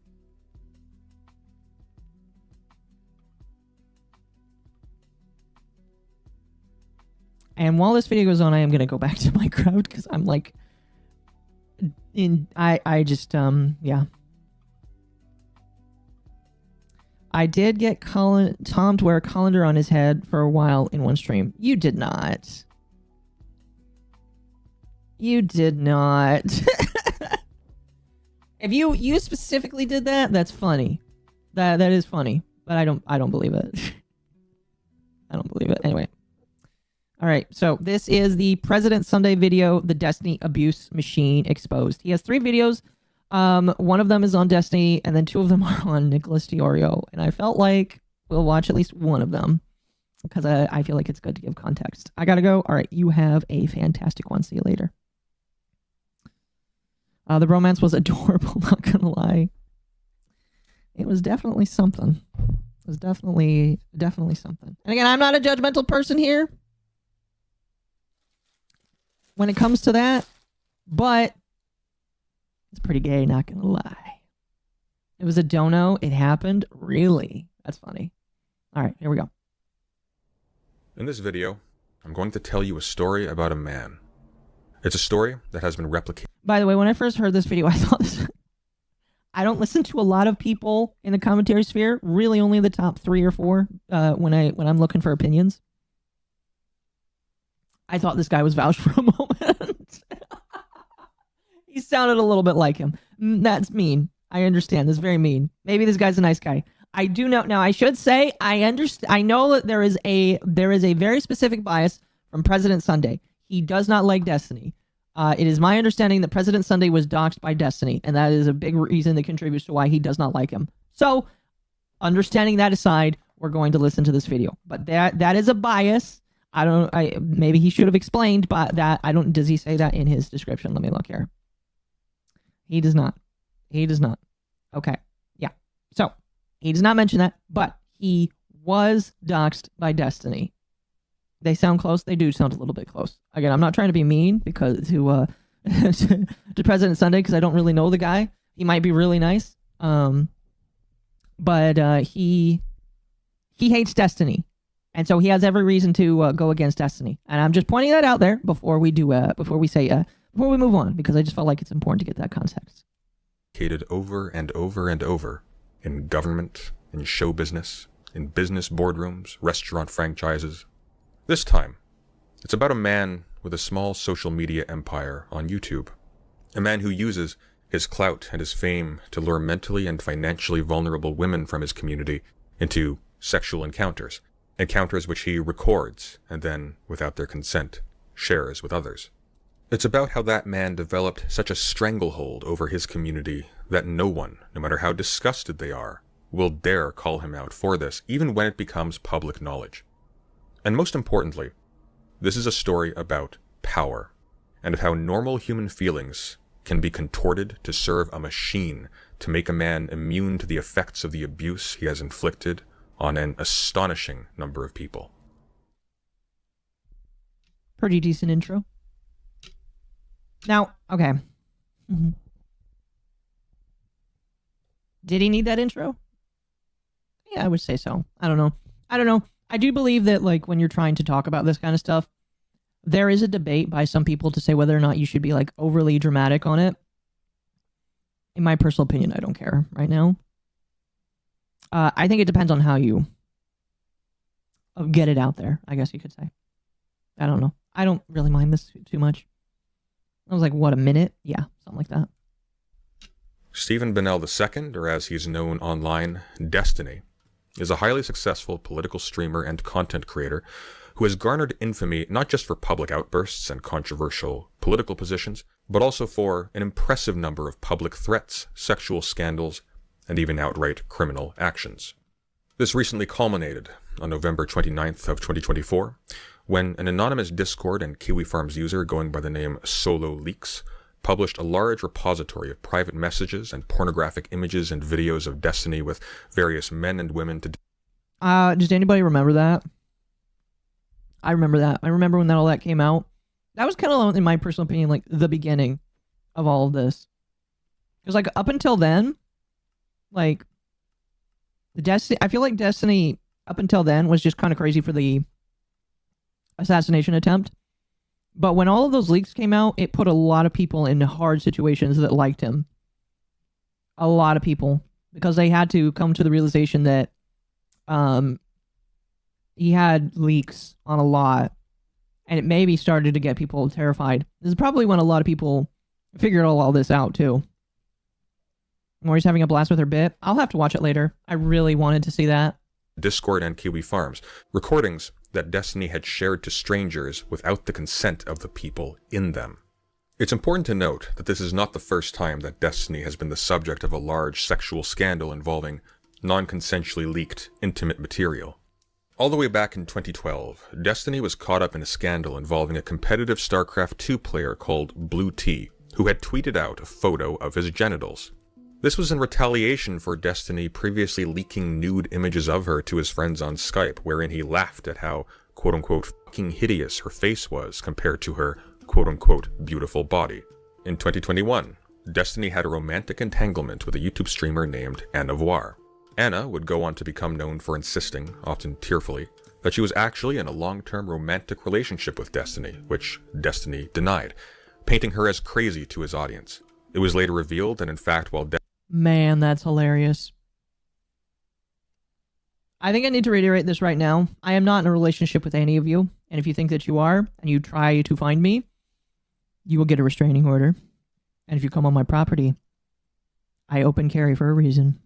And while this video goes on, I am going to go back to my crowd because I'm like, yeah. I did get Tom to wear a colander on his head for a while in one stream. You did not. You did not. If you specifically did that, that's funny. That is funny, but I don't believe it. I don't believe it. Anyway. All right, so this is the President Sunday video, the Destiny Abuse Machine Exposed. He has 3 videos. One of them is on Destiny, and then 2 of them are on Nicholas Diorio. And I felt like we'll watch at least one of them because I feel like it's good to give context. I gotta go. All right, you have a fantastic one. See you later. The romance was adorable, not gonna lie. It was definitely something. It was definitely something. And again, I'm not a judgmental person here when it comes to that, but it's pretty gay, not gonna lie. It was a dono. It happened. Really? That's funny. All right, here we go. In this video, I'm going to tell you a story about a man. It's a story that has been replicated. By the way, when I first heard this video, I thought this... I don't listen to a lot of people in the commentary sphere. Really, only the top 3 or 4 when I'm looking for opinions. I thought this guy was vouched for a moment. He sounded a little bit like him. That's mean. I understand. That's very mean. Maybe this guy's a nice guy. I do know. Now, I should say, I know that there is a very specific bias from President Sunday. He does not like Destiny. It is my understanding that President Sunday was doxxed by Destiny, and that is a big reason that contributes to why he does not like him. So, understanding that aside, we're going to listen to this video. But that is a bias. Maybe he should have explained, but does he say that in his description? Let me look here. He does not. Okay. Yeah. So, he does not mention that, but he was doxxed by Destiny. They sound close. They do sound a little bit close. Again, I'm not trying to be mean because to President Sunday because I don't really know the guy. He might be really nice. But he hates Destiny. And so he has every reason to go against Destiny. And I'm just pointing that out there before we move on, because I just felt like it's important to get that context. Over and over and over in government, in show business, in business boardrooms, restaurant franchises. This time, it's about a man with a small social media empire on YouTube. A man who uses his clout and his fame to lure mentally and financially vulnerable women from his community into sexual encounters, encounters which he records and then, without their consent, shares with others. It's about how that man developed such a stranglehold over his community that no one, no matter how disgusted they are, will dare call him out for this, even when it becomes public knowledge. And most importantly, this is a story about power, and of how normal human feelings can be contorted to serve a machine to make a man immune to the effects of the abuse he has inflicted on an astonishing number of people. Pretty decent intro. Now, okay. Did he need that intro? Yeah, I would say so. I don't know. I do believe that, like, when you're trying to talk about this kind of stuff, there is a debate by some people to say whether or not you should be, like, overly dramatic on it. In my personal opinion, I don't care right now. I think it depends on how you get it out there, I guess you could say. I don't know. I don't really mind this too much. I was like, what, a minute? Yeah, something like that. Stephen Bennell II, or as he's known online, Destiny, is a highly successful political streamer and content creator who has garnered infamy not just for public outbursts and controversial political positions, but also for an impressive number of public threats, sexual scandals, and even outright criminal actions. This recently culminated on November 29th of 2024, when an anonymous Discord and Kiwi Farms user going by the name Solo Leaks published a large repository of private messages and pornographic images and videos of Destiny with various men and women to... Does anybody remember that? I remember that. I remember when all that came out. That was kind of, in my personal opinion, like, the beginning of all of this. Because, like, up until then, like, I feel like Destiny, up until then, was just kind of crazy for the assassination attempt. But when all of those leaks came out, it put a lot of people in hard situations that liked him. A lot of people. Because they had to come to the realization that he had leaks on a lot. And it maybe started to get people terrified. This is probably when a lot of people figured all this out, too. Maury's having a blast with her bit. I'll have to watch it later. I really wanted to see that. Discord and Kiwi Farms, recordings that Destiny had shared to strangers without the consent of the people in them. It's important to note that this is not the first time that Destiny has been the subject of a large sexual scandal involving non-consensually leaked intimate material. All the way back in 2012, Destiny was caught up in a scandal involving a competitive StarCraft 2 player called Blue T, who had tweeted out a photo of his genitals. This was in retaliation for Destiny previously leaking nude images of her to his friends on Skype, wherein he laughed at how, quote-unquote, fucking hideous her face was compared to her, quote-unquote, beautiful body. In 2021, Destiny had a romantic entanglement with a YouTube streamer named Anna Voir. Anna would go on to become known for insisting, often tearfully, that she was actually in a long-term romantic relationship with Destiny, which Destiny denied, painting her as crazy to his audience. It was later revealed that in fact while Man, that's hilarious. I think I need to reiterate this right now. I am not in a relationship with any of you, and if you think that you are, and you try to find me, you will get a restraining order. And if you come on my property, I open carry for a reason.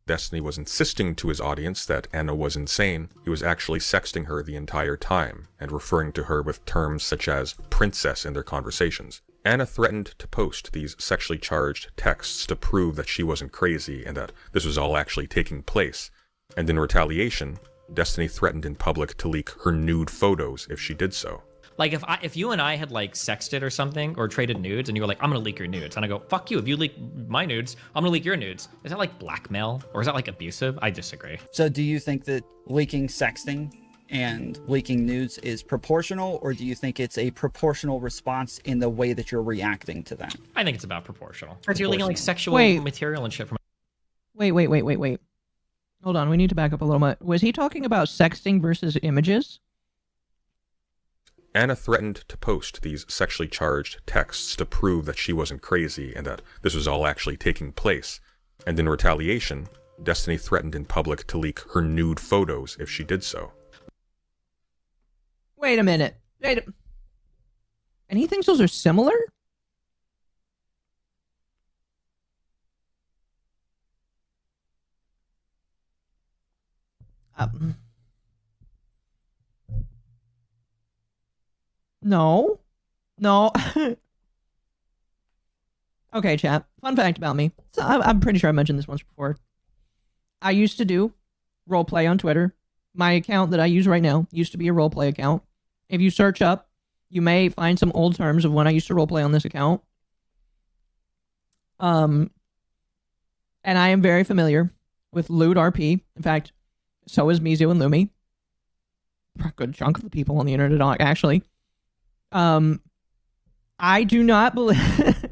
Destiny was insisting to his audience that Anna was insane, he was actually sexting her the entire time, and referring to her with terms such as princess in their conversations. Anna threatened to post these sexually charged texts to prove that she wasn't crazy and that this was all actually taking place. And in retaliation, Destiny threatened in public to leak her nude photos if she did so. Like if you and I had like sexted or something or traded nudes and you were like, I'm gonna leak your nudes, and I go, fuck you, if you leak my nudes, I'm gonna leak your nudes. Is that like blackmail or is that like abusive? I disagree. So do you think that leaking sexting and leaking nudes is proportional, or do you think it's a proportional response in the way that you're reacting to them? I think it's about proportional. Because you're leaking like sexual material and shit from... Wait. Hold on, we need to back up a little bit. Was he talking about sexting versus images? Anna threatened to post these sexually charged texts to prove that she wasn't crazy and that this was all actually taking place. And in retaliation, Destiny threatened in public to leak her nude photos if she did so. Wait a minute. And he thinks those are similar? No. No. Okay, chat. Fun fact about me. So I'm pretty sure I mentioned this once before. I used to do roleplay on Twitter. My account that I use right now used to be a roleplay account. If you search up, you may find some old terms of when I used to roleplay on this account. And I am very familiar with lewd RP. In fact, so is Mizu and Lumi. A good chunk of the people on the internet, actually. I do not believe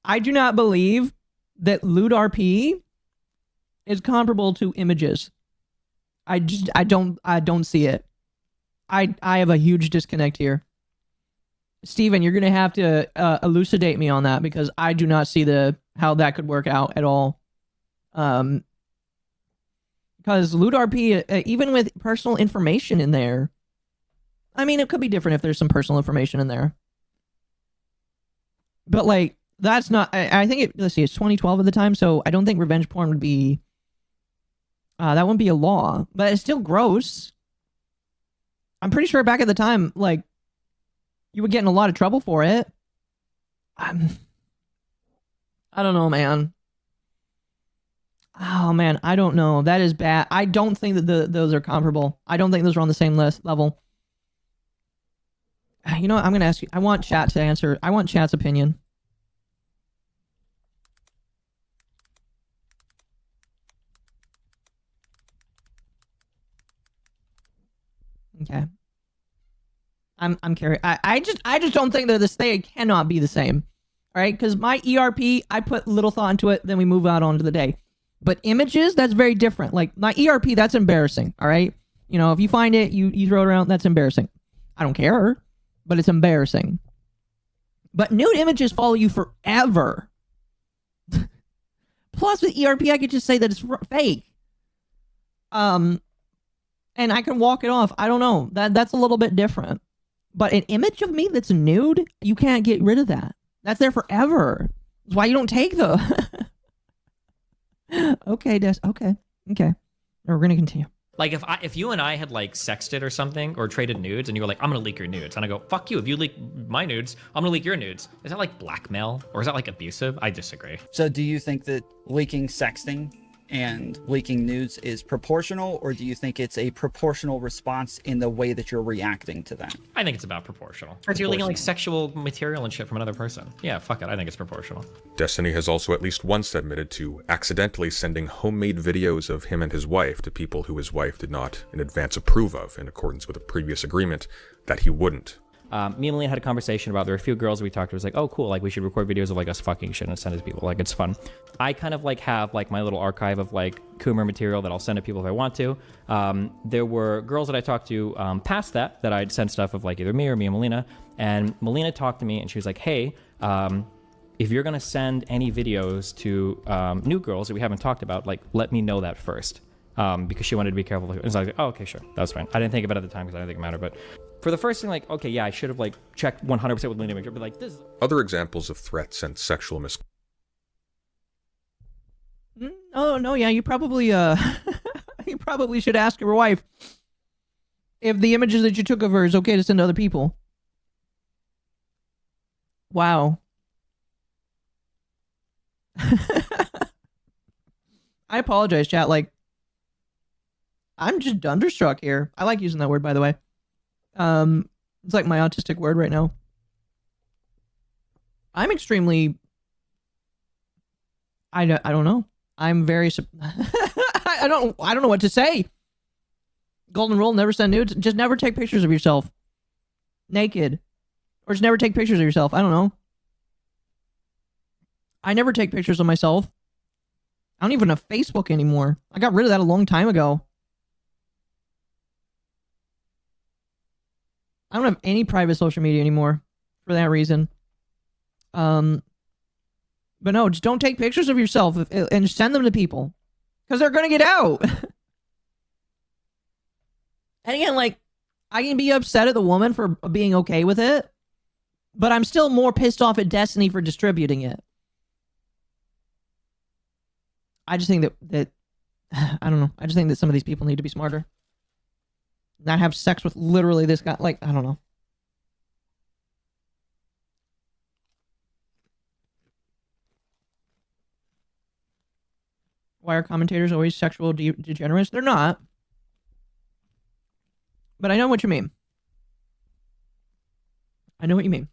I do not believe that lewd RP is comparable to images. I don't see it. I have a huge disconnect here. Steven, you're gonna have to elucidate me on that, because I do not see how that could work out at all. Because lewd RP, even with personal information in there, I mean, it could be different if there's some personal information in there. But like, that's not, I think let's see, it's 2012 at the time, so I don't think revenge porn would be, that wouldn't be a law, but it's still gross. I'm pretty sure back at the time, like, you would get in a lot of trouble for it. I don't know, man. Oh, man, I don't know. That is bad. I don't think that those are comparable. I don't think those are on the same level. You know what? I'm going to ask you. I want chat to answer. I want chat's opinion. Okay. I'm curious. I just don't think that they cannot be the same. All right? Because my ERP, I put little thought into it, then we move out onto the day. But images, that's very different. Like, my ERP, that's embarrassing. All right? You know, if you find it, you throw it around, that's embarrassing. I don't care, but it's embarrassing. But nude images follow you forever. Plus, with ERP, I could just say that it's fake. And I can walk it off. I don't know. That's a little bit different. But an image of me that's nude, you can't get rid of that. That's there forever. That's why you don't take the... Okay, Des. Okay. We're going to continue. Like, if you and I had, like, sexted or something, or traded nudes, and you were like, I'm going to leak your nudes. And I go, fuck you. If you leak my nudes, I'm going to leak your nudes. Is that, like, blackmail? Or is that, like, abusive? I disagree. So do you think that leaking sexting and leaking nudes is proportional, or do you think it's a proportional response in the way that you're reacting to that? I think it's about proportional. Because you're leaking, like, sexual material and shit from another person. Yeah, fuck it. I think it's proportional. Destiny has also at least once admitted to accidentally sending homemade videos of him and his wife to people who his wife did not in advance approve of, in accordance with a previous agreement that he wouldn't. Me and Leah had a conversation about, there were a few girls we talked to, it was like, oh cool, like we should record videos of like us fucking shit and send it to people, like it's fun. I kind of like have like my little archive of like Coomer material that I'll send to people if I want to. There were girls that I talked to past that I'd send stuff of like either me and Melina, and Melina talked to me and she was like, hey, if you're gonna send any videos to new girls that we haven't talked about, like let me know that first. Because she wanted to be careful. And so I was like, oh, okay, sure, that's fine. I didn't think about it at the time because I didn't think it mattered, but for the first thing, like, okay, yeah, I should have like checked 100% with Lena, but like this. Other examples of threats and sexual misconduct. Oh no, yeah, you probably you probably should ask your wife if the images that you took of her is okay to send to other people. Wow. I apologize, chat. Like, I'm just thunderstruck here. I like using that word, by the way. It's like my autistic word right now. I'm extremely... I don't know. I'm very... I don't know what to say. Golden rule, never send nudes. Just never take pictures of yourself naked. Or just never take pictures of yourself. I don't know. I never take pictures of myself. I don't even have Facebook anymore. I got rid of that a long time ago. I don't have any private social media anymore for that reason. But no, just don't take pictures of yourself and send them to people. Because they're going to get out. And again, like, I can be upset at the woman for being okay with it. But I'm still more pissed off at Destiny for distributing it. I just think that I don't know. I just think that some of these people need to be smarter. not have sex with literally this guy. Like, I don't know. Why are commentators always sexual degenerates? They're not. But I know what you mean. I know what you mean.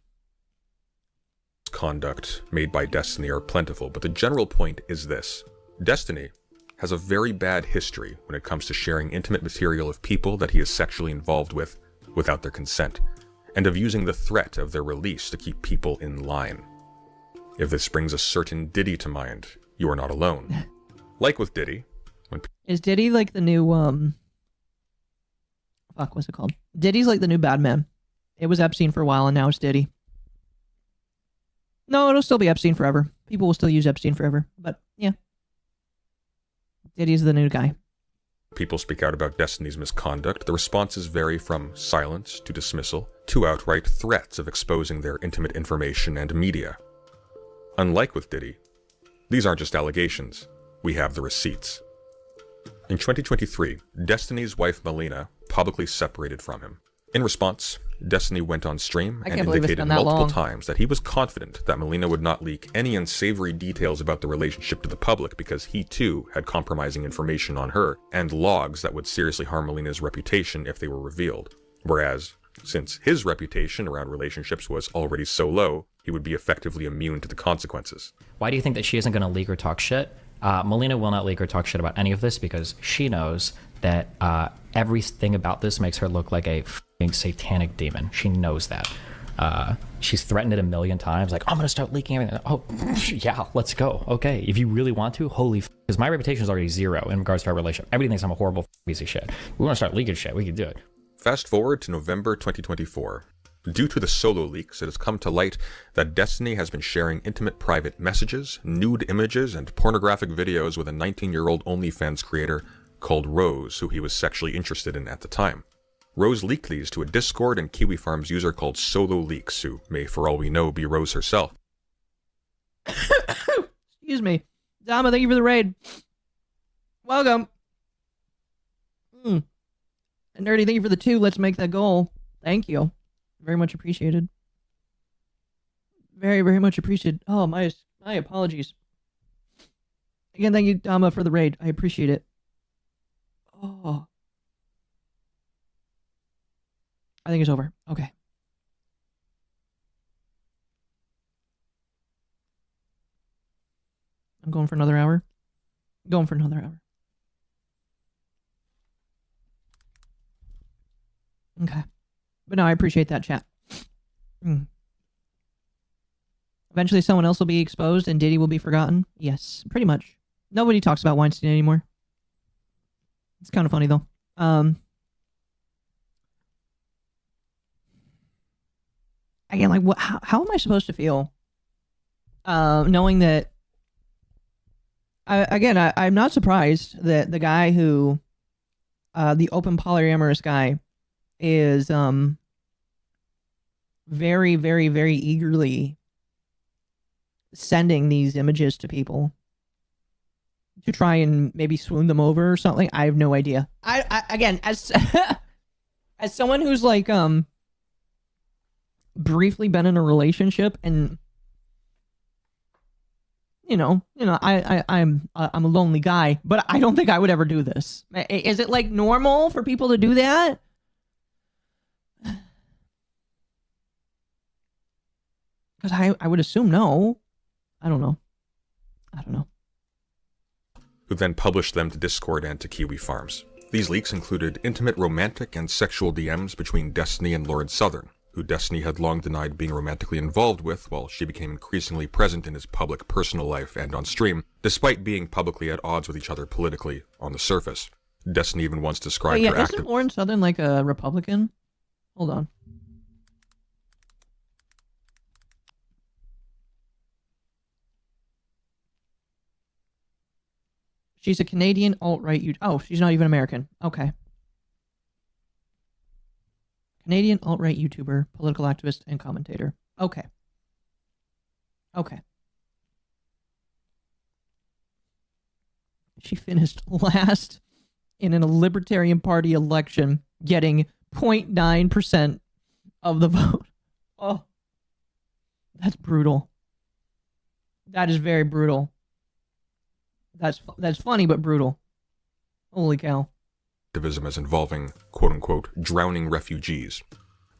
Conduct made by Destiny are plentiful, but the general point is this. Destiny has a very bad history when it comes to sharing intimate material of people that he is sexually involved with without their consent, and of using the threat of their release to keep people in line. If this brings a certain Diddy to mind, you are not alone. Like with Diddy, when Is Diddy like the new, fuck, what's it called? Diddy's like the new Batman. It was Epstein for a while, and now it's Diddy. No, it'll still be Epstein forever. People will still use Epstein forever. But, yeah. Diddy's the new guy. people speak out about Destiny's misconduct, the responses vary from silence to dismissal to outright threats of exposing their intimate information and media. Unlike with Diddy, these aren't just allegations, we have the receipts. In 2023, Destiny's wife Melina publicly separated from him. In response, Destiny went on stream and indicated multiple times that he was confident that Melina would not leak any unsavory details about the relationship to the public because he too had compromising information on her and logs that would seriously harm Melina's reputation if they were revealed. Whereas, since his reputation around relationships was already so low, he would be effectively immune to the consequences. Why do you think that she isn't going to leak or talk shit? Melina will not leak or talk shit about any of this because she knows that everything about this makes her look like a f***ing satanic demon. She knows that. She's threatened it a million times, like, I'm going to start leaking everything. Oh, yeah, let's go. Okay, if you really want to, holy f***, because my reputation is already zero in regards to our relationship. Everybody thinks I'm a horrible piece of shit. We want to start leaking shit, we can do it. Fast forward to November 2024. Due to the solo leaks, it has come to light that Destiny has been sharing intimate private messages, nude images, and pornographic videos with a 19-year-old OnlyFans creator called Rose, who he was sexually interested in at the time. Rose leaked these to a Discord and Kiwi Farms user called Solo Leaks, who may, for all we know, be Rose herself. Excuse me. Dama, thank you for the raid. Welcome. And Nerdy, thank you for the 2. Let's make that goal. Thank you. Very much appreciated. Very, very much appreciated. Oh, my apologies. Again, thank you, Dama, for the raid. I appreciate it. Oh. I think it's over. Okay. I'm going for another hour. Going for another hour. Okay. But no, I appreciate that, chat. Eventually someone else will be exposed and Diddy will be forgotten. Yes, pretty much. Nobody talks about Weinstein anymore. It's kind of funny, though. Again, like, how am I supposed to feel? Knowing that... I'm not surprised that the guy who... the open polyamorous guy is very, very, very eagerly sending these images to people to try and maybe swoon them over or something. I have no idea. I again, as as someone who's like briefly been in a relationship and I'm a lonely guy, but I don't think I would ever do this. Is it like normal for people to do that? Because I would assume no. I don't know. Who then published them to Discord and to Kiwi Farms. These leaks included intimate romantic and sexual DMs between Destiny and Lord Southern, who Destiny had long denied being romantically involved with while she became increasingly present in his public personal life and on stream, despite being publicly at odds with each other politically on the surface. Destiny even once described her active... Isn't Lord Southern like a Republican? Hold on. She's a Canadian alt-right Oh, she's not even American. Okay. Canadian alt-right YouTuber, political activist, and commentator. Okay. She finished last in a Libertarian Party election getting 0.9% of the vote. Oh, that's brutal. That is very brutal. That's funny, but brutal. Holy cow. Activism as involving, quote-unquote, drowning refugees.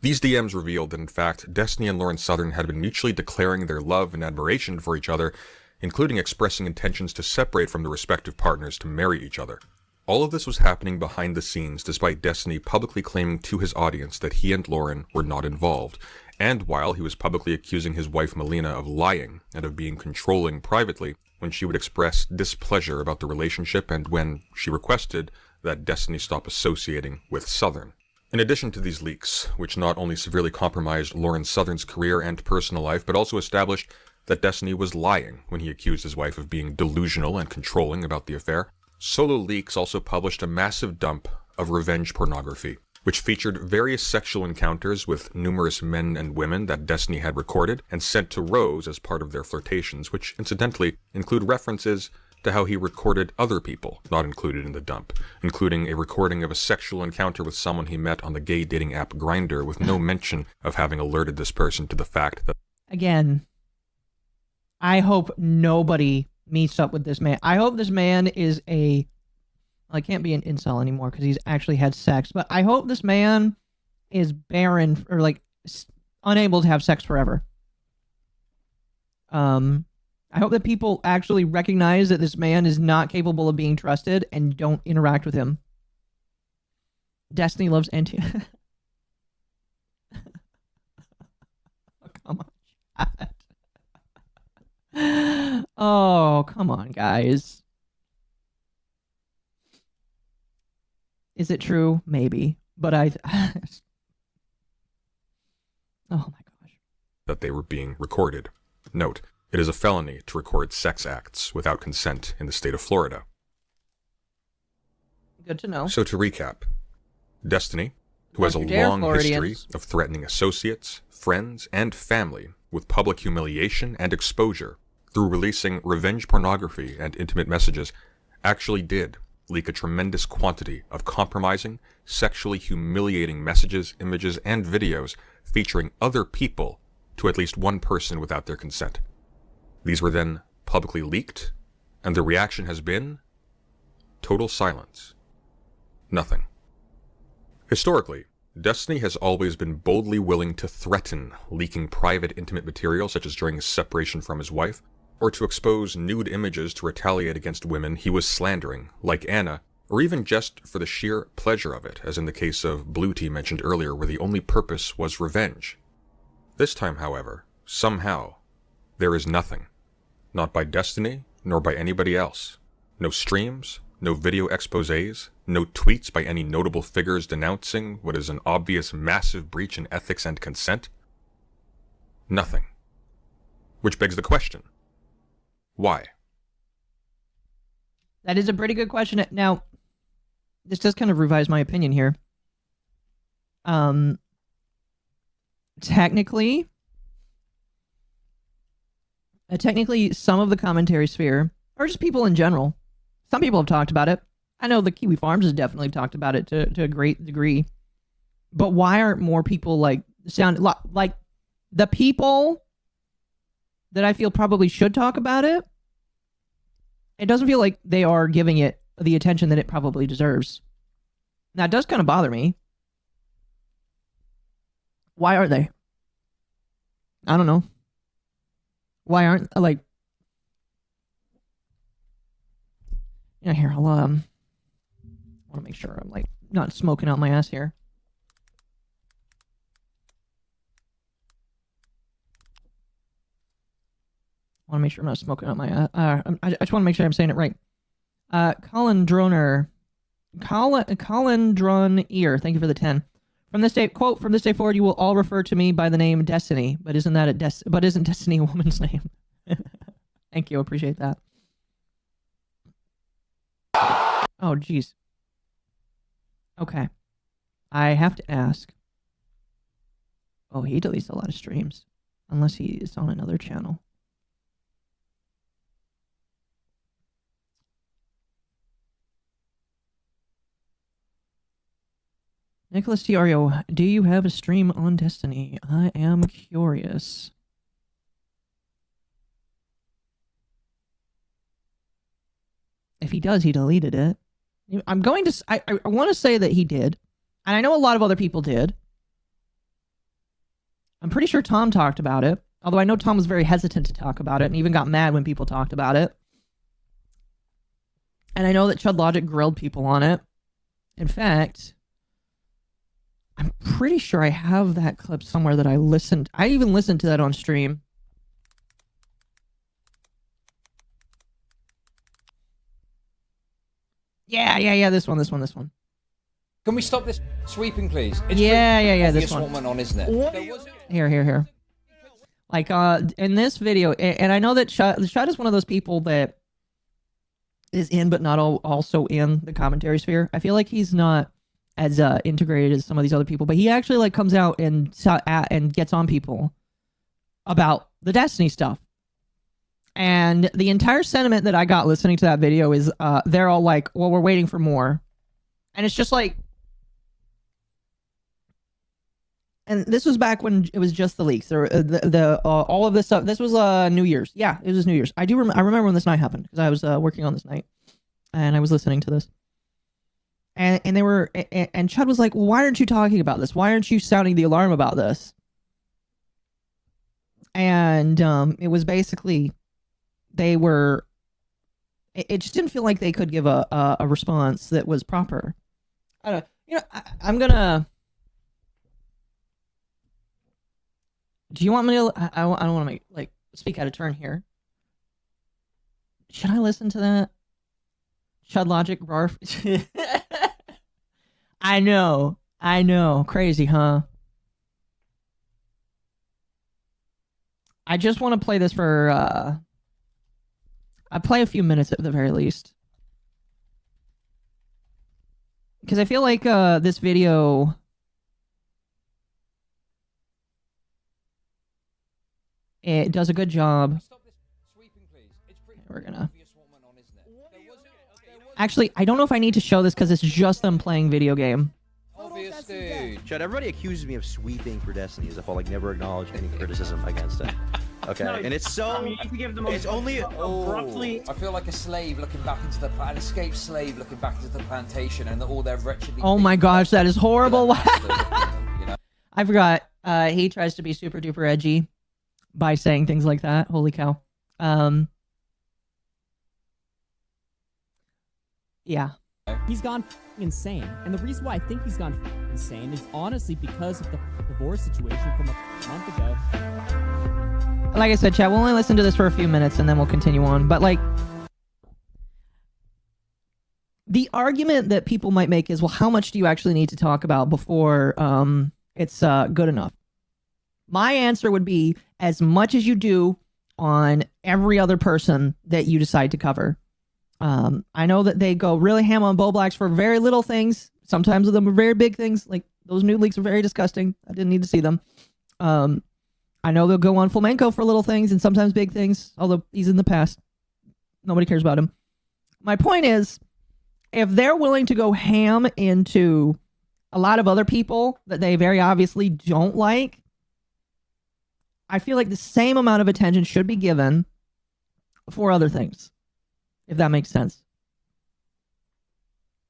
These DMs revealed that, in fact, Destiny and Lauren Southern had been mutually declaring their love and admiration for each other, including expressing intentions to separate from their respective partners to marry each other. All of this was happening behind the scenes, despite Destiny publicly claiming to his audience that he and Lauren were not involved, and while he was publicly accusing his wife Melina of lying and of being controlling privately when she would express displeasure about the relationship and when she requested that Destiny stop associating with Southern. In addition to these leaks, which not only severely compromised Lauren Southern's career and personal life, but also established that Destiny was lying when he accused his wife of being delusional and controlling about the affair, Solo Leaks also published a massive dump of revenge pornography, which featured various sexual encounters with numerous men and women that Destiny had recorded and sent to Rose as part of their flirtations, which incidentally include references to how he recorded other people not included in the dump, including a recording of a sexual encounter with someone he met on the gay dating app Grindr, with no mention of having alerted this person to the fact that... Again, I hope nobody meets up with this man. I hope this man is a... Well, I can't be an incel anymore because he's actually had sex, but I hope this man is barren or like unable to have sex forever. I hope that people actually recognize that this man is not capable of being trusted and don't interact with him. Destiny loves anti... Oh, come on. Oh, come on, guys. Is it true? Maybe. But oh my gosh. That they were being recorded. Note, it is a felony to record sex acts without consent in the state of Florida. Good to know. So to recap, Destiny, who has a long history of threatening associates, friends, and family with public humiliation and exposure through releasing revenge pornography and intimate messages, actually did leak a tremendous quantity of compromising, sexually humiliating messages, images, and videos featuring other people to at least one person without their consent. These were then publicly leaked, and the reaction has been total silence. Nothing. Historically, Destiny has always been boldly willing to threaten leaking private intimate material, such as during his separation from his wife, or to expose nude images to retaliate against women he was slandering, like Anna, or even just for the sheer pleasure of it, as in the case of Blue Tea mentioned earlier, where the only purpose was revenge. This time, however, somehow, there is nothing. Not by Destiny, nor by anybody else. No streams, no video exposés, no tweets by any notable figures denouncing what is an obvious massive breach in ethics and consent. Nothing. Which begs the question, why? That is a pretty good question. Now, this does kind of revise my opinion here. Technically, some of the commentary sphere, or just people in general, some people have talked about it. I know the Kiwi Farms has definitely talked about it to a great degree. But why aren't more people like the people that I feel probably should talk about it? It doesn't feel like they are giving it the attention that it probably deserves. Now, it does kind of bother me. Why are they? I don't know. Why aren't, here, I'll, I want to make sure I'm, not smoking out my ass here. I want to make sure I'm not smoking out my I just want to make sure I'm saying it right. Colin Droner. Colin Drone Ear, thank you for the 10. From this day, quote, from this day forward, you will all refer to me by the name Destiny, but isn't Destiny a woman's name? Thank you, appreciate that. Oh, jeez. Okay. I have to ask. Oh, he deletes a lot of streams. Unless he is on another channel. Nicholas Diorio, do you have a stream on Destiny? I am curious. If he does, he deleted it. I'm going to... I want to say that he did. And I know a lot of other people did. I'm pretty sure Tom talked about it. Although I know Tom was very hesitant to talk about it and even got mad when people talked about it. And I know that Chud Logic grilled people on it. In fact, I'm pretty sure I have that clip somewhere that I listened. I even listened to that on stream. Yeah, this one. Can we stop this sweeping, please? Yeah, this one. Woman on, isn't it? Here. Like, in this video, and I know that Chud is one of those people that is in, but not also in the commentary sphere. I feel like he's not as integrated as some of these other people, but he actually like comes out and gets on people about the Destiny stuff. And the entire sentiment that I got listening to that video is they're all like, well, we're waiting for more. And it's just like, and this was back when it was just the leaks. All of this stuff. This was New Year's. Yeah, it was New Year's. I remember when this night happened because I was working on this night, and I was listening to this. And they were, and Chud was like, well, why aren't you talking about this? Why aren't you sounding the alarm about this? And it was basically, they were. It just didn't feel like they could give a response that was proper. I don't. I'm gonna. Do you want me to? I don't want to make speak out of turn here. Should I listen to that? Chud Logic Barf. I know. Crazy, huh? I just want to play this for. I play a few minutes at the very least. Because I feel like this video... It does a good job. We're gonna... Actually, I don't know if I need to show this because it's just them playing video game. Obvious, dude. Chud, everybody accuses me of sweeping for Destiny as if I'll never acknowledge any criticism against it. Okay, no, and it's so. I mean, you can give them it's only abruptly. I feel like a slave looking back into an escaped slave looking back into the plantation, and all their wretchedly. Oh my gosh, that is horrible! I forgot. He tries to be super duper edgy by saying things like that. Holy cow! Yeah. He's gone insane, and the reason why I think he's gone insane is honestly because of the divorce situation from a month ago. Like I said, chat, we'll only listen to this for a few minutes and then we'll continue on. But like, the argument that people might make is, well, how much do you actually need to talk about before it's good enough? My answer would be as much as you do on every other person that you decide to cover. I know that they go really ham on Boblax for very little things. Sometimes of them are very big things. Like those nude leaks are very disgusting. I didn't need to see them. I know they'll go on Flamenco for little things and sometimes big things, although he's in the past. Nobody cares about him. My point is, if they're willing to go ham into a lot of other people that they very obviously don't like, I feel like the same amount of attention should be given for other things, if that makes sense.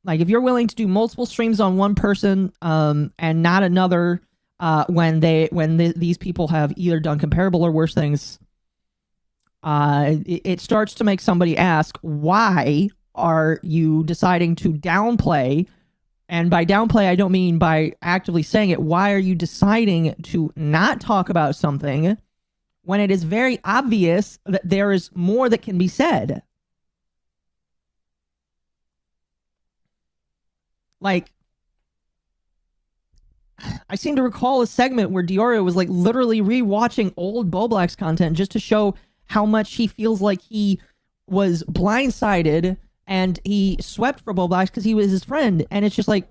Like, if you're willing to do multiple streams on one person and not another, when these people have either done comparable or worse things, it starts to make somebody ask, why are you deciding to downplay? And by downplay, I don't mean by actively saying it. Why are you deciding to not talk about something when it is very obvious that there is more that can be said? Like, I seem to recall a segment where Diorio was like literally rewatching old Boblax content just to show how much he feels like he was blindsided and he swept for Boblax because he was his friend. And it's just like,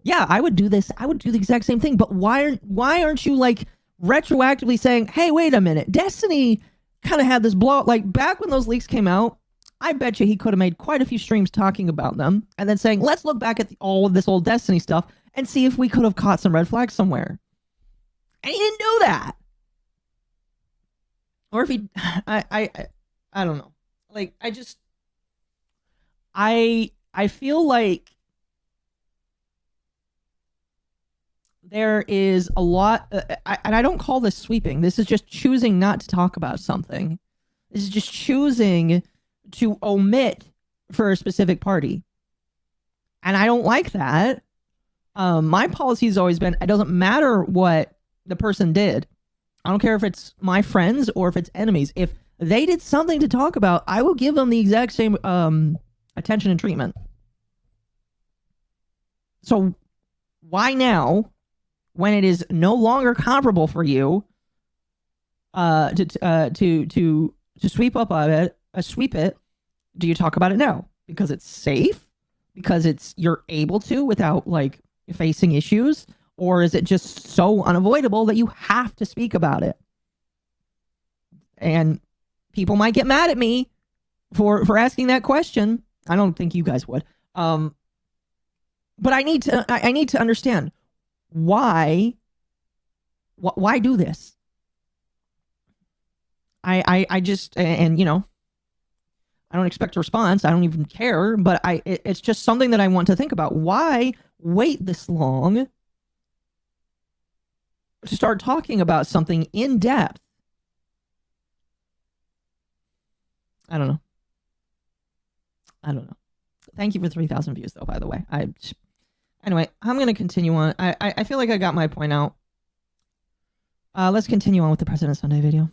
yeah, I would do this. I would do the exact same thing. But why aren't you like retroactively saying, hey, wait a minute, Destiny kind of had this blow, like back when those leaks came out, I bet you he could have made quite a few streams talking about them and then saying, let's look back at all of this old Destiny stuff and see if we could have caught some red flags somewhere. And he didn't do that. Or if he, I don't know. Like, I feel like there is a lot, and I don't call this sweeping. This is just choosing not to talk about something. This is just choosing to omit for a specific party. And I don't like that. My policy has always been, it doesn't matter what the person did. I don't care if it's my friends or if it's enemies. If they did something to talk about, I will give them the exact same attention and treatment. So why now, when it is no longer comparable for you to sweep up on it, sweep it, do you talk about it now? Because it's safe? Because you're able to without like facing issues? Or is it just so unavoidable that you have to speak about it? And people might get mad at me for asking that question. I don't think you guys would. But I need to understand why do this? I just, and you know, I don't expect a response. I don't even care, but it's just something that I want to think about. Why wait this long to start talking about something in depth? I don't know. Thank you for 3,000 views, though, by the way. Anyway, I'm going to continue on. I feel like I got my point out. Let's continue on with the President Sunday video.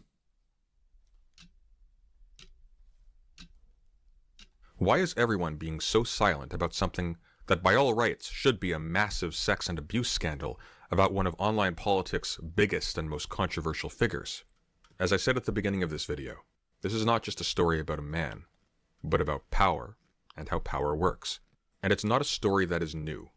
Why is everyone being so silent about something that by all rights should be a massive sex and abuse scandal about one of online politics' biggest and most controversial figures? As I said at the beginning of this video, this is not just a story about a man, but about power and how power works. And it's not a story that is new.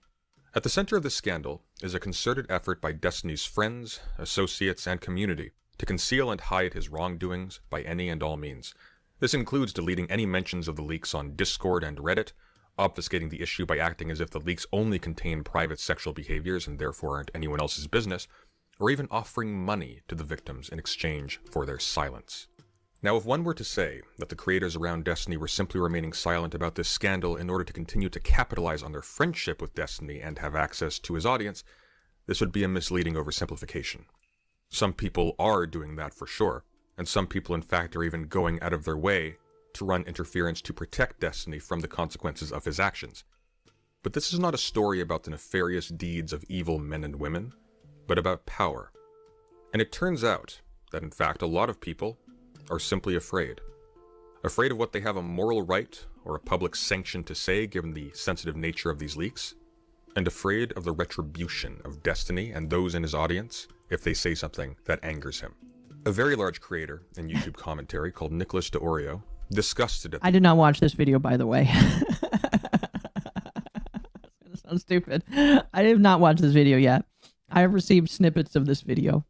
At the center of this scandal is a concerted effort by Destiny's friends, associates, and community to conceal and hide his wrongdoings by any and all means. This includes deleting any mentions of the leaks on Discord and Reddit, obfuscating the issue by acting as if the leaks only contain private sexual behaviors and therefore aren't anyone else's business, or even offering money to the victims in exchange for their silence. Now, if one were to say that the creators around Destiny were simply remaining silent about this scandal in order to continue to capitalize on their friendship with Destiny and have access to his audience, this would be a misleading oversimplification. Some people are doing that for sure, and some people in fact are even going out of their way to run interference to protect Destiny from the consequences of his actions. But this is not a story about the nefarious deeds of evil men and women, but about power. And it turns out that in fact a lot of people are simply afraid. Afraid of what they have a moral right or a public sanction to say given the sensitive nature of these leaks, and afraid of the retribution of Destiny and those in his audience if they say something that angers him. A very large creator in YouTube commentary called Nicholas DeOrio discussed it. I did not watch this video, by the way. It's gonna sound stupid. I have not watched this video yet. I have received snippets of this video.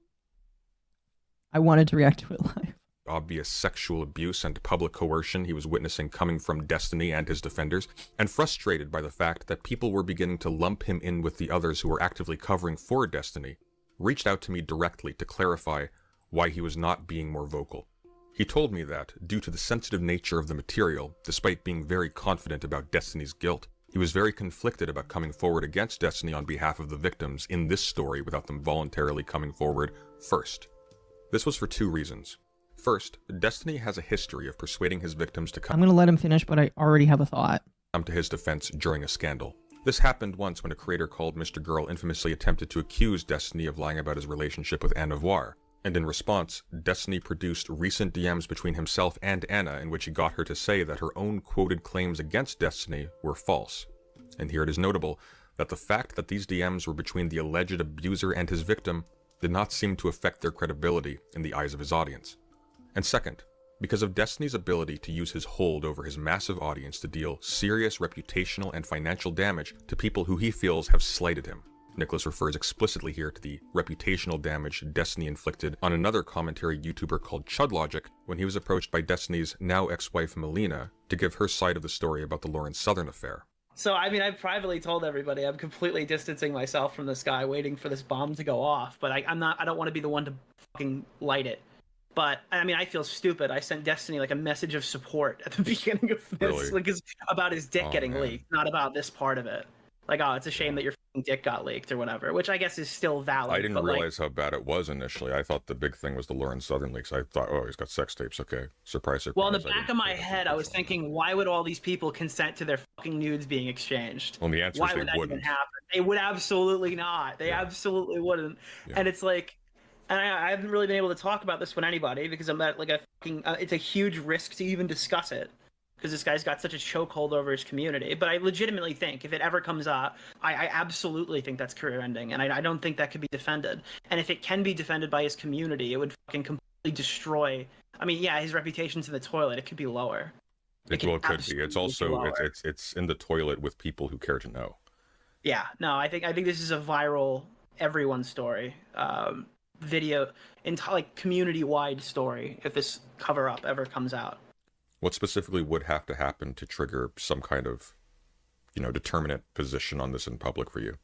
I wanted to react to it live. Obvious sexual abuse and public coercion he was witnessing coming from Destiny and his defenders, and frustrated by the fact that people were beginning to lump him in with the others who were actively covering for Destiny, reached out to me directly to clarify why he was not being more vocal. He told me that, due to the sensitive nature of the material, despite being very confident about Destiny's guilt, he was very conflicted about coming forward against Destiny on behalf of the victims in this story without them voluntarily coming forward first. This was for two reasons. First, Destiny has a history of persuading his victims to I'm going to let him finish, but I already have a thought. Come to his defense during a scandal. This happened once when a creator called Mr. Girl infamously attempted to accuse Destiny of lying about his relationship with Anna Voir, and in response, Destiny produced recent DMs between himself and Anna in which he got her to say that her own quoted claims against Destiny were false. And here it is notable that the fact that these DMs were between the alleged abuser and his victim did not seem to affect their credibility in the eyes of his audience. And second, because of Destiny's ability to use his hold over his massive audience to deal serious reputational and financial damage to people who he feels have slighted him. Nicholas refers explicitly here to the reputational damage Destiny inflicted on another commentary YouTuber called ChudLogic when he was approached by Destiny's now ex-wife Melina to give her side of the story about the Lauren Southern affair. So, I mean, I've privately told everybody I'm completely distancing myself from this guy, waiting for this bomb to go off. But I don't want to be the one to fucking light it. But, I mean, I feel stupid. I sent Destiny, like, a message of support at the beginning of this. Really? Like, it's about his dick getting man. leaked, not about this part of it. Like, oh, it's a shame that your fucking dick got leaked or whatever, which I guess is still valid. I didn't but, like, realize how bad it was initially. I thought the big thing was the Lauren Southern leaks. I thought, oh, he's got sex tapes. Okay, surprise, surprise. well, in the back of my head, I was thinking, why would all these people consent to their fucking nudes being exchanged? Well, the answer Why is they would that wouldn't. even happen? They would absolutely not. They absolutely wouldn't. And it's like, and I haven't really been able to talk about this with anybody because I'm at like a fucking. It's a huge risk to even discuss it because this guy's got such a chokehold over his community. But I legitimately think if it ever comes up, I absolutely think that's career ending, and I don't think that could be defended. And if it can be defended by his community, it would fucking completely destroy. I mean, yeah, his reputation's in the toilet. It could be lower. It could be. It's also it's in the toilet with people who care to know. Yeah, no, I think this is a viral everyone story, video, like community-wide story. If this cover-up ever comes out, What specifically would have to happen to trigger some kind of, determinate position on this in public for you?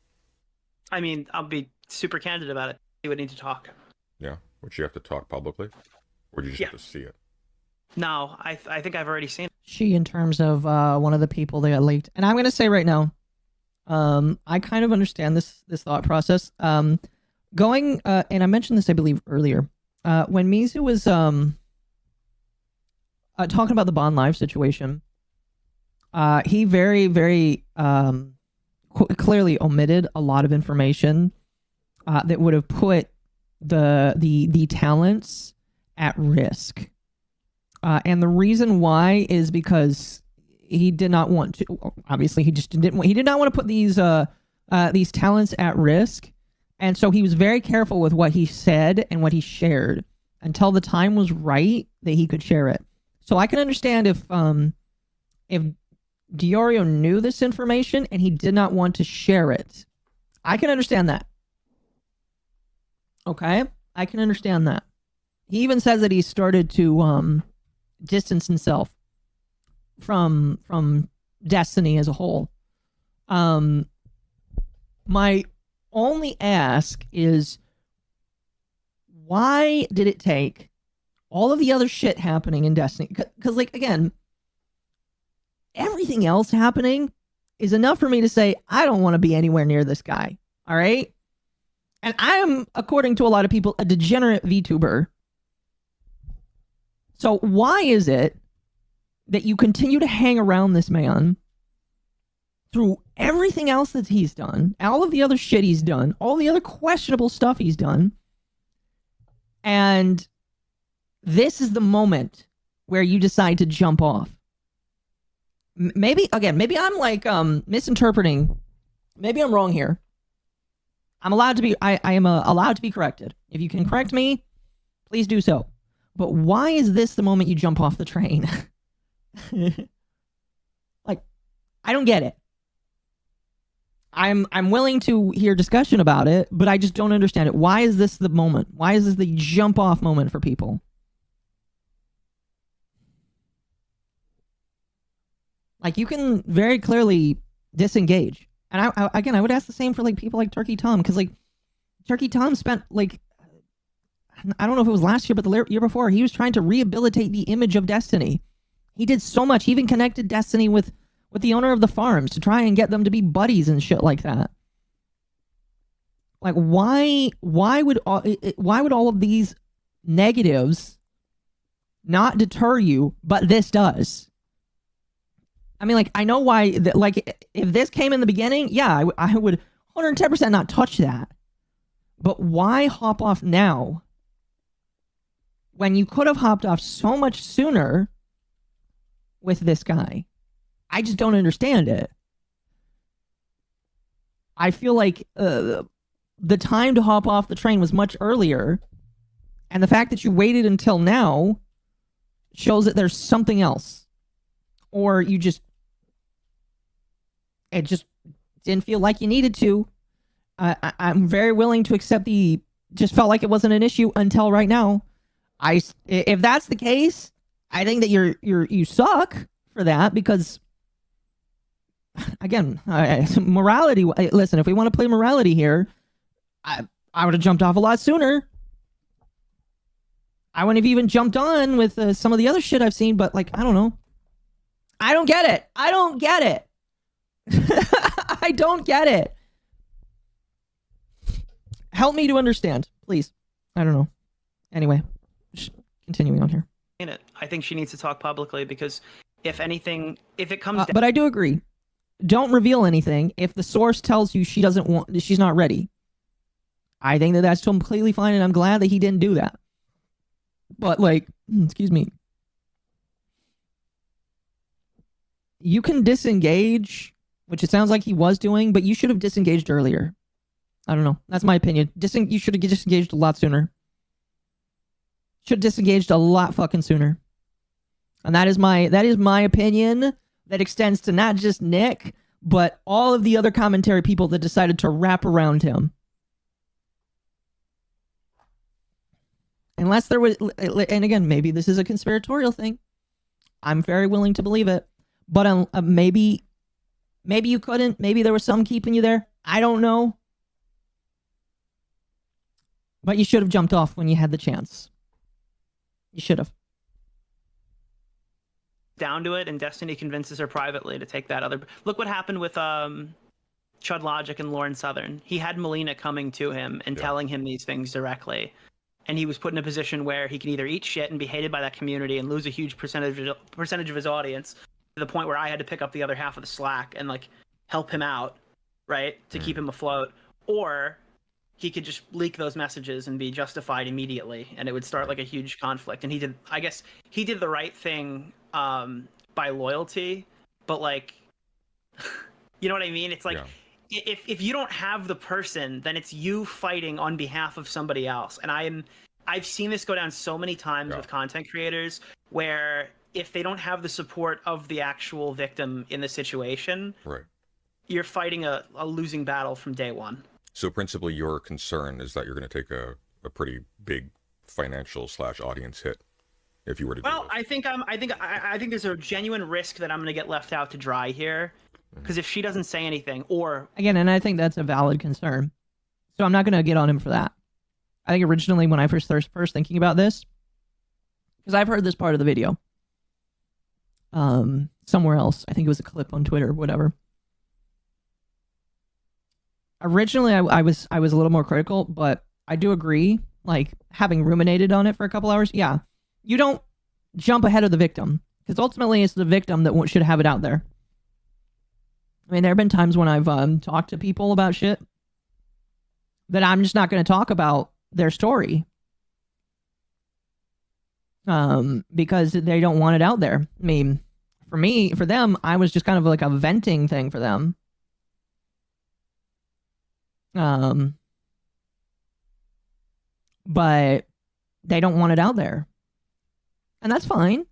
I mean, I'll be super candid about it. We would need to talk. Yeah, would you have to talk publicly, or do you just have to see it? No, I think I've already seen it. She, in terms of one of the people that got leaked, and I'm gonna say right now, I kind of understand this thought process. Going and I mentioned this, I believe, earlier, when Mizu was talking about the Bond Live situation, he very, very clearly omitted a lot of information that would have put the talents at risk. And the reason why is because he did not want to. Obviously, he just didn't. He did not want to put these talents at risk, and so he was very careful with what he said and what he shared until the time was right that he could share it. So I can understand if Diorio knew this information and he did not want to share it. I can understand that. Okay, I can understand that. He even says that he started to distance himself from Destiny as a whole. My only ask is, why did it take all of the other shit happening in Destiny? Because, like, again, everything else happening is enough for me to say, I don't want to be anywhere near this guy. All right? And I am, according to a lot of people, a degenerate VTuber. So why is it that you continue to hang around this man through everything else that he's done, all of the other shit he's done, all the other questionable stuff he's done, and this is the moment where you decide to jump off? Maybe I'm like misinterpreting. Maybe I'm wrong here. I'm allowed to be. I am allowed to be corrected. If you can correct me, please do so. But why is this the moment you jump off the train? Like, I don't get it. I'm willing to hear discussion about it, but I just don't understand it. Why is this the moment? Why is this the jump off moment for people? Like, you can very clearly disengage. And I would ask the same for like people like Turkey Tom, because like Turkey Tom spent like, I don't know if it was last year, but the year before, he was trying to rehabilitate the image of Destiny. He did so much. He even connected Destiny with the owner of the farms to try and get them to be buddies and shit like that. Like, why would all of these negatives not deter you, but this does? I mean, like, I know why. Like, if this came in the beginning, yeah, I would 110% not touch that. But why hop off now when you could have hopped off so much sooner with this guy? I just don't understand it. I feel like the time to hop off the train was much earlier, and the fact that you waited until now shows that there's something else, or it just didn't feel like you needed to. I'm very willing to accept just felt like it wasn't an issue until right now. If that's the case, I think that you suck for that, because again, morality. Listen, if we want to play morality here, I would have jumped off a lot sooner. I wouldn't have even jumped on with some of the other shit I've seen, but like, I don't know. I don't get it. I don't get it. I don't get it. Help me to understand, please. I don't know. Anyway, continuing on here. I think she needs to talk publicly because if anything, if it comes down... But I do agree. Don't reveal anything if the source tells you she's not ready. I think that that's completely fine, and I'm glad that he didn't do that. But like, excuse me. You can disengage, which it sounds like he was doing, but you should have disengaged earlier. I don't know. That's my opinion. You should have disengaged a lot sooner. Should have disengaged a lot fucking sooner. And that is my opinion that extends to not just Nick, but all of the other commentary people that decided to wrap around him. Unless there was, and again, maybe this is a conspiratorial thing. I'm very willing to believe it. But maybe you couldn't. Maybe there was some keeping you there. I don't know. But you should have jumped off when you had the chance. You should have. Down to it, and Destiny convinces her privately to take that other... Look what happened with Chud Logic and Lauren Southern. He had Melina coming to him and telling him these things directly. And he was put in a position where he can either eat shit and be hated by that community and lose a huge percentage of his audience, to the point where I had to pick up the other half of the slack and like help him out, right, to keep him afloat. Or he could just leak those messages and be justified immediately, and it would start like a huge conflict. And I guess he did the right thing by loyalty, but like, you know what I mean? It's like, if you don't have the person, then it's you fighting on behalf of somebody else. And I've seen this go down so many times with content creators where if they don't have the support of the actual victim in the situation, you're fighting a losing battle from day one. So principally your concern is that you're going to take a pretty big financial / audience hit if you were to do Well, I think there's a genuine risk that I'm going to get left out to dry here. Because if she doesn't say anything, or... Again, and I think that's a valid concern. So I'm not going to get on him for that. I think originally when I first thinking about this, because I've heard this part of the video somewhere else. I think it was a clip on Twitter or whatever. Originally, I was a little more critical, but I do agree, like, having ruminated on it for a couple hours, yeah. You don't jump ahead of the victim, because ultimately it's the victim that should have it out there. I mean, there have been times when I've talked to people about shit that I'm just not going to talk about their story because they don't want it out there. I mean, for them, I was just kind of like a venting thing for them. But they don't want it out there. And that's fine.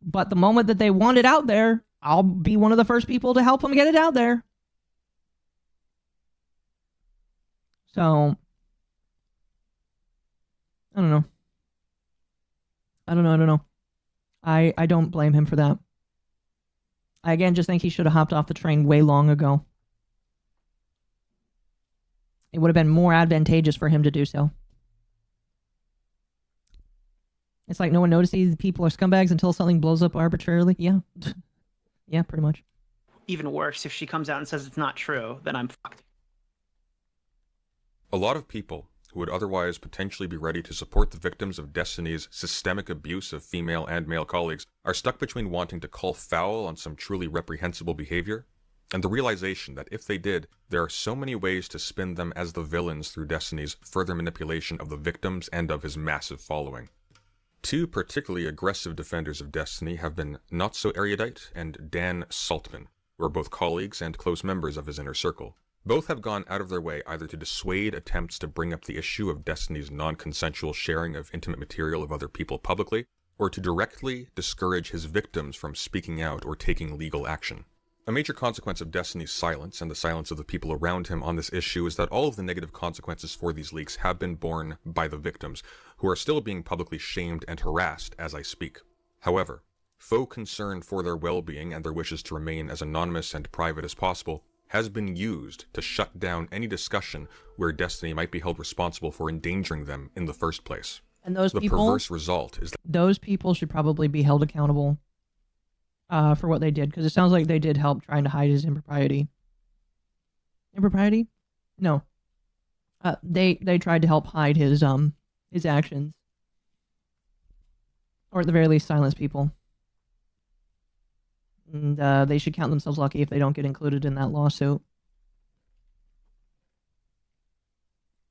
But the moment that they want it out there, I'll be one of the first people to help them get it out there. So, I don't know. I don't know. I don't blame him for that. I again just think he should have hopped off the train way long ago. It would have been more advantageous for him to do so. It's like no one notices people are scumbags until something blows up arbitrarily. Yeah. Yeah, pretty much. Even worse, if she comes out and says it's not true, then I'm fucked. A lot of people who would otherwise potentially be ready to support the victims of Destiny's systemic abuse of female and male colleagues are stuck between wanting to call foul on some truly reprehensible behavior and the realization that if they did, there are so many ways to spin them as the villains through Destiny's further manipulation of the victims and of his massive following. Two particularly aggressive defenders of Destiny have been Not So Erudite and Dan Saltman, who are both colleagues and close members of his inner circle. Both have gone out of their way either to dissuade attempts to bring up the issue of Destiny's non-consensual sharing of intimate material of other people publicly, or to directly discourage his victims from speaking out or taking legal action. A major consequence of Destiny's silence and the silence of the people around him on this issue is that all of the negative consequences for these leaks have been borne by the victims, who are still being publicly shamed and harassed as I speak. However, faux concern for their well-being and their wishes to remain as anonymous and private as possible, has been used to shut down any discussion where Destiny might be held responsible for endangering them in the first place. And those the people, perverse result is that those people should probably be held accountable for what they did, because it sounds like they did help trying to hide his impropriety. Impropriety? No. They tried to help hide his actions, or at the very least silence people. And they should count themselves lucky if they don't get included in that lawsuit.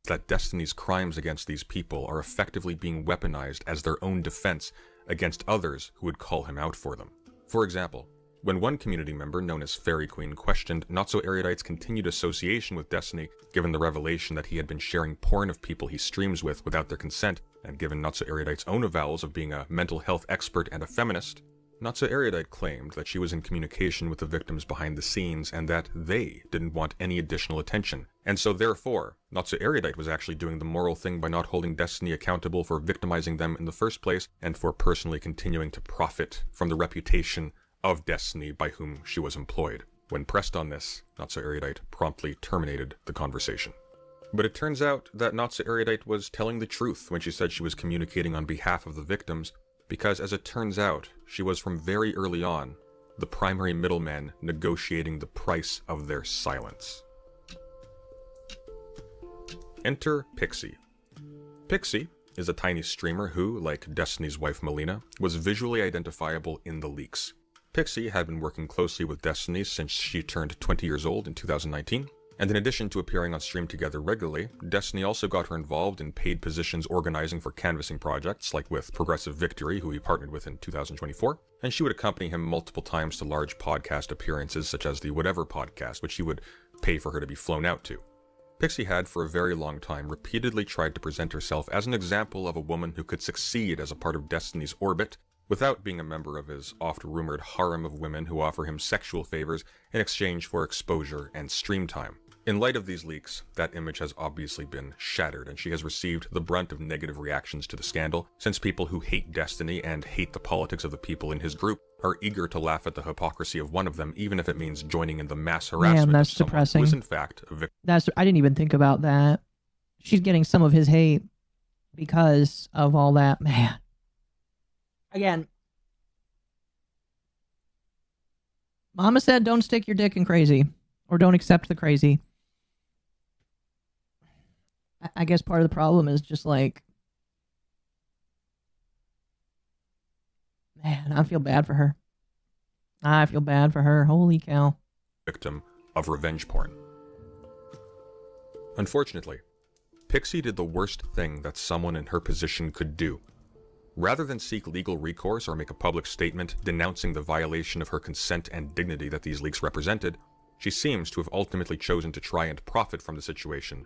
that Destiny's crimes against these people are effectively being weaponized as their own defense against others who would call him out for them. For example, when one community member known as Fairy Queen questioned Not-So-Erudite's continued association with Destiny, given the revelation that he had been sharing porn of people he streams with without their consent, and given Not-So-Erudite's own avowals of being a mental health expert and a feminist, Not-So-Erudite claimed that she was in communication with the victims behind the scenes and that they didn't want any additional attention. And so therefore, Not-So-Erudite was actually doing the moral thing by not holding Destiny accountable for victimizing them in the first place and for personally continuing to profit from the reputation of Destiny by whom she was employed. When pressed on this, Not-So-Erudite promptly terminated the conversation. But it turns out that Not-So-Erudite was telling the truth when she said she was communicating on behalf of the victims, because as it turns out, she was from very early on the primary middleman negotiating the price of their silence. Enter Pixie. Pixie is a tiny streamer who, like Destiny's wife Melina, was visually identifiable in the leaks. Pixie had been working closely with Destiny since she turned 20 years old in 2019, and in addition to appearing on stream together regularly, Destiny also got her involved in paid positions organizing for canvassing projects, like with Progressive Victory, who he partnered with in 2024, and she would accompany him multiple times to large podcast appearances such as the Whatever podcast, which he would pay for her to be flown out to. Pixie had, for a very long time, repeatedly tried to present herself as an example of a woman who could succeed as a part of Destiny's orbit, without being a member of his oft-rumored harem of women who offer him sexual favors in exchange for exposure and stream time. In light of these leaks, that image has obviously been shattered, and she has received the brunt of negative reactions to the scandal, since people who hate Destiny and hate the politics of the people in his group are eager to laugh at the hypocrisy of one of them, even if it means joining in the mass harassment that's of someone depressing. who is in fact a victim. I didn't even think about that. She's getting some of his hate because of all that. Man. Again, Mama said don't stick your dick in crazy, or don't accept the crazy. I guess part of the problem is just like, man, I feel bad for her. I feel bad for her. Holy cow. Victim of revenge porn. Unfortunately, Pixie did the worst thing that someone in her position could do. Rather than seek legal recourse or make a public statement denouncing the violation of her consent and dignity that these leaks represented, she seems to have ultimately chosen to try and profit from the situation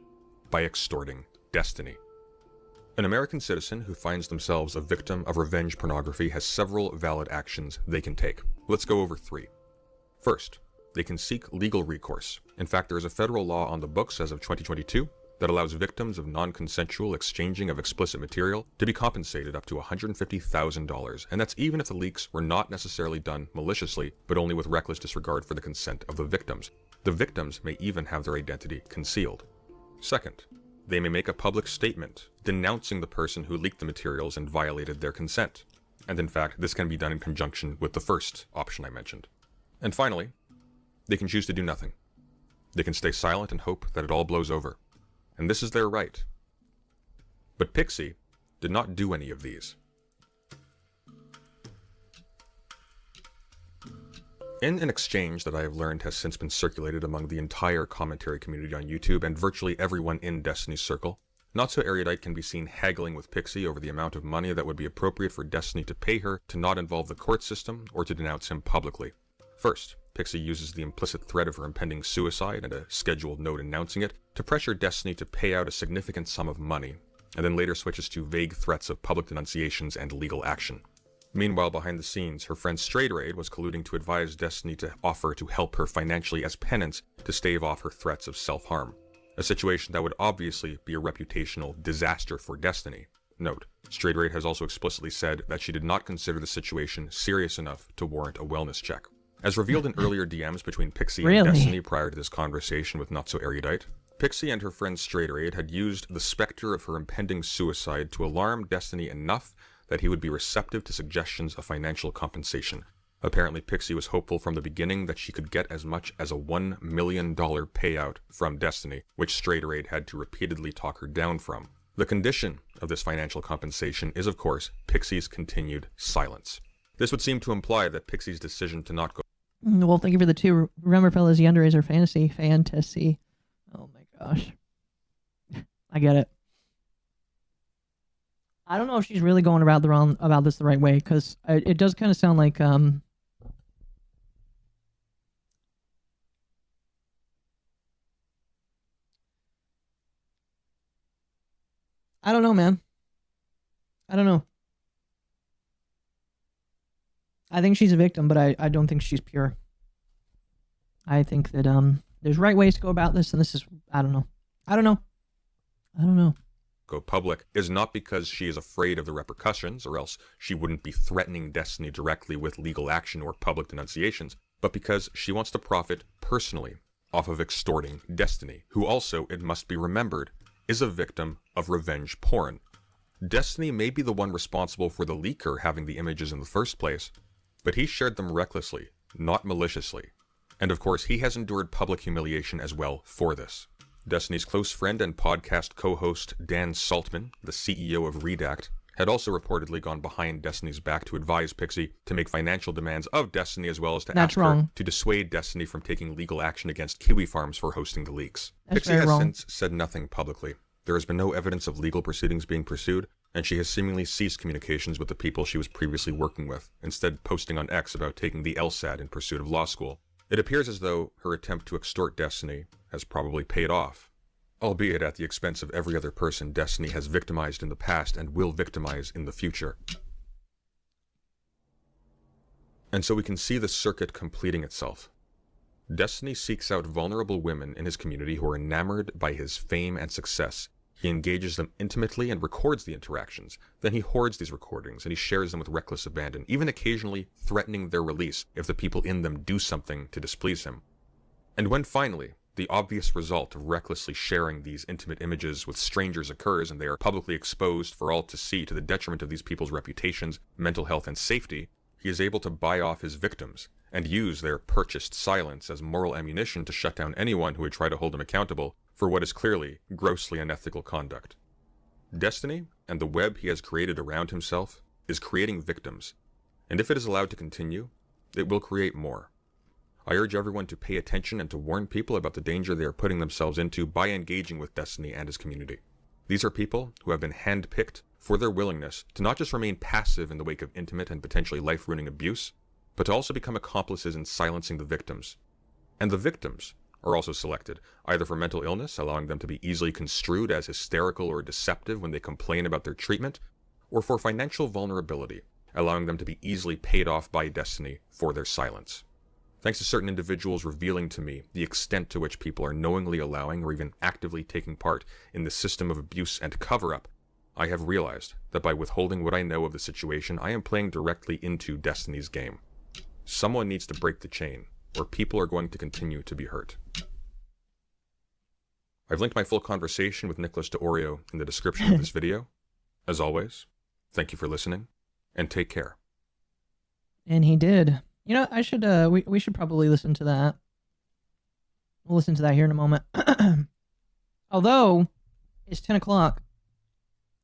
by extorting Destiny. An American citizen who finds themselves a victim of revenge pornography has several valid actions they can take. Let's go over 3. First, they can seek legal recourse. In fact, there is a federal law on the books as of 2022 that allows victims of non-consensual exchanging of explicit material to be compensated up to $150,000, and that's even if the leaks were not necessarily done maliciously, but only with reckless disregard for the consent of the victims. The victims may even have their identity concealed. Second, they may make a public statement denouncing the person who leaked the materials and violated their consent. And in fact, this can be done in conjunction with the first option I mentioned. And finally, they can choose to do nothing. They can stay silent and hope that it all blows over. And this is their right. But Pixie did not do any of these. In an exchange that I have learned has since been circulated among the entire commentary community on YouTube and virtually everyone in Destiny's circle, Not-So-Erudite can be seen haggling with Pixie over the amount of money that would be appropriate for Destiny to pay her to not involve the court system or to denounce him publicly. First, Pixie uses the implicit threat of her impending suicide and a scheduled note announcing it to pressure Destiny to pay out a significant sum of money, and then later switches to vague threats of public denunciations and legal action. Meanwhile, behind the scenes, her friend Straightraid was colluding to advise Destiny to offer to help her financially as penance to stave off her threats of self-harm, a situation that would obviously be a reputational disaster for Destiny. Note, Straight Raid has also explicitly said that she did not consider the situation serious enough to warrant a wellness check. As revealed in earlier DMs between Pixie and Destiny prior to this conversation with Not So Erudite, Pixie and her friend Straight Raid had used the specter of her impending suicide to alarm Destiny enough that he would be receptive to suggestions of financial compensation. Apparently, Pixie was hopeful from the beginning that she could get as much as a $1 million payout from Destiny, which Straight Raid had to repeatedly talk her down from. The condition of this financial compensation is, of course, Pixie's continued silence. This would seem to imply that Pixie's decision to not go... Well, thank you for the 2. Remember, fellas, Yonder is her fantasy. Oh my gosh. I get it. I don't know if she's really going about this the right way, because it does kind of sound like I don't know, man. I don't know. I think she's a victim, but I don't think she's pure. I think that there's right ways to go about this, and this is I don't know. Go public is not because she is afraid of the repercussions, or else she wouldn't be threatening Destiny directly with legal action or public denunciations, but because she wants to profit personally off of extorting Destiny, who also, it must be remembered, is a victim of revenge porn. Destiny may be the one responsible for the leaker having the images in the first place, but he shared them recklessly, not maliciously. And of course, he has endured public humiliation as well for this. Destiny's close friend and podcast co-host Dan Saltman, the CEO of Redact, had also reportedly gone behind Destiny's back to advise Pixie to make financial demands of Destiny, as well as to ask her to dissuade Destiny from taking legal action against Kiwi Farms for hosting the leaks. Pixie has since said nothing publicly. There has been no evidence of legal proceedings being pursued, and she has seemingly ceased communications with the people she was previously working with, instead posting on X about taking the LSAT in pursuit of law school. It appears as though her attempt to extort Destiny has probably paid off, albeit at the expense of every other person Destiny has victimized in the past and will victimize in the future. And so we can see the circuit completing itself. Destiny seeks out vulnerable women in his community who are enamored by his fame and success. He engages them intimately and records the interactions. Then he hoards these recordings and he shares them with reckless abandon, even occasionally threatening their release if the people in them do something to displease him. And when finally, the obvious result of recklessly sharing these intimate images with strangers occurs and they are publicly exposed for all to see to the detriment of these people's reputations, mental health, and safety, he is able to buy off his victims and use their purchased silence as moral ammunition to shut down anyone who would try to hold him accountable for what is clearly grossly unethical conduct. Destiny, and the web he has created around himself, is creating victims, and if it is allowed to continue, it will create more. I urge everyone to pay attention and to warn people about the danger they are putting themselves into by engaging with Destiny and his community. These are people who have been handpicked for their willingness to not just remain passive in the wake of intimate and potentially life-ruining abuse, but to also become accomplices in silencing the victims. And the victims are also selected, either for mental illness, allowing them to be easily construed as hysterical or deceptive when they complain about their treatment, or for financial vulnerability, allowing them to be easily paid off by Destiny for their silence. Thanks to certain individuals revealing to me the extent to which people are knowingly allowing or even actively taking part in the system of abuse and cover-up, I have realized that by withholding what I know of the situation, I am playing directly into Destiny's game. Someone needs to break the chain, or people are going to continue to be hurt. I've linked my full conversation with Nicholas DeOrio in the description of this video. As always, thank you for listening, and take care. And he did. You know, I should, we should probably listen to that. We'll listen to that here in a moment. Although, it's 10 o'clock,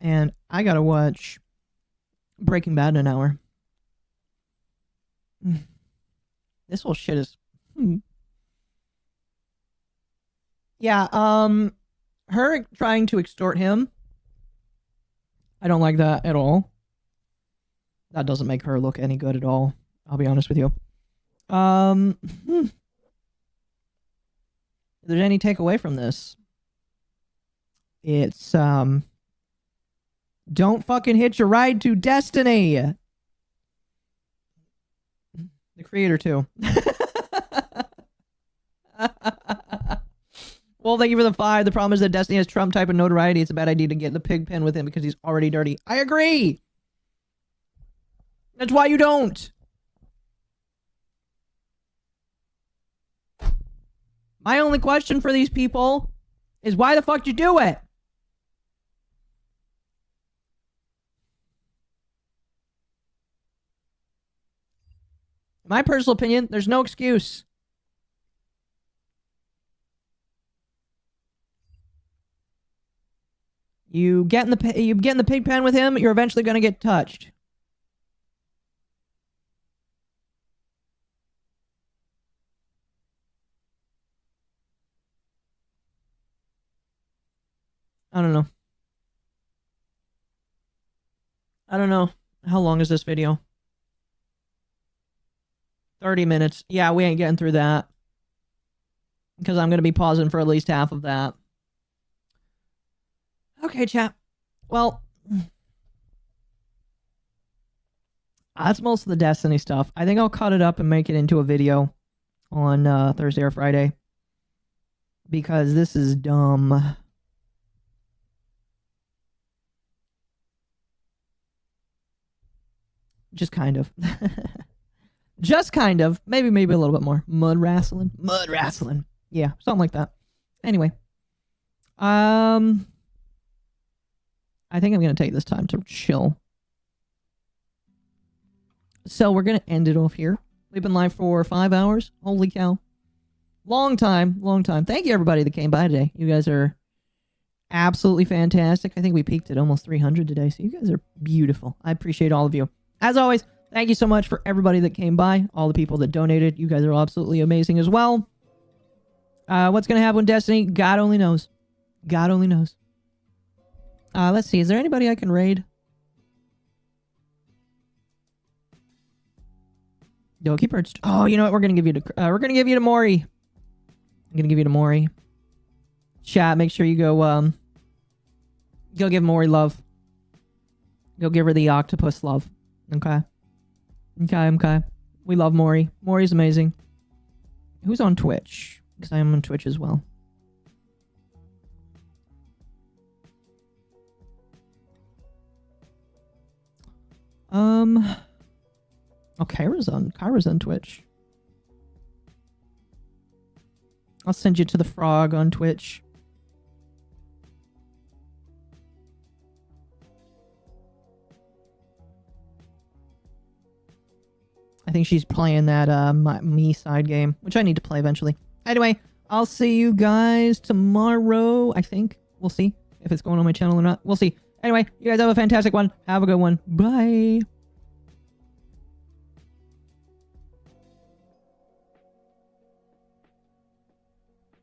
and I gotta watch Breaking Bad in an hour. This whole shit is... Yeah, her trying to extort him, I don't like that at all. That doesn't make her look any good at all. I'll be honest with you. If there's any takeaway from this, it's, don't fucking hitch a ride to Destiny. The creator, too. Well, thank you for the 5. The problem is that Destiny has Trump type of notoriety. It's a bad idea to get the pig pen with him because he's already dirty. I agree. That's why you don't. My only question for these people is why the fuck did you do it? My personal opinion, there's no excuse. You get in the pig pen with him, you're eventually going to get touched. I don't know. I don't know. How long is this video? 30 minutes. Yeah, we ain't getting through that. Because I'm going to be pausing for at least half of that. Okay, chat. Well, that's most of the Destiny stuff. I think I'll cut it up and make it into a video on Thursday or Friday. Because this is dumb. Just kind of. Just kind of. Maybe a little bit more. Mud wrestling. Mud wrestling. Yeah, something like that. Anyway. I think I'm going to take this time to chill. So we're going to end it off here. We've been live for 5 hours. Holy cow. Long time. Long time. Thank you, everybody that came by today. You guys are absolutely fantastic. I think we peaked at almost 300 today. So you guys are beautiful. I appreciate all of you. As always, thank you so much for everybody that came by. All the people that donated. You guys are absolutely amazing as well. What's going to happen with Destiny? God only knows. God only knows. Let's see. Is there anybody I can raid? Doki perched. Oh, you know what? We're gonna give you to Mori. I'm gonna give you to Mori. Chat. Make sure you go give Mori love. Go give her the octopus love. Okay. Okay. We love Mori. Mori's amazing. Who's on Twitch? Because I am on Twitch as well. Oh, Kyra's on Twitch. I'll send you to the frog on Twitch. I think she's playing that me side game, which I need to play eventually. Anyway, I'll see you guys tomorrow, I think. We'll see if it's going on my channel or not. We'll see. Anyway, you guys have a fantastic one. Have a good one. Bye.